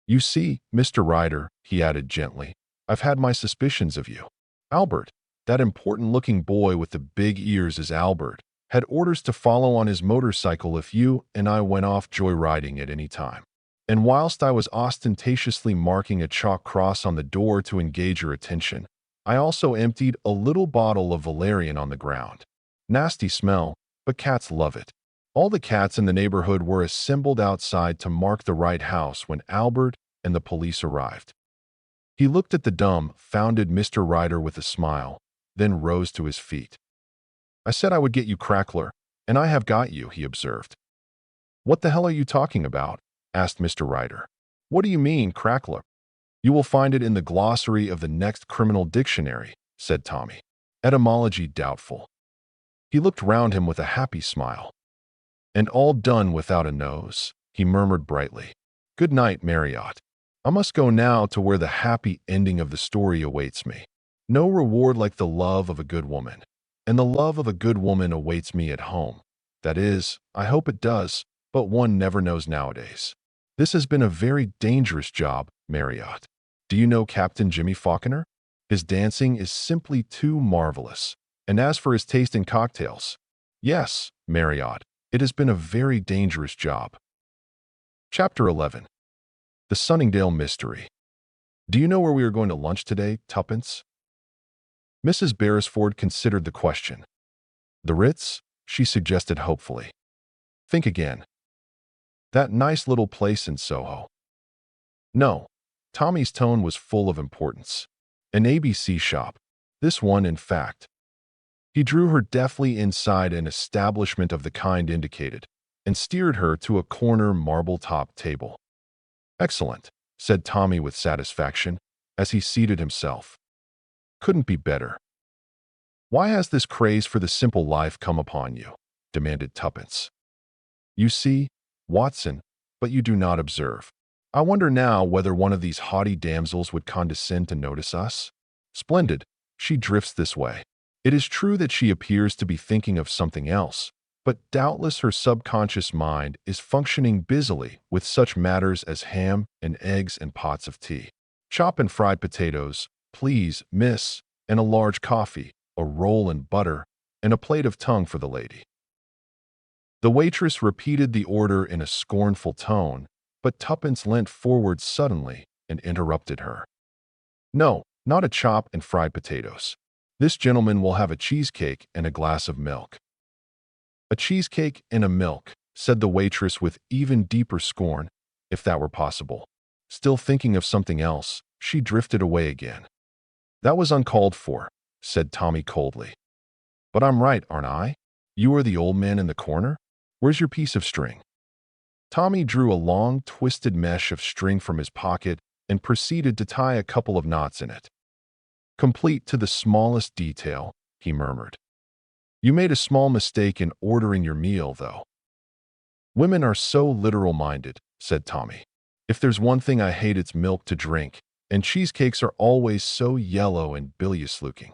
You see, Mr. Ryder, he added gently, I've had my suspicions of you. Albert, that important-looking boy with the big ears is Albert, had orders to follow on his motorcycle if you and I went off joyriding at any time. And whilst I was ostentatiously marking a chalk cross on the door to engage your attention, I also emptied a little bottle of valerian on the ground. Nasty smell, but cats love it. All the cats in the neighborhood were assembled outside to mark the right house when Albert and the police arrived. He looked at the dumbfounded Mr. Ryder with a smile, then rose to his feet. I said I would get you, Crackler, and I have got you, he observed. What the hell are you talking about? Asked Mr. Ryder. What do you mean, Crackler? You will find it in the glossary of the next criminal dictionary, said Tommy. Etymology doubtful. He looked round him with a happy smile. And all done without a nose, he murmured brightly. Good night, Marriott. I must go now to where the happy ending of the story awaits me. No reward like the love of a good woman, and the love of a good woman awaits me at home. That is, I hope it does, but one never knows nowadays. This has been a very dangerous job, Marriott. Do you know Captain Jimmy Faulkner? His dancing is simply too marvelous. And as for his taste in cocktails, yes, Marriott, it has been a very dangerous job. Chapter 11. The Sunningdale Mystery. Do you know where we are going to lunch today, Tuppence? Mrs. Beresford considered the question. The Ritz? She suggested hopefully. Think again. That nice little place in Soho. No. Tommy's tone was full of importance. An ABC shop. This one, in fact. He drew her deftly inside an establishment of the kind indicated, and steered her to a corner marble-top table. Excellent, said Tommy with satisfaction, as he seated himself. Couldn't be better. Why has this craze for the simple life come upon you? Demanded Tuppence. You see, Watson, but you do not observe. I wonder now whether one of these haughty damsels would condescend to notice us? Splendid, she drifts this way. It is true that she appears to be thinking of something else, but doubtless her subconscious mind is functioning busily with such matters as ham and eggs and pots of tea. Chop and fried potatoes, please, miss, and a large coffee, a roll and butter, and a plate of tongue for the lady. The waitress repeated the order in a scornful tone, but Tuppence leant forward suddenly and interrupted her. No, not a chop and fried potatoes. This gentleman will have a cheesecake and a glass of milk. A cheesecake and a milk, said the waitress with even deeper scorn, if that were possible. Still thinking of something else, she drifted away again. "That was uncalled for," said Tommy coldly. "But I'm right, aren't I? You are the old man in the corner? Where's your piece of string?" Tommy drew a long, twisted mesh of string from his pocket and proceeded to tie a couple of knots in it. "Complete to the smallest detail," he murmured. "You made a small mistake in ordering your meal, though." "Women are so literal-minded," said Tommy. "If there's one thing I hate, it's milk to drink, and cheesecakes are always so yellow and bilious-looking."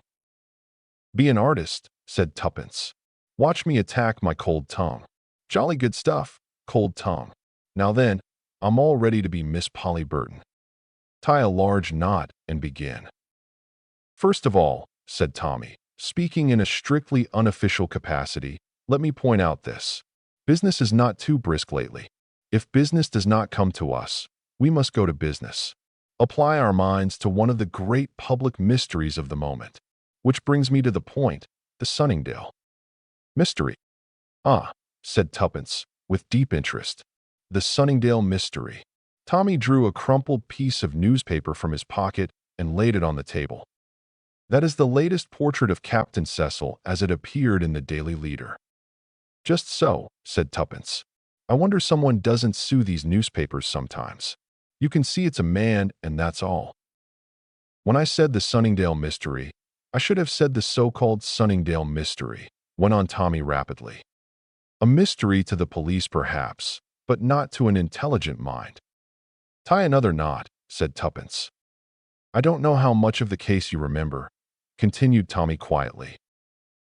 "Be an artist," said Tuppence. "Watch me attack my cold tongue. Jolly good stuff, cold tongue. Now then, I'm all ready to be Miss Polly Burton. Tie a large knot and begin." "First of all," said Tommy, speaking in a strictly unofficial capacity, "let me point out this. Business is not too brisk lately. If business does not come to us, we must go to business. Apply our minds to one of the great public mysteries of the moment. Which brings me to the point, the Sunningdale mystery." "Ah," said Tuppence, with deep interest. "The Sunningdale mystery." Tommy drew a crumpled piece of newspaper from his pocket and laid it on the table. "That is the latest portrait of Captain Cecil as it appeared in the Daily Leader." "Just so," said Tuppence. "I wonder someone doesn't sue these newspapers sometimes. You can see it's a man, and that's all." "When I said the Sunningdale mystery, I should have said the so-called Sunningdale mystery," went on Tommy rapidly. "A mystery to the police, perhaps, but not to an intelligent mind." "Tie another knot," said Tuppence. "I don't know how much of the case you remember," continued Tommy quietly.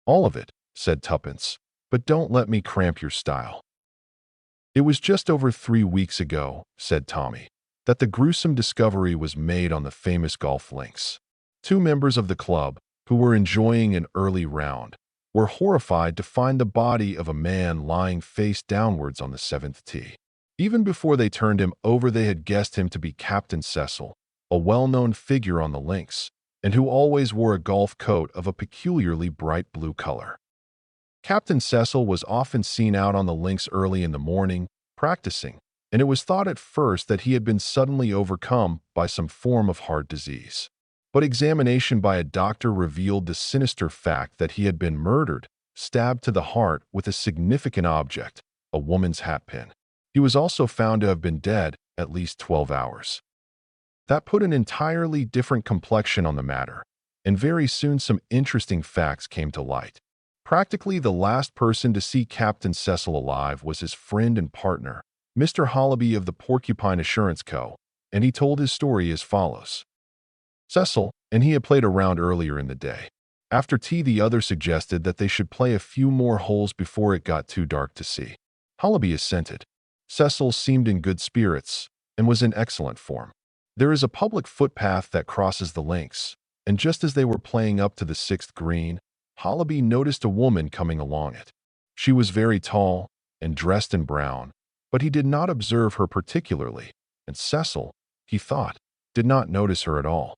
"All of it," said Tuppence, "but don't let me cramp your style." "It was just over 3 weeks ago," said Tommy, "that the gruesome discovery was made on the famous golf links. 2 members of the club, who were enjoying an early round, were horrified to find the body of a man lying face downwards on the 7th tee. Even before they turned him over, they had guessed him to be Captain Cecil, a well-known figure on the links, and who always wore a golf coat of a peculiarly bright blue color. Captain Cecil was often seen out on the links early in the morning, practicing, and it was thought at first that he had been suddenly overcome by some form of heart disease. But examination by a doctor revealed the sinister fact that he had been murdered, stabbed to the heart with a significant object, a woman's hatpin. He was also found to have been dead at least 12 hours. That put an entirely different complexion on the matter, and very soon some interesting facts came to light. Practically the last person to see Captain Cecil alive was his friend and partner, Mr. Holliby of the Porcupine Assurance Co., and he told his story as follows. Cecil and he had played a round earlier in the day. After tea, the other suggested that they should play a few more holes before it got too dark to see. Holliby assented. Cecil seemed in good spirits and was in excellent form. There is a public footpath that crosses the links, and just as they were playing up to the 6th green, Holliby noticed a woman coming along it. She was very tall and dressed in brown, but he did not observe her particularly, and Cecil, he thought, did not notice her at all.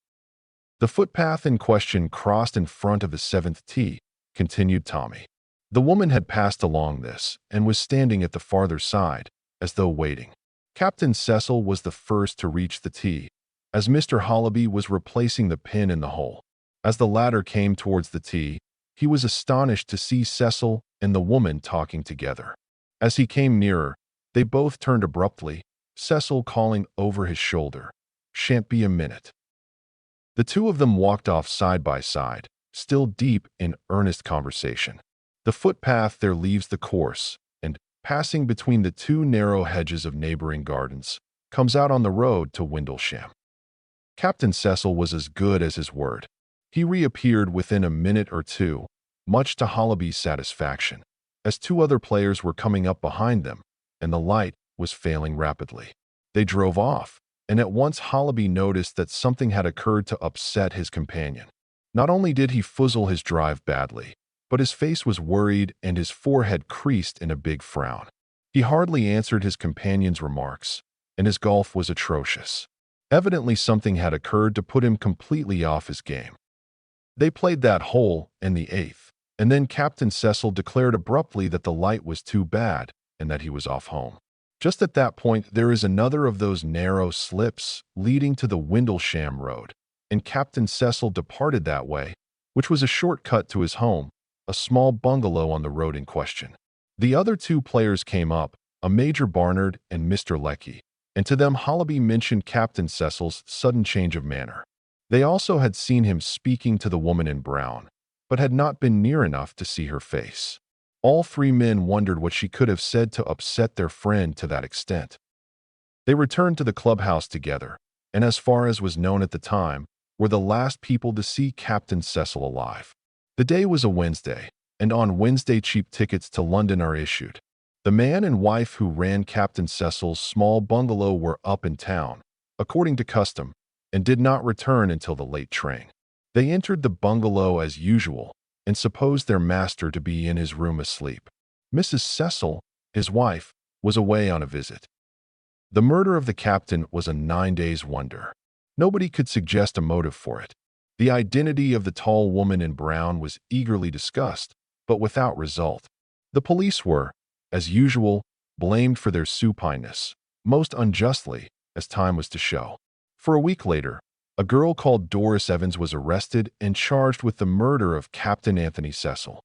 The footpath in question crossed in front of the 7th tee, continued Tommy. The woman had passed along this and was standing at the farther side, as though waiting. Captain Cecil was the first to reach the tee, as Mr. Holliby was replacing the pin in the hole. As the latter came towards the tee, he was astonished to see Cecil and the woman talking together. As he came nearer, they both turned abruptly, Cecil calling over his shoulder, "Shan't be a minute." The two of them walked off side by side, still deep in earnest conversation. The footpath there leaves the course, and, passing between the 2 narrow hedges of neighboring gardens, comes out on the road to Windlesham. Captain Cecil was as good as his word. He reappeared within a minute or two, much to Holliby's satisfaction, as 2 other players were coming up behind them, and the light was failing rapidly. They drove off, and at once Holliby noticed that something had occurred to upset his companion. Not only did he fuzzle his drive badly, but his face was worried and his forehead creased in a big frown. He hardly answered his companion's remarks, and his golf was atrocious. Evidently something had occurred to put him completely off his game. They played that hole and the 8th, and then Captain Cecil declared abruptly that the light was too bad and that he was off home. Just at that point, there is another of those narrow slips leading to the Windlesham Road, and Captain Cecil departed that way, which was a shortcut to his home, a small bungalow on the road in question. The other two players came up, a Major Barnard and Mr. Lecky, and to them Holliby mentioned Captain Cecil's sudden change of manner. They also had seen him speaking to the woman in brown, but had not been near enough to see her face. All three men wondered what she could have said to upset their friend to that extent. They returned to the clubhouse together, and as far as was known at the time, were the last people to see Captain Cecil alive. The day was a Wednesday, and on Wednesday cheap tickets to London are issued. The man and wife who ran Captain Cecil's small bungalow were up in town, according to custom, and did not return until the late train. They entered the bungalow as usual, and supposed their master to be in his room asleep. Mrs. Cecil, his wife, was away on a visit. The murder of the captain was a 9 days' wonder. Nobody could suggest a motive for it. The identity of the tall woman in brown was eagerly discussed, but without result. The police were, as usual, blamed for their supineness, most unjustly, as time was to show. For a week later, a girl called Doris Evans was arrested and charged with the murder of Captain Anthony Cecil.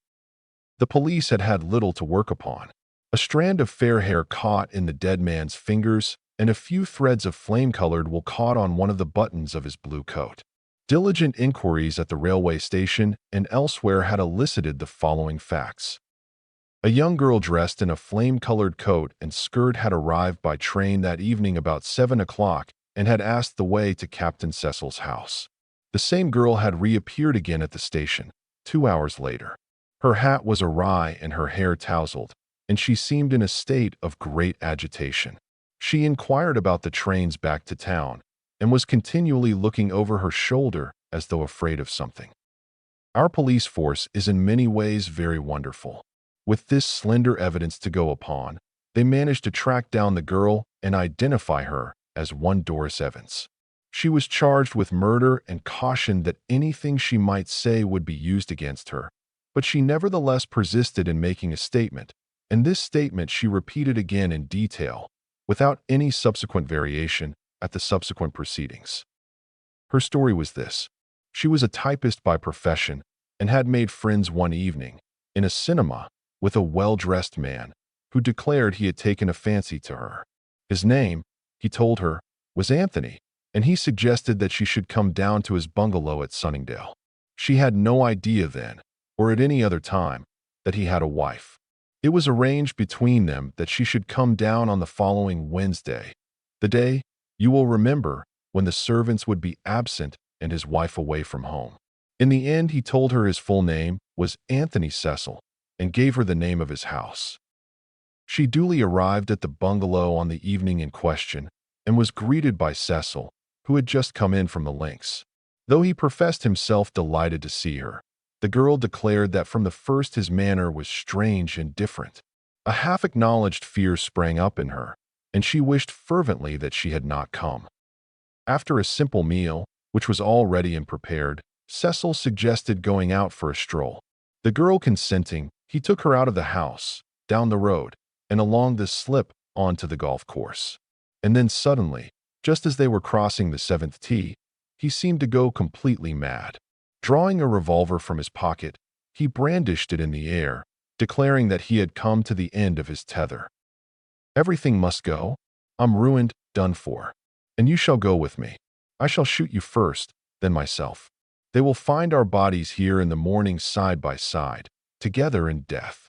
The police had had little to work upon. A strand of fair hair caught in the dead man's fingers, and a few threads of flame-colored wool caught on one of the buttons of his blue coat. Diligent inquiries at the railway station and elsewhere had elicited the following facts. A young girl dressed in a flame-colored coat and skirt had arrived by train that evening about 7 o'clock and had asked the way to Captain Cecil's house. The same girl had reappeared again at the station, 2 hours later. Her hat was awry and her hair tousled, and she seemed in a state of great agitation. She inquired about the trains back to town, and was continually looking over her shoulder as though afraid of something. Our police force is in many ways very wonderful. With this slender evidence to go upon, they managed to track down the girl and identify her as one Doris Evans. She was charged with murder and cautioned that anything she might say would be used against her, but she nevertheless persisted in making a statement, and this statement she repeated again in detail, without any subsequent variation, at the subsequent proceedings. Her story was this. She was a typist by profession and had made friends one evening, in a cinema, with a well-dressed man, who declared he had taken a fancy to her. His name, he told her, was Anthony, and he suggested that she should come down to his bungalow at Sunningdale. She had no idea then, or at any other time, that he had a wife. It was arranged between them that she should come down on the following Wednesday, the day, you will remember, when the servants would be absent and his wife away from home. In the end, he told her his full name was Anthony Cecil, and gave her the name of his house. She duly arrived at the bungalow on the evening in question, and was greeted by Cecil, who had just come in from the links. Though he professed himself delighted to see her, the girl declared that from the first his manner was strange and different. A half-acknowledged fear sprang up in her, and she wished fervently that she had not come. After a simple meal, which was all ready and prepared, Cecil suggested going out for a stroll. The girl consenting, he took her out of the house, down the road, and along the slip onto the golf course. And then suddenly, just as they were crossing the 7th tee, he seemed to go completely mad. Drawing a revolver from his pocket, he brandished it in the air, declaring that he had come to the end of his tether. "Everything must go. I'm ruined, done for. And you shall go with me. I shall shoot you first, then myself. They will find our bodies here in the morning side by side, together in death."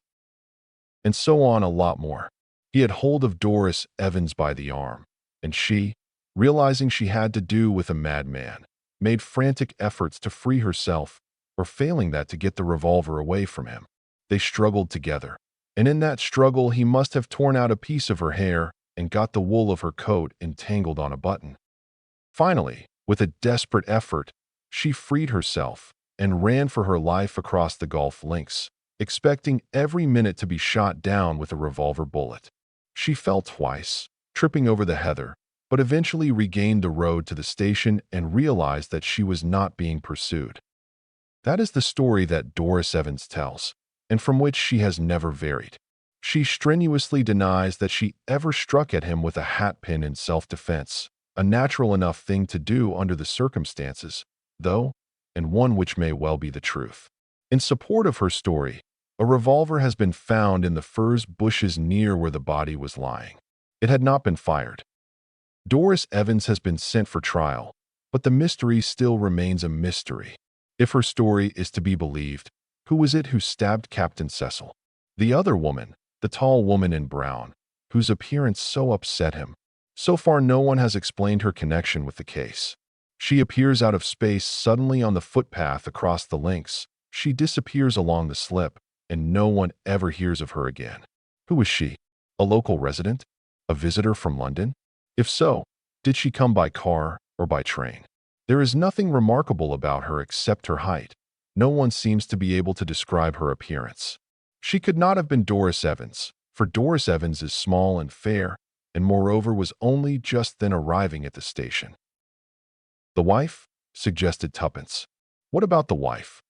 And so on a lot more. He had hold of Doris Evans by the arm, and she, realizing she had to do with a madman, made frantic efforts to free herself, or failing that to get the revolver away from him. They struggled together, and in that struggle he must have torn out a piece of her hair and got the wool of her coat entangled on a button. Finally, with a desperate effort, she freed herself and ran for her life across the golf links, expecting every minute to be shot down with a revolver bullet. She fell twice, tripping over the heather, but eventually regained the road to the station and realized that she was not being pursued. That is the story that Doris Evans tells, and from which she has never varied. She strenuously denies that she ever struck at him with a hatpin in self-defense, a natural enough thing to do under the circumstances, though, and one which may well be the truth. In support of her story, a revolver has been found in the furze bushes near where the body was lying. It had not been fired. Doris Evans has been sent for trial, but the mystery still remains a mystery. If her story is to be believed, who was it who stabbed Captain Cecil? The other woman, the tall woman in brown, whose appearance so upset him. So far, no one has explained her connection with the case. She appears out of space suddenly on the footpath across the links. She disappears along the slip, and no one ever hears of her again. Who is she? A local resident? A visitor from London? If so, did she come by car or by train? There is nothing remarkable about her except her height. No one seems to be able to describe her appearance. She could not have been Doris Evans, for Doris Evans is small and fair, and moreover was only just then arriving at the station. The wife? Suggested Tuppence. What about the wife?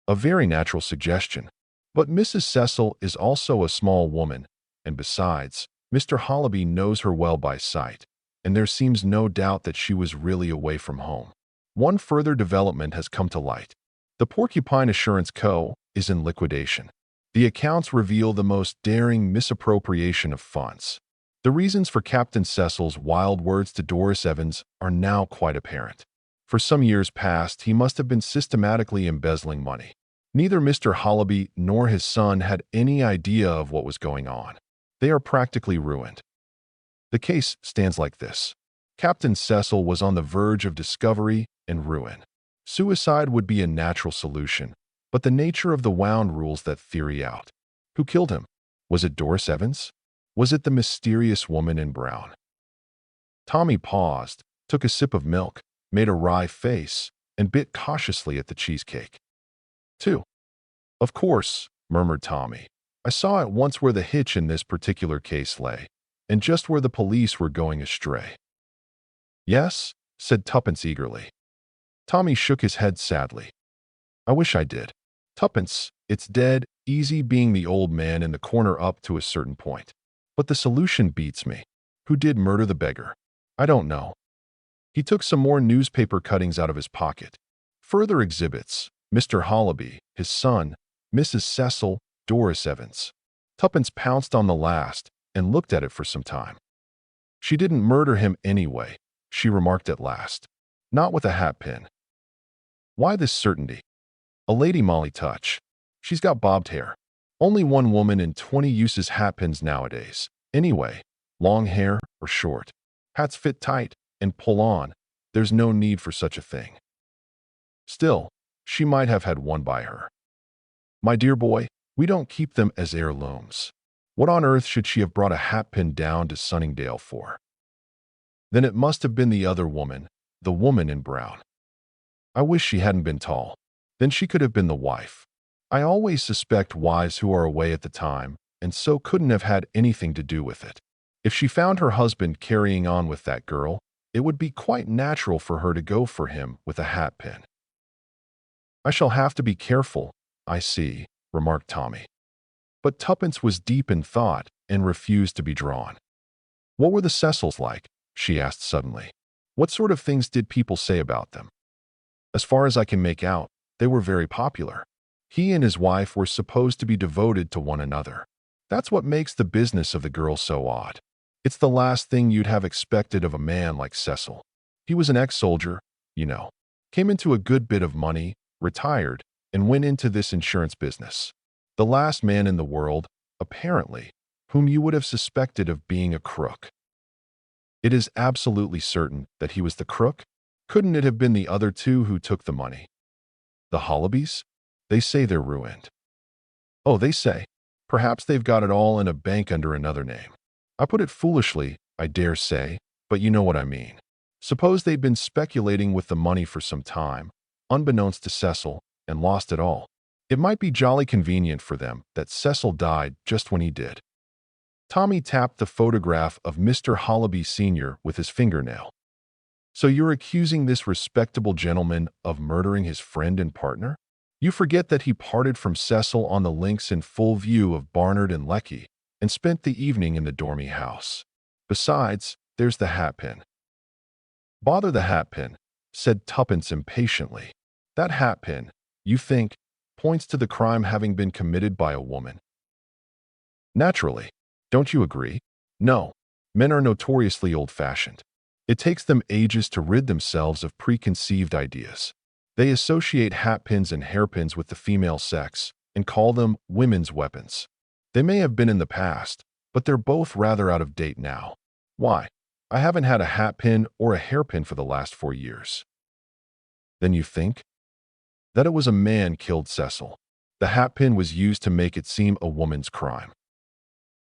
A very natural suggestion. But Mrs. Cecil is also a small woman, and besides, Mr. Holliby knows her well by sight, and there seems no doubt that she was really away from home. One further development has come to light. The Porcupine Assurance Co. is in liquidation. The accounts reveal the most daring misappropriation of funds. The reasons for Captain Cecil's wild words to Doris Evans are now quite apparent. For some years past, he must have been systematically embezzling money. Neither Mr. Holliby nor his son had any idea of what was going on. They are practically ruined. The case stands like this. Captain Cecil was on the verge of discovery and ruin. Suicide would be a natural solution, but the nature of the wound rules that theory out. Who killed him? Was it Doris Evans? Was it the mysterious woman in brown? Tommy paused, took a sip of milk, made a wry face, and bit cautiously at the cheesecake. 2. Of course, murmured Tommy. I saw at once where the hitch in this particular case lay, and just where the police were going astray. Yes, said Tuppence eagerly. Tommy shook his head sadly. I wish I did. Tuppence, it's dead easy being the old man in the corner up to a certain point. But the solution beats me. Who did murder the beggar? I don't know. He took some more newspaper cuttings out of his pocket. Further exhibits, Mr. Holliby, his son, Mrs. Cecil, Doris Evans. Tuppence pounced on the last and looked at it for some time. She didn't murder him anyway, she remarked at last. Not with a hatpin. Why this certainty? A Lady Molly touch. She's got bobbed hair. Only one woman in 20 uses hatpins nowadays. Anyway, long hair or short. Hats fit tight and pull on. There's no need for such a thing. Still, she might have had one by her. My dear boy, we don't keep them as heirlooms. What on earth should she have brought a hatpin down to Sunningdale for? Then it must have been the other woman, the woman in brown. I wish she hadn't been tall. Then she could have been the wife. I always suspect wives who are away at the time, and so couldn't have had anything to do with it. If she found her husband carrying on with that girl, it would be quite natural for her to go for him with a hatpin. I shall have to be careful, I see, remarked Tommy. But Tuppence was deep in thought and refused to be drawn. What were the Cecils like? She asked suddenly. What sort of things did people say about them? As far as I can make out, they were very popular. He and his wife were supposed to be devoted to one another. That's what makes the business of the girl so odd. It's the last thing you'd have expected of a man like Cecil. He was an ex-soldier, you know. Came into a good bit of money, retired, and went into this insurance business. The last man in the world, apparently, whom you would have suspected of being a crook. It is absolutely certain that he was the crook. Couldn't it have been the other two who took the money? The Hollibys? They say they're ruined. Oh, they say. Perhaps they've got it all in a bank under another name. I put it foolishly, I dare say, but you know what I mean. Suppose they'd been speculating with the money for some time, unbeknownst to Cecil, and lost it all. It might be jolly convenient for them that Cecil died just when he did. Tommy tapped the photograph of Mr. Holliby Sr. with his fingernail. So you're accusing this respectable gentleman of murdering his friend and partner? You forget that he parted from Cecil on the links in full view of Barnard and Lecky and spent the evening in the Dormy house. Besides, there's the hatpin. Bother the hatpin, said Tuppence impatiently. That hatpin, you think, points to the crime having been committed by a woman. Naturally. Don't you agree? No. Men are notoriously old-fashioned. It takes them ages to rid themselves of preconceived ideas. They associate hatpins and hairpins with the female sex and call them women's weapons. They may have been in the past, but they're both rather out of date now. Why? I haven't had a hatpin or a hairpin for the last 4 years. Then you think? That it was a man killed Cecil. The hatpin was used to make it seem a woman's crime.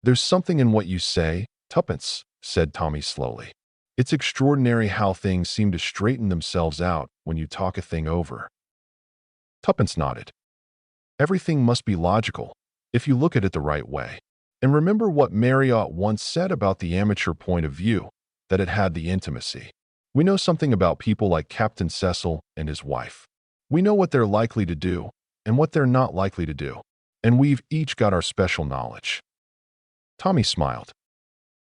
There's something in what you say, Tuppence, said Tommy slowly. It's extraordinary how things seem to straighten themselves out when you talk a thing over. Tuppence nodded. Everything must be logical, if you look at it the right way. And remember what Marriott once said about the amateur point of view, that it had the intimacy. We know something about people like Captain Cecil and his wife. We know what they're likely to do and what they're not likely to do, and we've each got our special knowledge. Tommy smiled.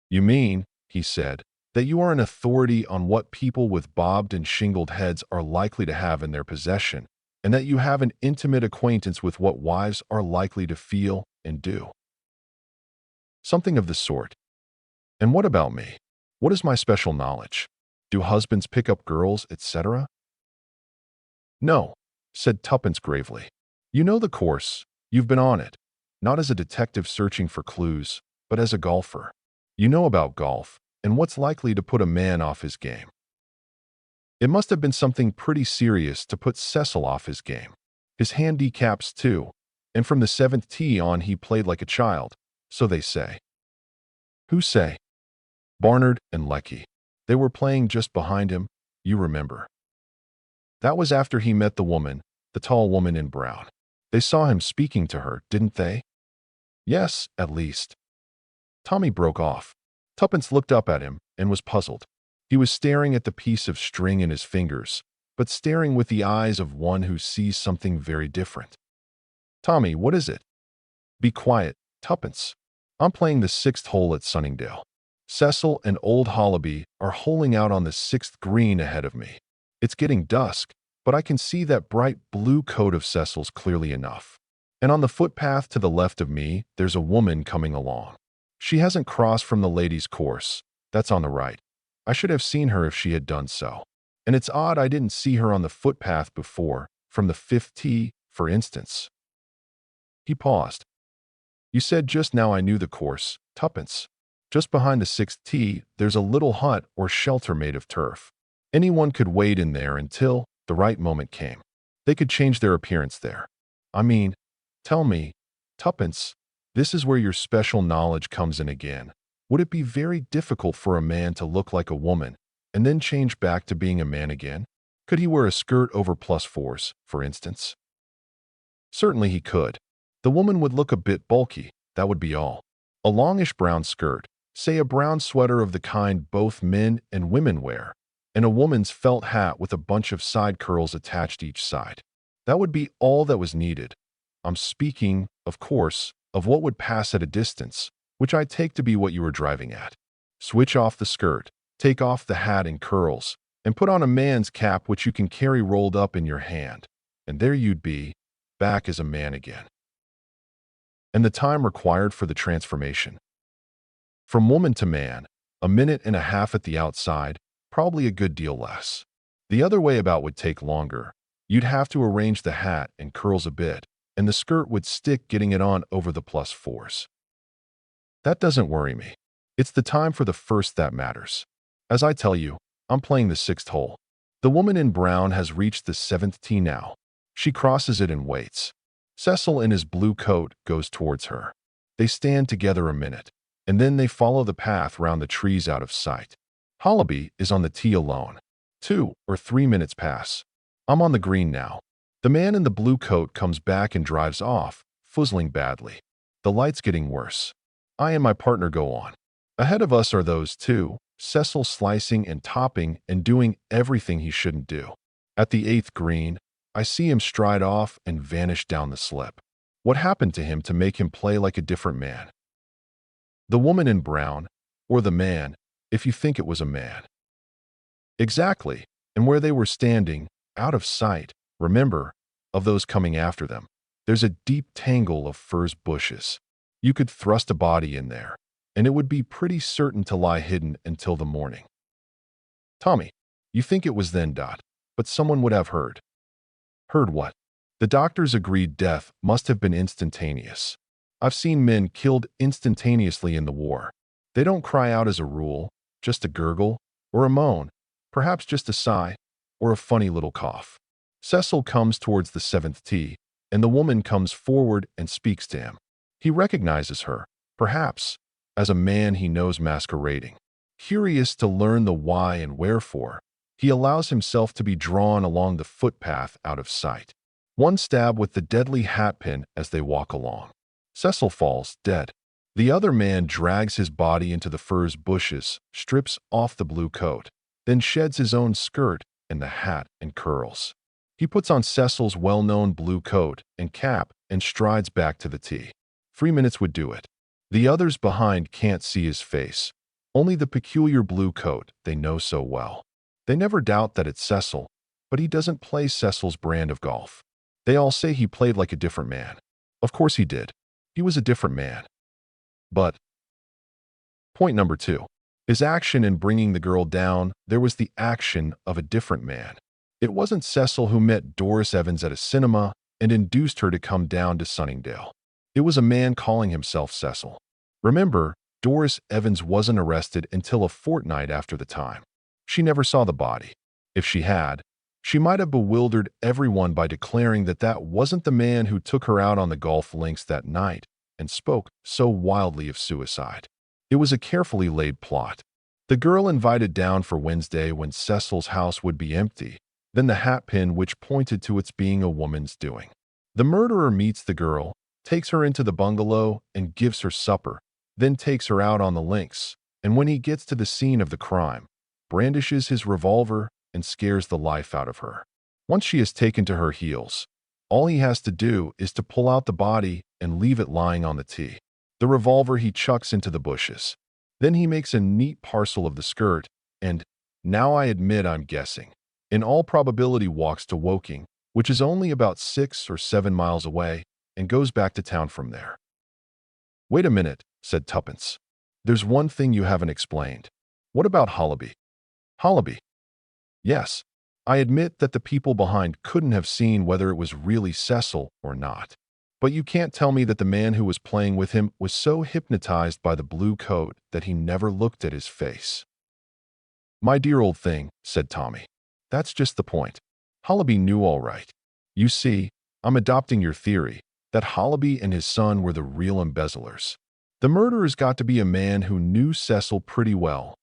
You mean, he said, that you are an authority on what people with bobbed and shingled heads are likely to have in their possession, and that you have an intimate acquaintance with what wives are likely to feel and do. Something of the sort. And what about me? What is my special knowledge? Do husbands pick up girls, etc.? No, said Tuppence gravely. You know the course. You've been on it, not as a detective searching for clues, but as a golfer. You know about golf and what's likely to put a man off his game. It must have been something pretty serious to put Cecil off his game. His handicaps too, and from the 7th tee on he played like a child, so they say. Who say? Barnard and Lecky. They were playing just behind him, you remember. That was after he met the woman, the tall woman in brown. They saw him speaking to her, didn't they? Yes, at least. Tommy broke off. Tuppence looked up at him and was puzzled. He was staring at the piece of string in his fingers, but staring with the eyes of one who sees something very different. Tommy, what is it? Be quiet, Tuppence. I'm playing the 6th hole at Sunningdale. Cecil and old Holliby are holing out on the 6th green ahead of me. It's getting dusk, but I can see that bright blue coat of Cecil's clearly enough. And on the footpath to the left of me, there's a woman coming along. She hasn't crossed from the ladies' course. That's on the right. I should have seen her if she had done so. And it's odd I didn't see her on the footpath before, from the 5th tee, for instance. He paused. You said just now I knew the course, Tuppence. Just behind the 6th tee, there's a little hut or shelter made of turf. Anyone could wade in there until the right moment came. They could change their appearance there. I mean, tell me, Tuppence, this is where your special knowledge comes in again. Would it be very difficult for a man to look like a woman and then change back to being a man again? Could he wear a skirt over +4s, for instance? Certainly he could. The woman would look a bit bulky, that would be all. A longish brown skirt, say a brown sweater of the kind both men and women wear, and a woman's felt hat with a bunch of side curls attached each side. That would be all that was needed. I'm speaking, of course, of what would pass at a distance, which I take to be what you were driving at. Switch off the skirt, take off the hat and curls, and put on a man's cap which you can carry rolled up in your hand, and there you'd be, back as a man again. And the time required for the transformation? From woman to man, 1.5 minutes at the outside, probably a good deal less. The other way about would take longer. You'd have to arrange the hat and curls a bit, and the skirt would stick getting it on over the +4s. That doesn't worry me. It's the time for the first that matters. As I tell you, I'm playing the 6th hole. The woman in brown has reached the 7th tee now. She crosses it and waits. Cecil in his blue coat goes towards her. They stand together a minute, and then they follow the path round the trees out of sight. Holliby is on the tee alone. 2 or 3 minutes pass. I'm on the green now. The man in the blue coat comes back and drives off, fuzzling badly. The light's getting worse. I and my partner go on. Ahead of us are those two, Cecil slicing and topping and doing everything he shouldn't do. At the 8th green, I see him stride off and vanish down the slip. What happened to him to make him play like a different man? The woman in brown, or the man, if you think it was a man. Exactly, and where they were standing, out of sight, remember, of those coming after them, there's a deep tangle of furze bushes. You could thrust a body in there, and it would be pretty certain to lie hidden until the morning. Tommy, you think it was then, but someone would have heard. Heard what? The doctors agreed death must have been instantaneous. I've seen men killed instantaneously in the war. They don't cry out as a rule, just a gurgle, or a moan, perhaps just a sigh, or a funny little cough. Cecil comes towards the seventh tee, and the woman comes forward and speaks to him. He recognizes her, perhaps, as a man he knows masquerading. Curious to learn the why and wherefore, he allows himself to be drawn along the footpath out of sight. One stab with the deadly hatpin as they walk along. Cecil falls dead. The other man drags his body into the furze bushes, strips off the blue coat, then sheds his own skirt and the hat and curls. He puts on Cecil's well-known blue coat and cap and strides back to the tee. 3 minutes would do it. The others behind can't see his face, only the peculiar blue coat they know so well. They never doubt that it's Cecil, but he doesn't play Cecil's brand of golf. They all say he played like a different man. Of course he did. He was a different man. But point number 2. His action in bringing the girl down, there was the action of a different man. It wasn't Cecil who met Doris Evans at a cinema and induced her to come down to Sunningdale. It was a man calling himself Cecil. Remember, Doris Evans wasn't arrested until a fortnight after the time. She never saw the body. If she had, she might have bewildered everyone by declaring that that wasn't the man who took her out on the golf links that night and spoke so wildly of suicide. It was a carefully laid plot. The girl invited down for Wednesday when Cecil's house would be empty, then the hatpin which pointed to its being a woman's doing. The murderer meets the girl, takes her into the bungalow and gives her supper, then takes her out on the links, and when he gets to the scene of the crime, brandishes his revolver and scares the life out of her. Once she is taken to her heels, all he has to do is to pull out the body and leave it lying on the tee. The revolver he chucks into the bushes. Then he makes a neat parcel of the skirt and, now I admit I'm guessing, in all probability walks to Woking, which is only about 6 or 7 miles away, and goes back to town from there. Wait a minute, said Tuppence. There's one thing you haven't explained. What about Holliby? Holliby? Yes, I admit that the people behind couldn't have seen whether it was really Cecil or not. But you can't tell me that the man who was playing with him was so hypnotized by the blue coat that he never looked at his face. My dear old thing, said Tommy. That's just the point. Holliby knew all right. You see, I'm adopting your theory that Holliby and his son were the real embezzlers. The murderer's got to be a man who knew Cecil pretty well.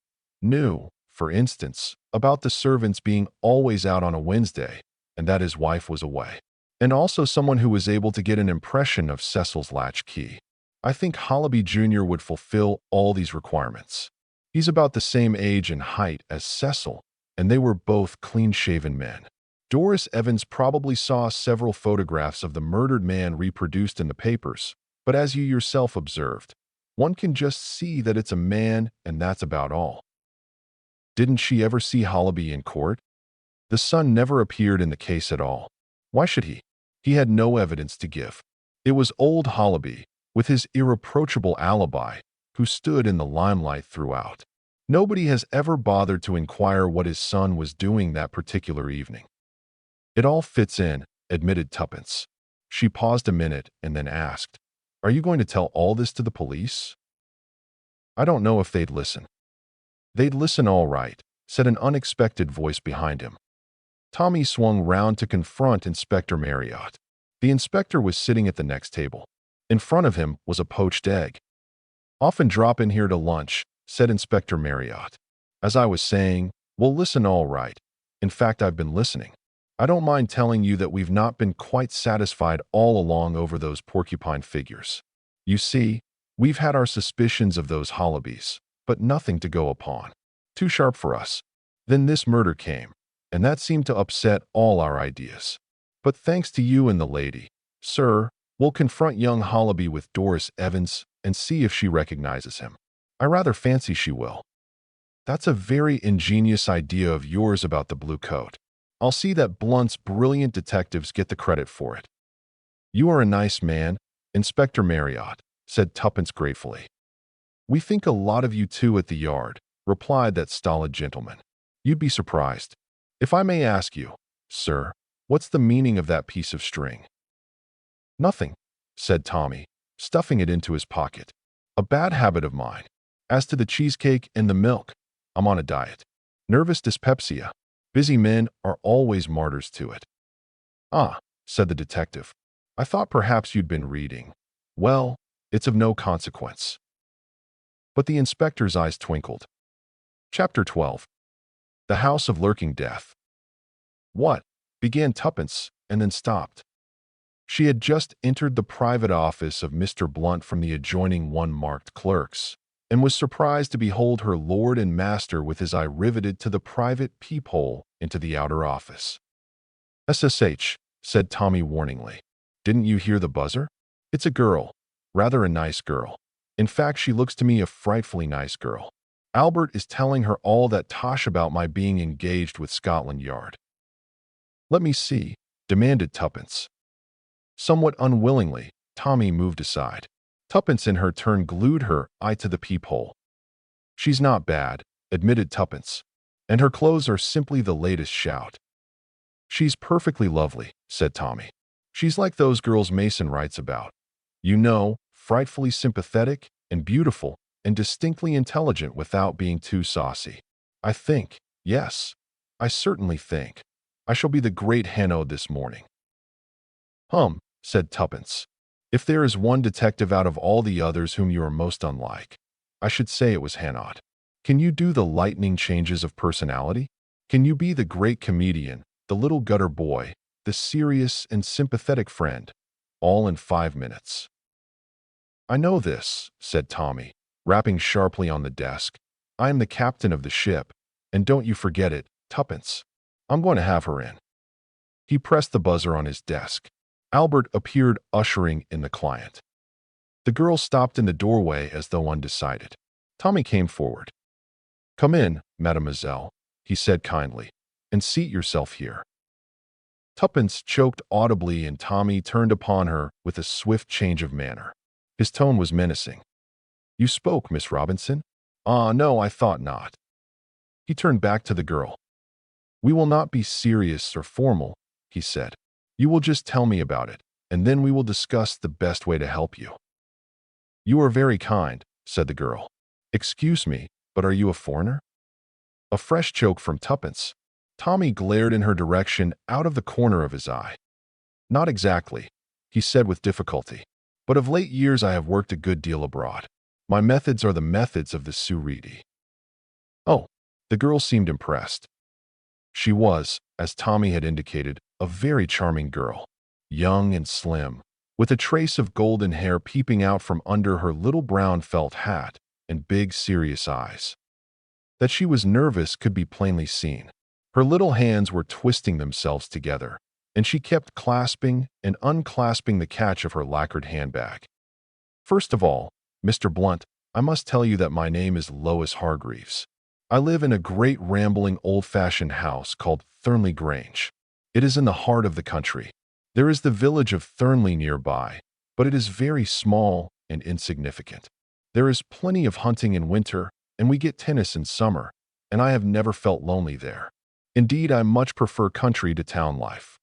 Knew, for instance, about the servants being always out on a Wednesday and that his wife was away. And also someone who was able to get an impression of Cecil's latchkey. I think Holliby Jr. would fulfill all these requirements. He's about the same age and height as Cecil, and they were both clean-shaven men. Doris Evans probably saw several photographs of the murdered man reproduced in the papers, but as you yourself observed, one can just see that it's a man and that's about all. Didn't she ever see Holliby in court? The son never appeared in the case at all. Why should he? He had no evidence to give. It was old Holliby, with his irreproachable alibi, who stood in the limelight throughout. Nobody has ever bothered to inquire what his son was doing that particular evening. It all fits in, admitted Tuppence. She paused a minute and then asked, Are you going to tell all this to the police? I don't know if they'd listen. They'd listen all right, said an unexpected voice behind him. Tommy swung round to confront Inspector Marriott. The inspector was sitting at the next table. In front of him was a poached egg. Often drop in here to lunch, said Inspector Marriott. As I was saying, we'll listen all right. In fact, I've been listening. I don't mind telling you that we've not been quite satisfied all along over those porcupine figures. You see, we've had our suspicions of those Hollibys, but nothing to go upon. Too sharp for us. Then this murder came, and that seemed to upset all our ideas. But thanks to you and the lady, sir, we'll confront young Hollaby with Doris Evans and see if she recognizes him. I rather fancy she will. That's a very ingenious idea of yours about the blue coat. I'll see that Blunt's brilliant detectives get the credit for it. You are a nice man, Inspector Marriott, said Tuppence gratefully. We think a lot of you too at the Yard, replied that stolid gentleman. You'd be surprised. If I may ask you, sir, what's the meaning of that piece of string? Nothing, said Tommy, stuffing it into his pocket. A bad habit of mine. As to the cheesecake and the milk, I'm on a diet. Nervous dyspepsia. Busy men are always martyrs to it. Ah, said the detective. I thought perhaps you'd been reading. Well, it's of no consequence. But the inspector's eyes twinkled. Chapter 12. The House of Lurking Death. What? Began Tuppence, and then stopped. She had just entered the private office of Mr. Blunt from the adjoining one marked clerks, and was surprised to behold her lord and master with his eye riveted to the private peephole into the outer office. "SSH," said Tommy warningly. "Didn't you hear the buzzer? It's a girl. Rather a nice girl. In fact, she looks to me a frightfully nice girl. Albert is telling her all that tosh about my being engaged with Scotland Yard." "Let me see," demanded Tuppence. Somewhat unwillingly, Tommy moved aside. Tuppence in her turn glued her eye to the peephole. "She's not bad," admitted Tuppence, "and her clothes are simply the latest shout." "She's perfectly lovely," said Tommy. "She's like those girls Mason writes about. You know, frightfully sympathetic and beautiful and distinctly intelligent without being too saucy. I think, yes, I certainly think, I shall be the great Hanaud this morning." Said Tuppence. "If there is one detective out of all the others whom you are most unlike, I should say it was Hanaud. Can you do the lightning changes of personality? Can you be the great comedian, the little gutter boy, the serious and sympathetic friend, all in 5 minutes?" "I know this," said Tommy, rapping sharply on the desk. "I am the captain of the ship, and don't you forget it, Tuppence. I'm going to have her in." He pressed the buzzer on his desk. Albert appeared ushering in the client. The girl stopped in the doorway as though undecided. Tommy came forward. "Come in, mademoiselle," he said kindly, "and seat yourself here." Tuppence choked audibly and Tommy turned upon her with a swift change of manner. His tone was menacing. "You spoke, Miss Robinson?" "Ah, no, I thought not." He turned back to the girl. "We will not be serious or formal," he said. "You will just tell me about it, and then we will discuss the best way to help you." "You are very kind," said the girl. "Excuse me, but are you a foreigner?" A fresh choke from Tuppence. Tommy glared in her direction out of the corner of his eye. "Not exactly," he said with difficulty. "But of late years I have worked a good deal abroad. My methods are the methods of the Suridi." "Oh," the girl seemed impressed. She was, as Tommy had indicated, a very charming girl, young and slim, with a trace of golden hair peeping out from under her little brown felt hat and big, serious eyes. That she was nervous could be plainly seen. Her little hands were twisting themselves together, and she kept clasping and unclasping the catch of her lacquered handbag. "First of all, Mr. Blunt, I must tell you that my name is Lois Hargreaves. I live in a great rambling old-fashioned house called Thornley Grange. It is in the heart of the country. There is the village of Thornley nearby, but it is very small and insignificant. There is plenty of hunting in winter, and we get tennis in summer, and I have never felt lonely there. Indeed, I much prefer country to town life.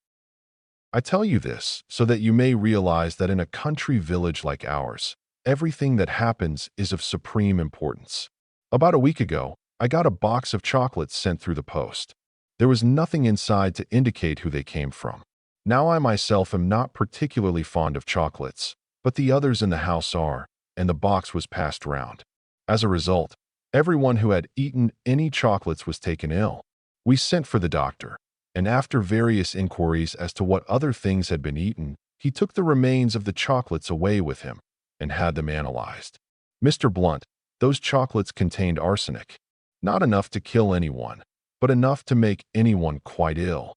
I tell you this so that you may realize that in a country village like ours, everything that happens is of supreme importance. About a week ago, I got a box of chocolates sent through the post. There was nothing inside to indicate who they came from. Now I myself am not particularly fond of chocolates, but the others in the house are, and the box was passed round. As a result, everyone who had eaten any chocolates was taken ill. We sent for the doctor, and after various inquiries as to what other things had been eaten, he took the remains of the chocolates away with him and had them analyzed. Mr. Blunt, those chocolates contained arsenic. Not enough to kill anyone, but enough to make anyone quite ill."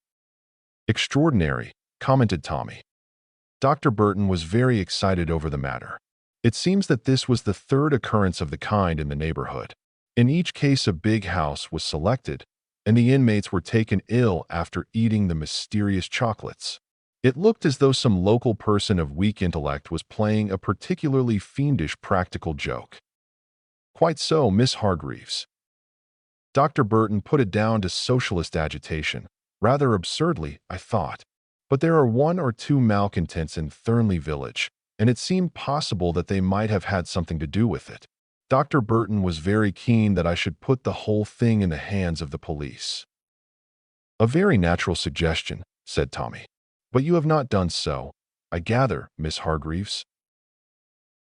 "Extraordinary," commented Tommy. Dr. Burton was very excited over the matter. It seems that this was the third occurrence of the kind in the neighborhood. In each case, a big house was selected, and the inmates were taken ill after eating the mysterious chocolates. It looked as though some local person of weak intellect was playing a particularly fiendish practical joke. Quite so, Miss Hargreaves. Dr. Burton put it down to socialist agitation, rather absurdly, I thought. But there are one or two malcontents in Thornley Village, and it seemed possible that they might have had something to do with it. Dr. Burton was very keen that I should put the whole thing in the hands of the police. A very natural suggestion, said Tommy. But you have not done so, I gather, Miss Hargreaves.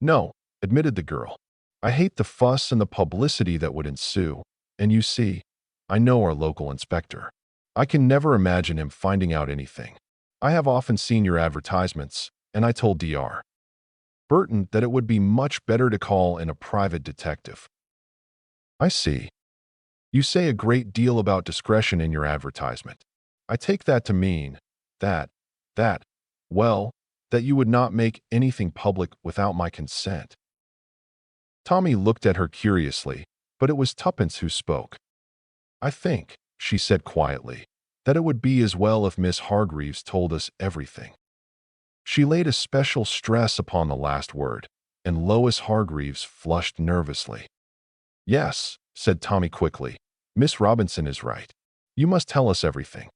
No, admitted the girl. I hate the fuss and the publicity that would ensue, and you see, I know our local inspector. I can never imagine him finding out anything. I have often seen your advertisements, and I told Dr. Burton that it would be much better to call in a private detective. I see. You say a great deal about discretion in your advertisement. I take that to mean that you would not make anything public without my consent. Tommy looked at her curiously, but it was Tuppence who spoke. I think, she said quietly, that it would be as well if Miss Hargreaves told us everything. She laid a special stress upon the last word, and Lois Hargreaves flushed nervously. Yes, said Tommy quickly, Miss Robinson is right. You must tell us everything.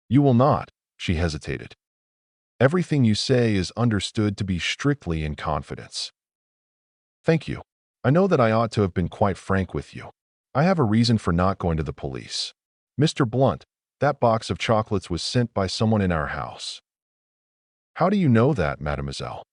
You will not, she hesitated. Everything you say is understood to be strictly in confidence. Thank you. I know that I ought to have been quite frank with you. I have a reason for not going to the police. Mr. Blunt, that box of chocolates was sent by someone in our house. How do you know that, mademoiselle?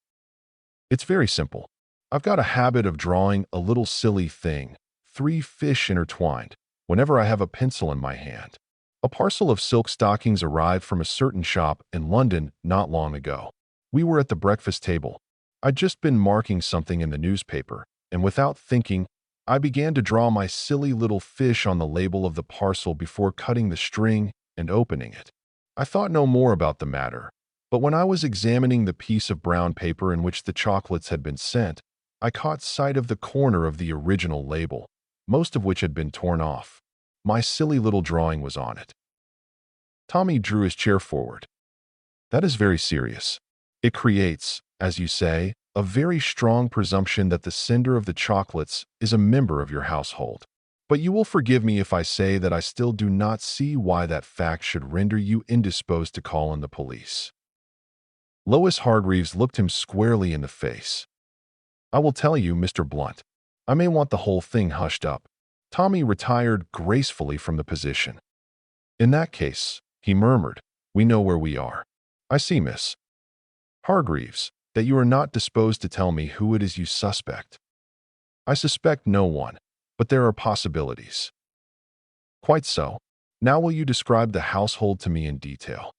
It's very simple. I've got a habit of drawing a little silly thing, 3 fish intertwined, whenever I have a pencil in my hand. A parcel of silk stockings arrived from a certain shop in London not long ago. We were at the breakfast table. I'd just been marking something in the newspaper, and without thinking, I began to draw my silly little fish on the label of the parcel before cutting the string and opening it. I thought no more about the matter, but when I was examining the piece of brown paper in which the chocolates had been sent, I caught sight of the corner of the original label, most of which had been torn off. My silly little drawing was on it. Tommy drew his chair forward. That is very serious. It creates, as you say, a very strong presumption that the sender of the chocolates is a member of your household. But you will forgive me if I say that I still do not see why that fact should render you indisposed to call in the police. Lois Hargreaves looked him squarely in the face. I will tell you, Mr. Blunt. I may want the whole thing hushed up. Tommy retired gracefully from the position. In that case, he murmured, we know where we are. I see, Miss Hargreaves, that you are not disposed to tell me who it is you suspect. I suspect no one, but there are possibilities. Quite so. Now will you describe the household to me in detail?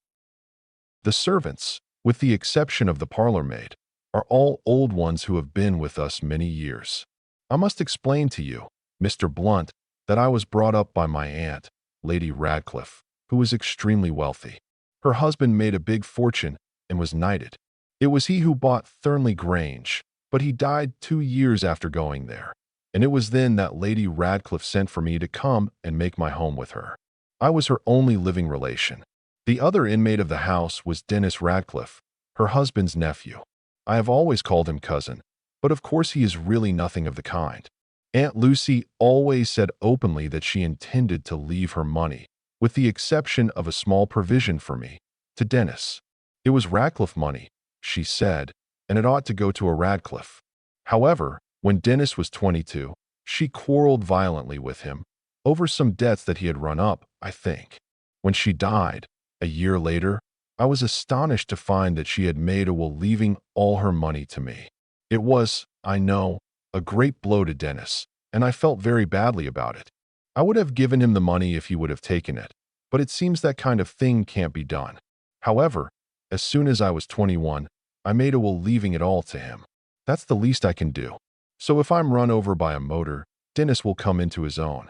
The servants, with the exception of the parlor maid, are all old ones who have been with us many years. I must explain to you, Mr. Blunt, that I was brought up by my aunt, Lady Radcliffe, who was extremely wealthy. Her husband made a big fortune and was knighted. It was he who bought Thornley Grange, but he died 2 years after going there, and it was then that Lady Radcliffe sent for me to come and make my home with her. I was her only living relation. The other inmate of the house was Dennis Radcliffe, her husband's nephew. I have always called him cousin, but of course he is really nothing of the kind. Aunt Lucy always said openly that she intended to leave her money, with the exception of a small provision for me, to Dennis. It was Radcliffe money, she said, and it ought to go to a Radcliffe. However, when Dennis was 22, she quarreled violently with him, over some debts that he had run up, I think. When she died, a year later, I was astonished to find that she had made a will leaving all her money to me. It was, I know, a great blow to Dennis, and I felt very badly about it. I would have given him the money if he would have taken it, but it seems that kind of thing can't be done. However, as soon as I was 21, I made a will leaving it all to him. That's the least I can do. So if I'm run over by a motor, Dennis will come into his own.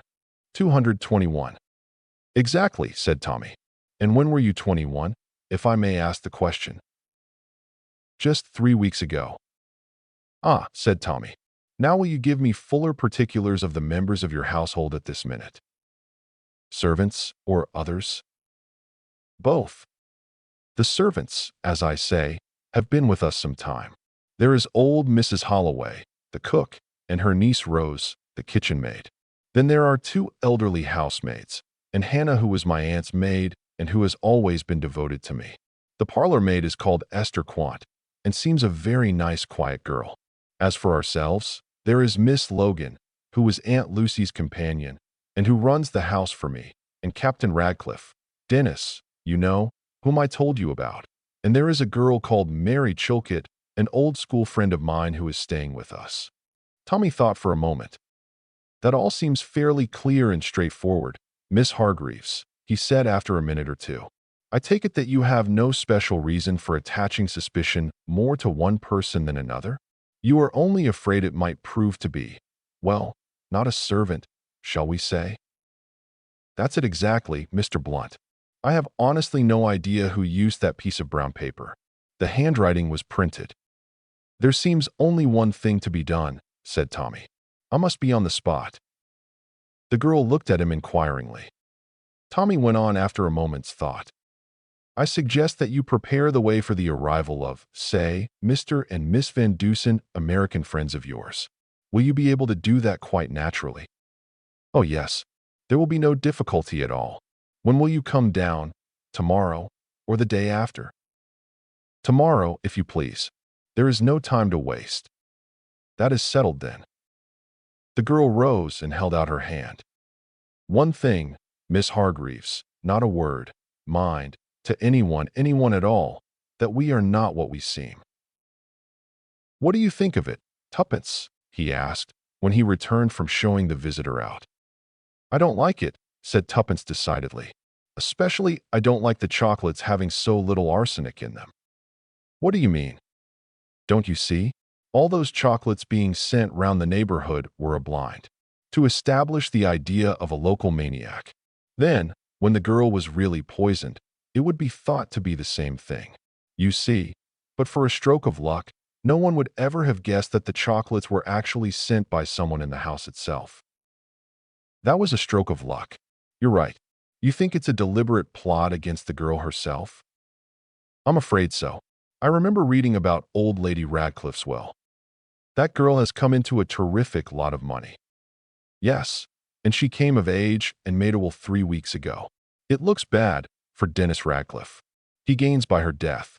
221. Exactly, said Tommy. And when were you 21? if I may ask the question. Just 3 weeks ago. Ah, said Tommy. Now will you give me fuller particulars of the members of your household at this minute? Servants or others? Both. The servants, as I say, have been with us some time. There is old Mrs. Holloway, the cook, and her niece Rose, the kitchen maid. Then there are 2 elderly housemaids, and Hannah, who was my aunt's maid and who has always been devoted to me. The parlor maid is called Esther Quant and seems a very nice, quiet girl. As for ourselves, there is Miss Logan, who was Aunt Lucy's companion and who runs the house for me, and Captain Radcliffe, Dennis, you know, whom I told you about. And there is a girl called Mary Chilcott, an old school friend of mine who is staying with us. Tommy thought for a moment. That all seems fairly clear and straightforward, Miss Hargreaves, he said after a minute or two. I take it that you have no special reason for attaching suspicion more to one person than another? You are only afraid it might prove to be, well, not a servant, shall we say? That's it exactly, Mr. Blunt. I have honestly no idea who used that piece of brown paper. The handwriting was printed. There seems only one thing to be done, said Tommy. I must be on the spot. The girl looked at him inquiringly. Tommy went on after a moment's thought. I suggest that you prepare the way for the arrival of, say, Mr. and Miss Van Dusen, American friends of yours. Will you be able to do that quite naturally? Oh, yes. There will be no difficulty at all. When will you come down? Tomorrow or the day after? Tomorrow, if you please. There is no time to waste. That is settled then. The girl rose and held out her hand. One thing, Miss Hargreaves, not a word, mind, to anyone at all, that we are not what we seem. What do you think of it, Tuppence? He asked, when he returned from showing the visitor out. I don't like it, said Tuppence decidedly. Especially, I don't like the chocolates having so little arsenic in them. What do you mean? Don't you see? All those chocolates being sent round the neighborhood were a blind, to establish the idea of a local maniac. Then, when the girl was really poisoned, it would be thought to be the same thing. You see, but for a stroke of luck, no one would ever have guessed that the chocolates were actually sent by someone in the house itself. That was a stroke of luck. You're right. You think it's a deliberate plot against the girl herself? I'm afraid so. I remember reading about old Lady Radcliffe's will. That girl has come into a terrific lot of money. Yes, and she came of age and made a will 3 weeks ago. It looks bad for Dennis Radcliffe. He gains by her death.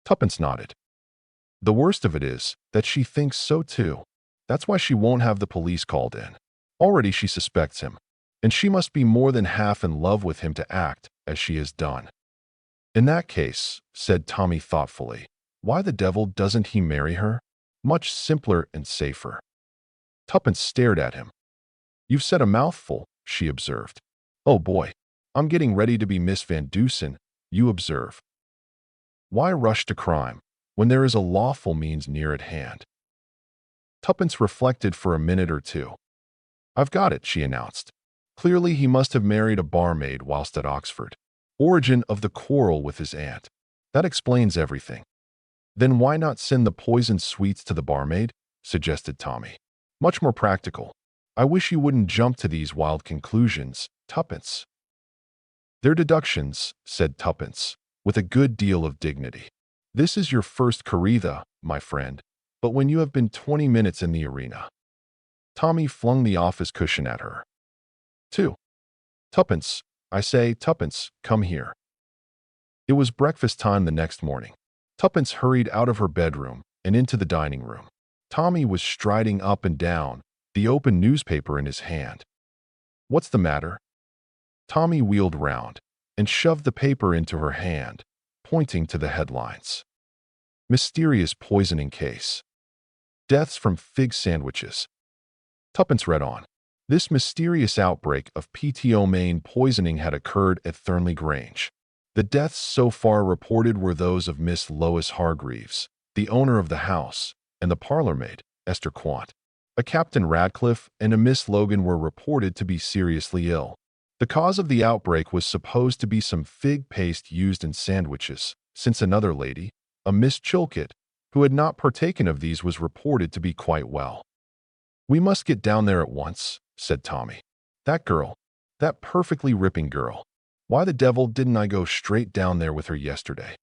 Tuppence nodded. The worst of it is that she thinks so too. That's why she won't have the police called in. Already she suspects him, and she must be more than half in love with him to act as she has done. In that case, said Tommy thoughtfully, why the devil doesn't he marry her? Much simpler and safer. Tuppence stared at him. You've said a mouthful, she observed. Oh boy, I'm getting ready to be Miss Van Dusen, you observe. Why rush to crime when there is a lawful means near at hand? Tuppence reflected for a minute or two. I've got it, she announced. Clearly he must have married a barmaid whilst at Oxford. Origin of the quarrel with his aunt. That explains everything. Then why not send the poisoned sweets to the barmaid? Suggested Tommy. Much more practical. I wish you wouldn't jump to these wild conclusions, Tuppence. They're deductions, said Tuppence, with a good deal of dignity. This is your first corrida, my friend, but when you have been 20 minutes in the arena. Tommy flung the office cushion at her. 2. Tuppence, I say, Tuppence, come here. It was breakfast time the next morning. Tuppence hurried out of her bedroom and into the dining room. Tommy was striding up and down, the open newspaper in his hand. What's the matter? Tommy wheeled round and shoved the paper into her hand, pointing to the headlines. Mysterious poisoning case. Deaths from fig sandwiches. Tuppence read on. This mysterious outbreak of ptomaine poisoning had occurred at Thornley Grange. The deaths so far reported were those of Miss Lois Hargreaves, the owner of the house, and the parlour-maid, Esther Quant. A Captain Radcliffe and a Miss Logan were reported to be seriously ill. The cause of the outbreak was supposed to be some fig paste used in sandwiches, since another lady, a Miss Chilcot, who had not partaken of these, was reported to be quite well. "We must get down there at once," said Tommy. "That girl, that perfectly ripping girl. Why the devil didn't I go straight down there with her yesterday?"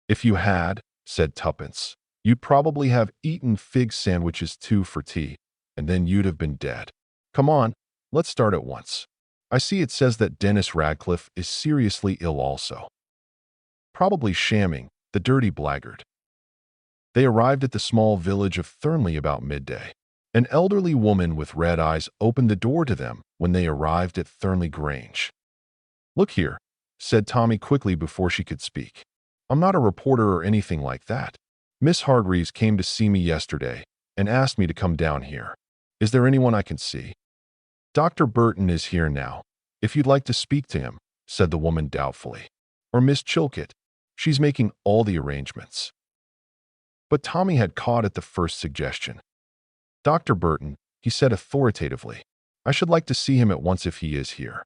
"If you had," said Tuppence, "you'd probably have eaten fig sandwiches too for tea, and then you'd have been dead. Come on, let's start at once. I see it says that Dennis Radcliffe is seriously ill also. Probably shamming, the dirty blackguard." They arrived at the small village of Thurnley about midday. An elderly woman with red eyes opened the door to them when they arrived at Thurnley Grange. "Look here," said Tommy quickly before she could speak. "I'm not a reporter or anything like that. Miss Hargreaves came to see me yesterday and asked me to come down here. Is there anyone I can see?" "Dr. Burton is here now, if you'd like to speak to him," said the woman doubtfully. "Or Miss Chilcot. She's making all the arrangements." But Tommy had caught at the first suggestion. "Dr. Burton," he said authoritatively. "I should like to see him at once if he is here."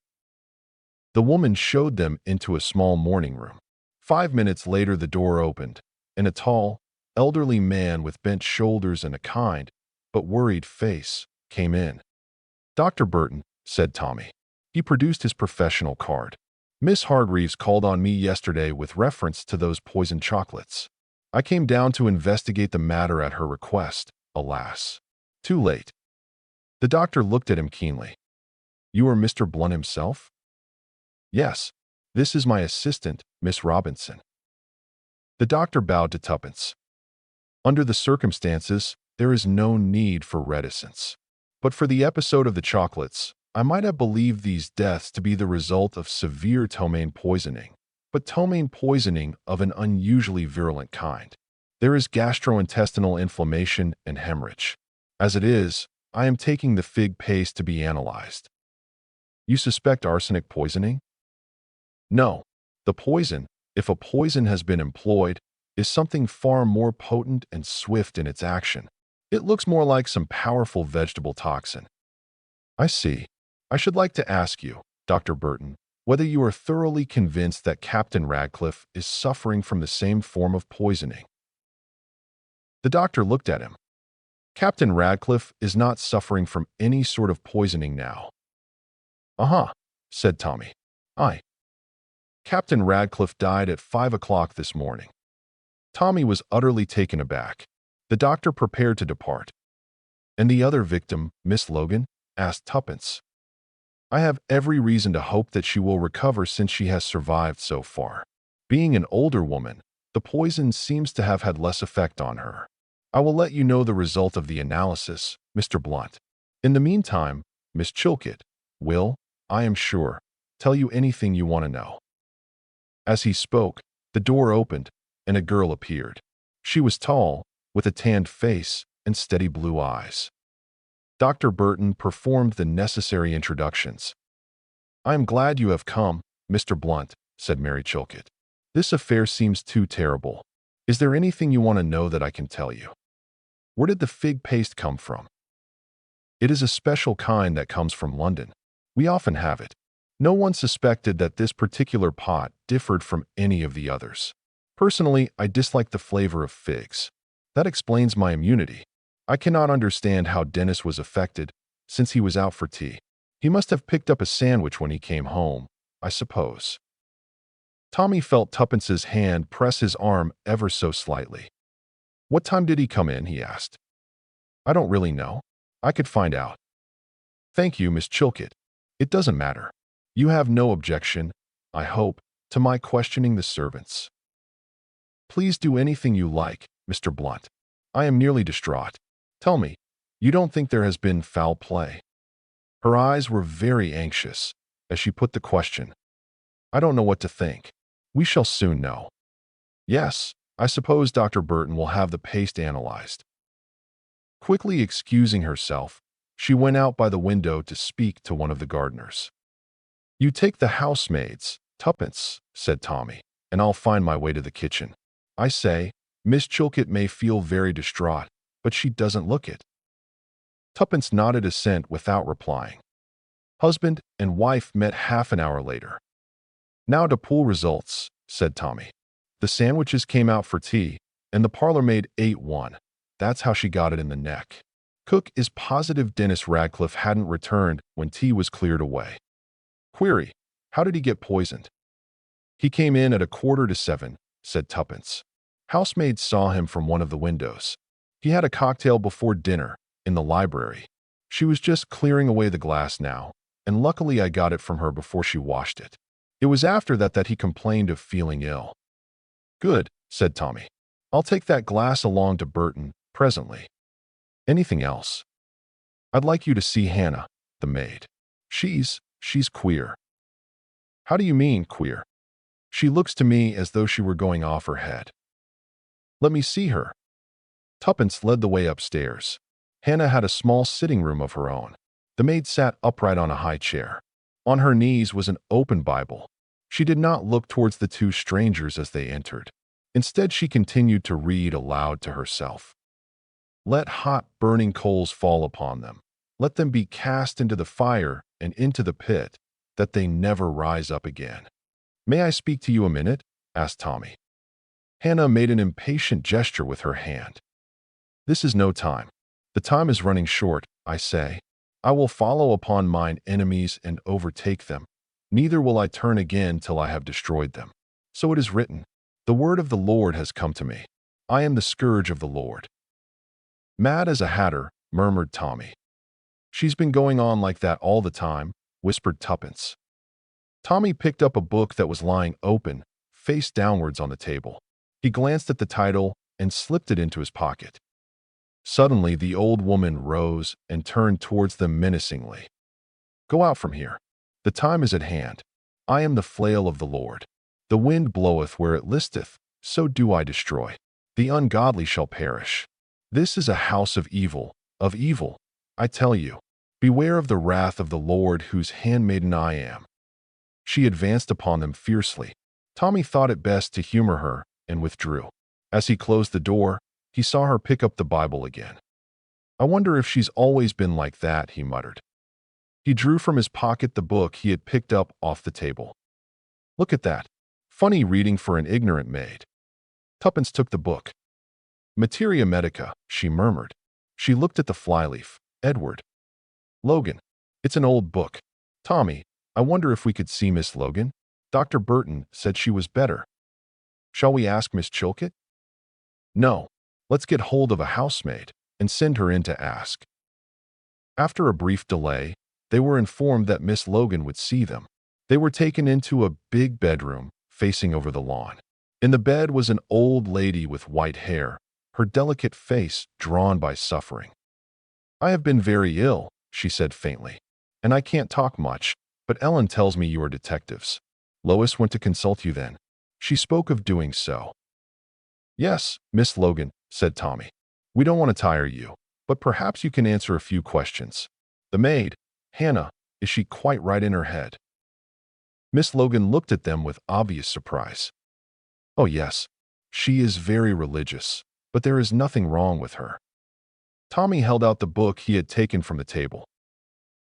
The woman showed them into a small morning room. 5 minutes later the door opened, and a tall, elderly man with bent shoulders and a kind, but worried face, came in. "Dr. Burton," said Tommy. He produced his professional card. "Miss Hargreaves called on me yesterday with reference to those poisoned chocolates. I came down to investigate the matter at her request. Alas, too late." The doctor looked at him keenly. "You are Mr. Blunt himself?" "Yes. This is my assistant, Miss Robinson." The doctor bowed to Tuppence. "Under the circumstances, there is no need for reticence. But for the episode of the chocolates, I might have believed these deaths to be the result of severe ptomaine poisoning, but ptomaine poisoning of an unusually virulent kind. There is gastrointestinal inflammation and hemorrhage. As it is, I am taking the fig paste to be analyzed." "You suspect arsenic poisoning?" "No. The poison, if a poison has been employed, is something far more potent and swift in its action. It looks more like some powerful vegetable toxin." "I see. I should like to ask you, Dr. Burton, whether you are thoroughly convinced that Captain Radcliffe is suffering from the same form of poisoning." The doctor looked at him. "Captain Radcliffe is not suffering from any sort of poisoning now." "Uh-huh," said Tommy. "Aye. Captain Radcliffe died at 5 o'clock this morning." Tommy was utterly taken aback. The doctor prepared to depart. "And the other victim, Miss Logan?" asked Tuppence. "I have every reason to hope that she will recover since she has survived so far. Being an older woman, the poison seems to have had less effect on her. I will let you know the result of the analysis, Mr. Blunt. In the meantime, Miss Chilcot will, I am sure, tell you anything you want to know." As he spoke, the door opened, and a girl appeared. She was tall, with a tanned face and steady blue eyes. Dr. Burton performed the necessary introductions. "I am glad you have come, Mr. Blunt," said Mary Chilcot. "This affair seems too terrible. Is there anything you want to know that I can tell you? Where did the fig paste come from?" "It is a special kind that comes from London. We often have it. No one suspected that this particular pot differed from any of the others. Personally, I dislike the flavor of figs. That explains my immunity. I cannot understand how Dennis was affected, since he was out for tea. He must have picked up a sandwich when he came home, I suppose." Tommy felt Tuppence's hand press his arm ever so slightly. "What time did he come in?" he asked. "I don't really know. I could find out." "Thank you, Miss Chilcot. It doesn't matter. You have no objection, I hope, to my questioning the servants." "Please do anything you like, Mr. Blunt. I am nearly distraught. Tell me, you don't think there has been foul play?" Her eyes were very anxious as she put the question. "I don't know what to think. We shall soon know. Yes, I suppose Dr. Burton will have the paste analyzed." Quickly excusing herself, she went out by the window to speak to one of the gardeners. "You take the housemaids, Tuppence," said Tommy, "and I'll find my way to the kitchen. I say, Miss Chilcot may feel very distraught, but she doesn't look it." Tuppence nodded assent without replying. Husband and wife met half an hour later. "Now to pool results," said Tommy. "The sandwiches came out for tea, and the parlor maid ate one. That's how she got it in the neck. Cook is positive Dennis Radcliffe hadn't returned when tea was cleared away. Query, how did he get poisoned?" "He came in at 6:45, said Tuppence. "Housemaid saw him from one of the windows. He had a cocktail before dinner, in the library. She was just clearing away the glass now, and luckily I got it from her before she washed it. It was after that he complained of feeling ill." "Good," said Tommy. "I'll take that glass along to Burton presently. Anything else?" "I'd like you to see Hannah, the maid. She's queer." "How do you mean, queer?" "She looks to me as though she were going off her head." "Let me see her." Tuppence led the way upstairs. Hannah had a small sitting room of her own. The maid sat upright on a high chair. On her knees was an open Bible. She did not look towards the two strangers as they entered. Instead, she continued to read aloud to herself. "Let hot, burning coals fall upon them. Let them be cast into the fire and into the pit, that they never rise up again." "May I speak to you a minute?" asked Tommy. Hannah made an impatient gesture with her hand. "This is no time. The time is running short, I say. I will follow upon mine enemies and overtake them. Neither will I turn again till I have destroyed them. So it is written, the word of the Lord has come to me. I am the scourge of the Lord." "Mad as a hatter," murmured Tommy. "She's been going on like that all the time," whispered Tuppence. Tommy picked up a book that was lying open, face downwards on the table. He glanced at the title and slipped it into his pocket. Suddenly, the old woman rose and turned towards them menacingly. "Go out from here. The time is at hand. I am the flail of the Lord. The wind bloweth where it listeth, so do I destroy. The ungodly shall perish. This is a house of evil, I tell you. Beware of the wrath of the Lord, whose handmaiden I am." She advanced upon them fiercely. Tommy thought it best to humor her and withdrew. As he closed the door, he saw her pick up the Bible again. "I wonder if she's always been like that," he muttered. He drew from his pocket the book he had picked up off the table. "Look at that. Funny reading for an ignorant maid." Tuppence took the book. "Materia Medica," she murmured. She looked at the flyleaf. "Edward Logan. It's an old book. Tommy, I wonder if we could see Miss Logan? Dr. Burton said she was better. Shall we ask Miss Chilcot?" "No. Let's get hold of a housemaid and send her in to ask." After a brief delay, they were informed that Miss Logan would see them. They were taken into a big bedroom facing over the lawn. In the bed was an old lady with white hair, her delicate face drawn by suffering. "I have been very ill," she said faintly, "and I can't talk much, but Ellen tells me you are detectives. Lois went to consult you then. She spoke of doing so." "Yes, Miss Logan," said Tommy. "We don't want to tire you, but perhaps you can answer a few questions. The maid, Hannah, is she quite right in her head?" Miss Logan looked at them with obvious surprise. "Oh yes, she is very religious, but there is nothing wrong with her." Tommy held out the book he had taken from the table.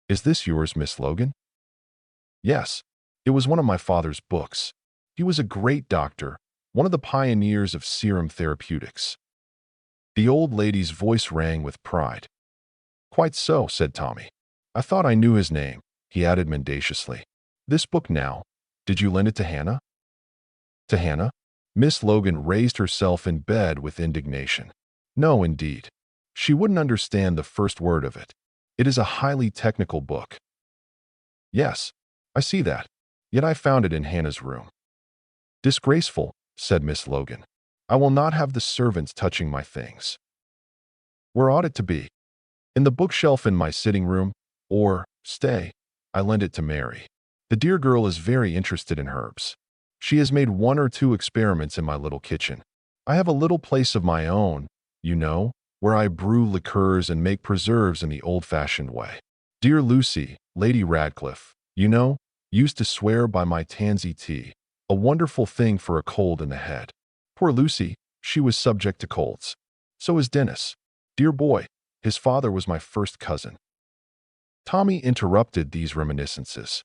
"Is this yours, Miss Logan?" "Yes, it was one of my father's books. He was a great doctor, one of the pioneers of serum therapeutics." The old lady's voice rang with pride. "Quite so," said Tommy. "I thought I knew his name," he added mendaciously. "This book now, did you lend it to Hannah?" "To Hannah?" Miss Logan raised herself in bed with indignation. "No, indeed. She wouldn't understand the first word of it. It is a highly technical book." "Yes, I see that. Yet I found it in Hannah's room." "Disgraceful," said Miss Logan. "I will not have the servants touching my things." "Where ought it to be? In the bookshelf in my sitting room, or, stay, I lend it to Mary. The dear girl is very interested in herbs. She has made 1 or 2 experiments in my little kitchen. I have a little place of my own, you know, where I brew liqueurs and make preserves in the old-fashioned way. Dear Lucy, Lady Radcliffe, you know, used to swear by my tansy tea, a wonderful thing for a cold in the head. Poor Lucy, she was subject to colds. So is Dennis. Dear boy, his father was my first cousin." Tommy interrupted these reminiscences.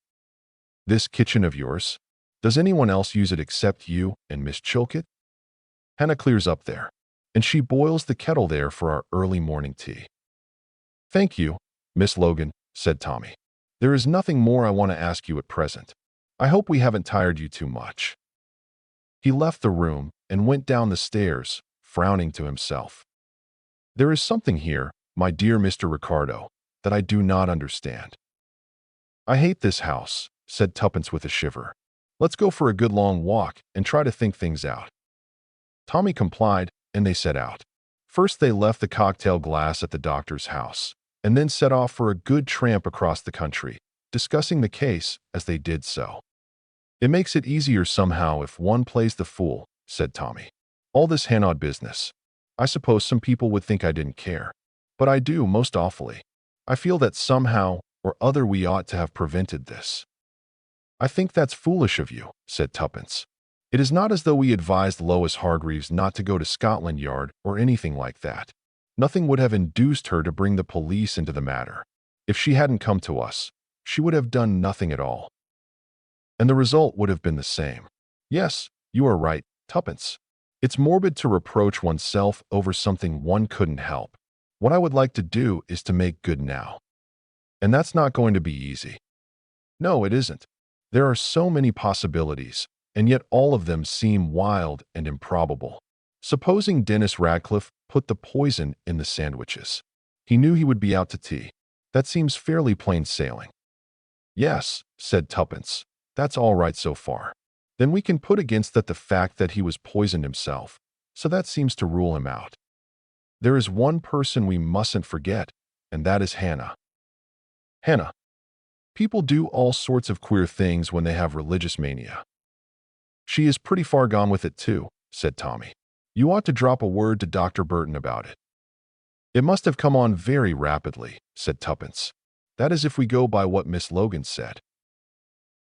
This kitchen of yours? Does anyone else use it except you and Miss Chilcot? Hannah clears up there, and she boils the kettle there for our early morning tea. Thank you, Miss Logan, said Tommy. There is nothing more I want to ask you at present. I hope we haven't tired you too much. He left the room and went down the stairs, frowning to himself. There is something here, my dear Mr. Ricardo, that I do not understand. I hate this house, said Tuppence with a shiver. Let's go for a good long walk and try to think things out. Tommy complied, and they set out. First they left the cocktail glass at the doctor's house, and then set off for a good tramp across the country, discussing the case as they did so. It makes it easier somehow if one plays the fool, said Tommy. All this Hanaud business. I suppose some people would think I didn't care. But I do, most awfully. I feel that somehow or other we ought to have prevented this. I think that's foolish of you, said Tuppence. It is not as though we advised Lois Hargreaves not to go to Scotland Yard or anything like that. Nothing would have induced her to bring the police into the matter. If she hadn't come to us, she would have done nothing at all. And the result would have been the same. Yes, you are right, Tuppence. It's morbid to reproach oneself over something one couldn't help. What I would like to do is to make good now. And that's not going to be easy. No, it isn't. There are so many possibilities, and yet all of them seem wild and improbable. Supposing Dennis Radcliffe put the poison in the sandwiches. He knew he would be out to tea. That seems fairly plain sailing. Yes, said Tuppence. That's all right so far. Then we can put against that the fact that he was poisoned himself, so that seems to rule him out. There is one person we mustn't forget, and that is Hannah. Hannah. People do all sorts of queer things when they have religious mania. She is pretty far gone with it too, said Tommy. You ought to drop a word to Dr. Burton about it. It must have come on very rapidly, said Tuppence. That is if we go by what Miss Logan said.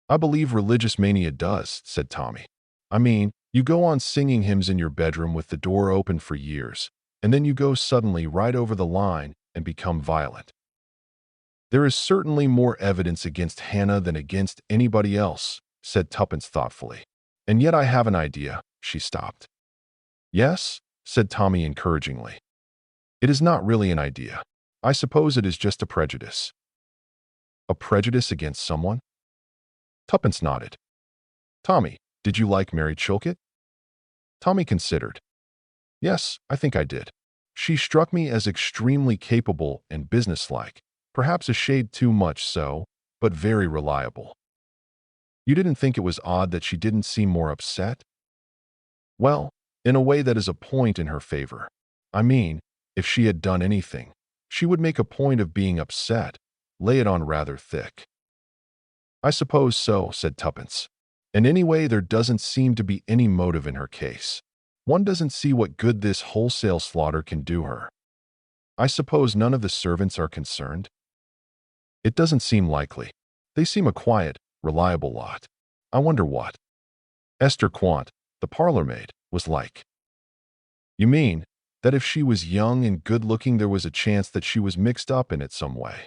I believe religious mania does, said Tommy. I mean, you go on singing hymns in your bedroom with the door open for years, and then you go suddenly right over the line and become violent. There is certainly more evidence against Hannah than against anybody else, said Tuppence thoughtfully. And yet I have an idea. She stopped. Yes, said Tommy encouragingly. It is not really an idea. I suppose it is just a prejudice. A prejudice against someone? Tuppence nodded. Tommy, did you like Mary Chilcot? Tommy considered. Yes, I think I did. She struck me as extremely capable and businesslike, perhaps a shade too much so, but very reliable. You didn't think it was odd that she didn't seem more upset? Well, in a way that is a point in her favor. I mean, if she had done anything, she would make a point of being upset, lay it on rather thick. I suppose so, said Tuppence. And anyway, there doesn't seem to be any motive in her case. One doesn't see what good this wholesale slaughter can do her. I suppose none of the servants are concerned? It doesn't seem likely. They seem a quiet, reliable lot. I wonder what Esther Quant, the parlor-maid, was like. You mean that if she was young and good-looking there was a chance that she was mixed up in it some way?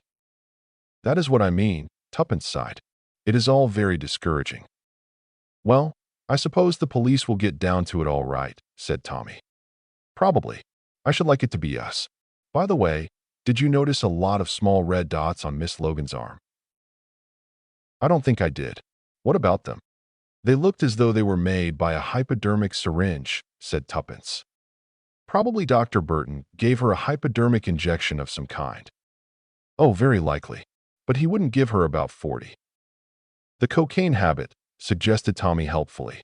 That is what I mean, Tuppence sighed. It is all very discouraging. Well, I suppose the police will get down to it all right, said Tommy. Probably. I should like it to be us. By the way, did you notice a lot of small red dots on Miss Logan's arm? I don't think I did. What about them? They looked as though they were made by a hypodermic syringe, said Tuppence. Probably Dr. Burton gave her a hypodermic injection of some kind. Oh, very likely. But he wouldn't give her about 40. The cocaine habit, suggested Tommy helpfully.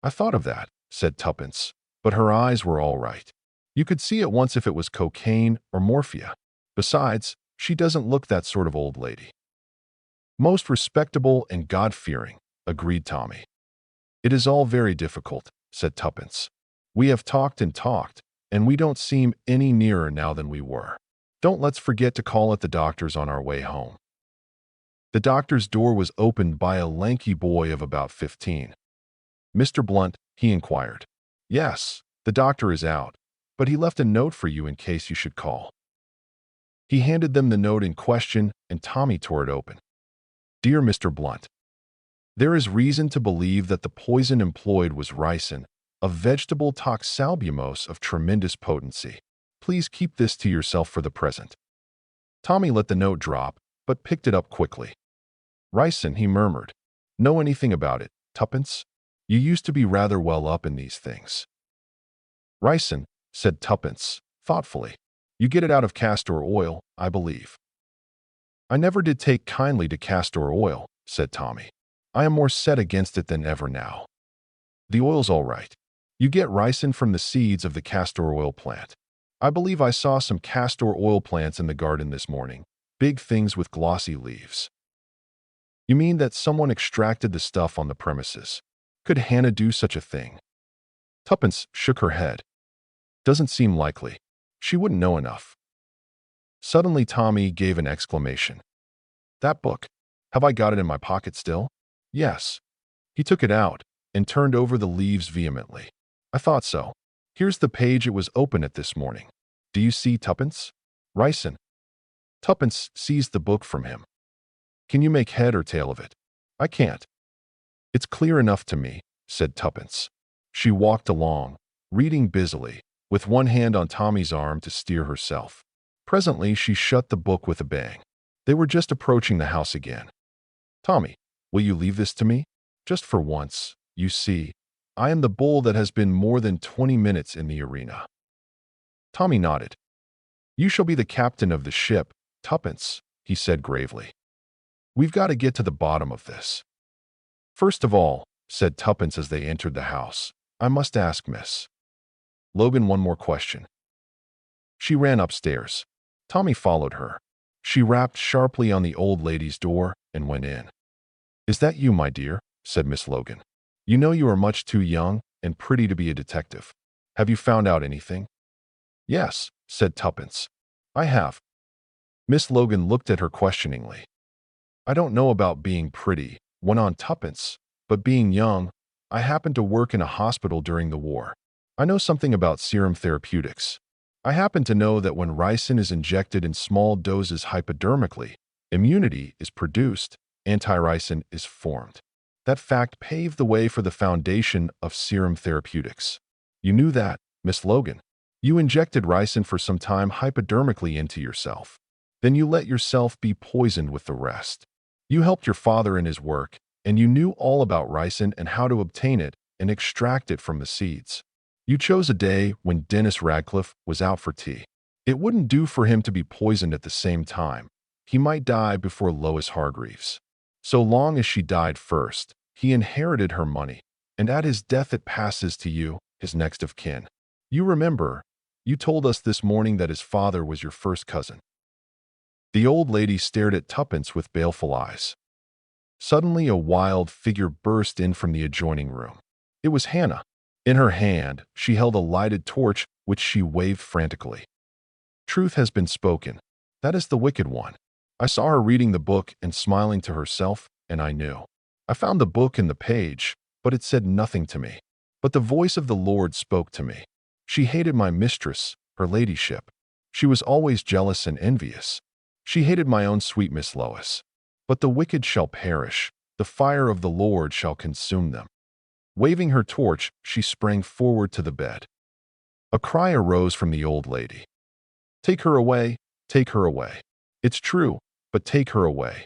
I thought of that, said Tuppence, but her eyes were all right. You could see at once if it was cocaine or morphia. Besides, she doesn't look that sort of old lady. Most respectable and God-fearing, agreed Tommy. It is all very difficult, said Tuppence. We have talked and talked, and we don't seem any nearer now than we were. Don't let's forget to call at the doctor's on our way home. The doctor's door was opened by a lanky boy of about 15. Mr. Blunt, he inquired. Yes, the doctor is out, but he left a note for you in case you should call. He handed them the note in question, and Tommy tore it open. Dear Mr. Blunt, there is reason to believe that the poison employed was ricin, a vegetable toxalbumose of tremendous potency. Please keep this to yourself for the present. Tommy let the note drop, but picked it up quickly. Ricin, he murmured. Know anything about it, Tuppence? You used to be rather well up in these things. Ricin, said Tuppence, thoughtfully. You get it out of castor oil, I believe. I never did take kindly to castor oil, said Tommy. I am more set against it than ever now. The oil's all right. You get ricin from the seeds of the castor oil plant. I believe I saw some castor oil plants in the garden this morning, big things with glossy leaves. You mean that someone extracted the stuff on the premises? Could Hannah do such a thing? Tuppence shook her head. Doesn't seem likely. She wouldn't know enough. Suddenly Tommy gave an exclamation. That book. Have I got it in my pocket still? Yes. He took it out and turned over the leaves vehemently. I thought so. Here's the page it was open at this morning. Do you see, Tuppence? Ricin. Tuppence seized the book from him. Can you make head or tail of it? I can't. It's clear enough to me, said Tuppence. She walked along, reading busily, with one hand on Tommy's arm to steer herself. Presently, she shut the book with a bang. They were just approaching the house again. Tommy, will you leave this to me? Just for once, you see, I am the bull that has been more than 20 minutes in the arena. Tommy nodded. You shall be the captain of the ship, Tuppence, he said gravely. We've got to get to the bottom of this. First of all, said Tuppence as they entered the house, I must ask Miss Logan one more question. She ran upstairs. Tommy followed her. She rapped sharply on the old lady's door and went in. Is that you, my dear? Said Miss Logan. You know you are much too young and pretty to be a detective. Have you found out anything? Yes, said Tuppence. I have. Miss Logan looked at her questioningly. I don't know about being pretty, went on Tuppence, but being young, I happened to work in a hospital during the war. I know something about serum therapeutics. I happen to know that when ricin is injected in small doses hypodermically, immunity is produced, anti-ricin is formed. That fact paved the way for the foundation of serum therapeutics. You knew that, Miss Logan. You injected ricin for some time hypodermically into yourself. Then you let yourself be poisoned with the rest. You helped your father in his work, and you knew all about ricin and how to obtain it and extract it from the seeds. You chose a day when Dennis Radcliffe was out for tea. It wouldn't do for him to be poisoned at the same time. He might die before Lois Hargreaves. So long as she died first, he inherited her money, and at his death it passes to you, his next of kin. You remember, you told us this morning that his father was your first cousin. The old lady stared at Tuppence with baleful eyes. Suddenly a wild figure burst in from the adjoining room. It was Hannah. In her hand, she held a lighted torch which she waved frantically. Truth has been spoken. That is the wicked one. I saw her reading the book and smiling to herself, and I knew. I found the book in the page, but it said nothing to me. But the voice of the Lord spoke to me. She hated my mistress, her ladyship. She was always jealous and envious. She hated my own sweet Miss Lois. But the wicked shall perish. The fire of the Lord shall consume them. Waving her torch, she sprang forward to the bed. A cry arose from the old lady. Take her away, take her away. It's true, but take her away.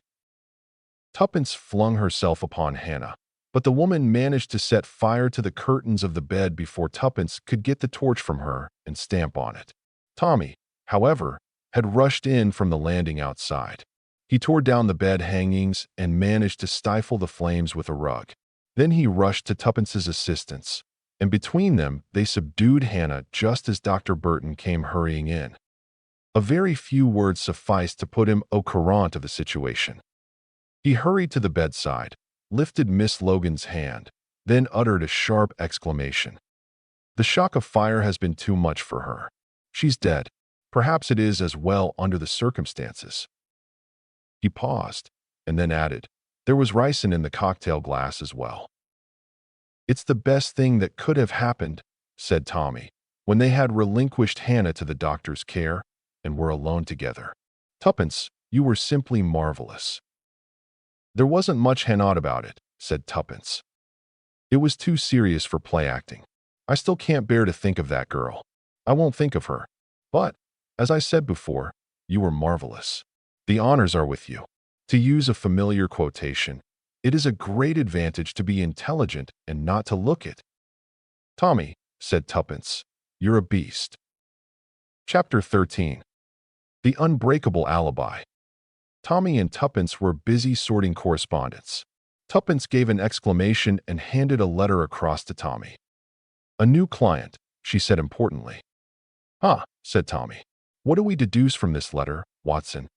Tuppence flung herself upon Hannah, but the woman managed to set fire to the curtains of the bed before Tuppence could get the torch from her and stamp on it. Tommy, however, had rushed in from the landing outside. He tore down the bed hangings and managed to stifle the flames with a rug. Then he rushed to Tuppence's assistance, and between them they subdued Hannah just as Dr. Burton came hurrying in. A very few words sufficed to put him au courant of the situation. He hurried to the bedside, lifted Miss Logan's hand, then uttered a sharp exclamation. The shock of fire has been too much for her. She's dead. Perhaps it is as well under the circumstances. He paused, and then added, there was ricin in the cocktail glass as well. It's the best thing that could have happened, said Tommy, when they had relinquished Hannah to the doctor's care and were alone together. Tuppence, you were simply marvelous. There wasn't much henot about it, said Tuppence. It was too serious for play acting. I still can't bear to think of that girl. I won't think of her. But, as I said before, you were marvelous. The honors are with you. To use a familiar quotation, it is a great advantage to be intelligent and not to look it. Tommy, said Tuppence, you're a beast. Chapter 13. The Unbreakable Alibi. Tommy and Tuppence were busy sorting correspondence. Tuppence gave an exclamation and handed a letter across to Tommy. A new client, she said importantly. Ah, said Tommy. What do we deduce from this letter, Watson?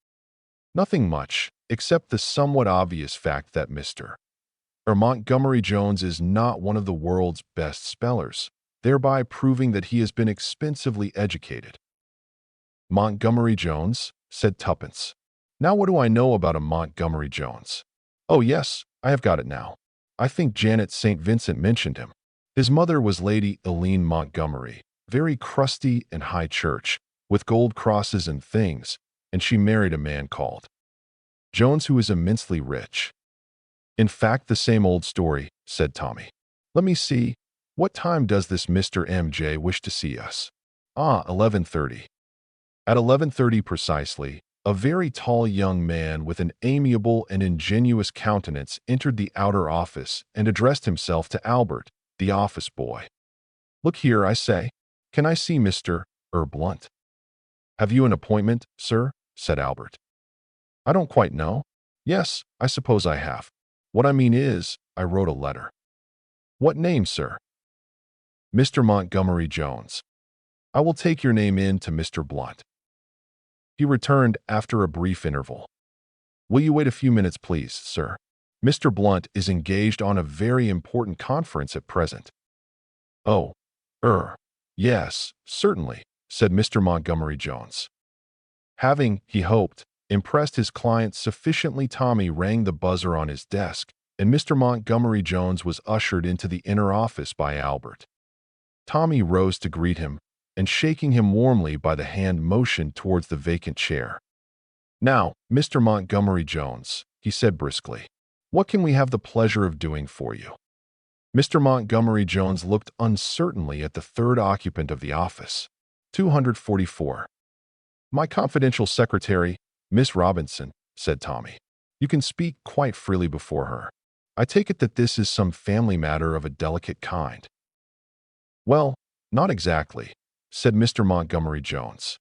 Nothing much, except the somewhat obvious fact that Mr. Montgomery Jones is not one of the world's best spellers, thereby proving that he has been expensively educated. Montgomery Jones, said Tuppence. Now what do I know about a Montgomery Jones? Oh yes, I have got it now. I think Janet St. Vincent mentioned him. His mother was Lady Eileen Montgomery, very crusty and high church, with gold crosses and things, and she married a man called Jones who is immensely rich. In fact, the same old story, said Tommy. Let me see. What time does this Mr. M.J. wish to see us? Ah, 11:30. At 11:30 precisely, a very tall young man with an amiable and ingenuous countenance entered the outer office and addressed himself to Albert, the office boy. Look here, I say. Can I see Mr. Blunt? Have you an appointment, sir? Said Albert. I don't quite know. Yes, I suppose I have. What I mean is, I wrote a letter. What name, sir? Mr. Montgomery Jones. I will take your name in to Mr. Blunt. He returned after a brief interval. Will you wait a few minutes, please, sir? Mr. Blunt is engaged on a very important conference at present. Oh, yes, certainly, said Mr. Montgomery Jones. Having, he hoped, impressed his client sufficiently, Tommy rang the buzzer on his desk, and Mr. Montgomery Jones was ushered into the inner office by Albert. Tommy rose to greet him, and shaking him warmly by the hand motioned towards the vacant chair. Now, Mr. Montgomery Jones, he said briskly, what can we have the pleasure of doing for you? Mr. Montgomery Jones looked uncertainly at the third occupant of the office. 244. My confidential secretary, Miss Robinson, said Tommy. You can speak quite freely before her. I take it that this is some family matter of a delicate kind. Well, not exactly, said Mr. Montgomery Jones.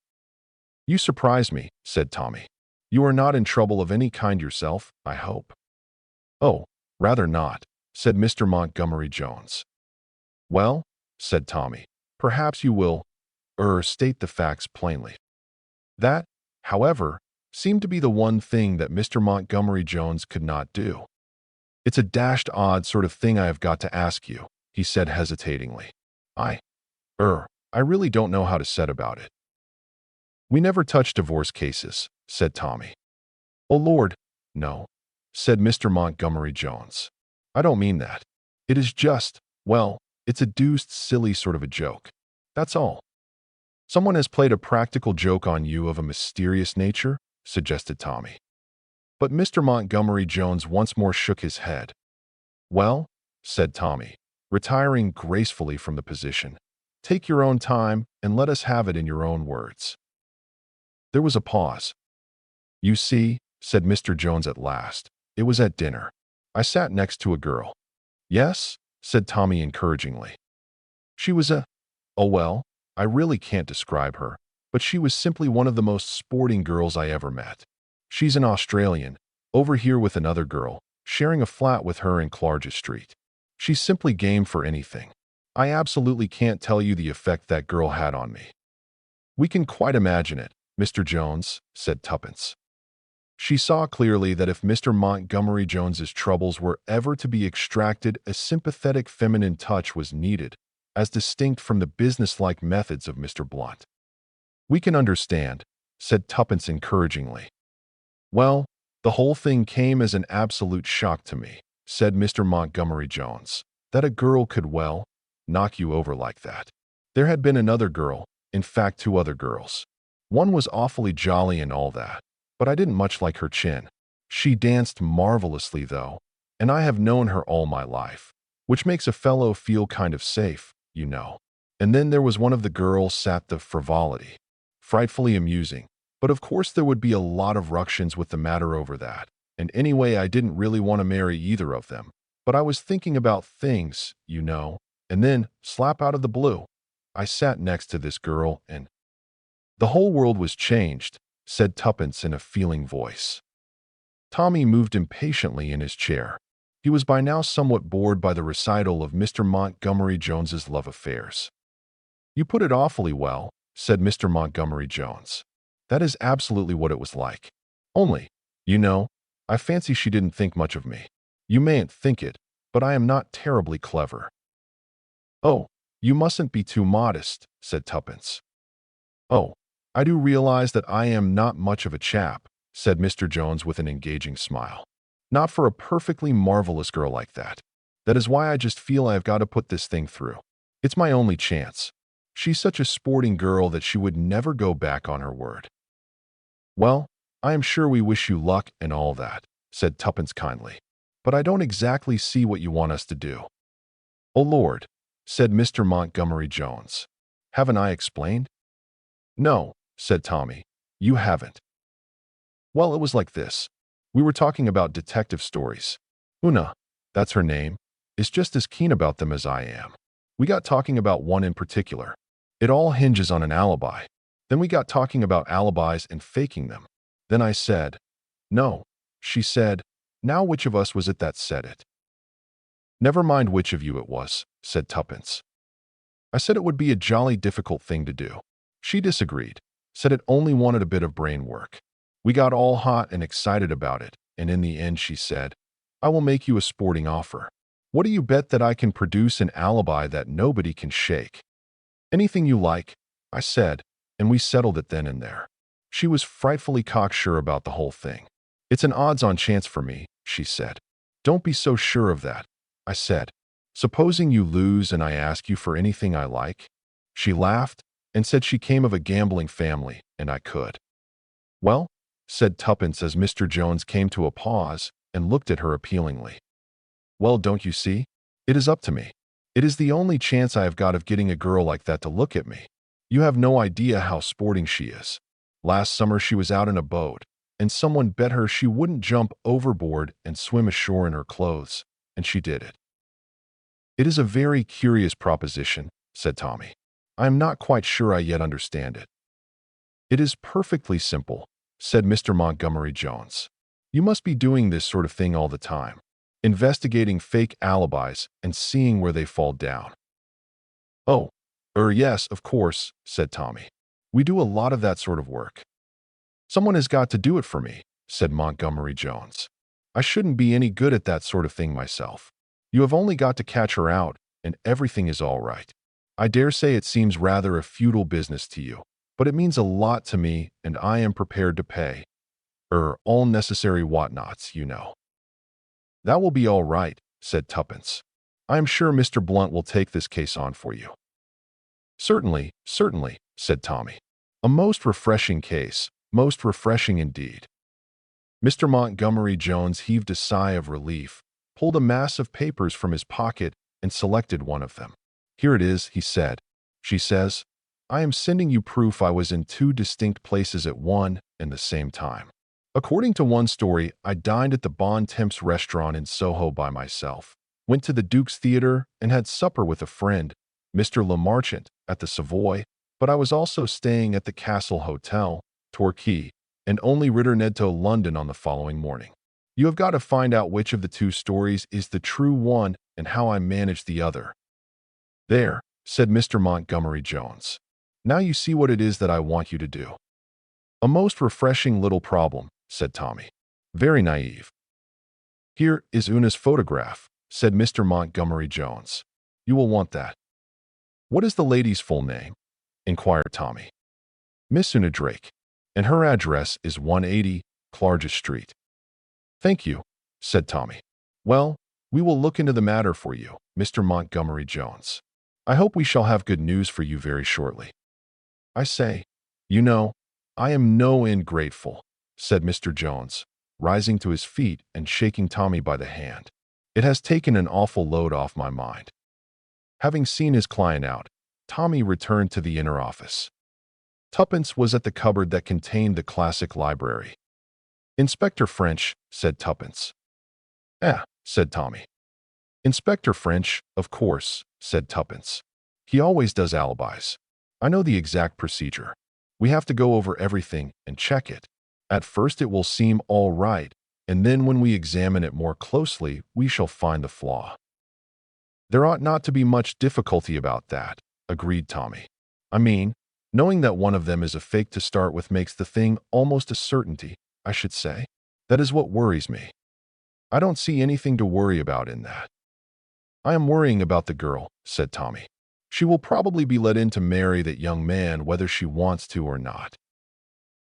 You surprise me, said Tommy. You are not in trouble of any kind yourself, I hope. Oh, rather not, said Mr. Montgomery Jones. Well, said Tommy, perhaps you will, state the facts plainly. That, however, seemed to be the one thing that Mr. Montgomery Jones could not do. It's a dashed odd sort of thing I have got to ask you, he said hesitatingly. I really don't know how to set about it. We never touch divorce cases, said Tommy. Oh Lord, no, said Mr. Montgomery Jones. I don't mean that. It is just, well, it's a deuced silly sort of a joke. That's all. Someone has played a practical joke on you of a mysterious nature, suggested Tommy. But Mr. Montgomery Jones once more shook his head. Well, said Tommy, retiring gracefully from the position, take your own time and let us have it in your own words. There was a pause. You see, said Mr. Jones at last, it was at dinner. I sat next to a girl. Yes, said Tommy encouragingly. She was well, I really can't describe her, but she was simply one of the most sporting girls I ever met. She's an Australian, over here with another girl, sharing a flat with her in Clarges Street. She's simply game for anything. I absolutely can't tell you the effect that girl had on me. We can quite imagine it, Mr. Jones, said Tuppence. She saw clearly that if Mr. Montgomery Jones's troubles were ever to be extracted, a sympathetic feminine touch was needed, as distinct from the businesslike methods of Mr. Blunt. We can understand, said Tuppence encouragingly. Well, the whole thing came as an absolute shock to me, said Mr. Montgomery Jones, that a girl could, well, knock you over like that. There had been another girl, in fact 2 other girls. One was awfully jolly and all that, but I didn't much like her chin. She danced marvelously, though, and I have known her all my life, which makes a fellow feel kind of safe, you know. And then there was one of the girls sat the frivolity. Frightfully amusing, but of course there would be a lot of ructions with the matter over that. And anyway, I didn't really want to marry either of them, but I was thinking about things, you know, and then, slap out of the blue, I sat next to this girl and the whole world was changed, said Tuppence in a feeling voice. Tommy moved impatiently in his chair. He was by now somewhat bored by the recital of Mr. Montgomery Jones's love affairs. You put it awfully well, said Mr. Montgomery Jones. That is absolutely what it was like. Only, you know, I fancy she didn't think much of me. You mayn't think it, but I am not terribly clever. Oh, you mustn't be too modest, said Tuppence. Oh, I do realize that I am not much of a chap, said Mr. Jones with an engaging smile. Not for a perfectly marvelous girl like that. That is why I just feel I have got to put this thing through. It's my only chance. She's such a sporting girl that she would never go back on her word. Well, I am sure we wish you luck and all that, said Tuppence kindly. But I don't exactly see what you want us to do. Oh Lord, said Mr. Montgomery Jones. Haven't I explained? No, said Tommy. You haven't. Well, it was like this. We were talking about detective stories. Una, that's her name, is just as keen about them as I am. We got talking about one in particular. It all hinges on an alibi. Then we got talking about alibis and faking them. Then I said, no. She said, now which of us was it that said it? Never mind which of you it was, said Tuppence. I said it would be a jolly difficult thing to do. She disagreed, said it only wanted a bit of brain work. We got all hot and excited about it, and in the end she said, I will make you a sporting offer. What do you bet that I can produce an alibi that nobody can shake? Anything you like, I said, and we settled it then and there. She was frightfully cocksure about the whole thing. It's an odds-on chance for me, she said. Don't be so sure of that, I said. Supposing you lose and I ask you for anything I like? She laughed and said she came of a gambling family, and I could. Well, said Tuppence as Mr. Jones came to a pause and looked at her appealingly. Well, don't you see? It is up to me. It is the only chance I have got of getting a girl like that to look at me. You have no idea how sporting she is. Last summer she was out in a boat, and someone bet her she wouldn't jump overboard and swim ashore in her clothes, and she did it. It is a very curious proposition, said Tommy. I am not quite sure I yet understand it. It is perfectly simple, said Mr. Montgomery Jones. You must be doing this sort of thing all the time, investigating fake alibis and seeing where they fall down. Oh, yes, of course, said Tommy. We do a lot of that sort of work. Someone has got to do it for me, said Montgomery Jones. I shouldn't be any good at that sort of thing myself. You have only got to catch her out, and everything is all right. I dare say it seems rather a futile business to you, but it means a lot to me, and I am prepared to pay. All necessary whatnots, you know. That will be all right, said Tuppence. I am sure Mr. Blunt will take this case on for you. Certainly, certainly, said Tommy. A most refreshing case, most refreshing indeed. Mr. Montgomery Jones heaved a sigh of relief, pulled a mass of papers from his pocket, and selected one of them. Here it is, he said. She says, I am sending you proof I was in two distinct places at one and the same time. According to one story, I dined at the Bon Temps restaurant in Soho by myself, went to the Duke's Theatre, and had supper with a friend, Mr. Le Marchant, at the Savoy, but I was also staying at the Castle Hotel, Torquay, and only returned to London on the following morning. You have got to find out which of the two stories is the true one and how I managed the other. There, said Mr. Montgomery Jones. Now you see what it is that I want you to do. A most refreshing little problem, said Tommy. Very naive. Here is Una's photograph, said Mr. Montgomery Jones. You will want that. What is the lady's full name? Inquired Tommy. Miss Una Drake, and her address is 180 Clarges Street. Thank you, said Tommy. Well, we will look into the matter for you, Mr. Montgomery Jones. I hope we shall have good news for you very shortly. I say, you know, I am no end grateful. said Mr. Jones, rising to his feet and shaking Tommy by the hand. "It has taken an awful load off my mind." Having seen his client out, Tommy returned to the inner office. Tuppence was at the cupboard that contained the classic library. "Inspector French," said Tuppence. Said Tommy. "Inspector French, of course," said Tuppence. "He always does alibis. I know the exact procedure. We have to go over everything and check it. At first it will seem all right, and then when we examine it more closely, we shall find the flaw." "There ought not to be much difficulty about that," agreed Tommy. "I mean, knowing that one of them is a fake to start with makes the thing almost a certainty, I should say. That is what worries me. I don't see anything to worry about in that." "I am worrying about the girl," said Tommy. "She will probably be let in to marry that young man whether she wants to or not."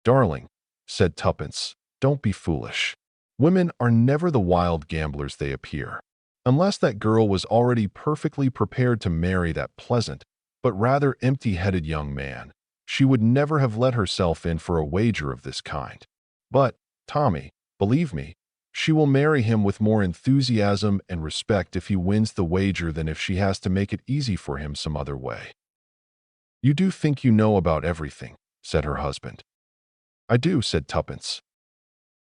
"Darling," said Tuppence, "don't be foolish. Women are never the wild gamblers they appear. Unless that girl was already perfectly prepared to marry that pleasant, but rather empty-headed young man, she would never have let herself in for a wager of this kind. But, Tommy, believe me, she will marry him with more enthusiasm and respect if he wins the wager than if she has to make it easy for him some other way." "You do think you know about everything," said her husband. "I do," said Tuppence.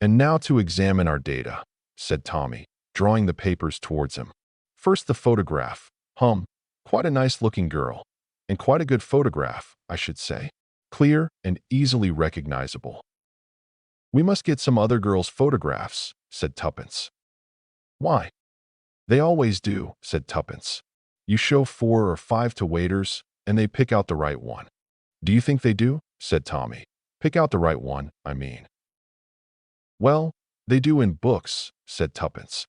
"And now to examine our data," said Tommy, drawing the papers towards him. "First the photograph. Quite a nice-looking girl. And quite a good photograph, I should say. Clear and easily recognizable." "We must get some other girls' photographs," said Tuppence. "Why?" "They always do," said Tuppence. "You show 4 or 5 to waiters, and they pick out the right one." "Do you think they do?" said Tommy. "Pick out the right one, I mean." "Well, they do in books," said Tuppence.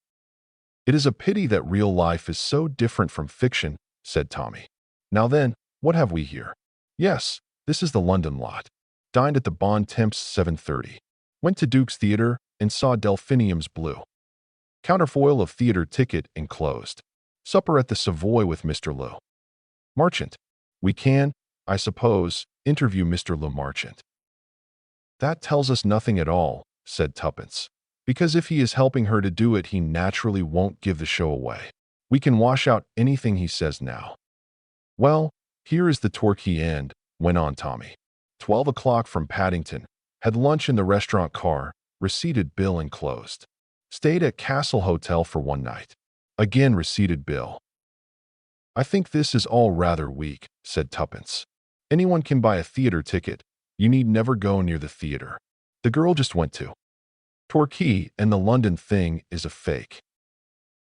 "It is a pity that real life is so different from fiction," said Tommy. "Now then, what have we here? Yes, this is the London lot. Dined at the Bon Temps 7:30. Went to Duke's Theatre and saw Delphinium's Blue. Counterfoil of theatre ticket enclosed. Supper at the Savoy with Mr. Le Marchant. We can, I suppose, interview Mr. Le Marchant." "That tells us nothing at all," said Tuppence, "because if he is helping her to do it, he naturally won't give the show away. We can wash out anything he says now." "Well, here is the Torquay end," went on Tommy. 12 o'clock from Paddington. Had lunch in the restaurant car, receipted bill enclosed. Stayed at Castle Hotel for 1 night. Again receipted bill. "I think this is all rather weak," said Tuppence. "Anyone can buy a theater ticket. You need never go near the theater. The girl just went to Torquay, and the London thing is a fake."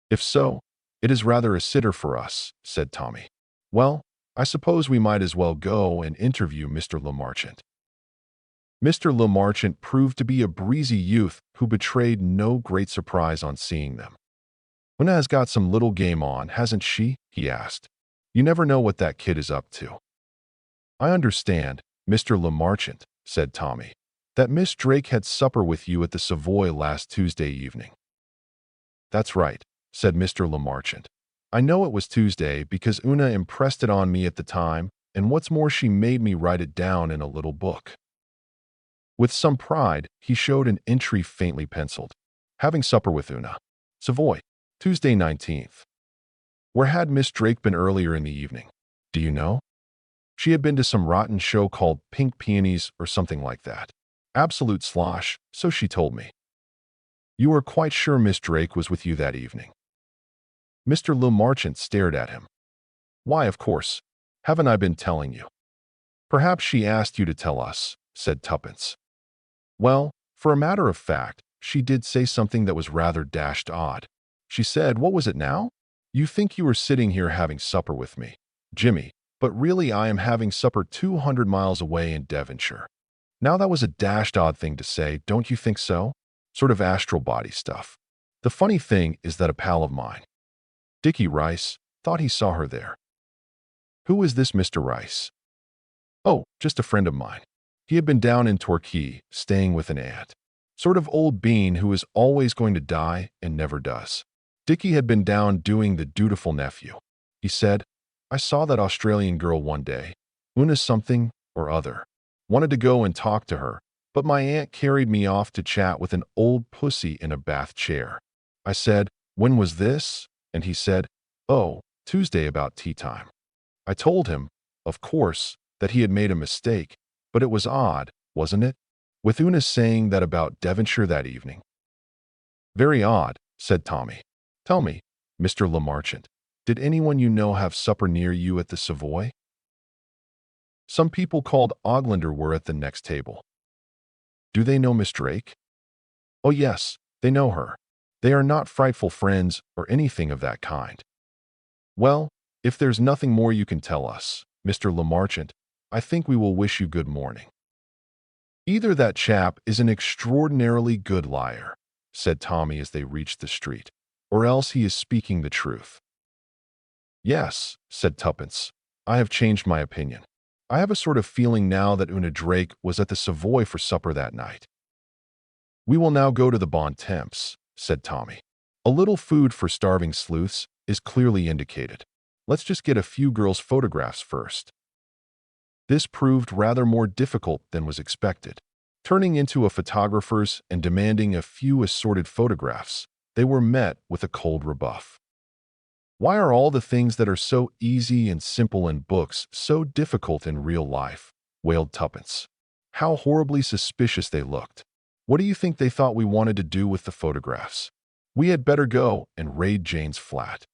"If so, it is rather a sitter for us," said Tommy. "Well, I suppose we might as well go and interview Mr. Le Marchant." Mr. Le Marchant proved to be a breezy youth who betrayed no great surprise on seeing them. "Una has got some little game on, hasn't she?" he asked. "You never know what that kid is up to." "I understand, Mr. Le Marchant," said Tommy, "that Miss Drake had supper with you at the Savoy last Tuesday evening." "That's right," said Mr. Le Marchant. "I know it was Tuesday because Una impressed it on me at the time, and what's more, she made me write it down in a little book." With some pride, he showed an entry faintly penciled. "Having supper with Una. Savoy, Tuesday 19th. Where had Miss Drake been earlier in the evening? Do you know?" "She had been to some rotten show called Pink Peonies or something like that. Absolute slosh, so she told me." "You are quite sure Miss Drake was with you that evening?" Mr. Le Marchant stared at him. "Why, of course. Haven't I been telling you?" "Perhaps she asked you to tell us," said Tuppence. "Well, for a matter of fact, she did say something that was rather dashed odd. She said, what was it now? 'You think you were sitting here having supper with me, Jimmy, but really I am having supper 200 miles away in Devonshire.' Now that was a dashed odd thing to say, don't you think so? Sort of astral body stuff. The funny thing is that a pal of mine, Dickie Rice, thought he saw her there." "Who is this Mr. Rice?" "Oh, just a friend of mine. He had been down in Torquay, staying with an aunt. Sort of old bean who is always going to die and never does. Dickie had been down doing the dutiful nephew. He said, 'I saw that Australian girl one day, Una something or other. Wanted to go and talk to her, but my aunt carried me off to chat with an old pussy in a bath chair. I said, "When was this?" And he said, "Oh, Tuesday about tea time." I told him, of course, that he had made a mistake, but it was odd, wasn't it? With Una saying that about Devonshire that evening. "Very odd," said Tommy. "Tell me, Mr. Lemarchant, did anyone you know have supper near you at the Savoy?" "Some people called Oglander were at the next table." "Do they know Miss Drake?" "Oh yes, they know her. They are not frightful friends or anything of that kind." "Well, if there's nothing more you can tell us, Mr. Lemarchant, I think we will wish you good morning." "Either that chap is an extraordinarily good liar," said Tommy as they reached the street, "or else he is speaking the truth." "Yes," said Tuppence, "I have changed my opinion. I have a sort of feeling now that Una Drake was at the Savoy for supper that night." "We will now go to the Bon Temps," said Tommy. "A little food for starving sleuths is clearly indicated. Let's just get a few girls' photographs first." This proved rather more difficult than was expected. Turning into a photographer's and demanding a few assorted photographs, they were met with a cold rebuff. "Why are all the things that are so easy and simple in books so difficult in real life?" wailed Tuppence. "How horribly suspicious they looked. What do you think they thought we wanted to do with the photographs? We had better go and raid Jane's flat."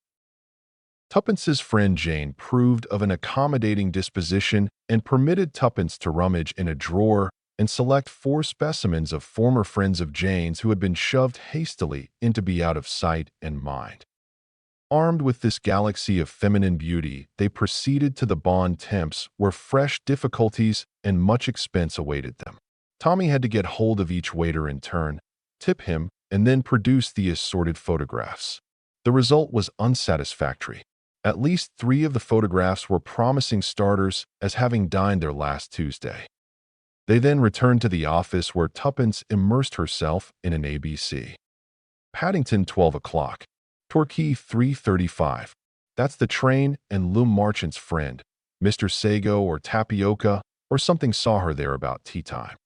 Tuppence's friend Jane proved of an accommodating disposition and permitted Tuppence to rummage in a drawer and select 4 specimens of former friends of Jane's who had been shoved hastily in to be out of sight and mind. Armed with this galaxy of feminine beauty, they proceeded to the Bon Temps, where fresh difficulties and much expense awaited them. Tommy had to get hold of each waiter in turn, tip him, and then produce the assorted photographs. The result was unsatisfactory. At least 3 of the photographs were promising starters as having dined there last Tuesday. They then returned to the office where Tuppence immersed herself in an ABC. Paddington 12 o'clock. Torquay 3:35. That's the train, and Lemarchant's friend, Mr. Sago or Tapioca or something saw her there about tea time.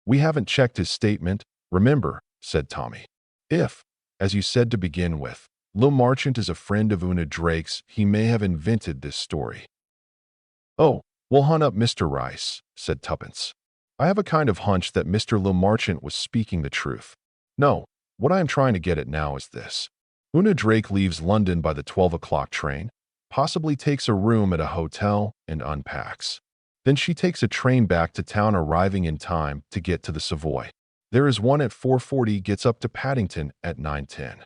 "We haven't checked his statement, remember," said Tommy. "If, as you said to begin with, Lemarchant is a friend of Una Drake's, he may have invented this story." "Oh, we'll hunt up Mr. Rice," said Tuppence. "I have a kind of hunch that Mr. Lemarchant was speaking the truth. No, what I am trying to get at now is this. Una Drake leaves London by the 12 o'clock train, possibly takes a room at a hotel, and unpacks. Then she takes a train back to town, arriving in time to get to the Savoy. There is one at 4:40, gets up to Paddington at 9:10.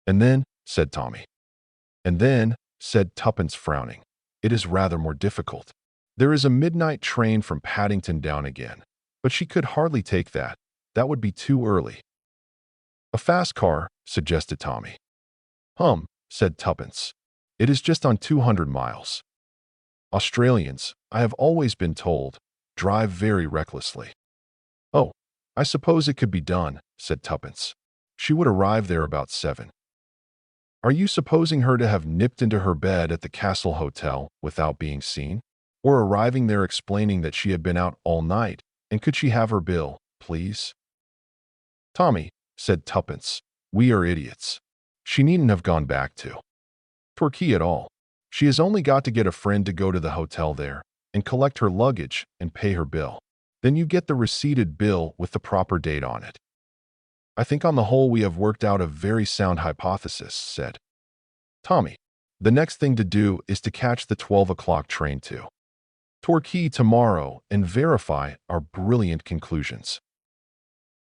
"And then," said Tommy. "And then," said Tuppence, frowning, "it is rather more difficult. There is a midnight train from Paddington down again, but she could hardly take that. That would be too early." "A fast car," suggested Tommy. Said Tuppence. "It is just on 200 miles. Australians, I have always been told, drive very recklessly." "Oh, I suppose it could be done," said Tuppence. "She would arrive there about 7. "Are you supposing her to have nipped into her bed at the Castle Hotel without being seen? Or arriving there explaining that she had been out all night, and could she have her bill, please?" "Tommy," said Tuppence, "we are idiots. She needn't have gone back to Torquay at all. She has only got to get a friend to go to the hotel there and collect her luggage and pay her bill. Then you get the receipted bill with the proper date on it." "I think on the whole we have worked out a very sound hypothesis," said Tommy. "The next thing to do is to catch the 12 o'clock train to Torquay tomorrow and verify our brilliant conclusions."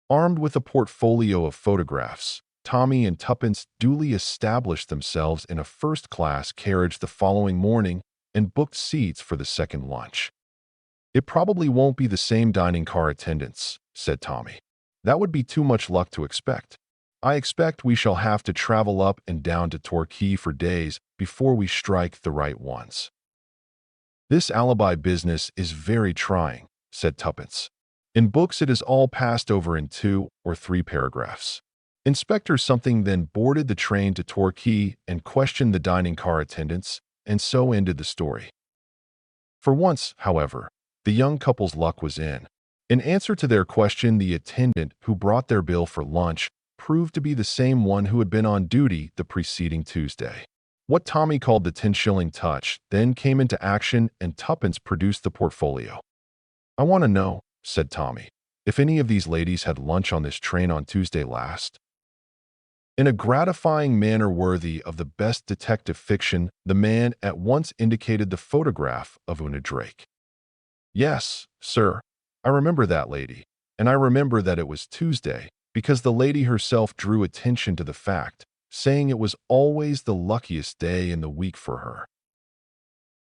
Armed with a portfolio of photographs, Tommy and Tuppence duly established themselves in a first-class carriage the following morning and booked seats for the second lunch. "It probably won't be the same dining car attendants," said Tommy. "That would be too much luck to expect. I expect we shall have to travel up and down to Torquay for days before we strike the right ones." "This alibi business is very trying," said Tuppence. "In books it is all passed over in 2 or 3 paragraphs. Inspector something then boarded the train to Torquay and questioned the dining car attendants, and so ended the story." For once, however, the young couple's luck was in. In answer to their question, the attendant who brought their bill for lunch proved to be the same one who had been on duty the preceding Tuesday. What Tommy called the 10-shilling touch then came into action, and Tuppence produced the portfolio. "I want to know," said Tommy, "if any of these ladies had lunch on this train on Tuesday last." In a gratifying manner worthy of the best detective fiction, the man at once indicated the photograph of Una Drake. "Yes, sir, I remember that lady, and I remember that it was Tuesday, because the lady herself drew attention to the fact, saying it was always the luckiest day in the week for her."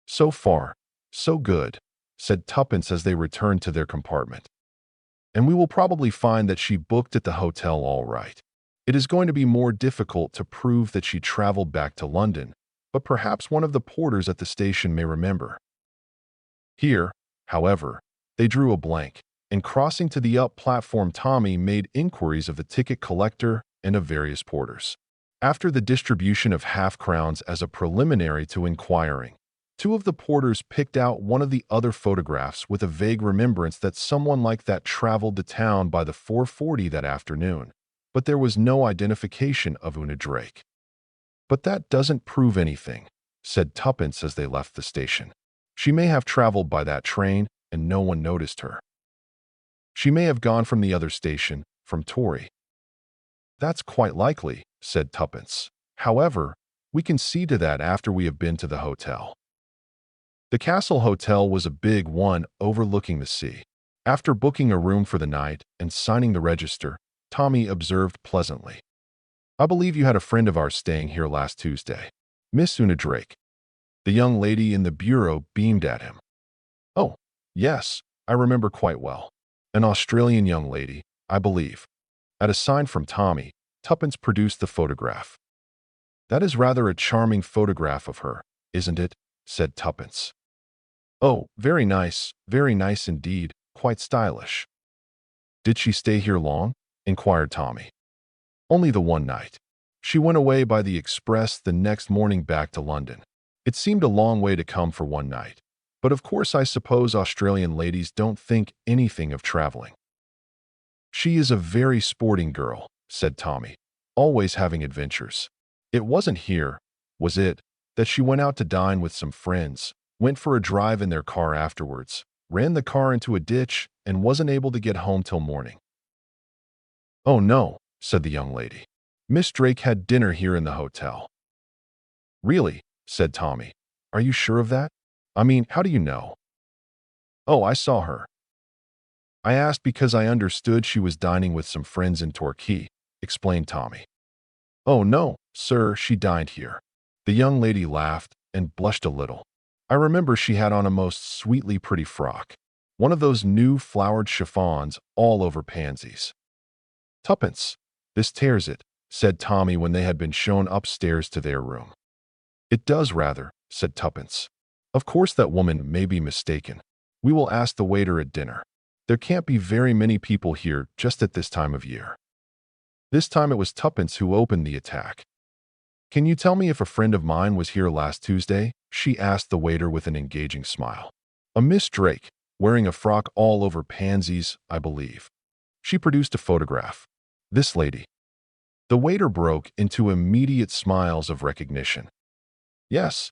"So far, so good," said Tuppence as they returned to their compartment. "And we will probably find that she booked at the hotel all right. It is going to be more difficult to prove that she traveled back to London, but perhaps one of the porters at the station may remember." Here, however, they drew a blank, and crossing to the up platform, Tommy made inquiries of the ticket collector and of various porters. After the distribution of half-crowns as a preliminary to inquiring, two of the porters picked out one of the other photographs with a vague remembrance that someone like that traveled to town by the 4:40 that afternoon, but there was no identification of Una Drake. "But that doesn't prove anything," said Tuppence as they left the station. "She may have traveled by that train, and no one noticed her. She may have gone from the other station, from Torry." "That's quite likely," said Tuppence. "However, we can see to that after we have been to the hotel." The Castle Hotel was a big one overlooking the sea. After booking a room for the night and signing the register, Tommy observed pleasantly, "I believe you had a friend of ours staying here last Tuesday, Miss Una Drake." The young lady in the bureau beamed at him. "Oh, yes, I remember quite well. An Australian young lady, I believe." At a sign from Tommy, Tuppence produced the photograph. "That is rather a charming photograph of her, isn't it?" said Tuppence. "Oh, very nice indeed, quite stylish." "Did she stay here long?" inquired Tommy. "Only the one night. She went away by the express the next morning back to London. It seemed a long way to come for one night, but of course I suppose Australian ladies don't think anything of traveling." "She is a very sporting girl," said Tommy, "always having adventures. It wasn't here, was it, that she went out to dine with some friends, went for a drive in their car afterwards, ran the car into a ditch, and wasn't able to get home till morning?" "Oh, no," said the young lady. "Miss Drake had dinner here in the hotel." "Really?" said Tommy. "Are you sure of that? I mean, how do you know?" "Oh, I saw her. I asked because I understood she was dining with some friends in Torquay," explained Tommy. "Oh, no, sir, she dined here." The young lady laughed and blushed a little. "I remember she had on a most sweetly pretty frock, one of those new flowered chiffons all over pansies." "Tuppence, this tears it," said Tommy when they had been shown upstairs to their room. "It does rather," said Tuppence. "Of course that woman may be mistaken. We will ask the waiter at dinner. There can't be very many people here just at this time of year." This time it was Tuppence who opened the attack. "Can you tell me if a friend of mine was here last Tuesday?" she asked the waiter with an engaging smile. "A Miss Drake, wearing a frock all over pansies, I believe." She produced a photograph. "This lady." The waiter broke into immediate smiles of recognition. Yes,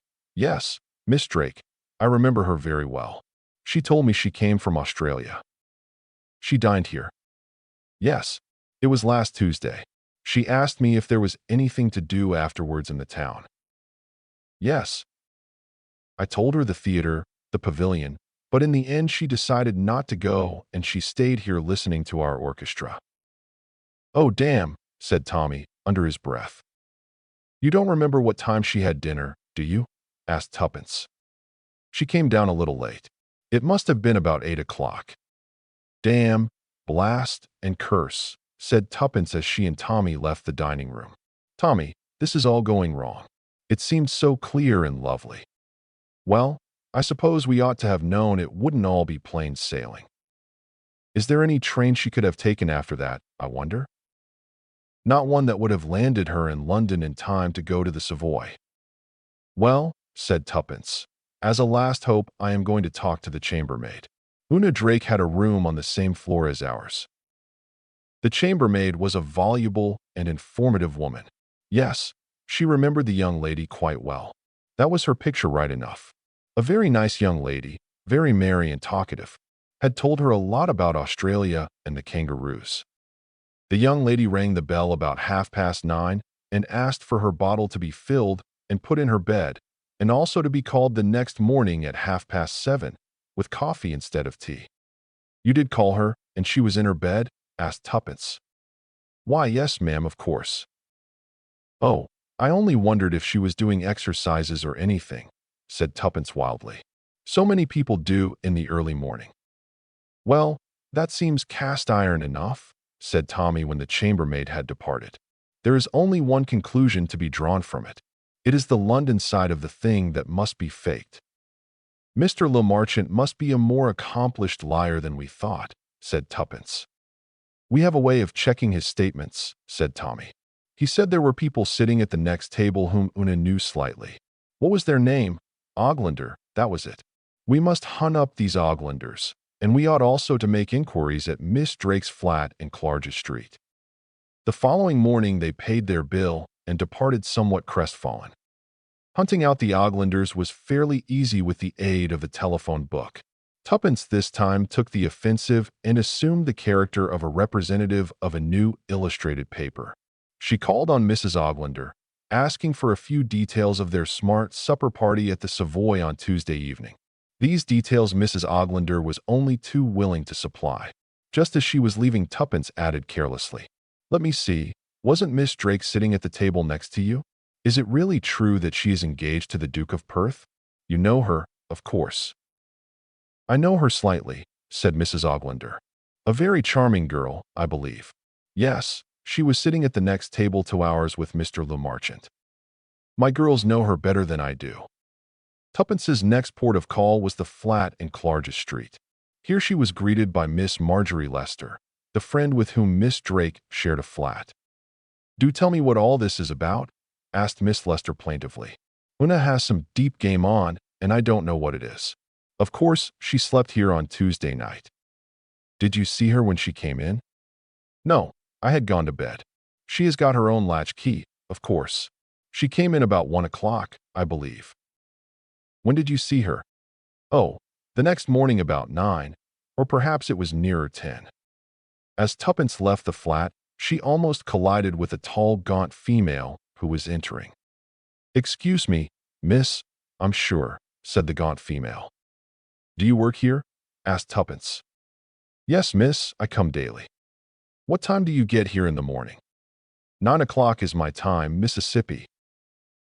Miss Drake. I remember her very well. She told me she came from Australia. She dined here." "Yes, it was last Tuesday. She asked me if there was anything to do afterwards in the town." "Yes. I told her the theater, the pavilion, but in the end she decided not to go and she stayed here listening to our orchestra." "Oh, damn," said Tommy, under his breath. "You don't remember what time she had dinner, do you?" asked Tuppence. "She came down a little late. It must have been about 8 o'clock." "Damn, blast, and curse," said Tuppence as she and Tommy left the dining room. "Tommy, this is all going wrong. It seemed so clear and lovely. Well, I suppose we ought to have known it wouldn't all be plain sailing. Is there any train she could have taken after that, I wonder? Not one that would have landed her in London in time to go to the Savoy." "Well," said Tuppence, "as a last hope I am going to talk to the chambermaid." Una Drake had a room on the same floor as ours. The chambermaid was a voluble and informative woman. Yes, she remembered the young lady quite well. That was her picture right enough. A very nice young lady, very merry and talkative, had told her a lot about Australia and the kangaroos. The young lady rang the bell about 9:30 and asked for her bottle to be filled and put in her bed, and also to be called the next morning at 7:30 with coffee instead of tea. You did call her, and she was in her bed? Asked Tuppence. Why, yes, ma'am, of course. Oh, I only wondered if she was doing exercises or anything, said Tuppence wildly. So many people do in the early morning. Well, that seems cast iron enough, said Tommy when the chambermaid had departed. There is only one conclusion to be drawn from it. It is the London side of the thing that must be faked. Mr. Le Marchant must be a more accomplished liar than we thought, said Tuppence. We have a way of checking his statements, said Tommy. He said there were people sitting at the next table whom Una knew slightly. What was their name? Oglander, that was it. We must hunt up these Oglanders, and we ought also to make inquiries at Miss Drake's flat in Clarges Street. The following morning they paid their bill and departed somewhat crestfallen. Hunting out the Oglanders was fairly easy with the aid of the telephone book. Tuppence this time took the offensive and assumed the character of a representative of a new illustrated paper. She called on Mrs. Oglander, asking for a few details of their smart supper party at the Savoy on Tuesday evening. These details Mrs. Oglander was only too willing to supply. Just as she was leaving, Tuppence added carelessly, "Let me see, wasn't Miss Drake sitting at the table next to you? Is it really true that she is engaged to the Duke of Perth? You know her, of course." "I know her slightly," said Mrs. Oglander. "A very charming girl, I believe." "Yes, she was sitting at the next table to ours with Mr. Le Marchant. My girls know her better than I do." Tuppence's next port of call was the flat in Clarges Street. Here she was greeted by Miss Marjorie Lester, the friend with whom Miss Drake shared a flat. "Do tell me what all this is about?" asked Miss Lester plaintively. "Una has some deep game on, and I don't know what it is. Of course, she slept here on Tuesday night." "Did you see her when she came in?" "No, I had gone to bed. She has got her own latch key, of course. She came in about 1 o'clock, I believe." "When did you see her?" "Oh, the next morning about 9, or perhaps it was nearer 10. As Tuppence left the flat, she almost collided with a tall, gaunt female who was entering. "Excuse me, miss, I'm sure," said the gaunt female. "Do you work here?" asked Tuppence. "Yes, miss, I come daily." "What time do you get here in the morning?" 9 o'clock is my time, Mississippi."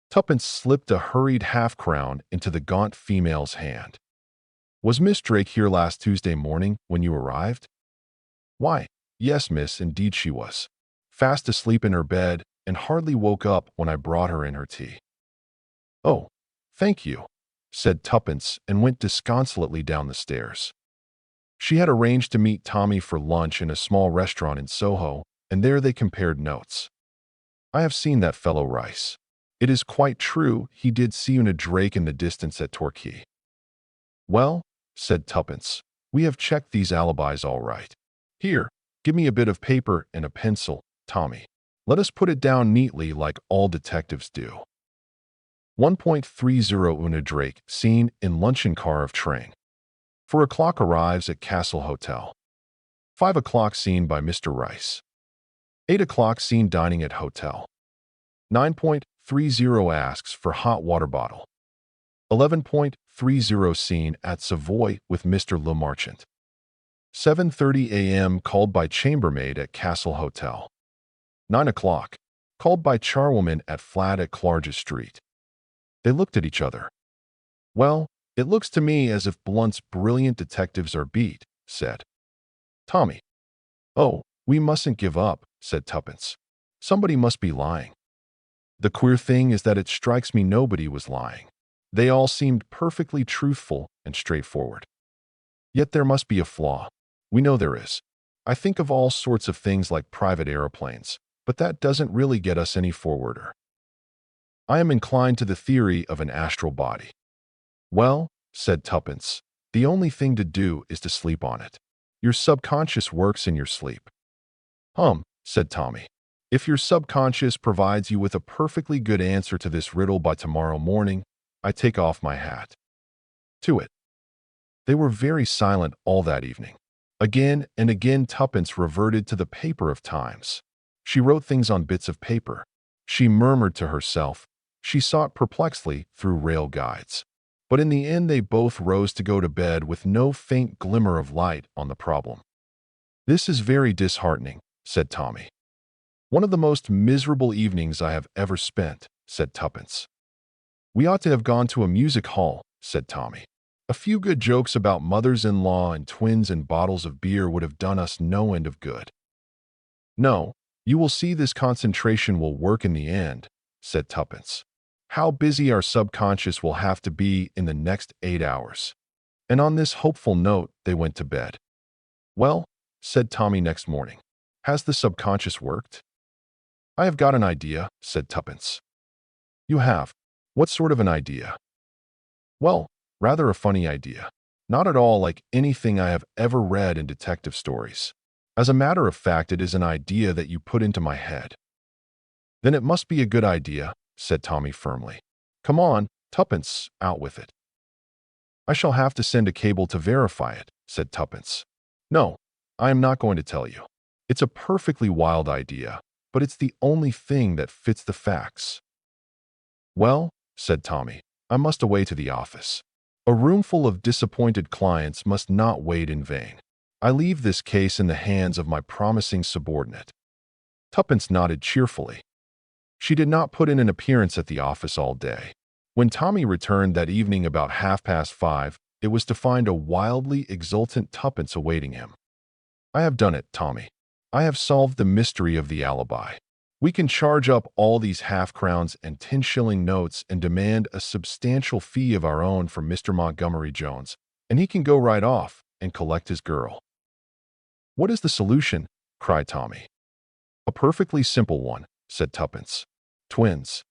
Tuppence slipped a hurried half-crown into the gaunt female's hand. "Was Miss Drake here last Tuesday morning when you arrived?" "Why, yes, miss, indeed she was. Fast asleep in her bed and hardly woke up when I brought her in her tea." "Oh, thank you," said Tuppence and went disconsolately down the stairs. She had arranged to meet Tommy for lunch in a small restaurant in Soho, and there they compared notes. "I have seen that fellow Rice. It is quite true he did see Una Drake in the distance at Torquay." "Well," said Tuppence, "we have checked these alibis all right. Here, give me a bit of paper and a pencil, Tommy. Let us put it down neatly like all detectives do. 1.30 Una Drake, seen in luncheon car of train. 4 o'clock arrives at Castle Hotel. 5 o'clock seen by Mr. Rice. 8 o'clock seen dining at hotel. 9.30 asks for hot water bottle. 11.30 seen at Savoy with Mr. Le Marchant. 7:30 a.m. called by chambermaid at Castle Hotel. 9 o'clock, called by charwoman at flat at Clarges Street. They looked at each other. "Well, it looks to me as if Blunt's brilliant detectives are beat," said Tommy. "Oh, we mustn't give up," said Tuppence. "Somebody must be lying. The queer thing is that it strikes me nobody was lying. They all seemed perfectly truthful and straightforward. Yet there must be a flaw. We know there is. I think of all sorts of things like private aeroplanes, but that doesn't really get us any forwarder. I am inclined to the theory of an astral body." "Well," said Tuppence, The only thing to do is to sleep on it. Your subconscious works in your sleep. Said Tommy. If your subconscious provides you with a perfectly good answer to this riddle by tomorrow morning, I take off my hat to it. They were very silent all that evening. Again and again Tuppence reverted to the paper of times. She wrote things on bits of paper. She murmured to herself. She sought perplexedly through rail guides. But in the end they both rose to go to bed with no faint glimmer of light on the problem. "This is very disheartening," said Tommy. "One of the most miserable evenings I have ever spent," said Tuppence. "We ought to have gone to a music hall," said Tommy. "A few good jokes about mothers-in-law and twins and bottles of beer would have done us no end of good." "No, you will see this concentration will work in the end," said Tuppence. "How busy our subconscious will have to be in the next 8 hours." And on this hopeful note, they went to bed. "Well," said Tommy next morning, "has the subconscious worked?" "I have got an idea," said Tuppence. "You have? What sort of an idea?" "Well, rather a funny idea. Not at all like anything I have ever read in detective stories. As a matter of fact, it is an idea that you put into my head." "Then it must be a good idea," said Tommy firmly. "Come on, Tuppence, out with it." "I shall have to send a cable to verify it," said Tuppence. "No, I am not going to tell you. It's a perfectly wild idea, but it's the only thing that fits the facts." "Well," said Tommy, "I must away to the office. A roomful of disappointed clients must not wait in vain. I leave this case in the hands of my promising subordinate." Tuppence nodded cheerfully. She did not put in an appearance at the office all day. When Tommy returned that evening about 5:30, it was to find a wildly exultant Tuppence awaiting him. "I have done it, Tommy. I have solved the mystery of the alibi. We can charge up all these half-crowns and 10-shilling notes and demand a substantial fee of our own from Mr. Montgomery Jones, and he can go right off and collect his girl." "What is the solution?" cried Tommy. "A perfectly simple one," said Tuppence. "Twins."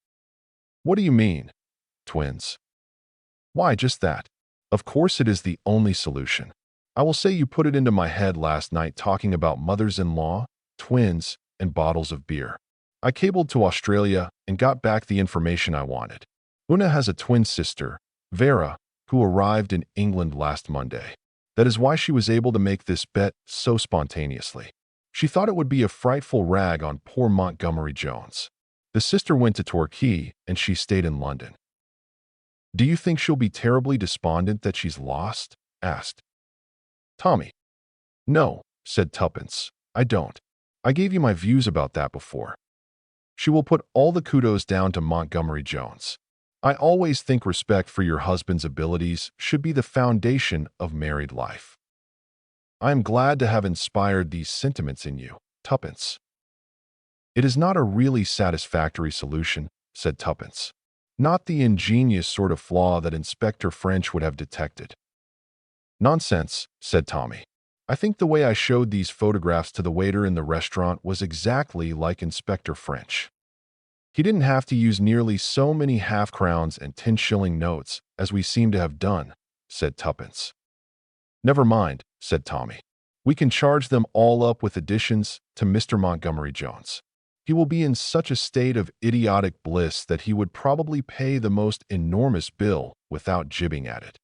"What do you mean, twins?" "Why, just that. Of course it is the only solution. I will say you put it into my head last night talking about mothers-in-law, twins, and bottles of beer. I cabled to Australia and got back the information I wanted. Una has a twin sister, Vera, who arrived in England last Monday. That is why she was able to make this bet so spontaneously. She thought it would be a frightful rag on poor Montgomery Jones. The sister went to Torquay and she stayed in London." "Do you think she'll be terribly despondent that she's lost?" asked Tommy. "No," said Tuppence, "I don't. I gave you my views about that before. She will put all the kudos down to Montgomery Jones. I always think respect for your husband's abilities should be the foundation of married life." "I am glad to have inspired these sentiments in you, Tuppence." "It is not a really satisfactory solution," said Tuppence. "Not the ingenious sort of flaw that Inspector French would have detected." "Nonsense," said Tommy. "I think the way I showed these photographs to the waiter in the restaurant was exactly like Inspector French. He didn't have to use nearly so many half-crowns and 10-shilling notes as we seem to have done," said Tuppence. "Never mind," said Tommy. "We can charge them all up with additions to Mr. Montgomery Jones. He will be in such a state of idiotic bliss that he would probably pay the most enormous bill without jibbing at it."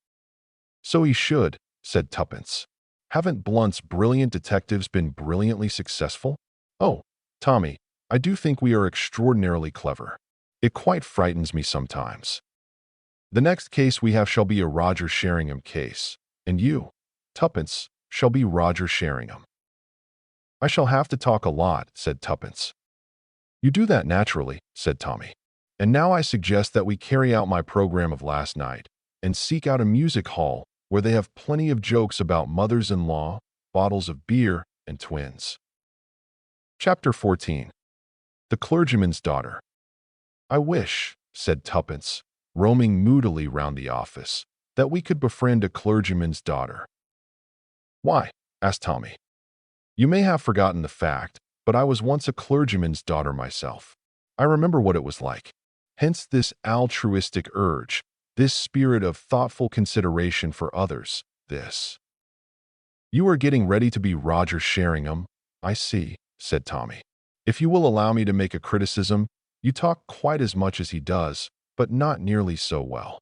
"So he should," said Tuppence. "Haven't Blunt's brilliant detectives been brilliantly successful? Oh, Tommy, I do think we are extraordinarily clever. It quite frightens me sometimes. The next case we have shall be a Roger Sheringham case, and you, Tuppence, shall be Roger Sheringham." "I shall have to talk a lot," said Tuppence. "You do that naturally," said Tommy. "And now I suggest that we carry out my program of last night and seek out a music hall where they have plenty of jokes about mothers-in-law, bottles of beer, and twins." Chapter 14. The Clergyman's Daughter. "I wish," said Tuppence, roaming moodily round the office, "that we could befriend a clergyman's daughter." "Why?" asked Tommy. "You may have forgotten the fact, but I was once a clergyman's daughter myself. I remember what it was like. Hence this altruistic urge, this spirit of thoughtful consideration for others, this. You are getting ready to be Roger Sheringham, I see, said Tommy. If you will allow me to make a criticism, you talk quite as much as he does, but not nearly so well.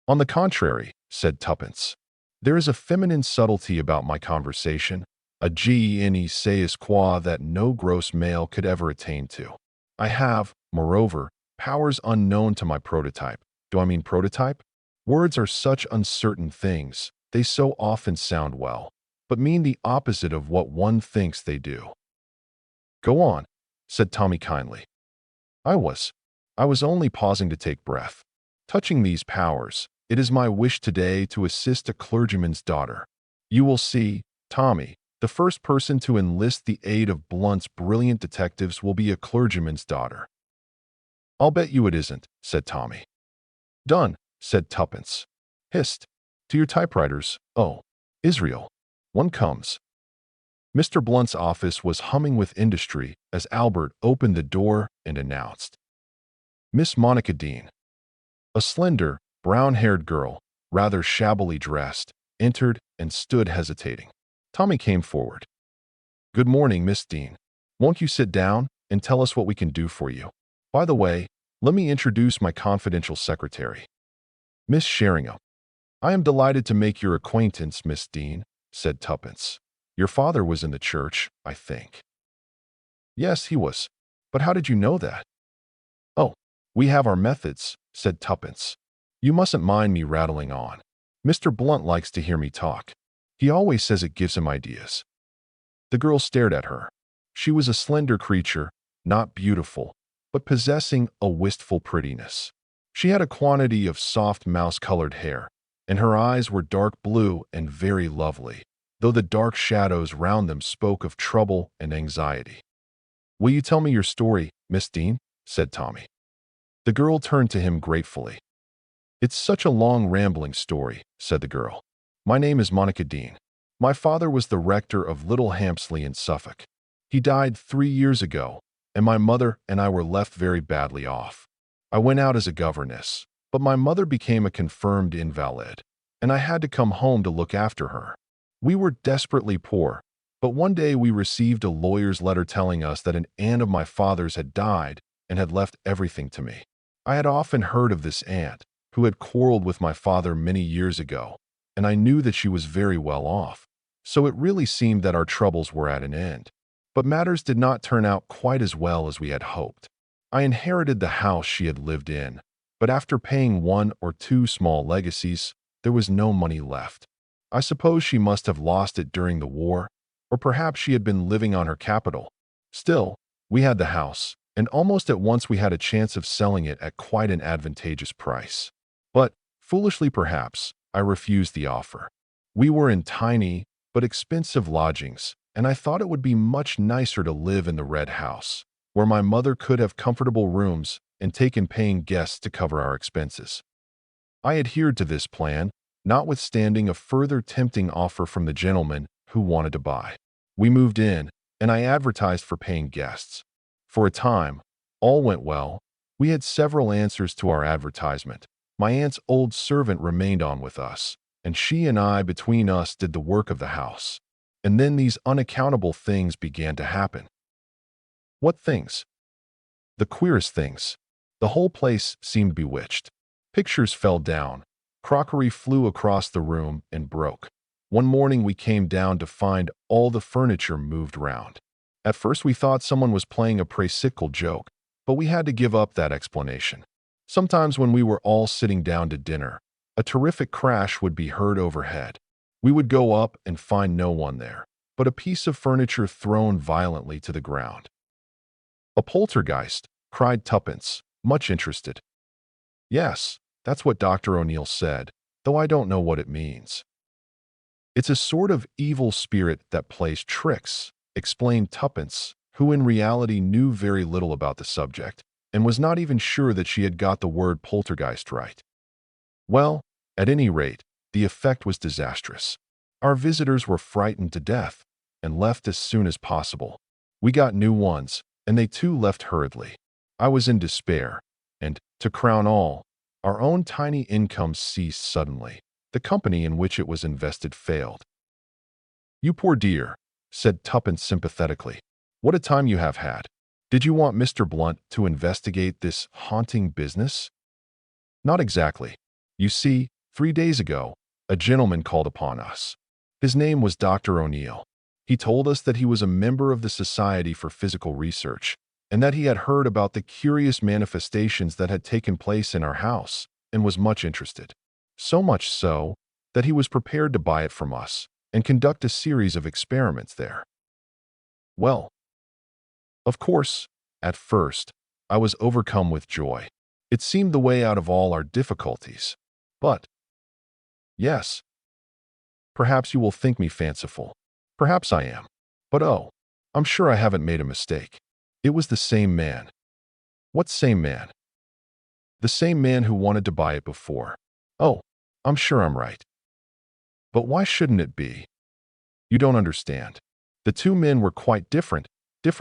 On the contrary, said Tuppence, there is a feminine subtlety about my conversation, a je sais quoi that no gross male could ever attain to. I have, moreover, powers unknown to my prototype. Do I mean prototype? Words are such uncertain things, they so often sound well, but mean the opposite of what one thinks they do. Go on, said Tommy kindly. I was only pausing to take breath. Touching these powers, it is my wish today to assist a clergyman's daughter. You will see, Tommy, the first person to enlist the aid of Blunt's brilliant detectives will be a clergyman's daughter. I'll bet you it isn't, said Tommy. Done, said Tuppence. Hist. To your typewriters. Oh, Israel. One comes. Mr. Blunt's office was humming with industry as Albert opened the door and announced, Miss Monica Dean. A slender, brown-haired girl, rather shabbily dressed, entered and stood hesitating. Tommy came forward. Good morning, Miss Dean. Won't you sit down and tell us what we can do for you? By the way, let me introduce my confidential secretary, Miss Sheringham. I am delighted to make your acquaintance, Miss Dean, said Tuppence. Your father was in the church, I think. Yes, he was. But how did you know that? Oh, we have our methods, said Tuppence. You mustn't mind me rattling on. Mr. Blunt likes to hear me talk. He always says it gives him ideas. The girl stared at her. She was a slender creature, not beautiful, but possessing a wistful prettiness. She had a quantity of soft mouse-colored hair, and her eyes were dark blue and very lovely, though the dark shadows round them spoke of trouble and anxiety. Will you tell me your story, Miss Dean? Said Tommy. The girl turned to him gratefully. It's such a long, rambling story, said the girl. My name is Monica Dean. My father was the rector of Little Hampsley in Suffolk. He died 3 years ago, and my mother and I were left very badly off. I went out as a governess, but my mother became a confirmed invalid, and I had to come home to look after her. We were desperately poor, but one day we received a lawyer's letter telling us that an aunt of my father's had died and had left everything to me. I had often heard of this aunt, who had quarreled with my father many years ago, and I knew that she was very well off, so it really seemed that our troubles were at an end. But matters did not turn out quite as well as we had hoped. I inherited the house she had lived in, but after paying 1 or 2 small legacies, there was no money left. I suppose she must have lost it during the war, or perhaps she had been living on her capital. Still, we had the house, and almost at once we had a chance of selling it at quite an advantageous price. But, foolishly perhaps, I refused the offer. We were in tiny but expensive lodgings, and I thought it would be much nicer to live in the Red House, where my mother could have comfortable rooms and taken paying guests to cover our expenses. I adhered to this plan, notwithstanding a further tempting offer from the gentleman who wanted to buy. We moved in, and I advertised for paying guests. For a time, all went well. We had several answers to our advertisement. My aunt's old servant remained on with us, and she and I between us did the work of the house. And then these unaccountable things began to happen. What things? The queerest things. The whole place seemed bewitched. Pictures fell down. Crockery flew across the room and broke. One morning we came down to find all the furniture moved round. At first we thought someone was playing a practical joke, but we had to give up that explanation. Sometimes when we were all sitting down to dinner, a terrific crash would be heard overhead. We would go up and find no one there, but a piece of furniture thrown violently to the ground. A poltergeist, cried Tuppence, much interested. Yes, that's what Dr. O'Neill said, though I don't know what it means. It's a sort of evil spirit that plays tricks, explained Tuppence, who in reality knew very little about the subject, and was not even sure that she had got the word poltergeist right. Well, at any rate, the effect was disastrous. Our visitors were frightened to death, and left as soon as possible. We got new ones, and they too left hurriedly. I was in despair, and, to crown all, our own tiny income ceased suddenly. The company in which it was invested failed. "You poor dear," said Tuppence sympathetically. "What a time you have had. Did you want Mr. Blunt to investigate this haunting business?" "Not exactly. You see, 3 days ago, a gentleman called upon us. His name was Dr. O'Neill. He told us that he was a member of the Society for Physical Research, and that he had heard about the curious manifestations that had taken place in our house, and was much interested. So much so, that he was prepared to buy it from us and conduct a series of experiments there. Well, of course, at first, I was overcome with joy. It seemed the way out of all our difficulties. But, yes, perhaps you will think me fanciful. Perhaps I am. But oh, I'm sure I haven't made a mistake. It was the same man." "What same man?" "The same man who wanted to buy it before." "Oh, I'm sure I'm right." "But why shouldn't it be?" "You don't understand. The two men were quite different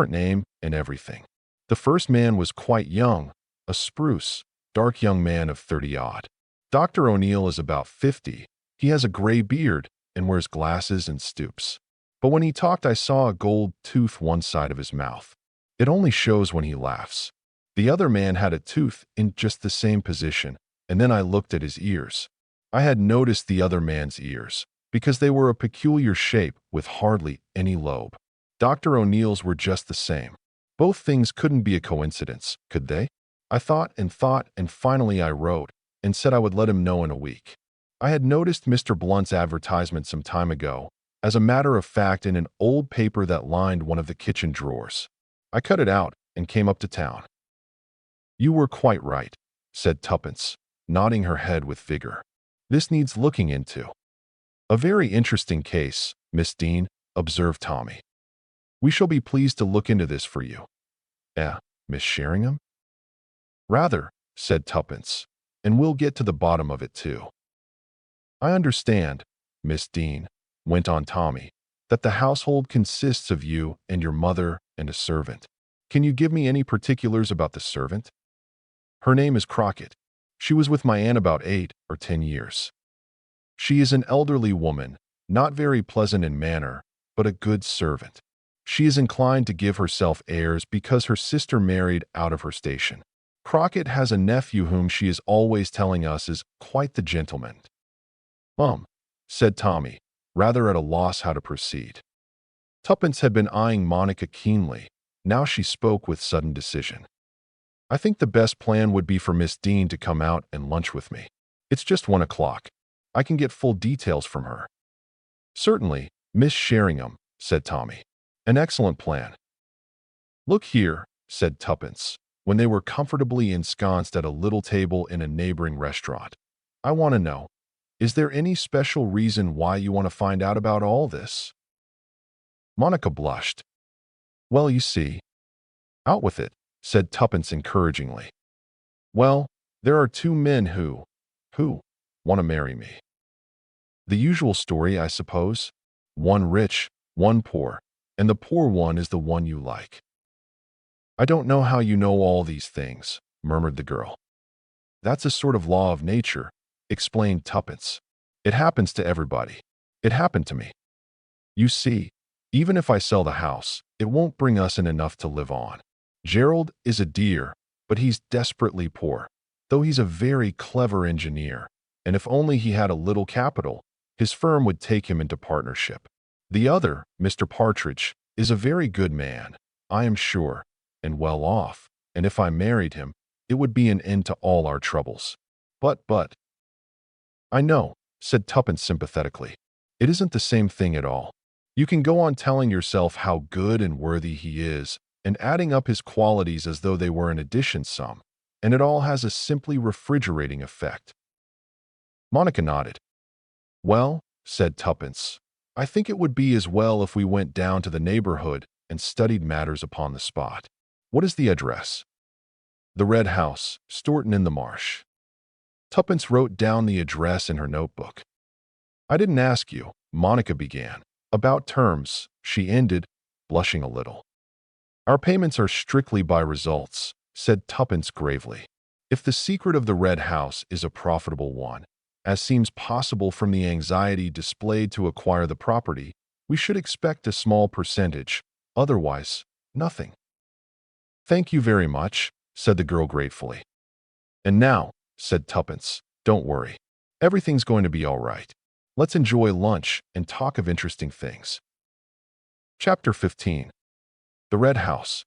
name and everything. The first man was quite young, a spruce, dark young man of 30-odd. Dr. O'Neill is about 50. He has a gray beard and wears glasses and stoops. But when he talked, I saw a gold tooth one side of his mouth. It only shows when he laughs. The other man had a tooth in just the same position, and then I looked at his ears. I had noticed the other man's ears, because they were a peculiar shape with hardly any lobe. Dr. O'Neill's were just the same. Both things couldn't be a coincidence, could they? I thought, and finally I wrote and said I would let him know in a week. I had noticed Mr. Blunt's advertisement some time ago, as a matter of fact, in an old paper that lined one of the kitchen drawers. I cut it out and came up to town." "You were quite right," said Tuppence, nodding her head with vigor. "This needs looking into." "A very interesting case, Miss Dean," observed Tommy. "We shall be pleased to look into this for you." Miss Sheringham?" "Rather," said Tuppence, "and we'll get to the bottom of it too." "I understand, Miss Dean," went on Tommy, "that the household consists of you and your mother and a servant. Can you give me any particulars about the servant?" "Her name is Crockett. She was with my aunt about 8 or 10 years. She is an elderly woman, not very pleasant in manner, but a good servant. She is inclined to give herself airs because her sister married out of her station. Crockett has a nephew whom she is always telling us is quite the gentleman." Said Tommy, rather at a loss how to proceed. Tuppence had been eyeing Monica keenly. Now she spoke with sudden decision. "I think the best plan would be for Miss Dean to come out and lunch with me. It's just 1 o'clock. I can get full details from her." "Certainly, Miss Sheringham," said Tommy. "An excellent plan." "Look here," said Tuppence, when they were comfortably ensconced at a little table in a neighboring restaurant. "I want to know, is there any special reason why you want to find out about all this?" Monica blushed. "Well, you see." "Out with it," said Tuppence encouragingly. "Well, there are two men who want to marry me." "The usual story, I suppose. One rich, one poor, and the poor one is the one you like." "I don't know how you know all these things," murmured the girl. "That's a sort of law of nature," explained Tuppence. "It happens to everybody. It happened to me. You see, even if I sell the house, it won't bring us in enough to live on. Gerald is a dear, but he's desperately poor, though he's a very clever engineer, and if only he had a little capital, his firm would take him into partnership. The other, Mr. Partridge, is a very good man, I am sure, and well off, and if I married him, it would be an end to all our troubles. But, I know," said Tuppence sympathetically. "It isn't the same thing at all. You can go on telling yourself how good and worthy he is, and adding up his qualities as though they were an addition sum, and it all has a simply refrigerating effect." Monica nodded. "Well," said Tuppence, "I think it would be as well if we went down to the neighborhood and studied matters upon the spot. What is the address?" "The Red House, Stourton-in-the-Marsh." Tuppence wrote down the address in her notebook. "I didn't ask you," Monica began. "About terms," she ended, blushing a little. "Our payments are strictly by results," said Tuppence gravely. "If the secret of the Red House is a profitable one, As seems possible from the anxiety displayed to acquire the property, we should expect a small percentage, otherwise, nothing. Thank you very much, said the girl gratefully. And now, said Tuppence, don't worry. Everything's going to be all right. Let's enjoy lunch and talk of interesting things. Chapter 15. The Red House.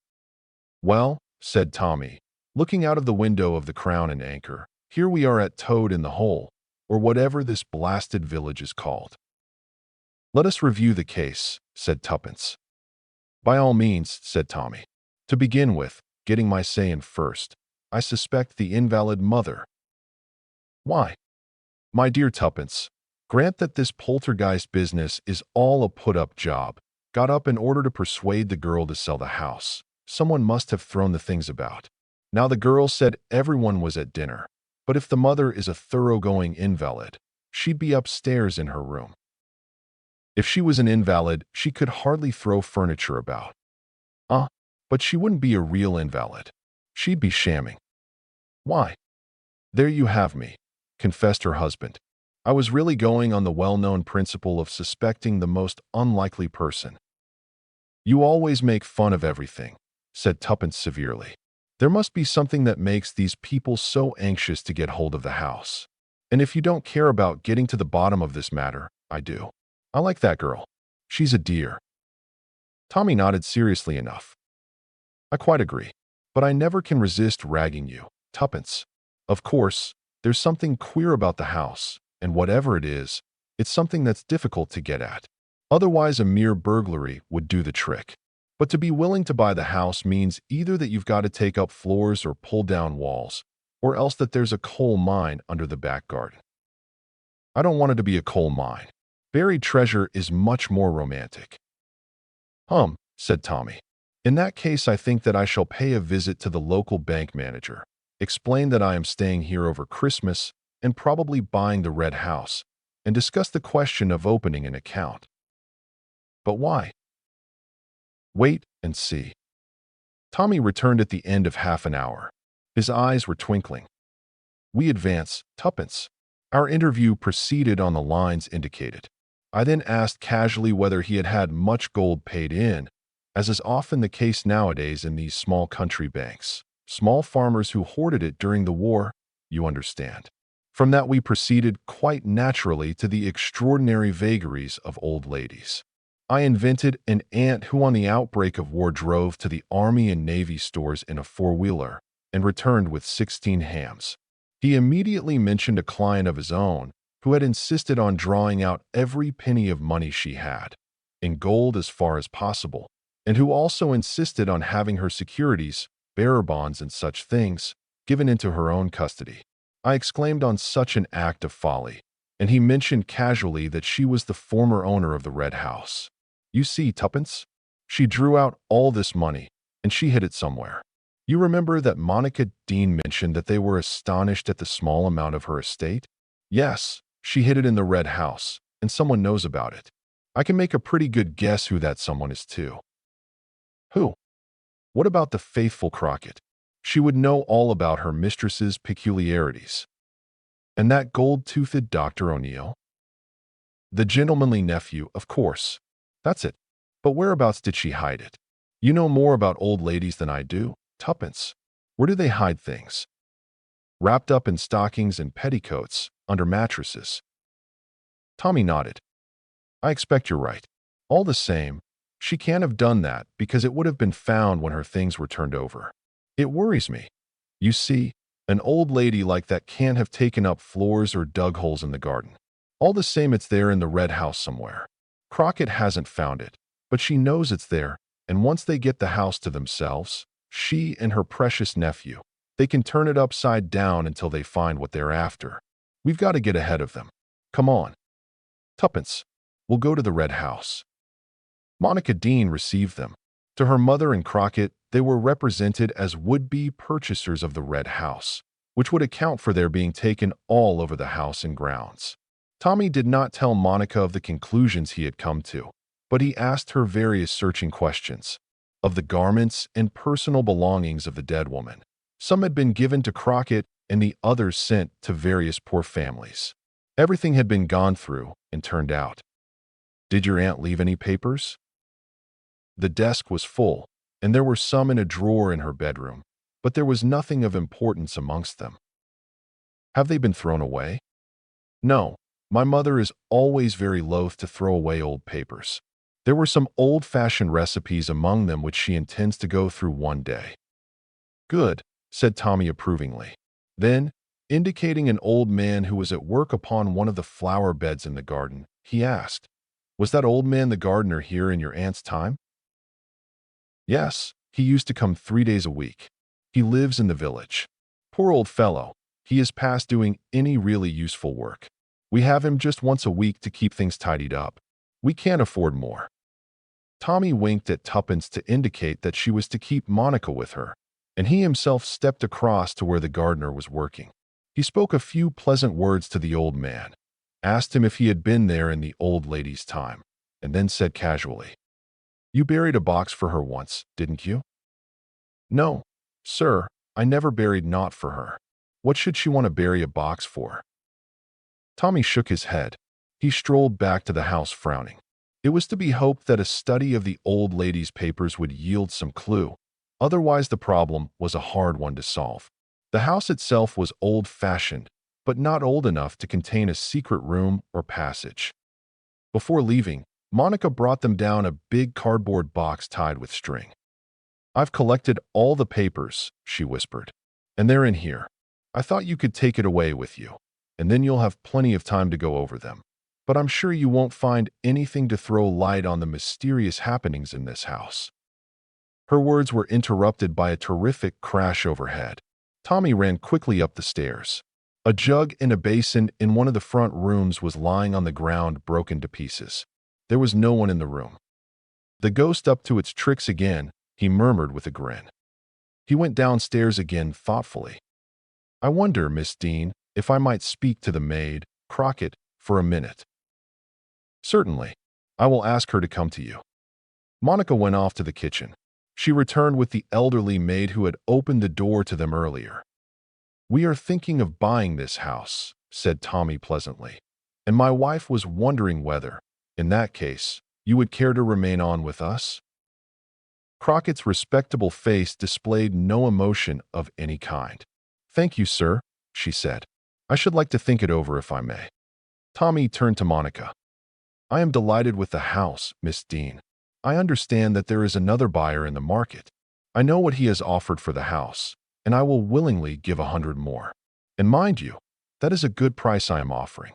Well, said Tommy, looking out of the window of the Crown and Anchor, here we are at Toad in the Hole, or whatever this blasted village is called. Let us review the case, said Tuppence. By all means, said Tommy. To begin with, getting my say in first, I suspect the invalid mother. Why? My dear Tuppence, grant that this poltergeist business is all a put-up job, got up in order to persuade the girl to sell the house. Someone must have thrown the things about. Now the girl said everyone was at dinner, but if the mother is a thoroughgoing invalid, she'd be upstairs in her room. If she was an invalid, she could hardly throw furniture about. But she wouldn't be a real invalid. She'd be shamming. Why? There you have me, confessed her husband. I was really going on the well-known principle of suspecting the most unlikely person. You always make fun of everything, said Tuppence severely. There must be something that makes these people so anxious to get hold of the house. And if you don't care about getting to the bottom of this matter, I do. I like that girl. She's a dear. Tommy nodded seriously enough. I quite agree. But I never can resist ragging you, Tuppence. Of course, there's something queer about the house, and whatever it is, it's something that's difficult to get at. Otherwise, a mere burglary would do the trick. But to be willing to buy the house means either that you've got to take up floors or pull down walls, or else that there's a coal mine under the back garden. I don't want it to be a coal mine. Buried treasure is much more romantic. Said Tommy. In that case, I think that I shall pay a visit to the local bank manager, explain that I am staying here over Christmas and probably buying the Red House, and discuss the question of opening an account. But why? Wait and see. Tommy returned at the end of half an hour. His eyes were twinkling. We advance, Tuppence. Our interview proceeded on the lines indicated. I then asked casually whether he had had much gold paid in, as is often the case nowadays in these small country banks. Small farmers who hoarded it during the war, you understand. From that we proceeded quite naturally to the extraordinary vagaries of old ladies. I invented an aunt who on the outbreak of war drove to the Army and Navy stores in a four-wheeler and returned with 16 hams. He immediately mentioned a client of his own who had insisted on drawing out every penny of money she had, in gold as far as possible, and who also insisted on having her securities, bearer bonds and such things, given into her own custody. I exclaimed on such an act of folly, and he mentioned casually that she was the former owner of the Red House. You see, Tuppence, she drew out all this money, and she hid it somewhere. You remember that Monica Dean mentioned that they were astonished at the small amount of her estate? Yes, she hid it in the Red House, and someone knows about it. I can make a pretty good guess who that someone is too. Who? What about the faithful Crockett? She would know all about her mistress's peculiarities. And that gold-toothed Dr. O'Neill? The gentlemanly nephew, of course. That's it. But whereabouts did she hide it? You know more about old ladies than I do, Tuppence. Where do they hide things? Wrapped up in stockings and petticoats, under mattresses. Tommy nodded. I expect you're right. All the same, she can't have done that because it would have been found when her things were turned over. It worries me. You see, an old lady like that can't have taken up floors or dug holes in the garden. All the same, it's there in the Red House somewhere. Crockett hasn't found it, but she knows it's there, and once they get the house to themselves, she and her precious nephew, they can turn it upside down until they find what they're after. We've got to get ahead of them. Come on. Tuppence, we'll go to the Red House. Monica Dean received them. To her mother and Crockett, they were represented as would-be purchasers of the Red House, which would account for their being taken all over the house and grounds. Tommy did not tell Monica of the conclusions he had come to, but he asked her various searching questions of the garments and personal belongings of the dead woman. Some had been given to Crockett and the others sent to various poor families. Everything had been gone through and turned out. Did your aunt leave any papers? The desk was full, and there were some in a drawer in her bedroom, but there was nothing of importance amongst them. Have they been thrown away? No, my mother is always very loath to throw away old papers. There were some old-fashioned recipes among them which she intends to go through one day. Good, said Tommy approvingly. Then, indicating an old man who was at work upon one of the flower beds in the garden, he asked, "Was that old man the gardener here in your aunt's time?" "Yes, he used to come 3 days a week. He lives in the village. Poor old fellow, he is past doing any really useful work. We have him just once a week to keep things tidied up. We can't afford more." Tommy winked at Tuppence to indicate that she was to keep Monica with her, and he himself stepped across to where the gardener was working. He spoke a few pleasant words to the old man, asked him if he had been there in the old lady's time, and then said casually, "You buried a box for her once, didn't you?" "No, sir, I never buried naught for her. What should she want to bury a box for?" Tommy shook his head. He strolled back to the house frowning. It was to be hoped that a study of the old lady's papers would yield some clue. Otherwise, the problem was a hard one to solve. The house itself was old-fashioned, but not old enough to contain a secret room or passage. Before leaving, Monica brought them down a big cardboard box tied with string. "I've collected all the papers," she whispered, "and they're in here. I thought you could take it away with you, and then you'll have plenty of time to go over them. But I'm sure you won't find anything to throw light on the mysterious happenings in this house." Her words were interrupted by a terrific crash overhead. Tommy ran quickly up the stairs. A jug and a basin in one of the front rooms was lying on the ground, broken to pieces. There was no one in the room. "The ghost up to its tricks again," he murmured with a grin. He went downstairs again thoughtfully. "I wonder, Miss Dean, if I might speak to the maid, Crockett, for a minute." "Certainly. I will ask her to come to you." Monica went off to the kitchen. She returned with the elderly maid who had opened the door to them earlier. "We are thinking of buying this house," said Tommy pleasantly, "and my wife was wondering whether, in that case, you would care to remain on with us?" Crockett's respectable face displayed no emotion of any kind. "Thank you, sir," she said. "I should like to think it over if I may." Tommy turned to Monica. "I am delighted with the house, Miss Dean. I understand that there is another buyer in the market. I know what he has offered for the house, and I will willingly give 100 more. And mind you, that is a good price I am offering."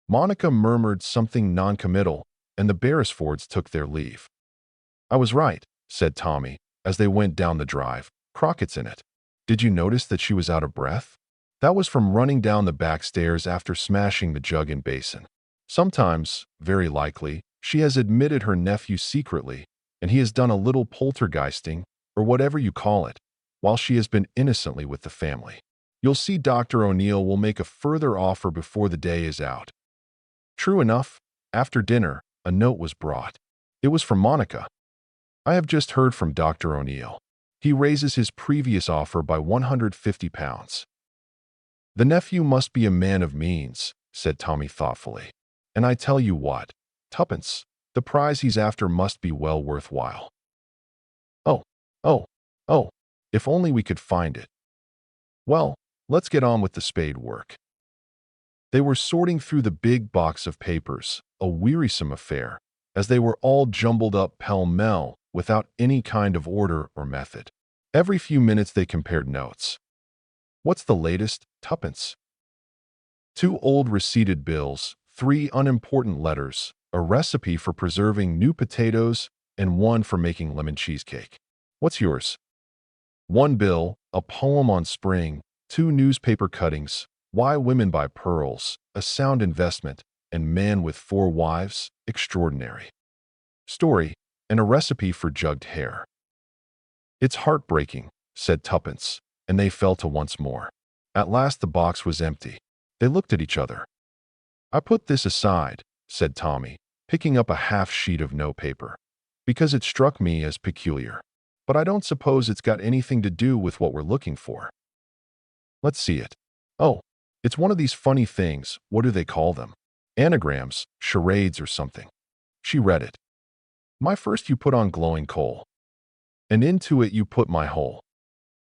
Monica murmured something noncommittal, and the Beresfords took their leave. "I was right," said Tommy, as they went down the drive. "Crockett's in it. Did you notice that she was out of breath? That was from running down the back stairs after smashing the jug and basin. Sometimes, very likely, she has admitted her nephew secretly, and he has done a little poltergeisting, or whatever you call it, while she has been innocently with the family. You'll see Dr. O'Neill will make a further offer before the day is out." True enough, after dinner, a note was brought. It was from Monica. "I have just heard from Dr. O'Neill. He raises his previous offer by £150. "The nephew must be a man of means," said Tommy thoughtfully. "And I tell you what, Tuppence, the prize he's after must be well worthwhile. Oh, oh, oh, if only we could find it. Well, let's get on with the spade work." They were sorting through the big box of papers, a wearisome affair, as they were all jumbled up pell-mell without any kind of order or method. Every few minutes they compared notes. "What's the latest, Tuppence?" 2 old receipted bills, 3 unimportant letters, a recipe for preserving new potatoes, and 1 for making lemon cheesecake. "What's yours?" 1 bill, a poem on spring, 2 newspaper cuttings, Why Women Buy Pearls, A Sound Investment, and Man with 4 Wives, Extraordinary Story, and a recipe for jugged hare. "It's heartbreaking," said Tuppence, and they fell to once more. At last the box was empty. They looked at each other. "I put this aside," said Tommy, picking up a half sheet of notepaper, "because it struck me as peculiar. But I don't suppose it's got anything to do with what we're looking for." "Let's see it." "Oh, It's one of these funny things. What do they call them? Anagrams, charades or something. She read it. My first you put on glowing coal, and into it you put my whole.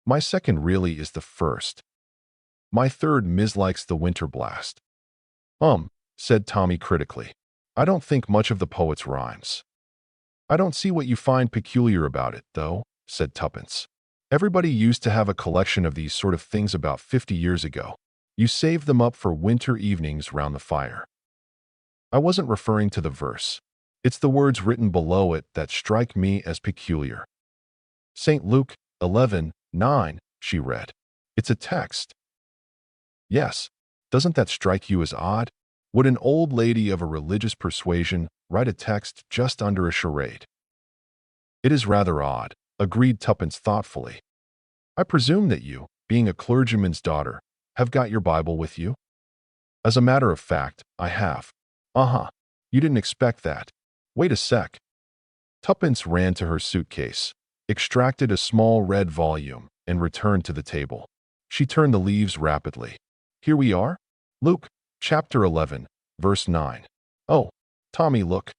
My second really is the first. My third mislikes the winter blast. Said Tommy critically. I don't think much of the poet's rhymes. I don't see what you find peculiar about it, though, said Tuppence. Everybody used to have a collection of these sort of things about 50 years ago. You saved them up for winter evenings round the fire. I wasn't referring to the verse. It's the words written below it that strike me as peculiar. St. Luke 11:9, she read. It's a text. Yes. Doesn't that strike you as odd? Would an old lady of a religious persuasion write a text just under a charade? It is rather odd, agreed Tuppence thoughtfully. I presume that you, being a clergyman's daughter, have got your Bible with you? As a matter of fact, I have. You didn't expect that. Wait a sec. Tuppence ran to her suitcase, extracted a small red volume, and returned to the table. She turned the leaves rapidly. Here we are? Luke, chapter 11, verse 9. Oh, Tommy, look.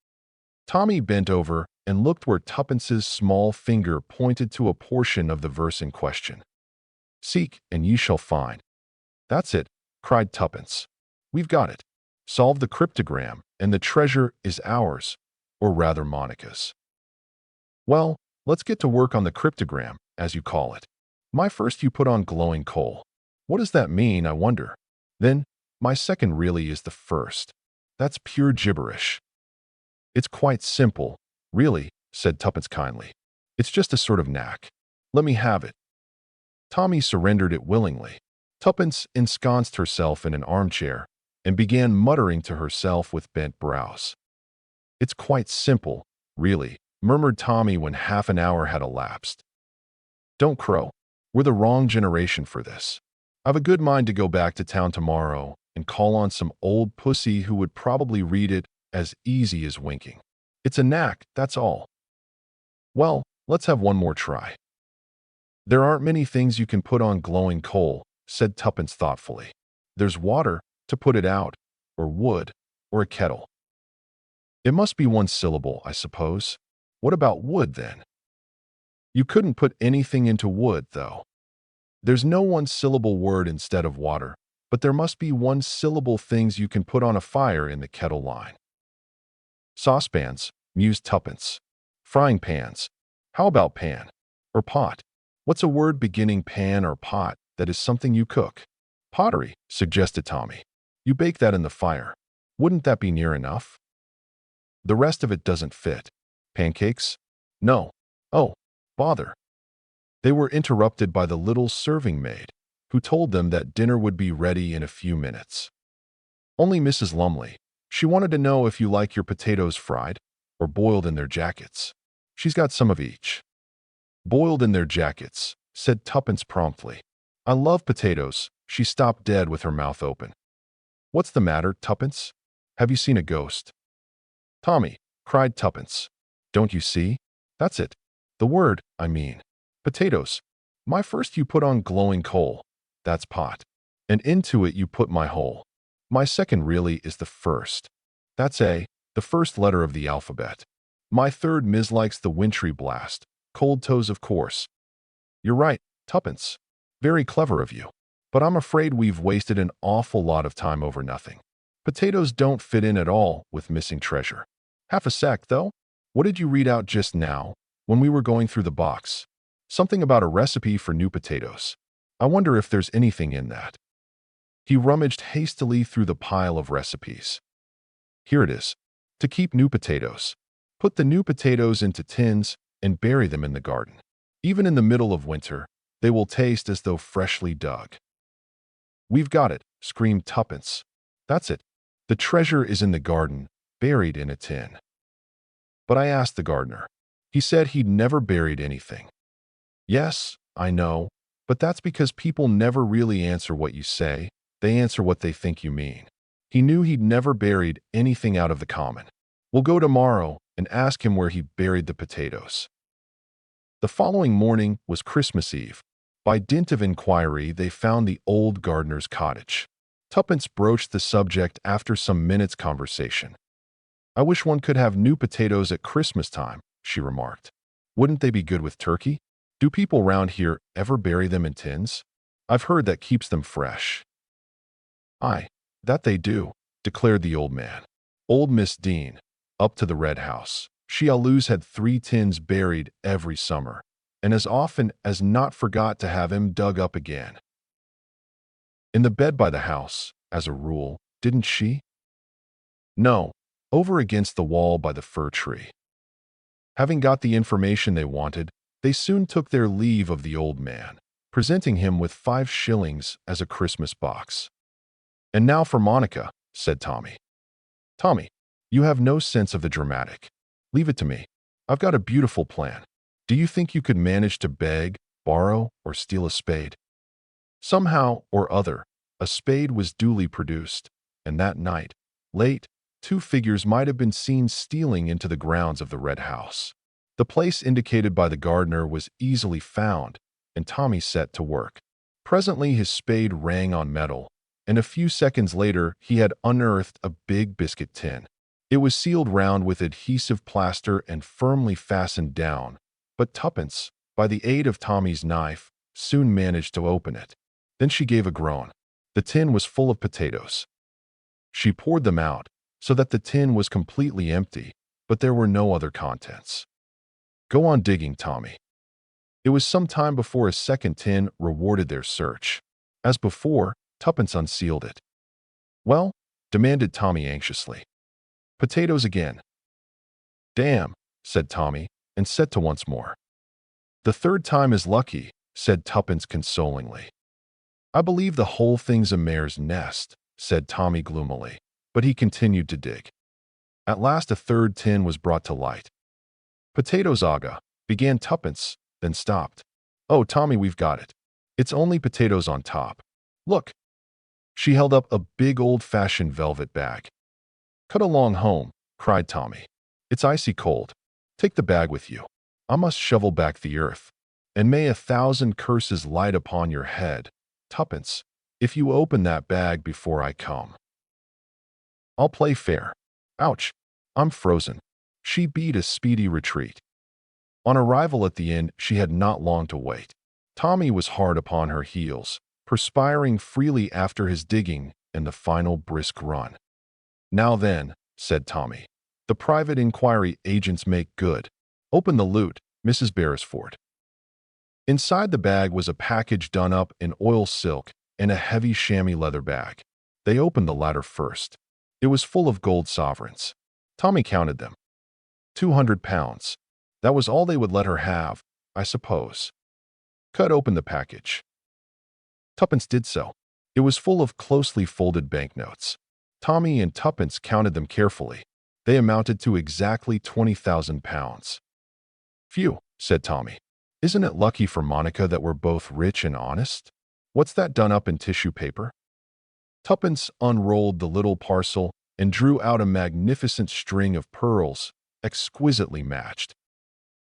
Tommy bent over and looked where Tuppence's small finger pointed to a portion of the verse in question. Seek, and ye shall find. That's it, cried Tuppence. We've got it. Solve the cryptogram, and the treasure is ours, or rather Monica's. Well, let's get to work on the cryptogram, as you call it. My first you put on glowing coal. What does that mean, I wonder? Then, my second really is the first. That's pure gibberish. It's quite simple, really, said Tuppence kindly. It's just a sort of knack. Let me have it. Tommy surrendered it willingly. Tuppence ensconced herself in an armchair and began muttering to herself with bent brows. It's quite simple, really, murmured Tommy when half an hour had elapsed. Don't crow. We're the wrong generation for this. I've a good mind to go back to town tomorrow and call on some old pussy who would probably read it as easy as winking. It's a knack, that's all. Well, let's have one more try. There aren't many things you can put on glowing coal, said Tuppence thoughtfully. There's water, to put it out, or wood, or a kettle. It must be one syllable, I suppose. What about wood, then? You couldn't put anything into wood, though. There's no one-syllable word instead of water, but there must be one-syllable things you can put on a fire in the kettle line. Saucepans, mused Tuppence. Frying pans. How about pan? Or pot? What's a word beginning pan or pot that is something you cook? Pottery, suggested Tommy. You bake that in the fire. Wouldn't that be near enough? The rest of it doesn't fit. Pancakes? No. Oh, bother. They were interrupted by the little serving maid, who told them that dinner would be ready in a few minutes. Only Mrs. Lumley. She wanted to know if you like your potatoes fried or boiled in their jackets. She's got some of each. Boiled in their jackets, said Tuppence promptly. I love potatoes. She stopped dead with her mouth open. What's the matter, Tuppence? Have you seen a ghost? Tommy, cried Tuppence. Don't you see? That's it. The word, I mean. Potatoes. My first you put on glowing coal. That's pot. And into it you put my whole. My second really is the first. That's A, the first letter of the alphabet. My third mislikes the wintry blast. Cold toes, of course. You're right, Tuppence. Very clever of you. But I'm afraid we've wasted an awful lot of time over nothing. Potatoes don't fit in at all with missing treasure. Half a sec, though. What did you read out just now when we were going through the box? Something about a recipe for new potatoes. I wonder if there's anything in that. He rummaged hastily through the pile of recipes. Here it is. To keep new potatoes. Put the new potatoes into tins and bury them in the garden. Even in the middle of winter, they will taste as though freshly dug. We've got it, screamed Tuppence. That's it. The treasure is in the garden, buried in a tin. But I asked the gardener. He said he'd never buried anything. Yes, I know, but that's because people never really answer what you say. They answer what they think you mean. He knew he'd never buried anything out of the common. We'll go tomorrow and ask him where he buried the potatoes. The following morning was Christmas Eve. By dint of inquiry, they found the old gardener's cottage. Tuppence broached the subject after some minutes' conversation. "I wish one could have new potatoes at Christmas time," she remarked. "Wouldn't they be good with turkey? Do people round here ever bury them in tins? I've heard that keeps them fresh." "Aye, that they do," declared the old man. "Old Miss Dean, up to the Red House, she always had 3 tins buried every summer, and as often as not forgot to have 'em dug up again. In the bed by the house, as a rule, didn't she?" "No, over against the wall by the fir tree." Having got the information they wanted, they soon took their leave of the old man, presenting him with 5 shillings as a Christmas box. "And now for Monica," said Tommy. "Tommy, you have no sense of the dramatic. Leave it to me. I've got a beautiful plan. Do you think you could manage to beg, borrow, or steal a spade?" Somehow or other, a spade was duly produced, and that night, late, 2 figures might have been seen stealing into the grounds of the Red House. The place indicated by the gardener was easily found, and Tommy set to work. Presently his spade rang on metal, and a few seconds later he had unearthed a big biscuit tin. It was sealed round with adhesive plaster and firmly fastened down, but Tuppence, by the aid of Tommy's knife, soon managed to open it. Then she gave a groan. The tin was full of potatoes. She poured them out, so that the tin was completely empty, but there were no other contents. "Go on digging, Tommy." It was some time before a second tin rewarded their search. As before, Tuppence unsealed it. "Well?" demanded Tommy anxiously. "Potatoes again." "Damn," said Tommy, and set to once more. "The third time is lucky," said Tuppence consolingly. "I believe the whole thing's a mare's nest," said Tommy gloomily, but he continued to dig. At last a third tin was brought to light. "Potatoes, Aga," began Tuppence, then stopped. "Oh, Tommy, we've got it. It's only potatoes on top. Look." She held up a big old-fashioned velvet bag. "Cut along home," cried Tommy. "It's icy cold. Take the bag with you. I must shovel back the earth. And may 1,000 curses light upon your head, Tuppence, if you open that bag before I come. I'll play fair. Ouch, I'm frozen." She beat a speedy retreat. On arrival at the inn, she had not long to wait. Tommy was hard upon her heels, perspiring freely after his digging and the final brisk run. "Now then," said Tommy, "the private inquiry agents make good. Open the loot, Mrs. Beresford." Inside the bag was a package done up in oil silk and a heavy chamois leather bag. They opened the latter first. It was full of gold sovereigns. Tommy counted them. £200. That was all they would let her have, I suppose. Cut open the package. Tuppence did so. It was full of closely folded banknotes. Tommy and Tuppence counted them carefully. They amounted to exactly £20,000. "Phew," said Tommy. "Isn't it lucky for Monica that we're both rich and honest? What's that done up in tissue paper?" Tuppence unrolled the little parcel and drew out a magnificent string of pearls, exquisitely matched.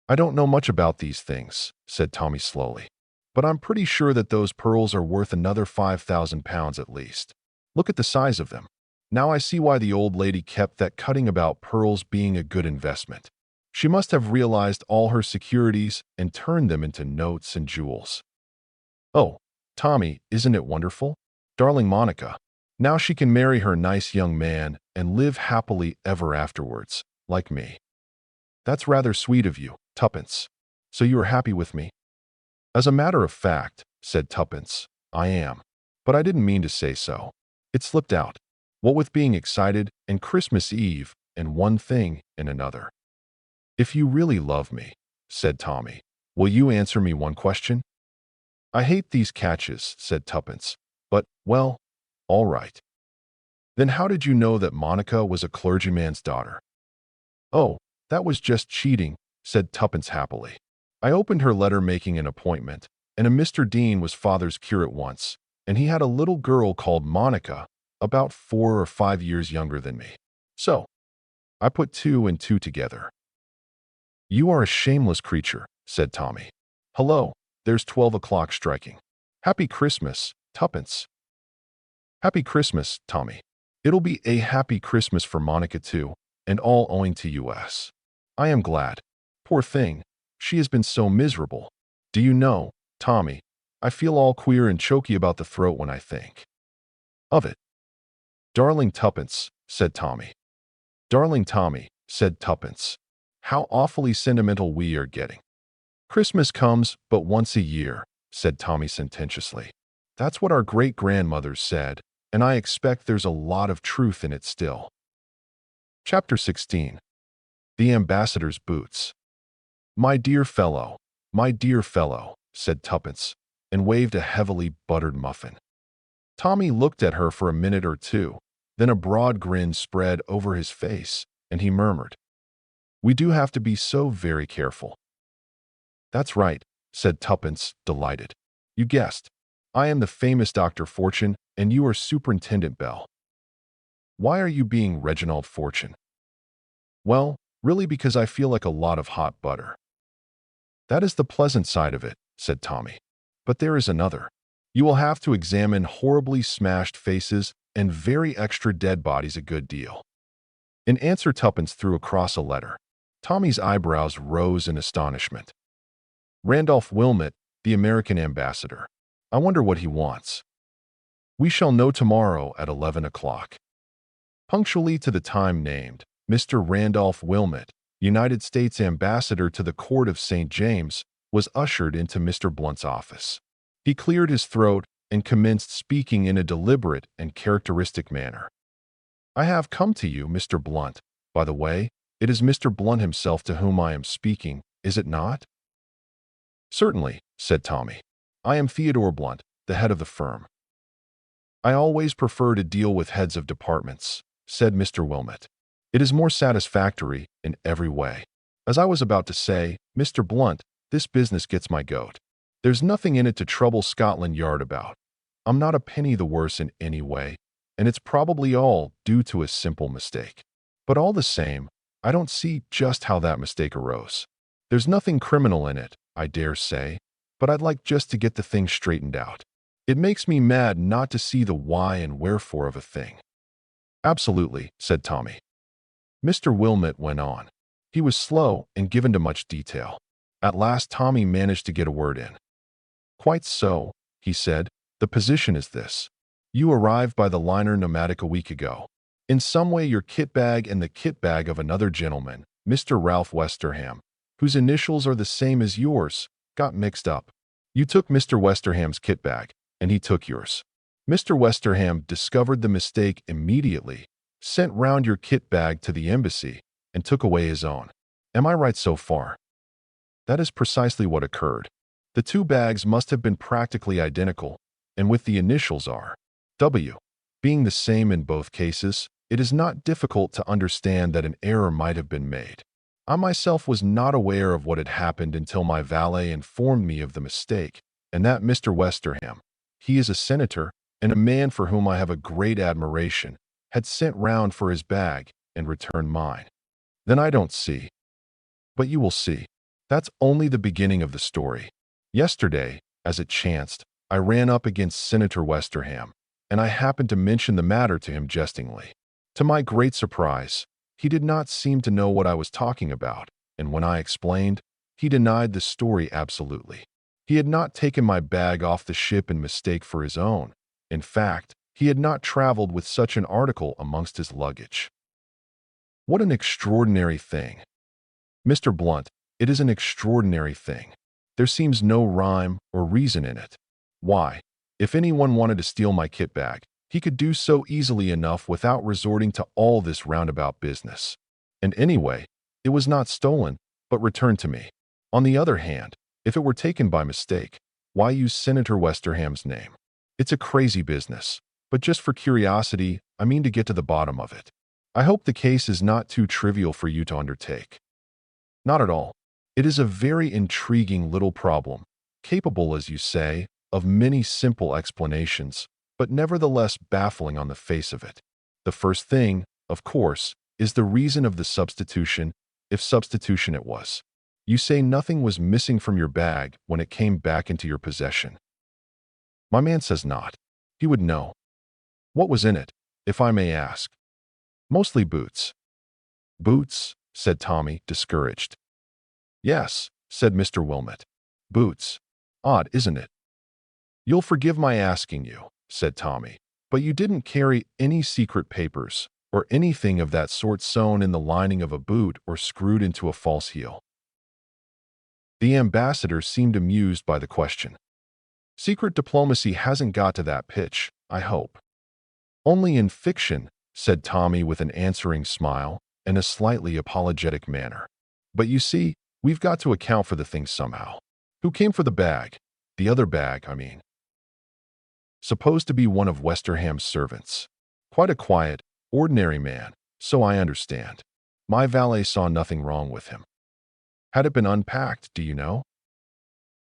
"I don't know much about these things," said Tommy slowly, "but I'm pretty sure that those pearls are worth another £5,000 at least. Look at the size of them. Now I see why the old lady kept that cutting about pearls being a good investment. She must have realized all her securities and turned them into notes and jewels. Oh, Tommy, isn't it wonderful? Darling Monica. Now she can marry her nice young man and live happily ever afterwards, like me." "That's rather sweet of you, Tuppence. So you are happy with me?" "As a matter of fact," said Tuppence, "I am. But I didn't mean to say so. It slipped out. What with being excited and Christmas Eve and one thing and another." "If you really love me," said Tommy, "will you answer me one question?" "I hate these catches," said Tuppence, "but, well, all right." "Then how did you know that Monica was a clergyman's daughter?" "Oh, that was just cheating," said Tuppence happily. "I opened her letter making an appointment, and a Mr. Dean was father's curate once, and he had a little girl called Monica, about 4 or 5 years younger than me. So, I put 2 and 2 together." "You are a shameless creature," said Tommy. "Hello, there's 12 o'clock striking. Happy Christmas, Tuppence." Happy Christmas, Tommy. It'll be a happy Christmas for Monica too, and all owing to US. I am glad. Poor thing. She has been so miserable. Do you know, Tommy, I feel all queer and choky about the throat when I think of it. Darling Tuppence, said Tommy. Darling Tommy, said Tuppence. How awfully sentimental we are getting. Christmas comes but once a year, said Tommy sententiously. That's what our great-grandmothers said, and I expect there's a lot of truth in it still. Chapter 16. The Ambassador's Boots. My dear fellow, said Tuppence, and waved a heavily buttered muffin. Tommy looked at her for a minute or two, then a broad grin spread over his face, and he murmured, We do have to be so very careful. That's right, said Tuppence, delighted. You guessed. I am the famous Dr. Fortune, and you are Superintendent Bell. Why are you being Reginald Fortune? Well, really because I feel like a lot of hot butter. That is the pleasant side of it, said Tommy. But there is another. You will have to examine horribly smashed faces and very extra dead bodies a good deal. In answer, Tuppence threw across a letter. Tommy's eyebrows rose in astonishment. Randolph Wilmot, the American ambassador. I wonder what he wants. We shall know tomorrow at 11 o'clock. Punctually to the time named, Mr. Randolph Wilmot, United States ambassador to the court of St. James, was ushered into Mr. Blunt's office. He cleared his throat and commenced speaking in a deliberate and characteristic manner. I have come to you, Mr. Blunt. By the way, it is Mr. Blunt himself to whom I am speaking, is it not? Certainly, said Tommy. I am Theodore Blunt, the head of the firm. I always prefer to deal with heads of departments, said Mr. Wilmot. It is more satisfactory in every way. As I was about to say, Mr. Blunt, this business gets my goat. There's nothing in it to trouble Scotland Yard about. I'm not a penny the worse in any way, and it's probably all due to a simple mistake. But all the same, I don't see just how that mistake arose. There's nothing criminal in it, I dare say, but I'd like just to get the thing straightened out. It makes me mad not to see the why and wherefore of a thing. Absolutely, said Tommy. Mr. Wilmot went on. He was slow and given to much detail. At last Tommy managed to get a word in. Quite so, he said. The position is this. You arrived by the liner Nomadic a week ago. In some way your kit bag and the kit bag of another gentleman, Mr. Ralph Westerham, whose initials are the same as yours, got mixed up. You took Mr. Westerham's kit bag, and he took yours. Mr. Westerham discovered the mistake immediately, sent round your kit bag to the embassy, and took away his own. Am I right so far? That is precisely what occurred. The two bags must have been practically identical, and with the initials R. W. being the same in both cases, it is not difficult to understand that an error might have been made. I myself was not aware of what had happened until my valet informed me of the mistake, and that Mr. Westerham, he is a senator and a man for whom I have a great admiration, had sent round for his bag and returned mine. Then I don't see. But you will see. That's only the beginning of the story. Yesterday, as it chanced, I ran up against Senator Westerham, and I happened to mention the matter to him jestingly. To my great surprise, he did not seem to know what I was talking about, and when I explained, he denied the story absolutely. He had not taken my bag off the ship in mistake for his own. In fact, he had not traveled with such an article amongst his luggage. What an extraordinary thing. Mr. Blunt, it is an extraordinary thing. There seems no rhyme or reason in it. Why, if anyone wanted to steal my kit bag, he could do so easily enough without resorting to all this roundabout business. And anyway, it was not stolen, but returned to me. On the other hand, if it were taken by mistake, why use Senator Westerham's name? It's a crazy business, but just for curiosity, I mean to get to the bottom of it. I hope the case is not too trivial for you to undertake. Not at all. It is a very intriguing little problem, capable, as you say, of many simple explanations, but nevertheless baffling on the face of it. The first thing, of course, is the reason of the substitution, if substitution it was. You say nothing was missing from your bag when it came back into your possession. My man says not. He would know. What was in it, if I may ask? Mostly boots. Boots, said Tommy, discouraged. Yes, said Mr. Wilmot. Boots. Odd, isn't it? You'll forgive my asking you, said Tommy, but you didn't carry any secret papers or anything of that sort sewn in the lining of a boot or screwed into a false heel. The ambassador seemed amused by the question. Secret diplomacy hasn't got to that pitch, I hope. Only in fiction, said Tommy with an answering smile and a slightly apologetic manner. But you see, we've got to account for the thing somehow. Who came for the bag? The other bag, I mean. Supposed to be one of Westerham's servants. Quite a quiet, ordinary man, so I understand. My valet saw nothing wrong with him. Had it been unpacked, do you know?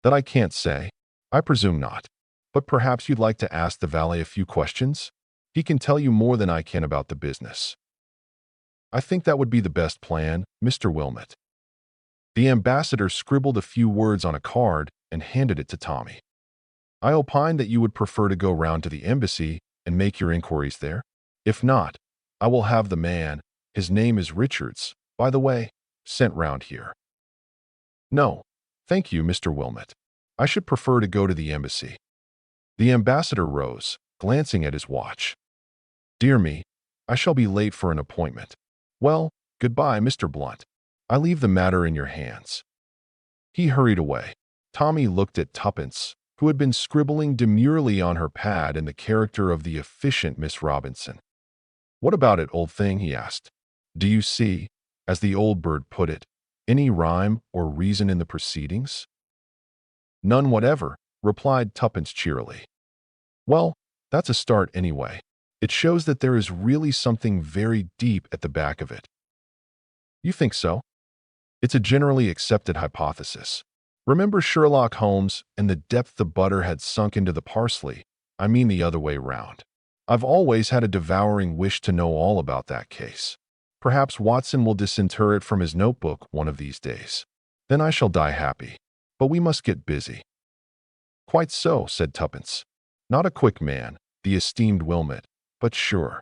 That I can't say. I presume not. But perhaps you'd like to ask the valet a few questions? He can tell you more than I can about the business. I think that would be the best plan, Mr. Wilmot. The ambassador scribbled a few words on a card and handed it to Tommy. I opine that you would prefer to go round to the embassy and make your inquiries there. If not, I will have the man, his name is Richards, by the way, sent round here. No, thank you, Mr. Wilmot. I should prefer to go to the embassy. The ambassador rose, glancing at his watch. Dear me, I shall be late for an appointment. Well, goodbye, Mr. Blunt. I leave the matter in your hands. He hurried away. Tommy looked at Tuppence, who had been scribbling demurely on her pad in the character of the efficient Miss Robinson. What about it, old thing? He asked. Do you see, as the old bird put it, any rhyme or reason in the proceedings? None whatever, replied Tuppence cheerily. Well, that's a start anyway. It shows that there is really something very deep at the back of it. You think so? It's a generally accepted hypothesis. Remember Sherlock Holmes and the depth the butter had sunk into the parsley? I mean the other way round. I've always had a devouring wish to know all about that case. Perhaps Watson will disinter it from his notebook one of these days. Then I shall die happy. But we must get busy. Quite so, said Tuppence. Not a quick man, the esteemed Wilmot, but sure.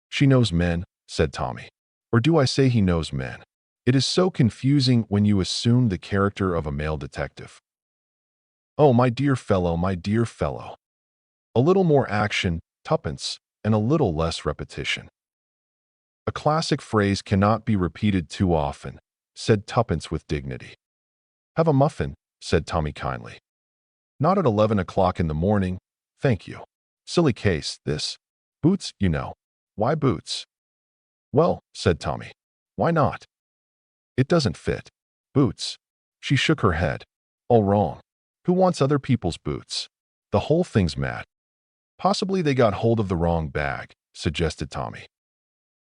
She knows men, said Tommy. Or do I say he knows men? It is so confusing when you assume the character of a male detective. Oh, my dear fellow, my dear fellow. A little more action, Tuppence, and a little less repetition. A classic phrase cannot be repeated too often, said Tuppence with dignity. Have a muffin, said Tommy kindly. Not at 11 o'clock in the morning, thank you. Silly case, this. Boots, you know. Why boots? Well, said Tommy. Why not? It doesn't fit. Boots. She shook her head. All wrong. Who wants other people's boots? The whole thing's mad. Possibly they got hold of the wrong bag, suggested Tommy.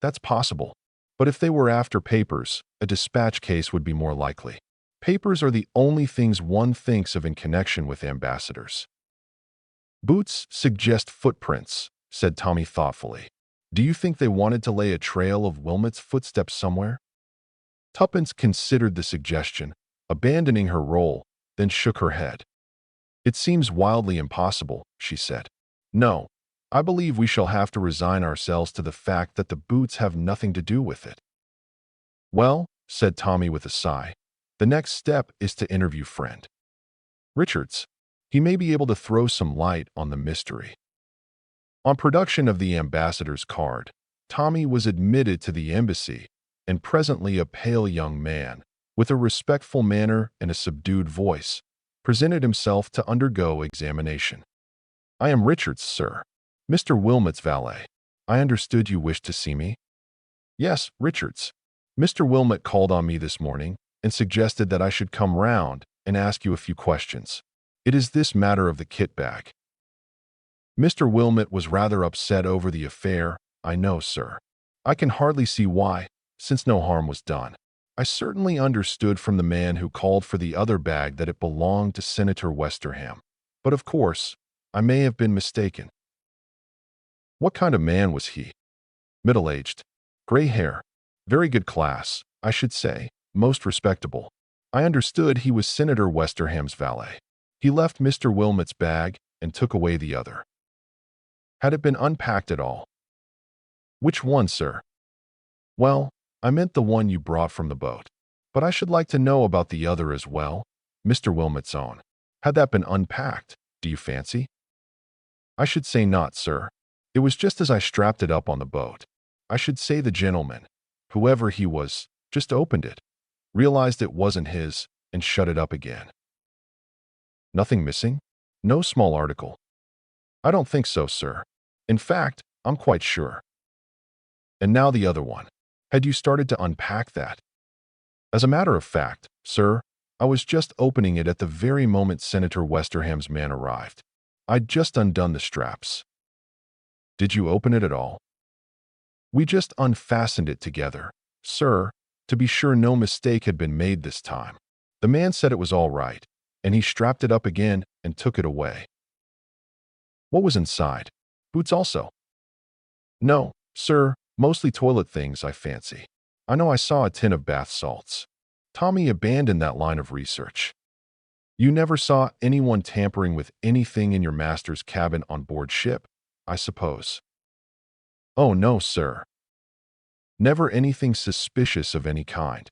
That's possible. But if they were after papers, a dispatch case would be more likely. Papers are the only things one thinks of in connection with ambassadors. Boots suggest footprints, said Tommy thoughtfully. Do you think they wanted to lay a trail of Wilmot's footsteps somewhere? Tuppence considered the suggestion, abandoning her role, then shook her head. It seems wildly impossible, she said. No, I believe we shall have to resign ourselves to the fact that the boots have nothing to do with it. Well, said Tommy with a sigh, the next step is to interview friend Richards. He may be able to throw some light on the mystery. On production of the ambassador's card, Tommy was admitted to the embassy, and presently a pale young man, with a respectful manner and a subdued voice, presented himself to undergo examination. I am Richards, sir. Mr. Wilmot's valet. I understood you wished to see me? Yes, Richards. Mr. Wilmot called on me this morning and suggested that I should come round and ask you a few questions. It is this matter of the kit bag. Mr. Wilmot was rather upset over the affair, I know, sir. I can hardly see why, since no harm was done. I certainly understood from the man who called for the other bag that it belonged to Senator Westerham. But of course, I may have been mistaken. What kind of man was he? Middle-aged, gray hair, very good class, I should say, most respectable. I understood he was Senator Westerham's valet. He left Mr. Wilmot's bag and took away the other. Had it been unpacked at all? Which one, sir? Well, I meant the one you brought from the boat. But I should like to know about the other as well, Mr. Wilmot's own. Had that been unpacked, do you fancy? I should say not, sir. It was just as I strapped it up on the boat. I should say the gentleman, whoever he was, just opened it, realized it wasn't his, and shut it up again. Nothing missing? No small article? I don't think so, sir. In fact, I'm quite sure. And now the other one. Had you started to unpack that? As a matter of fact, sir, I was just opening it at the very moment Senator Westerham's man arrived. I'd just undone the straps. Did you open it at all? We just unfastened it together, sir, to be sure no mistake had been made this time. The man said it was all right, and he strapped it up again and took it away. What was inside? Boots also? No, sir, mostly toilet things, I fancy. I know I saw a tin of bath salts. Tommy abandoned that line of research. You never saw anyone tampering with anything in your master's cabin on board ship, I suppose? Oh, no, sir. Never anything suspicious of any kind.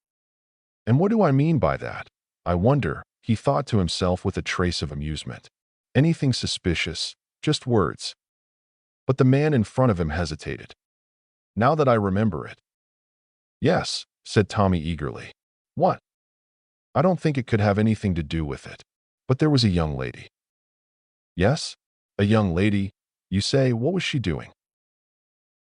And what do I mean by that? I wonder, he thought to himself with a trace of amusement. Anything suspicious, just words. But the man in front of him hesitated. Now that I remember it. Yes, said Tommy eagerly. What? I don't think it could have anything to do with it. But there was a young lady. Yes? A young lady, you say. What was she doing?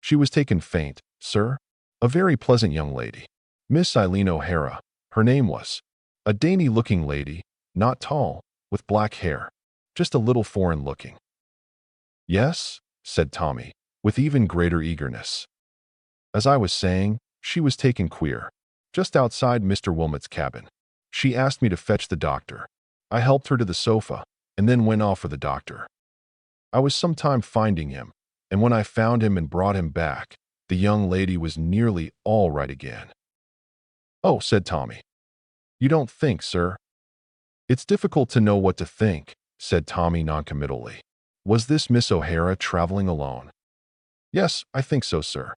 She was taken faint, sir. A very pleasant young lady. Miss Eileen O'Hara, her name was. A dainty-looking lady, not tall, with black hair. Just a little foreign-looking. Yes, said Tommy, with even greater eagerness. As I was saying, she was taken queer. Just outside Mr. Wilmot's cabin. She asked me to fetch the doctor. I helped her to the sofa, and then went off for the doctor. I was some time finding him, and when I found him and brought him back, the young lady was nearly all right again. Oh, said Tommy. You don't think, sir? It's difficult to know what to think, said Tommy noncommittally. Was this Miss O'Hara traveling alone? Yes, I think so, sir.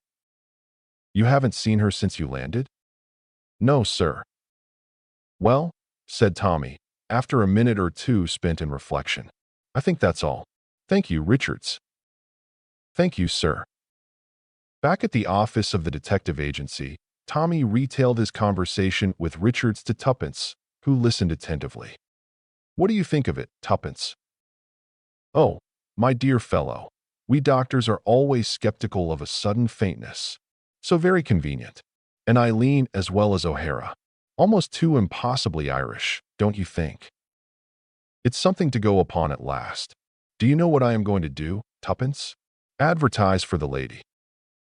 You haven't seen her since you landed? No, sir. Well, said Tommy, after a minute or two spent in reflection. I think that's all. Thank you, Richards. Thank you, sir. Back at the office of the detective agency, Tommy retailed his conversation with Richards to Tuppence, who listened attentively. What do you think of it, Tuppence? Oh, my dear fellow, we doctors are always skeptical of a sudden faintness. So very convenient. And Eileen as well as O'Hara. Almost too impossibly Irish, don't you think? It's something to go upon at last. Do you know what I am going to do, Tuppence? Advertise for the lady.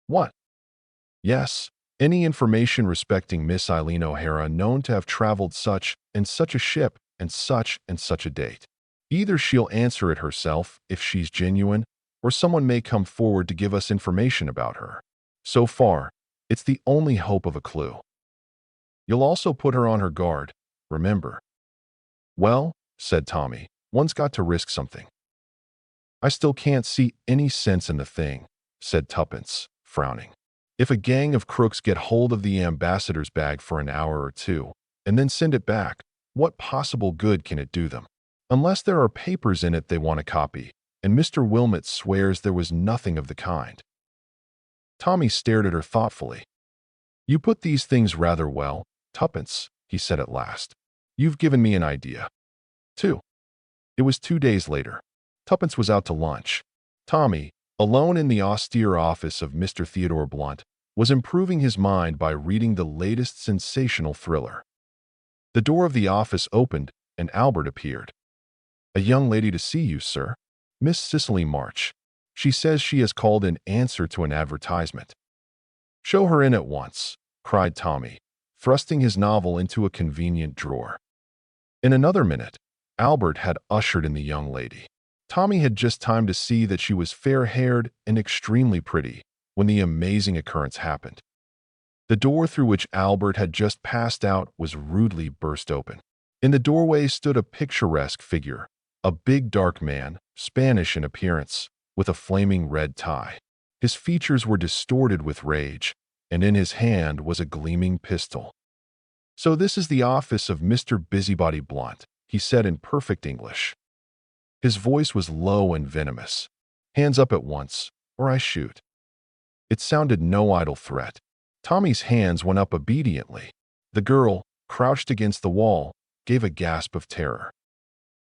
What? Yes, any information respecting Miss Eileen O'Hara known to have traveled such and such a ship and such a date. Either she'll answer it herself if she's genuine, or someone may come forward to give us information about her. So far, it's the only hope of a clue. You'll also put her on her guard, remember. Well, said Tommy, one's got to risk something. I still can't see any sense in the thing, said Tuppence, frowning. If a gang of crooks get hold of the ambassador's bag for an hour or two, and then send it back, what possible good can it do them? Unless there are papers in it they want to copy, and Mr. Wilmot swears there was nothing of the kind. Tommy stared at her thoughtfully. You put these things rather well, Tuppence, he said at last. You've given me an idea. 2. It was 2 days later. Tuppence was out to lunch. Tommy, alone in the austere office of Mr. Theodore Blunt, was improving his mind by reading the latest sensational thriller. The door of the office opened, and Albert appeared. A young lady to see you, sir. Miss Cicely March. She says she has called in answer to an advertisement. Show her in at once, cried Tommy, thrusting his novel into a convenient drawer. In another minute, Albert had ushered in the young lady. Tommy had just time to see that she was fair-haired and extremely pretty when the amazing occurrence happened. The door through which Albert had just passed out was rudely burst open. In the doorway stood a picturesque figure, a big dark man, Spanish in appearance, with a flaming red tie. His features were distorted with rage, and in his hand was a gleaming pistol. "So this is the office of Mr. Busybody Blunt," he said in perfect English. His voice was low and venomous. "Hands up at once, or I shoot." It sounded no idle threat. Tommy's hands went up obediently. The girl, crouched against the wall, gave a gasp of terror.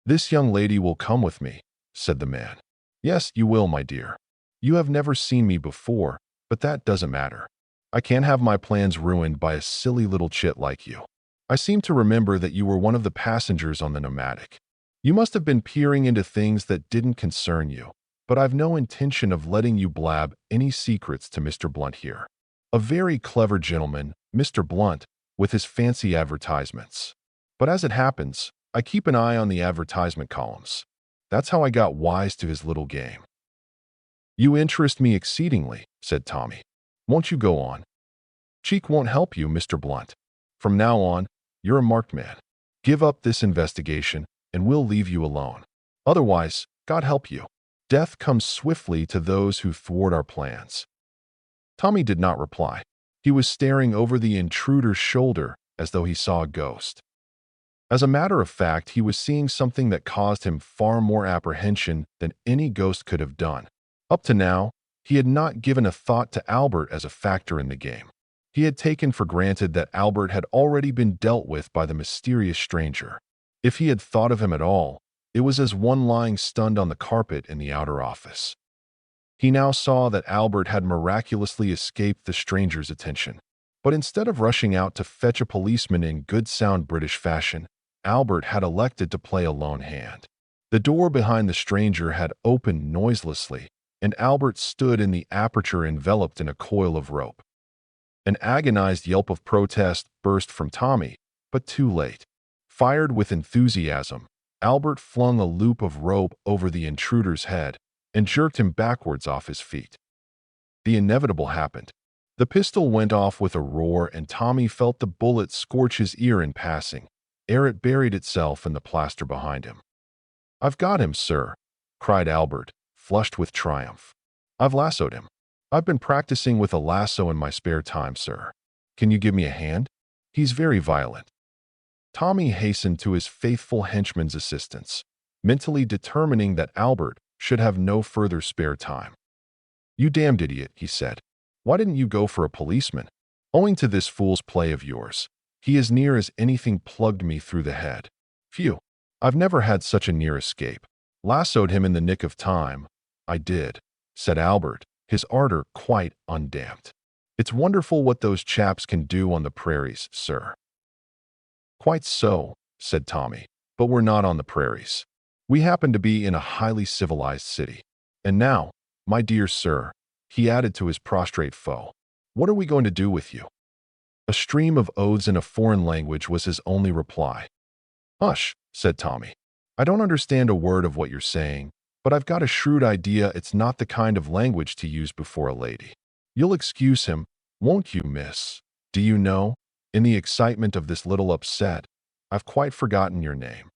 "This young lady will come with me," said the man. "Yes, you will, my dear. You have never seen me before, but that doesn't matter. I can't have my plans ruined by a silly little chit like you. I seem to remember that you were one of the passengers on the Nomadic. You must have been peering into things that didn't concern you, but I've no intention of letting you blab any secrets to Mr. Blunt here. A very clever gentleman, Mr. Blunt, with his fancy advertisements. But as it happens, I keep an eye on the advertisement columns. That's how I got wise to his little game." "You interest me exceedingly," said Tommy. "Won't you go on?" "Cheek won't help you, Mr. Blunt. From now on, you're a marked man. Give up this investigation, and we'll leave you alone. Otherwise, God help you. Death comes swiftly to those who thwart our plans." Tommy did not reply. He was staring over the intruder's shoulder as though he saw a ghost. As a matter of fact, he was seeing something that caused him far more apprehension than any ghost could have done. Up to now, he had not given a thought to Albert as a factor in the game. He had taken for granted that Albert had already been dealt with by the mysterious stranger. If he had thought of him at all, it was as one lying stunned on the carpet in the outer office. He now saw that Albert had miraculously escaped the stranger's attention. But instead of rushing out to fetch a policeman in good sound British fashion, Albert had elected to play a lone hand. The door behind the stranger had opened noiselessly, and Albert stood in the aperture enveloped in a coil of rope. An agonized yelp of protest burst from Tommy, but too late. Fired with enthusiasm, Albert flung a loop of rope over the intruder's head and jerked him backwards off his feet. The inevitable happened. The pistol went off with a roar, and Tommy felt the bullet scorch his ear in passing, ere it buried itself in the plaster behind him. "I've got him, sir," cried Albert, flushed with triumph. "I've lassoed him. I've been practicing with a lasso in my spare time, sir. Can you give me a hand? He's very violent." Tommy hastened to his faithful henchman's assistance, mentally determining that Albert should have no further spare time. "You damned idiot," he said. "Why didn't you go for a policeman? Owing to this fool's play of yours, he as near as anything plugged me through the head. Phew, I've never had such a near escape. Lassoed him in the nick of time. I did," said Albert, his ardor quite undamped. "It's wonderful what those chaps can do on the prairies, sir." "Quite so," said Tommy, "but we're not on the prairies. We happen to be in a highly civilized city. And now, my dear sir," he added to his prostrate foe, "what are we going to do with you?" A stream of oaths in a foreign language was his only reply. "Hush," said Tommy. "I don't understand a word of what you're saying, but I've got a shrewd idea it's not the kind of language to use before a lady. You'll excuse him, won't you, miss? Do you know, in the excitement of this little upset, I've quite forgotten your name."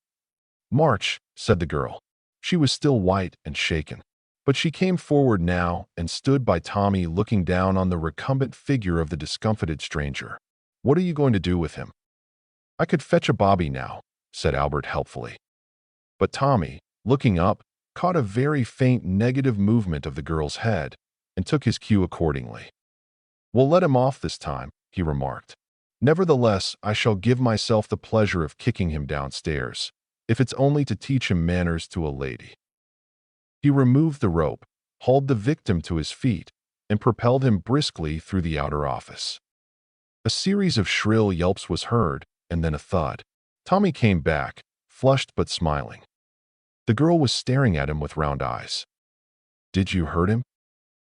"March," said the girl. She was still white and shaken, but she came forward now and stood by Tommy, looking down on the recumbent figure of the discomfited stranger. "What are you going to do with him?" "I could fetch a bobby now," said Albert helpfully. But Tommy, looking up, caught a very faint negative movement of the girl's head and took his cue accordingly. "We'll let him off this time," he remarked. "Nevertheless, I shall give myself the pleasure of kicking him downstairs, if it's only to teach him manners to a lady." He removed the rope, hauled the victim to his feet, and propelled him briskly through the outer office. A series of shrill yelps was heard, and then a thud. Tommy came back, flushed but smiling. The girl was staring at him with round eyes. "Did you hurt him?"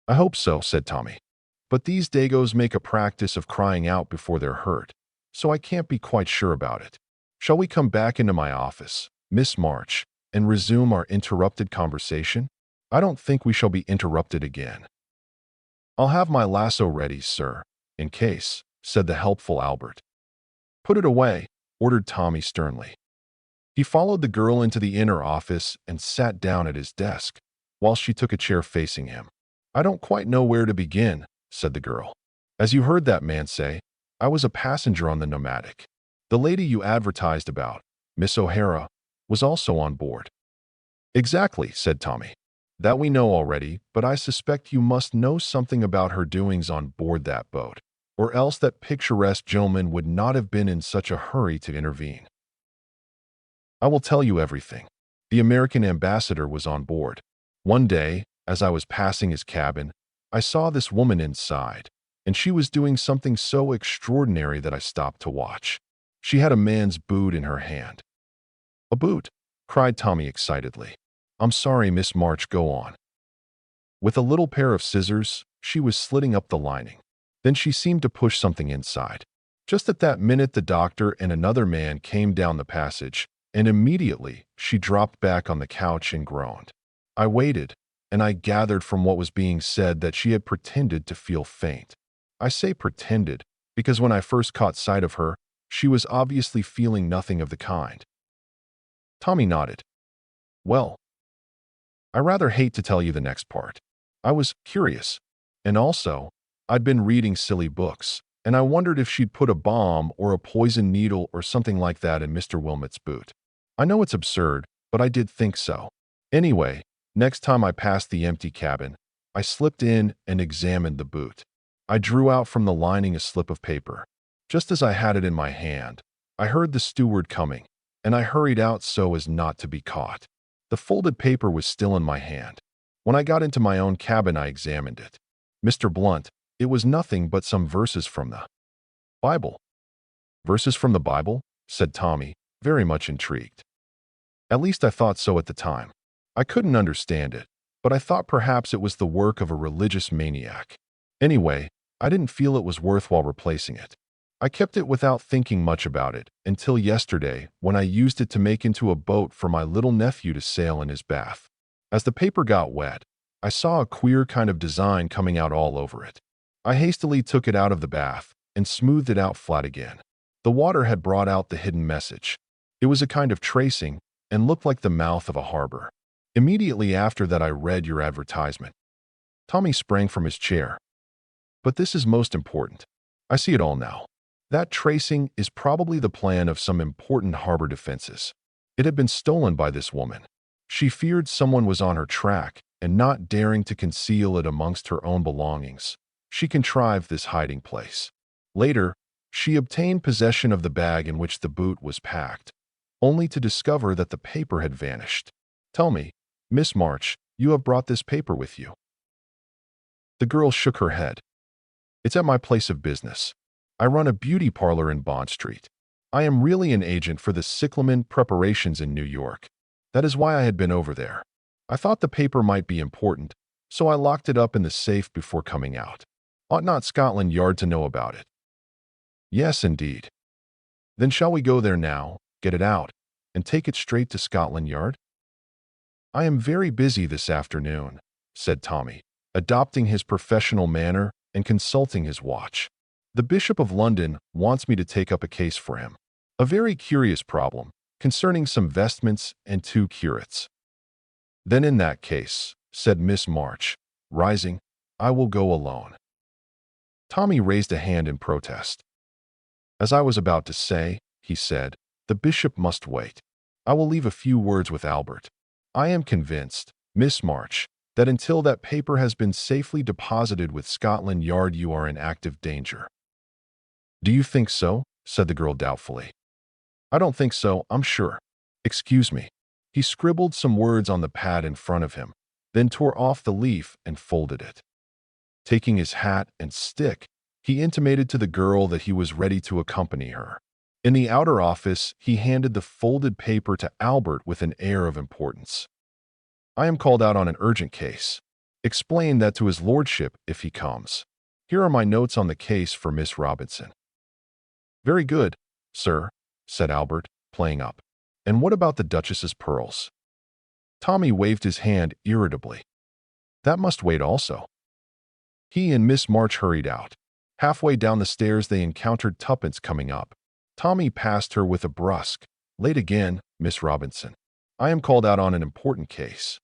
"I hope so," said Tommy. "But these Dagos make a practice of crying out before they're hurt, so I can't be quite sure about it. Shall we come back into my office, Miss March, and resume our interrupted conversation? I don't think we shall be interrupted again." "I'll have my lasso ready, sir, in case," said the helpful Albert. "Put it away," ordered Tommy sternly. He followed the girl into the inner office and sat down at his desk, while she took a chair facing him. "I don't quite know where to begin," said the girl. "As you heard that man say, I was a passenger on the Nomadic. The lady you advertised about, Miss O'Hara, was also on board." "Exactly," said Tommy. "That we know already, but I suspect you must know something about her doings on board that boat, or else that picturesque gentleman would not have been in such a hurry to intervene." "I will tell you everything. The American ambassador was on board. One day, as I was passing his cabin, I saw this woman inside, and she was doing something so extraordinary that I stopped to watch. She had a man's boot in her hand." "A boot?" cried Tommy excitedly. "I'm sorry, Miss March, go on." "With a little pair of scissors, she was slitting up the lining. Then she seemed to push something inside. Just at that minute the doctor and another man came down the passage, and immediately she dropped back on the couch and groaned. I waited, and I gathered from what was being said that she had pretended to feel faint. I say pretended, because when I first caught sight of her, she was obviously feeling nothing of the kind." Tommy nodded. "Well, I rather hate to tell you the next part. I was curious, and also, I'd been reading silly books, and I wondered if she'd put a bomb or a poison needle or something like that in Mr. Wilmot's boot. I know it's absurd, but I did think so. Anyway, next time I passed the empty cabin, I slipped in and examined the boot. I drew out from the lining a slip of paper. Just as I had it in my hand, I heard the steward coming, and I hurried out so as not to be caught. The folded paper was still in my hand. When I got into my own cabin, I examined it. Mr. Blunt, it was nothing but some verses from the Bible." "Verses from the Bible?" said Tommy, very much intrigued. "At least I thought so at the time. I couldn't understand it, but I thought perhaps it was the work of a religious maniac. Anyway, I didn't feel it was worthwhile replacing it. I kept it without thinking much about it until yesterday when I used it to make into a boat for my little nephew to sail in his bath. As the paper got wet, I saw a queer kind of design coming out all over it. I hastily took it out of the bath and smoothed it out flat again. The water had brought out the hidden message. It was a kind of tracing and looked like the mouth of a harbor. Immediately after that I read your advertisement." Tommy sprang from his chair. "But this is most important. I see it all now. That tracing is probably the plan of some important harbor defenses. It had been stolen by this woman. She feared someone was on her track, and not daring to conceal it amongst her own belongings, she contrived this hiding place. Later, she obtained possession of the bag in which the boot was packed, only to discover that the paper had vanished. Tell me, Miss March, you have brought this paper with you." The girl shook her head. "It's at my place of business. I run a beauty parlor in Bond Street. I am really an agent for the cyclamen preparations in New York. That is why I had been over there. I thought the paper might be important, so I locked it up in the safe before coming out. Ought not Scotland Yard to know about it?" "Yes, indeed." "Then shall we go there now, get it out, and take it straight to Scotland Yard?" "I am very busy this afternoon," said Tommy, adopting his professional manner and consulting his watch. "The Bishop of London wants me to take up a case for him. A very curious problem, concerning some vestments and 2 curates." "Then in that case," said Miss March, rising, "I will go alone." Tommy raised a hand in protest. "As I was about to say," he said, "the bishop must wait. I will leave a few words with Albert. I am convinced, Miss March, that until that paper has been safely deposited with Scotland Yard you are in active danger." "Do you think so?" said the girl doubtfully. "I don't think so, I'm sure. Excuse me." He scribbled some words on the pad in front of him, then tore off the leaf and folded it. Taking his hat and stick, he intimated to the girl that he was ready to accompany her. In the outer office, he handed the folded paper to Albert with an air of importance. "I am called out on an urgent case. Explain that to his lordship if he comes. Here are my notes on the case for Miss Robinson." "Very good, sir," said Albert, playing up. "And what about the Duchess's pearls?" Tommy waved his hand irritably. "That must wait also." He and Miss March hurried out. Halfway down the stairs they encountered Tuppence coming up. Tommy passed her with a brusque, "Late again, Miss Robinson. I am called out on an important case."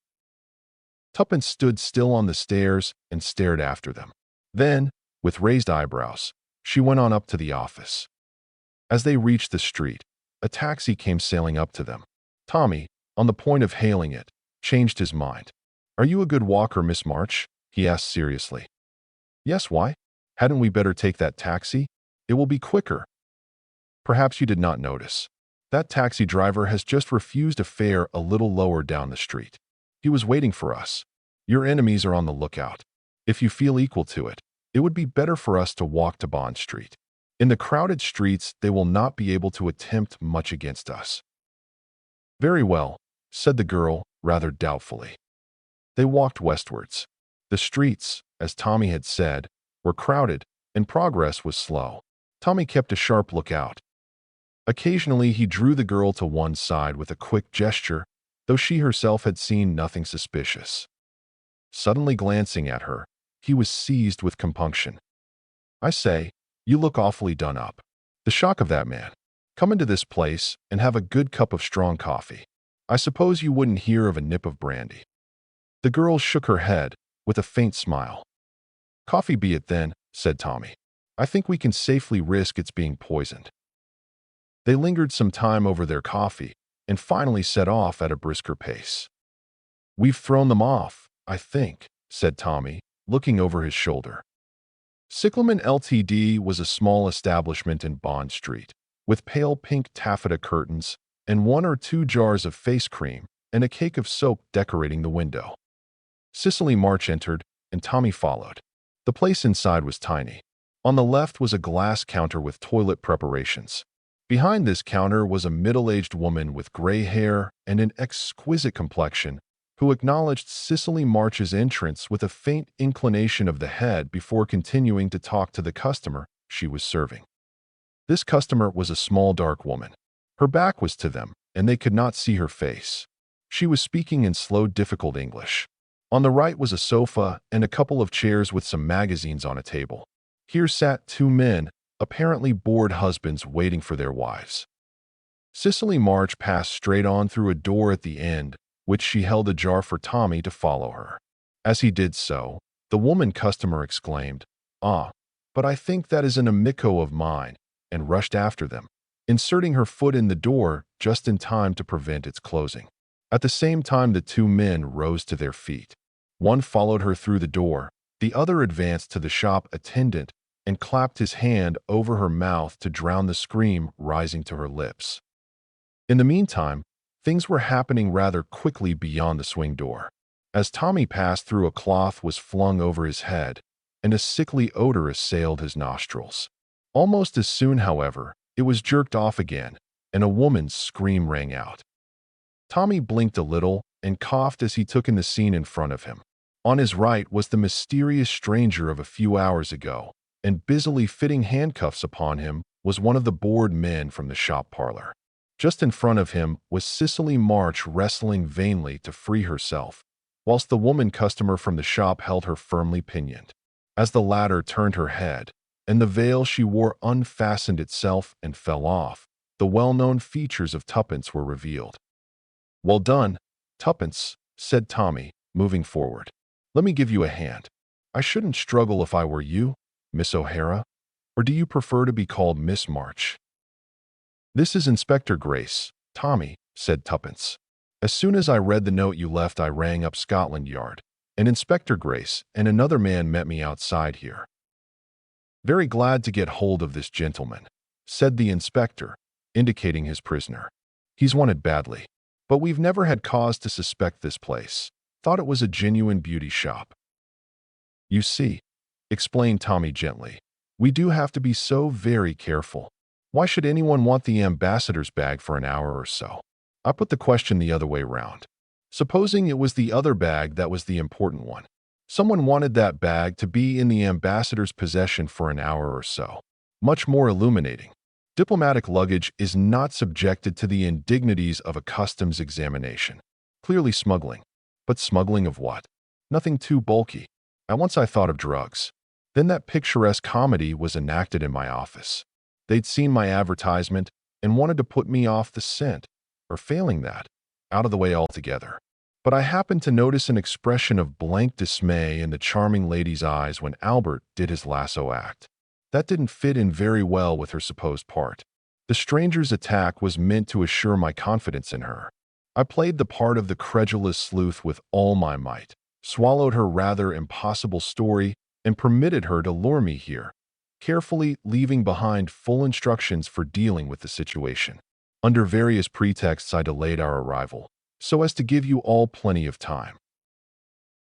Tuppence stood still on the stairs and stared after them. Then, with raised eyebrows, she went on up to the office. As they reached the street, a taxi came sailing up to them. Tommy, on the point of hailing it, changed his mind. "Are you a good walker, Miss March?" he asked seriously. "Yes, why? Hadn't we better take that taxi? It will be quicker." "Perhaps you did not notice. That taxi driver has just refused a fare a little lower down the street. He was waiting for us. Your enemies are on the lookout. If you feel equal to it, it would be better for us to walk to Bond Street. In the crowded streets, they will not be able to attempt much against us." "Very well," said the girl, rather doubtfully. They walked westwards. The streets, as Tommy had said, were crowded, and progress was slow. Tommy kept a sharp lookout. Occasionally, he drew the girl to one side with a quick gesture, though she herself had seen nothing suspicious. Suddenly glancing at her, he was seized with compunction. "I say, you look awfully done up. The shock of that man. Come into this place and have a good cup of strong coffee. I suppose you wouldn't hear of a nip of brandy." The girl shook her head with a faint smile. "Coffee be it then," said Tommy. "I think we can safely risk its being poisoned." They lingered some time over their coffee and finally set off at a brisker pace. "We've thrown them off, I think," said Tommy, looking over his shoulder. Cyclamen Ltd. was a small establishment in Bond Street, with pale pink taffeta curtains and 1 or 2 jars of face cream and a cake of soap decorating the window. Cicely March entered, and Tommy followed. The place inside was tiny. On the left was a glass counter with toilet preparations. Behind this counter was a middle-aged woman with gray hair and an exquisite complexion, who acknowledged Cicely March's entrance with a faint inclination of the head before continuing to talk to the customer she was serving. This customer was a small dark woman. Her back was to them, and they could not see her face. She was speaking in slow, difficult English. On the right was a sofa and a couple of chairs with some magazines on a table. Here sat 2 men, apparently bored husbands waiting for their wives. Cicely March passed straight on through a door at the end, which she held ajar for Tommy to follow her. As he did so, the woman customer exclaimed, "Ah, but I think that is an amico of mine," and rushed after them, inserting her foot in the door just in time to prevent its closing. At the same time, the 2 men rose to their feet. One followed her through the door, the other advanced to the shop attendant and clapped his hand over her mouth to drown the scream rising to her lips. In the meantime, things were happening rather quickly beyond the swing door. As Tommy passed through, a cloth was flung over his head, and a sickly odor assailed his nostrils. Almost as soon, however, it was jerked off again, and a woman's scream rang out. Tommy blinked a little and coughed as he took in the scene in front of him. On his right was the mysterious stranger of a few hours ago, and busily fitting handcuffs upon him was one of the bored men from the shop parlor. Just in front of him was Cicely March wrestling vainly to free herself, whilst the woman customer from the shop held her firmly pinioned. As the latter turned her head, and the veil she wore unfastened itself and fell off, the well-known features of Tuppence were revealed. "Well done, Tuppence," said Tommy, moving forward. "Let me give you a hand. I shouldn't struggle if I were you, Miss O'Hara, or do you prefer to be called Miss March?" "This is Inspector Grace, Tommy," said Tuppence. "As soon as I read the note you left, I rang up Scotland Yard, and Inspector Grace and another man met me outside here." "Very glad to get hold of this gentleman," said the inspector, indicating his prisoner. "He's wanted badly, but we've never had cause to suspect this place. Thought it was a genuine beauty shop." "You see," explained Tommy gently, "we do have to be so very careful. Why should anyone want the ambassador's bag for an hour or so? I put the question the other way round. Supposing it was the other bag that was the important one. Someone wanted that bag to be in the ambassador's possession for an hour or so. Much more illuminating. Diplomatic luggage is not subjected to the indignities of a customs examination. Clearly smuggling. But smuggling of what? Nothing too bulky. At once I thought of drugs. Then that picturesque comedy was enacted in my office. They'd seen my advertisement and wanted to put me off the scent, or failing that, out of the way altogether. But I happened to notice an expression of blank dismay in the charming lady's eyes when Albert did his lasso act. That didn't fit in very well with her supposed part. The stranger's attack was meant to assure my confidence in her. I played the part of the credulous sleuth with all my might, swallowed her rather impossible story, and permitted her to lure me here, carefully leaving behind full instructions for dealing with the situation. Under various pretexts, I delayed our arrival, so as to give you all plenty of time.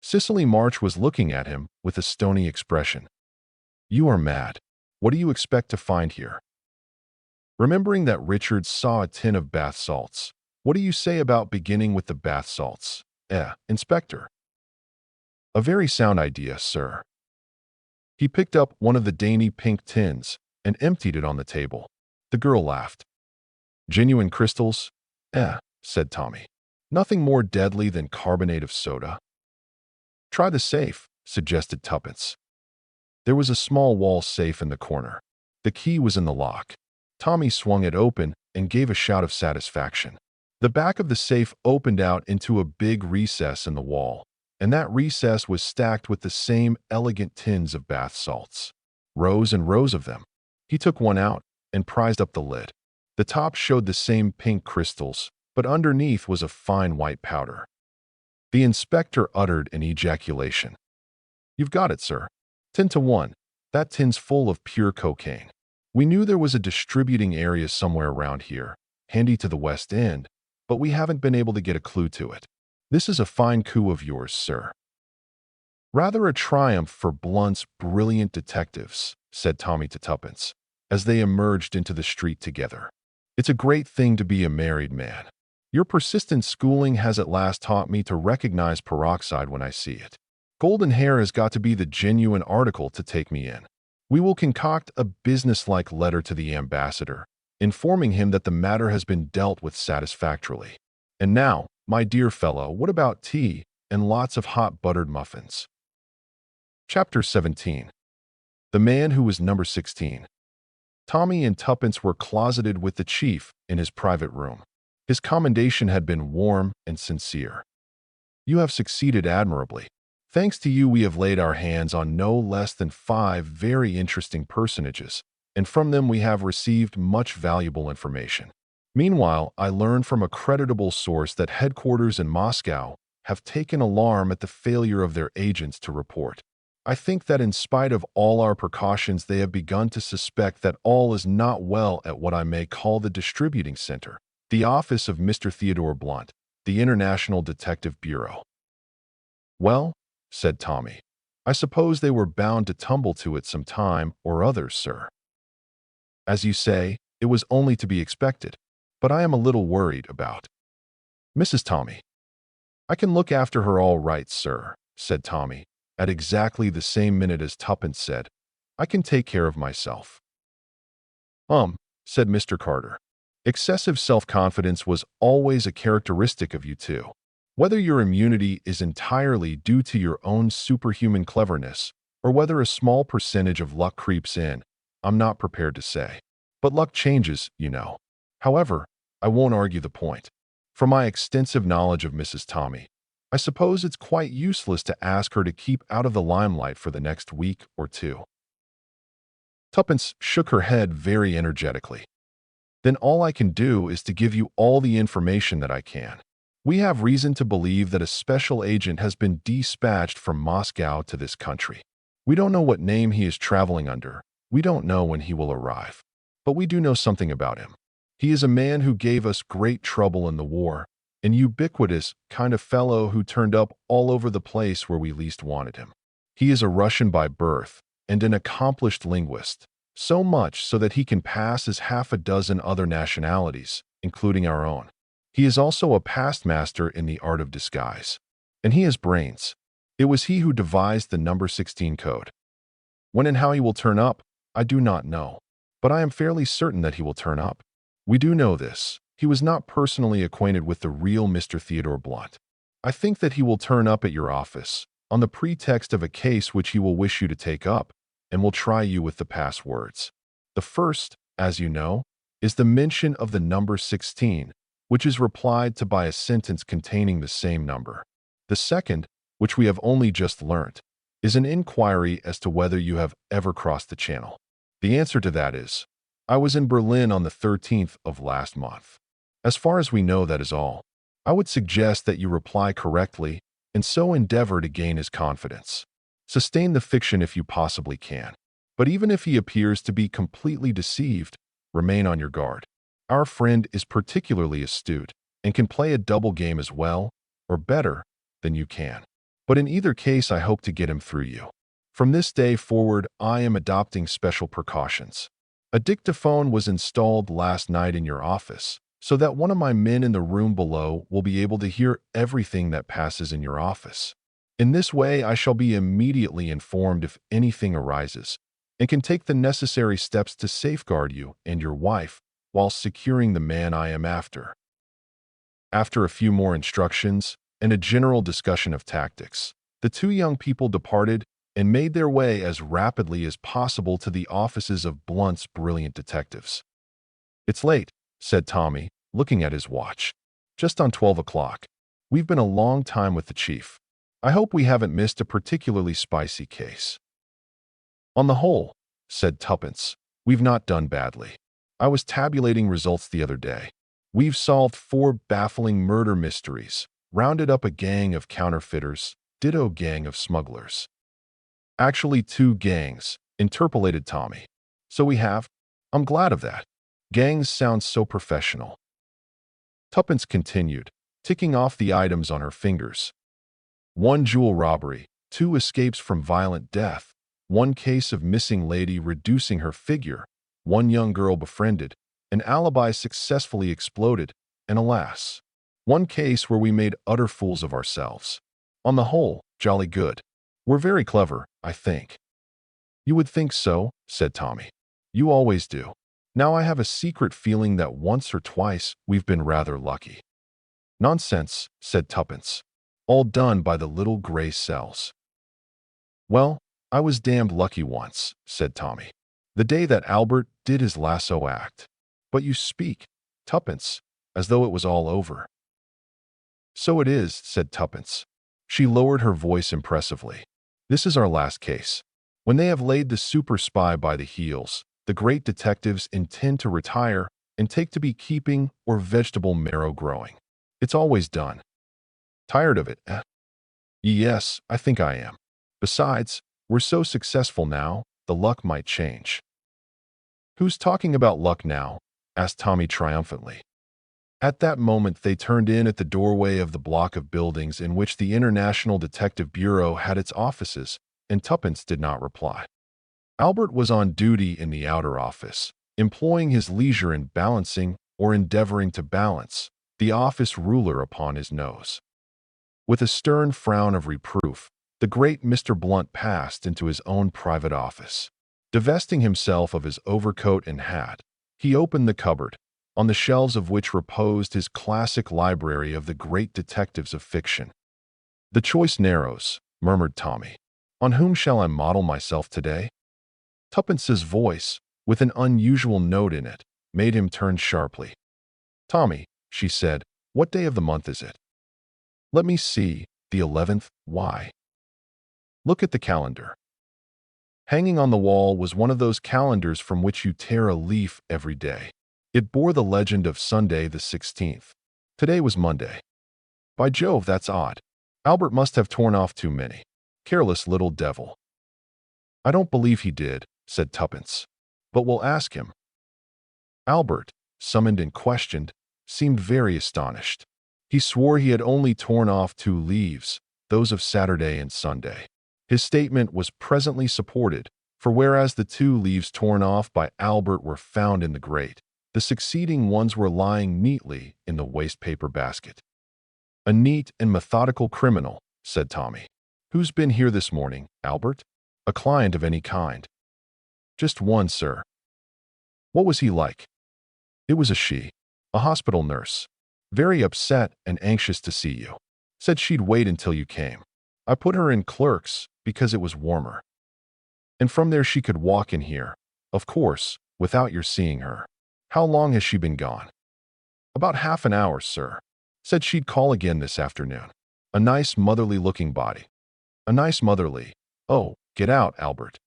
Cicely March was looking at him with a stony expression. You are mad. What do you expect to find here? Remembering that Richard saw a tin of bath salts, what do you say about beginning with the bath salts? Inspector. A very sound idea, sir. He picked up one of the dainty pink tins and emptied it on the table. The girl laughed. Genuine crystals? Said Tommy. Nothing more deadly than carbonate of soda. Try the safe, suggested Tuppence. There was a small wall safe in the corner. The key was in the lock. Tommy swung it open and gave a shout of satisfaction. The back of the safe opened out into a big recess in the wall, and that recess was stacked with the same elegant tins of bath salts. Rows and rows of them. He took one out and prized up the lid. The top showed the same pink crystals, but underneath was a fine white powder. The inspector uttered an ejaculation. You've got it, sir. 10-1. That tin's full of pure cocaine. We knew there was a distributing area somewhere around here, handy to the West End, but we haven't been able to get a clue to it. This is a fine coup of yours, sir. Rather a triumph for Blunt's brilliant detectives, said Tommy to Tuppence, as they emerged into the street together. It's a great thing to be a married man. Your persistent schooling has at last taught me to recognize peroxide when I see it. Golden hair has got to be the genuine article to take me in. We will concoct a businesslike letter to the ambassador, informing him that the matter has been dealt with satisfactorily. And now, my dear fellow, what about tea and lots of hot buttered muffins? Chapter 17. The Man Who Was Number 16. Tommy and Tuppence were closeted with the chief in his private room. His commendation had been warm and sincere. You have succeeded admirably. Thanks to you, we have laid our hands on no less than 5 very interesting personages, and from them we have received much valuable information. Meanwhile, I learned from a creditable source that headquarters in Moscow have taken alarm at the failure of their agents to report. I think that in spite of all our precautions, they have begun to suspect that all is not well at what I may call the distributing center, the office of Mr. Theodore Blunt, the International Detective Bureau. Well, said Tommy, I suppose they were bound to tumble to it some time or other, sir. As you say, it was only to be expected, but I am a little worried about Mrs. Tommy. I can look after her all right, sir, said Tommy, at exactly the same minute as Tuppence said, I can take care of myself. Said Mr. Carter. Excessive self-confidence was always a characteristic of you two. Whether your immunity is entirely due to your own superhuman cleverness, or whether a small percentage of luck creeps in, I'm not prepared to say. But luck changes, you know. However, I won't argue the point. From my extensive knowledge of Mrs. Tommy, I suppose it's quite useless to ask her to keep out of the limelight for the next week or two. Tuppence shook her head very energetically. Then all I can do is to give you all the information that I can. We have reason to believe that a special agent has been dispatched from Moscow to this country. We don't know what name he is traveling under. We don't know when he will arrive. But we do know something about him. He is a man who gave us great trouble in the war, an ubiquitous kind of fellow who turned up all over the place where we least wanted him. He is a Russian by birth and an accomplished linguist, so much so that he can pass as half a dozen other nationalities, including our own. He is also a past master in the art of disguise. And he has brains. It was he who devised the number 16 code. When and how he will turn up, I do not know. But I am fairly certain that he will turn up. We do know this. He was not personally acquainted with the real Mr. Theodore Blunt. I think that he will turn up at your office, on the pretext of a case which he will wish you to take up, and will try you with the passwords. The first, as you know, is the mention of the number 16, which is replied to by a sentence containing the same number. The second, which we have only just learnt, is an inquiry as to whether you have ever crossed the channel. The answer to that is, I was in Berlin on the 13th of last month. As far as we know, that is all. I would suggest that you reply correctly and so endeavor to gain his confidence. Sustain the fiction if you possibly can. But even if he appears to be completely deceived, remain on your guard. Our friend is particularly astute and can play a double game as well, or better, than you can. But in either case, I hope to get him through you. From this day forward, I am adopting special precautions. A dictaphone was installed last night in your office, so that one of my men in the room below will be able to hear everything that passes in your office. In this way, I shall be immediately informed if anything arises, and can take the necessary steps to safeguard you and your wife while securing the man I am after. After a few more instructions and a general discussion of tactics, the two young people departed and made their way as rapidly as possible to the offices of Blunt's brilliant detectives. "It's late," said Tommy, looking at his watch. "Just on 12 o'clock. We've been a long time with the chief. I hope we haven't missed a particularly spicy case." "On the whole," said Tuppence, "we've not done badly. I was tabulating results the other day. We've solved 4 baffling murder mysteries, rounded up a gang of counterfeiters, ditto gang of smugglers." "Actually 2 gangs," interpolated Tommy. "So we have? I'm glad of that. Gangs sounds so professional." Tuppence continued, ticking off the items on her fingers. 1 jewel robbery, 2 escapes from violent death, 1 case of missing lady reducing her figure, 1 young girl befriended, an alibi successfully exploded, and alas, 1 case where we made utter fools of ourselves. On the whole, jolly good. We're very clever, I think." "You would think so," said Tommy. "You always do. Now I have a secret feeling that once or twice we've been rather lucky." "Nonsense," said Tuppence. "All done by the little gray cells." "Well, I was damned lucky once," said Tommy. "The day that Albert did his lasso act. But you speak, Tuppence, as though it was all over." "So it is," said Tuppence. She lowered her voice impressively. "This is our last case. When they have laid the super spy by the heels, the great detectives intend to retire and take to beekeeping or vegetable marrow growing. It's always done." "Tired of it, eh?" "Yes, I think I am. Besides, we're so successful now, the luck might change." "Who's talking about luck now?" asked Tommy triumphantly. At that moment, they turned in at the doorway of the block of buildings in which the International Detective Bureau had its offices, and Tuppence did not reply. Albert was on duty in the outer office, employing his leisure in balancing, or endeavoring to balance, the office ruler upon his nose. With a stern frown of reproof, the great Mr. Blunt passed into his own private office. Divesting himself of his overcoat and hat, he opened the cupboard, on the shelves of which reposed his classic library of the great detectives of fiction. "The choice narrows," murmured Tommy. "On whom shall I model myself today?" Tuppence's voice, with an unusual note in it, made him turn sharply. "Tommy," she said, "what day of the month is it?" "Let me see, the 11th, why?" "Look at the calendar." Hanging on the wall was one of those calendars from which you tear a leaf every day. It bore the legend of Sunday the 16th. Today was Monday. "By Jove, that's odd. Albert must have torn off too many. Careless little devil." "I don't believe he did," said Tuppence. "But we'll ask him." Albert, summoned and questioned, seemed very astonished. He swore he had only torn off 2 leaves, those of Saturday and Sunday. His statement was presently supported, for whereas the 2 leaves torn off by Albert were found in the grate, the succeeding ones were lying neatly in the waste-paper basket. "A neat and methodical criminal," said Tommy. "Who's been here this morning, Albert? A client of any kind?" "Just one, sir." "What was he like?" "It was a she, a hospital nurse. Very upset and anxious to see you. Said she'd wait until you came. I put her in clerks because it was warmer. And from there she could walk in here, of course, without your seeing her. How long has she been gone?" About half an hour, sir. Said she'd call again this afternoon. A nice motherly-looking body. A nice motherly. Oh, get out, Albert.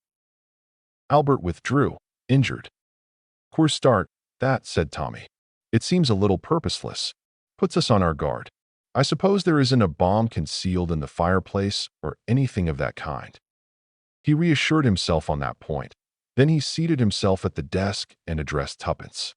Albert withdrew, injured. Queer start, that, said Tommy. It seems a little purposeless. Puts us on our guard. I suppose there isn't a bomb concealed in the fireplace or anything of that kind. He reassured himself on that point. Then he seated himself at the desk and addressed Tuppence.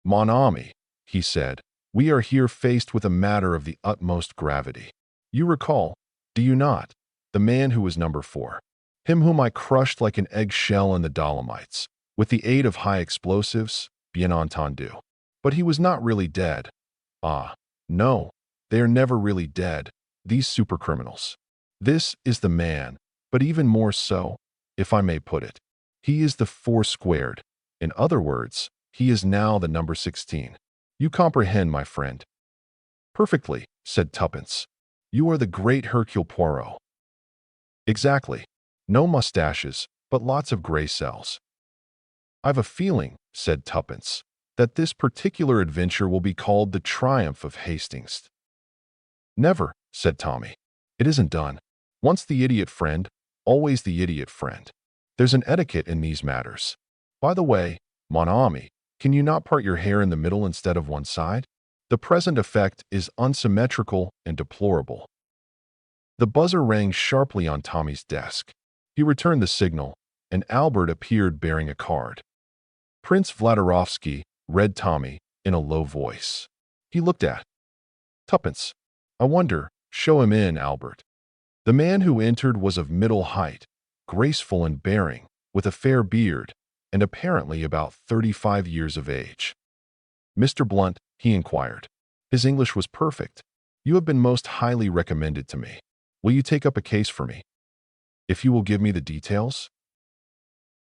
Mon ami, he said, we are here faced with a matter of the utmost gravity. You recall, do you not, the man who was number 4? Him whom I crushed like an eggshell in the Dolomites, with the aid of high explosives, bien entendu. But he was not really dead. Ah, no, they are never really dead, these supercriminals. This is the man, but even more so, if I may put it. He is the 4 squared. In other words, he is now the number 16. You comprehend, my friend? Perfectly, said Tuppence. You are the great Hercule Poirot. Exactly. No mustaches, but lots of gray cells. I've a feeling, said Tuppence, that this particular adventure will be called the Triumph of Hastings. Never, said Tommy. It isn't done. Once the idiot friend, always the idiot friend. There's an etiquette in these matters. By the way, mon ami, can you not part your hair in the middle instead of one side? The present effect is unsymmetrical and deplorable. The buzzer rang sharply on Tommy's desk. He returned the signal, and Albert appeared bearing a card. Prince Vladirovsky, read Tommy, in a low voice. He looked at Tuppence. I wonder, show him in, Albert. The man who entered was of middle height, graceful in bearing, with a fair beard, and apparently about 35 years of age. Mr. Blunt, he inquired. His English was perfect. You have been most highly recommended to me. Will you take up a case for me? If you will give me the details?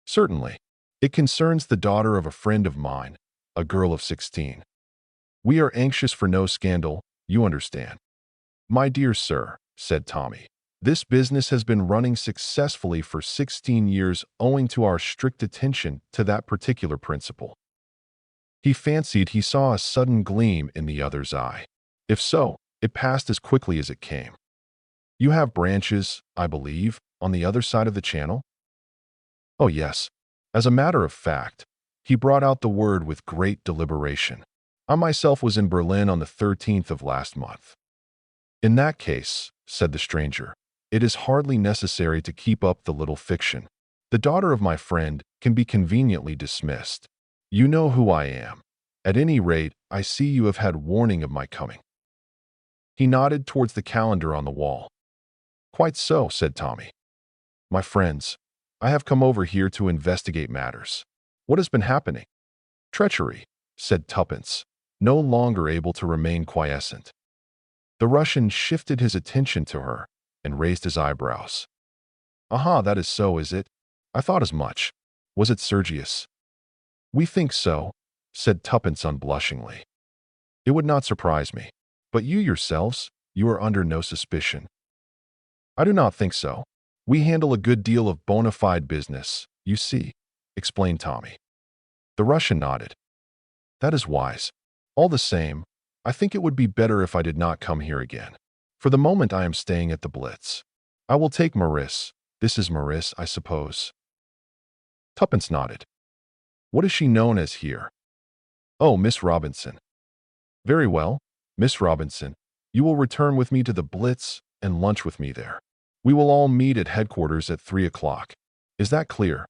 Certainly. It concerns the daughter of a friend of mine, a girl of 16. We are anxious for no scandal, you understand. My dear sir, said Tommy, this business has been running successfully for 16 years owing to our strict attention to that particular principle. He fancied he saw a sudden gleam in the other's eye. If so, it passed as quickly as it came. You have branches, I believe, on the other side of the channel? Oh, yes. As a matter of fact, he brought out the word with great deliberation. I myself was in Berlin on the 13th of last month. In that case, said the stranger, it is hardly necessary to keep up the little fiction. The daughter of my friend can be conveniently dismissed. You know who I am. At any rate, I see you have had warning of my coming. He nodded towards the calendar on the wall. Quite so, said Tommy. My friends, I have come over here to investigate matters. What has been happening? Treachery, said Tuppence, no longer able to remain quiescent. The Russian shifted his attention to her and raised his eyebrows. Aha, that is so, is it? I thought as much. Was it Sergius? We think so, said Tuppence unblushingly. It would not surprise me. But you yourselves, you are under no suspicion. I do not think so. We handle a good deal of bona fide business, you see, explained Tommy. The Russian nodded. That is wise. All the same, I think it would be better if I did not come here again. For the moment I am staying at the Blitz. I will take Maurice. This is Maurice, I suppose. Tuppence nodded. What is she known as here? Oh, Miss Robinson. Very well, Miss Robinson. You will return with me to the Blitz and lunch with me there. We will all meet at headquarters at 3 o'clock. Is that clear?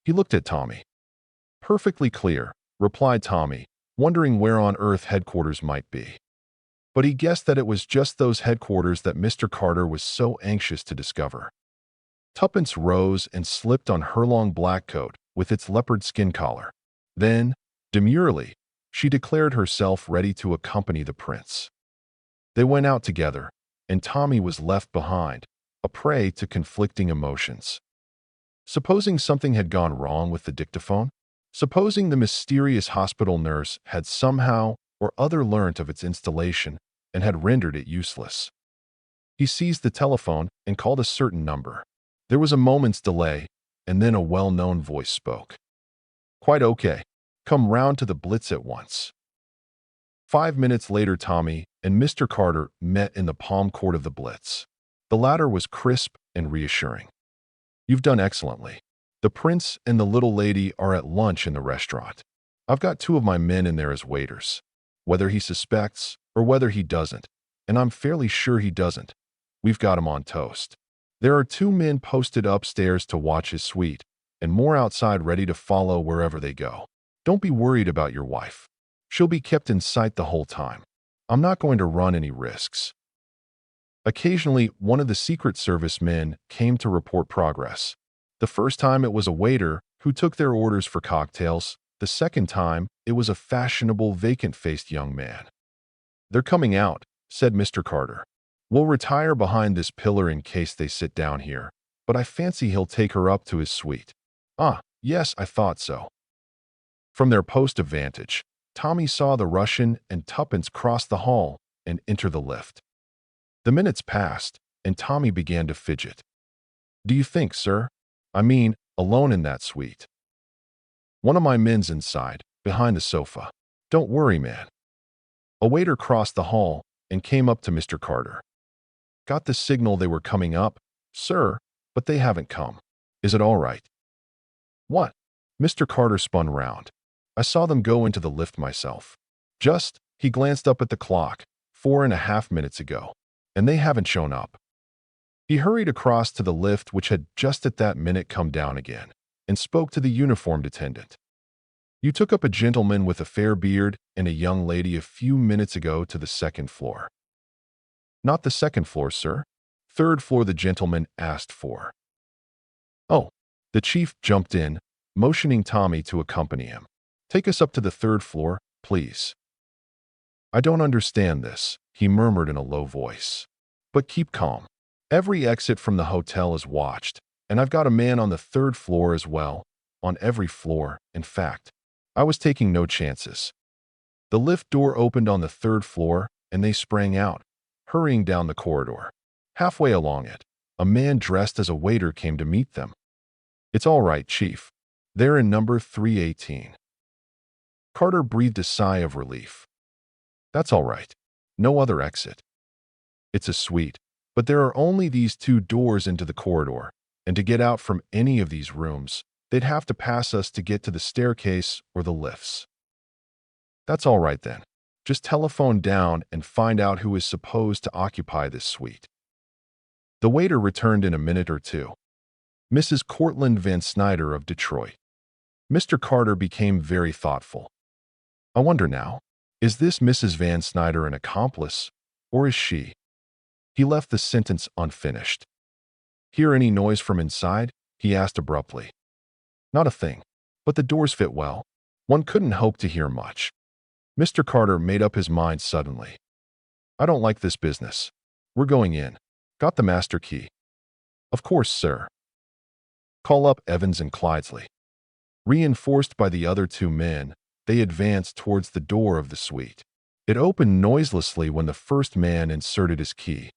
He looked at Tommy. Perfectly clear, replied Tommy, wondering where on earth headquarters might be. But he guessed that it was just those headquarters that Mr. Carter was so anxious to discover. Tuppence rose and slipped on her long black coat with its leopard skin collar. Then, demurely, she declared herself ready to accompany the prince. They went out together, and Tommy was left behind, a prey to conflicting emotions. Supposing something had gone wrong with the dictaphone? Supposing the mysterious hospital nurse had somehow or other learnt of its installation and had rendered it useless? He seized the telephone and called a certain number. There was a moment's delay, and then a well-known voice spoke. Quite okay. Come round to the Blitz at once. 5 minutes later, Tommy and Mr. Carter met in the palm court of the Blitz. The latter was crisp and reassuring. "You've done excellently. The prince and the little lady are at lunch in the restaurant. I've got 2 of my men in there as waiters. Whether he suspects or whether he doesn't, and I'm fairly sure he doesn't, we've got him on toast. There are 2 men posted upstairs to watch his suite, and more outside ready to follow wherever they go. Don't be worried about your wife. She'll be kept in sight the whole time. I'm not going to run any risks." Occasionally, one of the Secret Service men came to report progress. The first time it was a waiter who took their orders for cocktails. The second time, it was a fashionable, vacant-faced young man. "They're coming out," said Mr. Carter. "We'll retire behind this pillar in case they sit down here, but I fancy he'll take her up to his suite." "Ah, yes, I thought so." From their post of vantage, Tommy saw the Russian and Tuppence cross the hall and enter the lift. The minutes passed, and Tommy began to fidget. "Do you think, sir? I mean, alone in that suite. One of my men's inside, behind the sofa. Don't worry, man." A waiter crossed the hall and came up to Mr. Carter. "Got the signal they were coming up, sir, but they haven't come. Is it all right?" "What?" Mr. Carter spun round. "I saw them go into the lift myself. He glanced up at the clock, 4.5 minutes ago, and they haven't shown up." He hurried across to the lift, which had just at that minute come down again, and spoke to the uniformed attendant. "You took up a gentleman with a fair beard and a young lady a few minutes ago to the 2nd floor." "Not the 2nd floor, sir. 3rd floor the gentleman asked for." "Oh." The chief jumped in, motioning Tommy to accompany him. "Take us up to the 3rd floor, please." "I don't understand this," he murmured in a low voice. "But keep calm. Every exit from the hotel is watched, and I've got a man on the 3rd floor as well, on every floor, in fact. I was taking no chances." The lift door opened on the 3rd floor, and they sprang out, hurrying down the corridor. Halfway along it, a man dressed as a waiter came to meet them. "It's all right, Chief. They're in number 318. Carter breathed a sigh of relief. "That's all right. No other exit. It's a suite, but there are only these 2 doors into the corridor, and to get out from any of these rooms, they'd have to pass us to get to the staircase or the lifts." "That's all right then. Just telephone down and find out who is supposed to occupy this suite." The waiter returned in a minute or two. "Mrs. Cortlandt Van Snyder of Detroit." Mr. Carter became very thoughtful. "I wonder now, is this Mrs. Van Snyder an accomplice, or is she—" He left the sentence unfinished. "Hear any noise from inside?" he asked abruptly. "Not a thing, but the doors fit well. One couldn't hope to hear much." Mr. Carter made up his mind suddenly. "I don't like this business. We're going in. Got the master key?" "Of course, sir." "Call up Evans and Clydesley." Reinforced by the other 2 men, they advanced towards the door of the suite. It opened noiselessly when the first man inserted his key.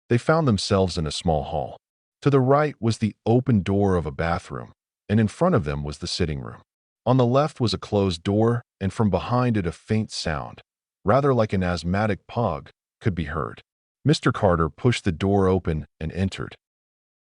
They found themselves in a small hall. To the right was the open door of a bathroom, and in front of them was the sitting room. On the left was a closed door, and from behind it a faint sound, rather like an asthmatic pug, could be heard. Mr. Carter pushed the door open and entered.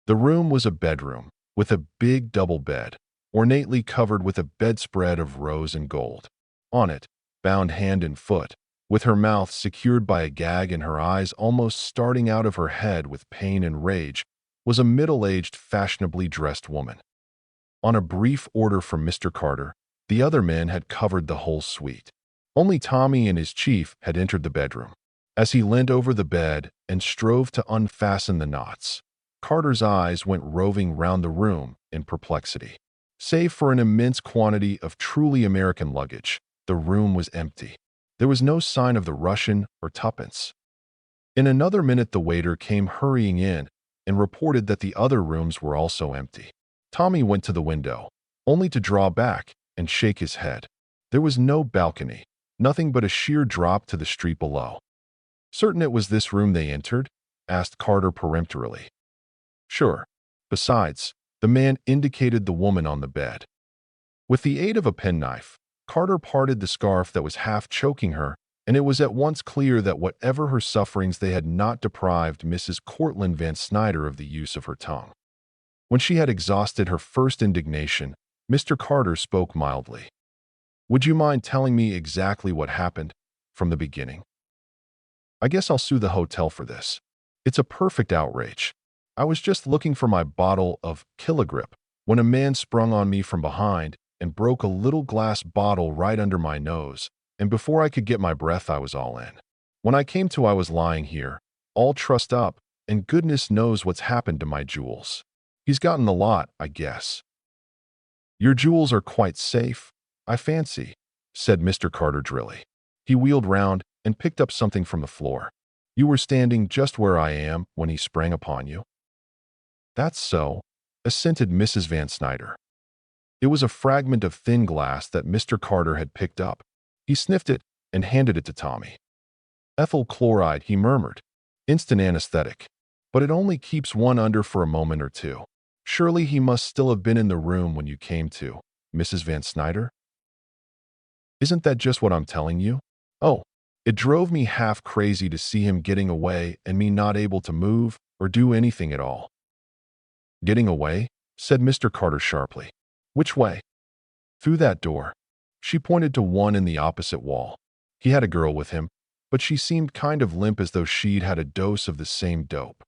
The room was a bedroom, with a big double bed, ornately covered with a bedspread of rose and gold. On it, bound hand and foot, with her mouth secured by a gag and her eyes almost starting out of her head with pain and rage, was a middle-aged, fashionably dressed woman. On a brief order from Mr. Carter, the other men had covered the whole suite. Only Tommy and his chief had entered the bedroom. As he leant over the bed and strove to unfasten the knots, Carter's eyes went roving round the room in perplexity. Save for an immense quantity of truly American luggage, the room was empty. There was no sign of the Russian or Tuppence. In another minute the waiter came hurrying in and reported that the other rooms were also empty. Tommy went to the window, only to draw back and shake his head. There was no balcony, nothing but a sheer drop to the street below. "Certain it was this room they entered?" asked Carter peremptorily. "Sure. Besides," the man indicated the woman on the bed. With the aid of a penknife, Carter parted the scarf that was half choking her and it was at once clear that whatever her sufferings, they had not deprived Mrs. Cortlandt Van Snyder of the use of her tongue. When she had exhausted her first indignation, Mr. Carter spoke mildly. "Would you mind telling me exactly what happened from the beginning? I guess I'll sue the hotel for this. It's a perfect outrage. I was just looking for my bottle of Killagrip when a man sprung on me from behind and broke a little glass bottle right under my nose, and before I could get my breath, I was all in. When I came to, I was lying here, all trussed up, and goodness knows what's happened to my jewels. He's gotten a lot, I guess." "Your jewels are quite safe, I fancy," said Mr. Carter drily. He wheeled round and picked up something from the floor. "You were standing just where I am when he sprang upon you." "That's so," assented Mrs. Van Snyder. It was a fragment of thin glass that Mr. Carter had picked up. He sniffed it and handed it to Tommy. "Ethyl chloride," he murmured. "Instant anesthetic. But it only keeps one under for a moment or two. Surely he must still have been in the room when you came to, Mrs. Van Snyder?" "Isn't that just what I'm telling you? Oh, it drove me half crazy to see him getting away and me not able to move or do anything at all." "Getting away?" said Mr. Carter sharply. "Which way?" "Through that door." She pointed to one in the opposite wall. "He had a girl with him, but she seemed kind of limp as though she'd had a dose of the same dope."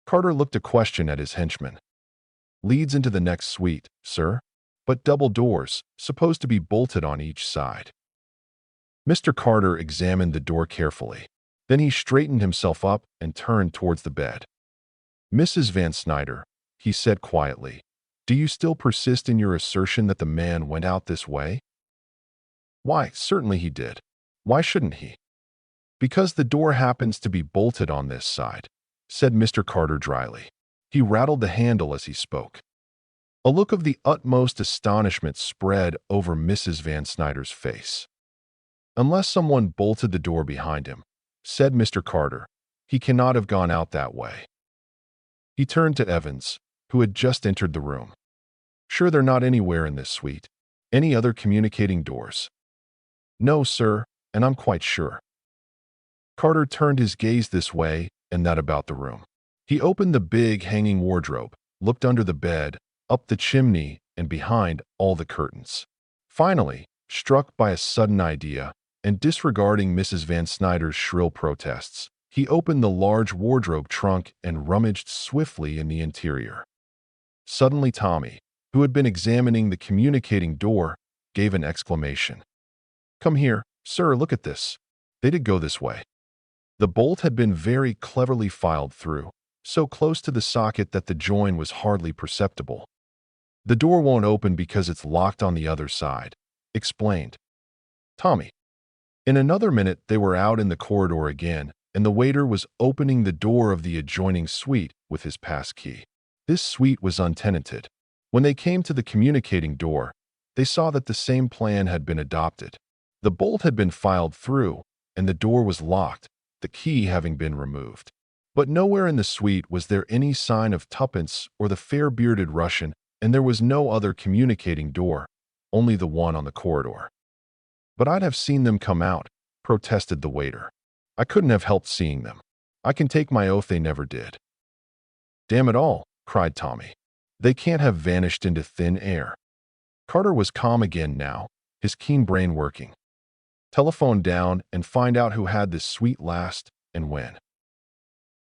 Carter looked a question at his henchman. "Leads into the next suite, sir, but double doors, supposed to be bolted on each side." Mr. Carter examined the door carefully. Then he straightened himself up and turned towards the bed. "Mrs. Van Snyder," he said quietly, "do you still persist in your assertion that the man went out this way?" "Why, certainly he did. Why shouldn't he?" "Because the door happens to be bolted on this side," said Mr. Carter dryly. He rattled the handle as he spoke. A look of the utmost astonishment spread over Mrs. Van Snyder's face. "Unless someone bolted the door behind him," said Mr. Carter, "he cannot have gone out that way." He turned to Evans, who had just entered the room. "Sure they're not anywhere in this suite? Any other communicating doors?" "No, sir, and I'm quite sure." Carter turned his gaze this way and that about the room. He opened the big hanging wardrobe, looked under the bed, up the chimney, and behind all the curtains. Finally, struck by a sudden idea, and disregarding Mrs. Van Snyder's shrill protests, he opened the large wardrobe trunk and rummaged swiftly in the interior. Suddenly Tommy, who had been examining the communicating door, gave an exclamation. "Come here, sir, look at this. They did go this way." The bolt had been very cleverly filed through, so close to the socket that the join was hardly perceptible. "The door won't open because it's locked on the other side," explained Tommy. In another minute they were out in the corridor again, and the waiter was opening the door of the adjoining suite with his pass key. This suite was untenanted. When they came to the communicating door, they saw that the same plan had been adopted. The bolt had been filed through, and the door was locked, the key having been removed. But nowhere in the suite was there any sign of Tuppence or the fair-bearded Russian, and there was no other communicating door, only the one on the corridor. "But I'd have seen them come out," protested the waiter. "I couldn't have helped seeing them. I can take my oath they never did." "Damn it all," cried Tommy. "They can't have vanished into thin air." Carter was calm again now, his keen brain working. "Telephone down and find out who had this suite last and when."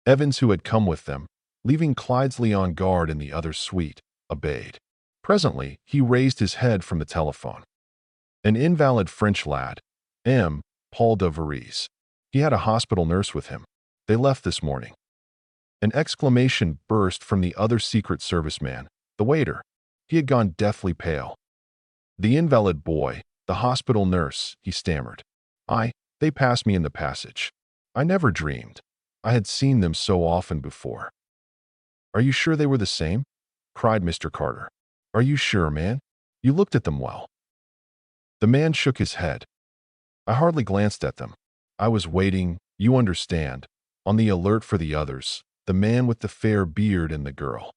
Evans, who had come with them, leaving Clydesley on guard in the other suite, obeyed. Presently, he raised his head from the telephone. "An invalid French lad, M. Paul de Varese. He had a hospital nurse with him. They left this morning." An exclamation burst from the other Secret Service man, the waiter. He had gone deathly pale. "The invalid boy, the hospital nurse," he stammered. They passed me in the passage. I never dreamed. I had seen them so often before." "Are you sure they were the same?" cried Mr. Carter. "Are you sure, man? You looked at them well." The man shook his head. "I hardly glanced at them. I was waiting, you understand, on the alert for the others, the man with the fair beard and the girl."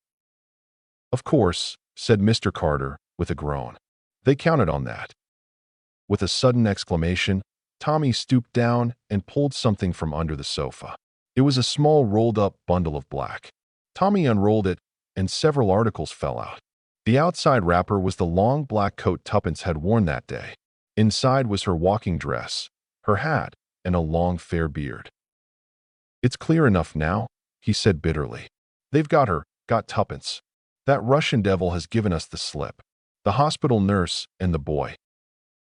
"Of course," said Mr. Carter, with a groan. "They counted on that." With a sudden exclamation, Tommy stooped down and pulled something from under the sofa. It was a small rolled-up bundle of black. Tommy unrolled it, and several articles fell out. The outside wrapper was the long black coat Tuppence had worn that day. Inside was her walking dress, her hat, and a long fair beard. "It's clear enough now," he said bitterly. "They've got her, got Tuppence. That Russian devil has given us the slip. The hospital nurse and the boy.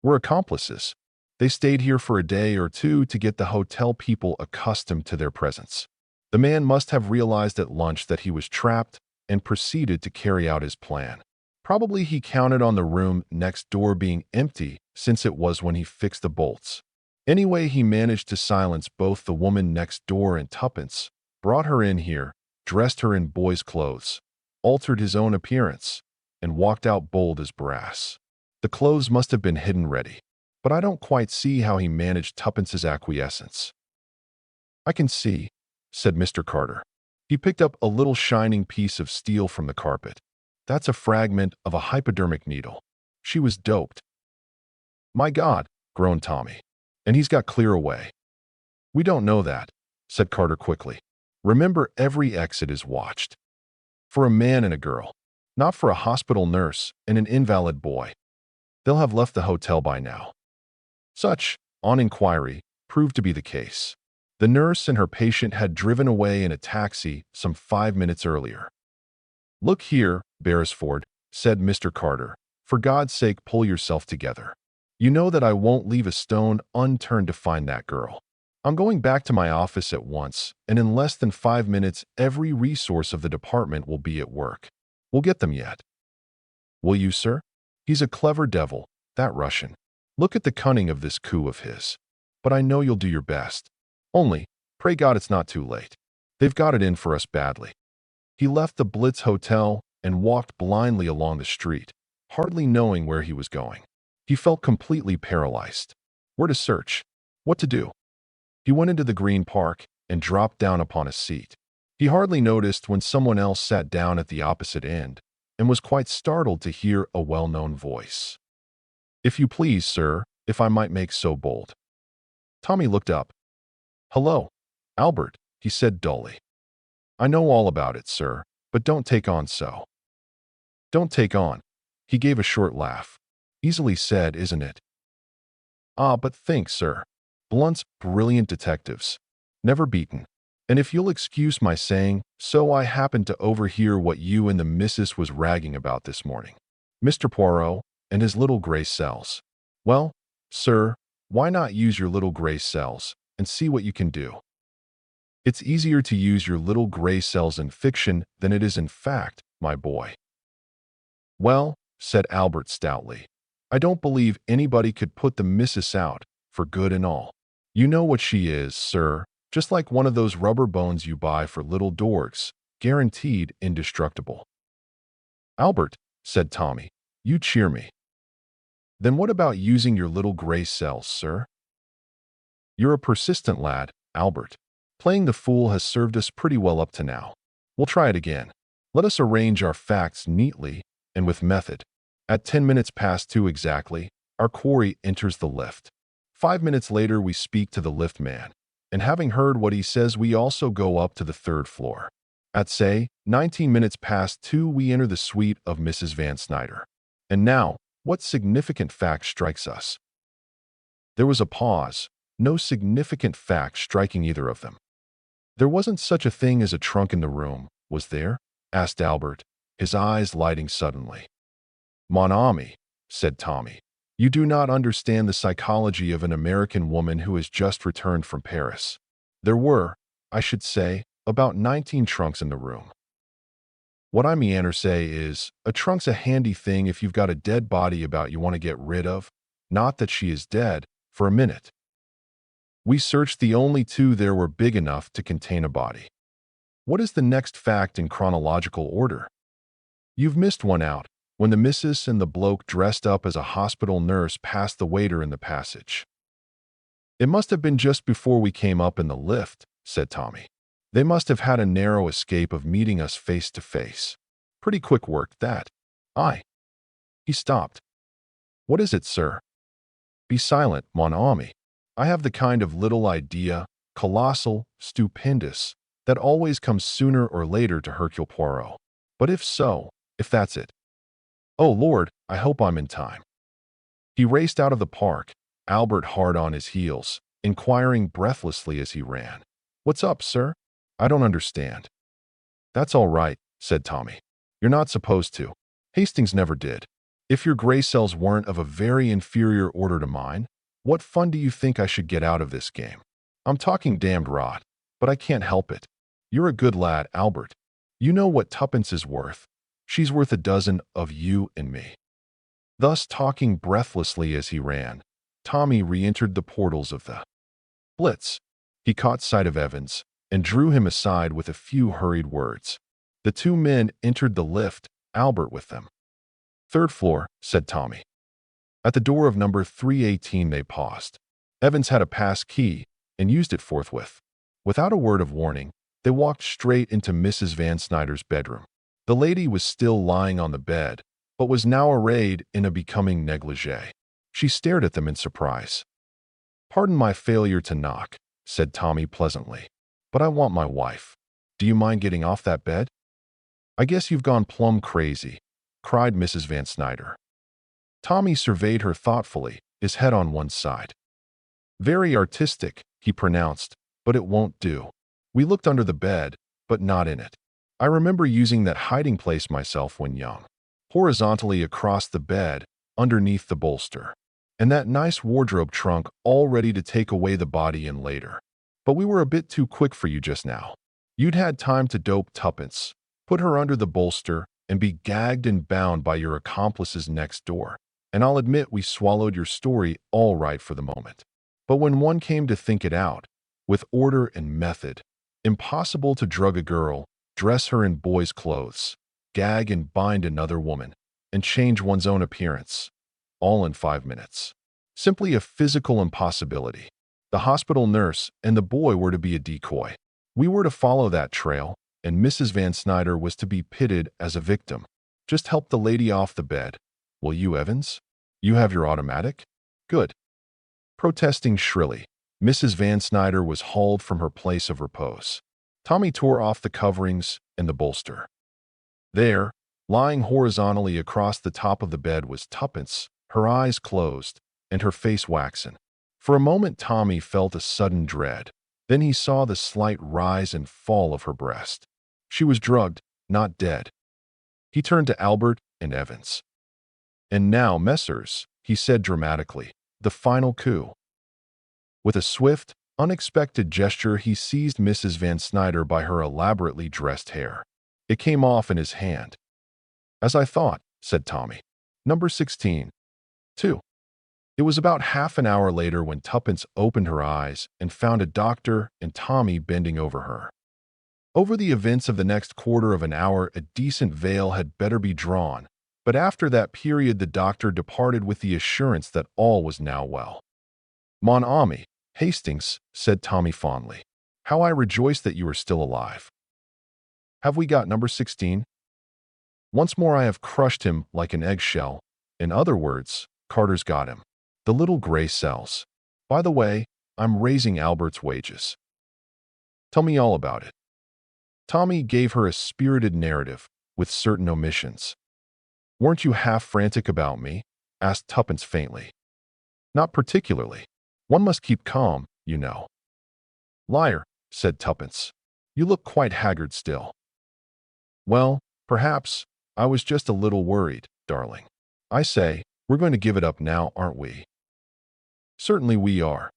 We're accomplices. They stayed here for a day or two to get the hotel people accustomed to their presence. The man must have realized at lunch that he was trapped and proceeded to carry out his plan. Probably he counted on the room next door being empty since it was when he fixed the bolts. Anyway, he managed to silence both the woman next door and Tuppence, brought her in here, dressed her in boy's clothes, altered his own appearance, and walked out bold as brass. The clothes must have been hidden ready, but I don't quite see how he managed Tuppence's acquiescence." "I can see," said Mr. Carter. He picked up a little shining piece of steel from the carpet. "That's a fragment of a hypodermic needle. She was doped." "My God," groaned Tommy. "And he's got clear away." "We don't know that," said Carter quickly. "Remember, every exit is watched. For a man and a girl, not for a hospital nurse and an invalid boy. They'll have left the hotel by now." Such, on inquiry, proved to be the case. The nurse and her patient had driven away in a taxi some 5 minutes earlier. "Look here, Beresford," said Mr. Carter. "For God's sake, pull yourself together. You know that I won't leave a stone unturned to find that girl. I'm going back to my office at once, and in less than 5 minutes, every resource of the department will be at work. We'll get them yet." "Will you, sir? He's a clever devil, that Russian. Look at the cunning of this coup of his. But I know you'll do your best. Only, pray God it's not too late. They've got it in for us badly." He left the Blitz Hotel and walked blindly along the street, hardly knowing where he was going. He felt completely paralyzed. Where to search? What to do? He went into the Green Park and dropped down upon a seat. He hardly noticed when someone else sat down at the opposite end and was quite startled to hear a well-known voice. "If you please, sir, if I might make so bold." Tommy looked up. "Hello, Albert," he said dully. "I know all about it, sir, but don't take on so." "Don't take on." He gave a short laugh. "Easily said, isn't it? Ah, but think, sir. Blunt's brilliant detectives. Never beaten. And if you'll excuse my saying so, I happened to overhear what you and the missus was ragging about this morning. Mr. Poirot and his little gray cells. Well, sir, why not use your little gray cells and see what you can do? It's easier to use your little gray cells in fiction than it is in fact, my boy." "Well," said Albert stoutly, "I don't believe anybody could put the missus out, for good and all. You know what she is, sir, just like one of those rubber bones you buy for little dorks, guaranteed indestructible." "Albert," said Tommy, "you cheer me. Then what about using your little gray cells, sir?" "You're a persistent lad, Albert. Playing the fool has served us pretty well up to now. We'll try it again. Let us arrange our facts neatly and with method. At 10 minutes past 2 exactly, our quarry enters the lift. 5 minutes later, we speak to the lift man, and having heard what he says, we also go up to the 3rd floor. At, say, 19 minutes past 2, we enter the suite of Mrs. Van Snyder. And now, what significant fact strikes us?" There was a pause, no significant fact striking either of them. "There wasn't such a thing as a trunk in the room, was there?" asked Albert, his eyes lighting suddenly. "Mon ami," said Tommy, "you do not understand the psychology of an American woman who has just returned from Paris. There were, I should say, about 19 trunks in the room. What I meaner say is, a trunk's a handy thing if you've got a dead body about you want to get rid of, not that she is dead, for a minute. We searched the only 2 there were big enough to contain a body. What is the next fact in chronological order? You've missed one out, when the missus and the bloke dressed up as a hospital nurse passed the waiter in the passage." "It must have been just before we came up in the lift," said Tommy. "They must have had a narrow escape of meeting us face to face. Pretty quick work, that. Aye." He stopped. "What is it, sir?" "Be silent, mon ami. I have the kind of little idea, colossal, stupendous, that always comes sooner or later to Hercule Poirot. But if that's it. Oh Lord, I hope I'm in time. He raced out of the park, Albert hard on his heels, inquiring breathlessly as he ran. What's up, sir? I don't understand. That's all right, said Tommy. You're not supposed to. Hastings never did. If your gray cells weren't of a very inferior order to mine, what fun do you think I should get out of this game? I'm talking damned rot, but I can't help it. You're a good lad, Albert. You know what Tuppence is worth. She's worth a dozen of you and me. Thus, talking breathlessly as he ran, Tommy re-entered the portals of the Blitz. He caught sight of Evans and drew him aside with a few hurried words. The two men entered the lift, Albert with them. Third floor, said Tommy. At the door of number 318 they paused. Evans had a pass key and used it forthwith. Without a word of warning, they walked straight into Mrs. Van Snyder's bedroom. The lady was still lying on the bed, but was now arrayed in a becoming negligee. She stared at them in surprise. Pardon my failure to knock, said Tommy pleasantly, but I want my wife. Do you mind getting off that bed? I guess you've gone plumb crazy, cried Mrs. Van Snyder. Tommy surveyed her thoughtfully, his head on one side. Very artistic, he pronounced, but it won't do. We looked under the bed, but not in it. I remember using that hiding place myself when young. Horizontally across the bed, underneath the bolster. And that nice wardrobe trunk all ready to take away the body in later. But we were a bit too quick for you just now. You'd had time to dope Tuppence, put her under the bolster, and be gagged and bound by your accomplices next door. And I'll admit we swallowed your story all right for the moment. But when one came to think it out, with order and method, impossible to drug a girl, dress her in boys' clothes, gag and bind another woman, and change one's own appearance, all in 5 minutes. Simply a physical impossibility. The hospital nurse and the boy were to be a decoy. We were to follow that trail, and Mrs. Van Snyder was to be pitted as a victim. Just help the lady off the bed. Will you, Evans? You have your automatic? Good. Protesting shrilly, Mrs. Van Snyder was hauled from her place of repose. Tommy tore off the coverings and the bolster. There, lying horizontally across the top of the bed was Tuppence, her eyes closed, and her face waxen. For a moment Tommy felt a sudden dread. Then he saw the slight rise and fall of her breast. She was drugged, not dead. He turned to Albert and Evans. And now, messers, he said dramatically, the final coup. With a swift, unexpected gesture he seized Mrs. Van Snyder by her elaborately dressed hair. It came off in his hand. As I thought, said Tommy. Number 16. 2. It was about half an hour later when Tuppence opened her eyes and found a doctor and Tommy bending over her. Over the events of the next quarter of an hour a decent veil had better be drawn, but after that period the doctor departed with the assurance that all was now well. Mon ami, Hastings, said Tommy fondly. How I rejoice that you are still alive. Have we got number 16? Once more I have crushed him like an eggshell. In other words, Carter's got him. The little gray cells. By the way, I'm raising Albert's wages. Tell me all about it. Tommy gave her a spirited narrative, with certain omissions. Weren't you half frantic about me? Asked Tuppence faintly. Not particularly. One must keep calm, you know. Liar, said Tuppence. You look quite haggard still. Well, perhaps, I was just a little worried, darling. I say, we're going to give it up now, aren't we? Certainly we are.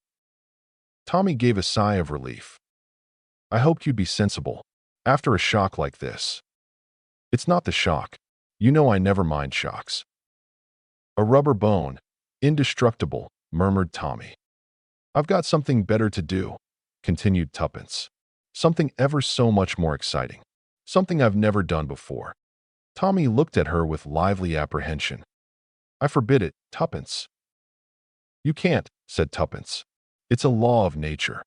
Tommy gave a sigh of relief. I hoped you'd be sensible, after a shock like this. It's not the shock. You know I never mind shocks. A rubber bone, indestructible, murmured Tommy. I've got something better to do, continued Tuppence. Something ever so much more exciting. Something I've never done before. Tommy looked at her with lively apprehension. I forbid it, Tuppence. You can't, said Tuppence. It's a law of nature.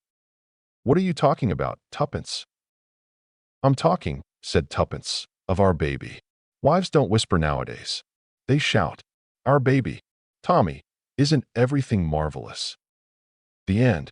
What are you talking about, Tuppence? I'm talking, said Tuppence, of our baby. Wives don't whisper nowadays. They shout. Our baby. Tommy, isn't everything marvelous? The end.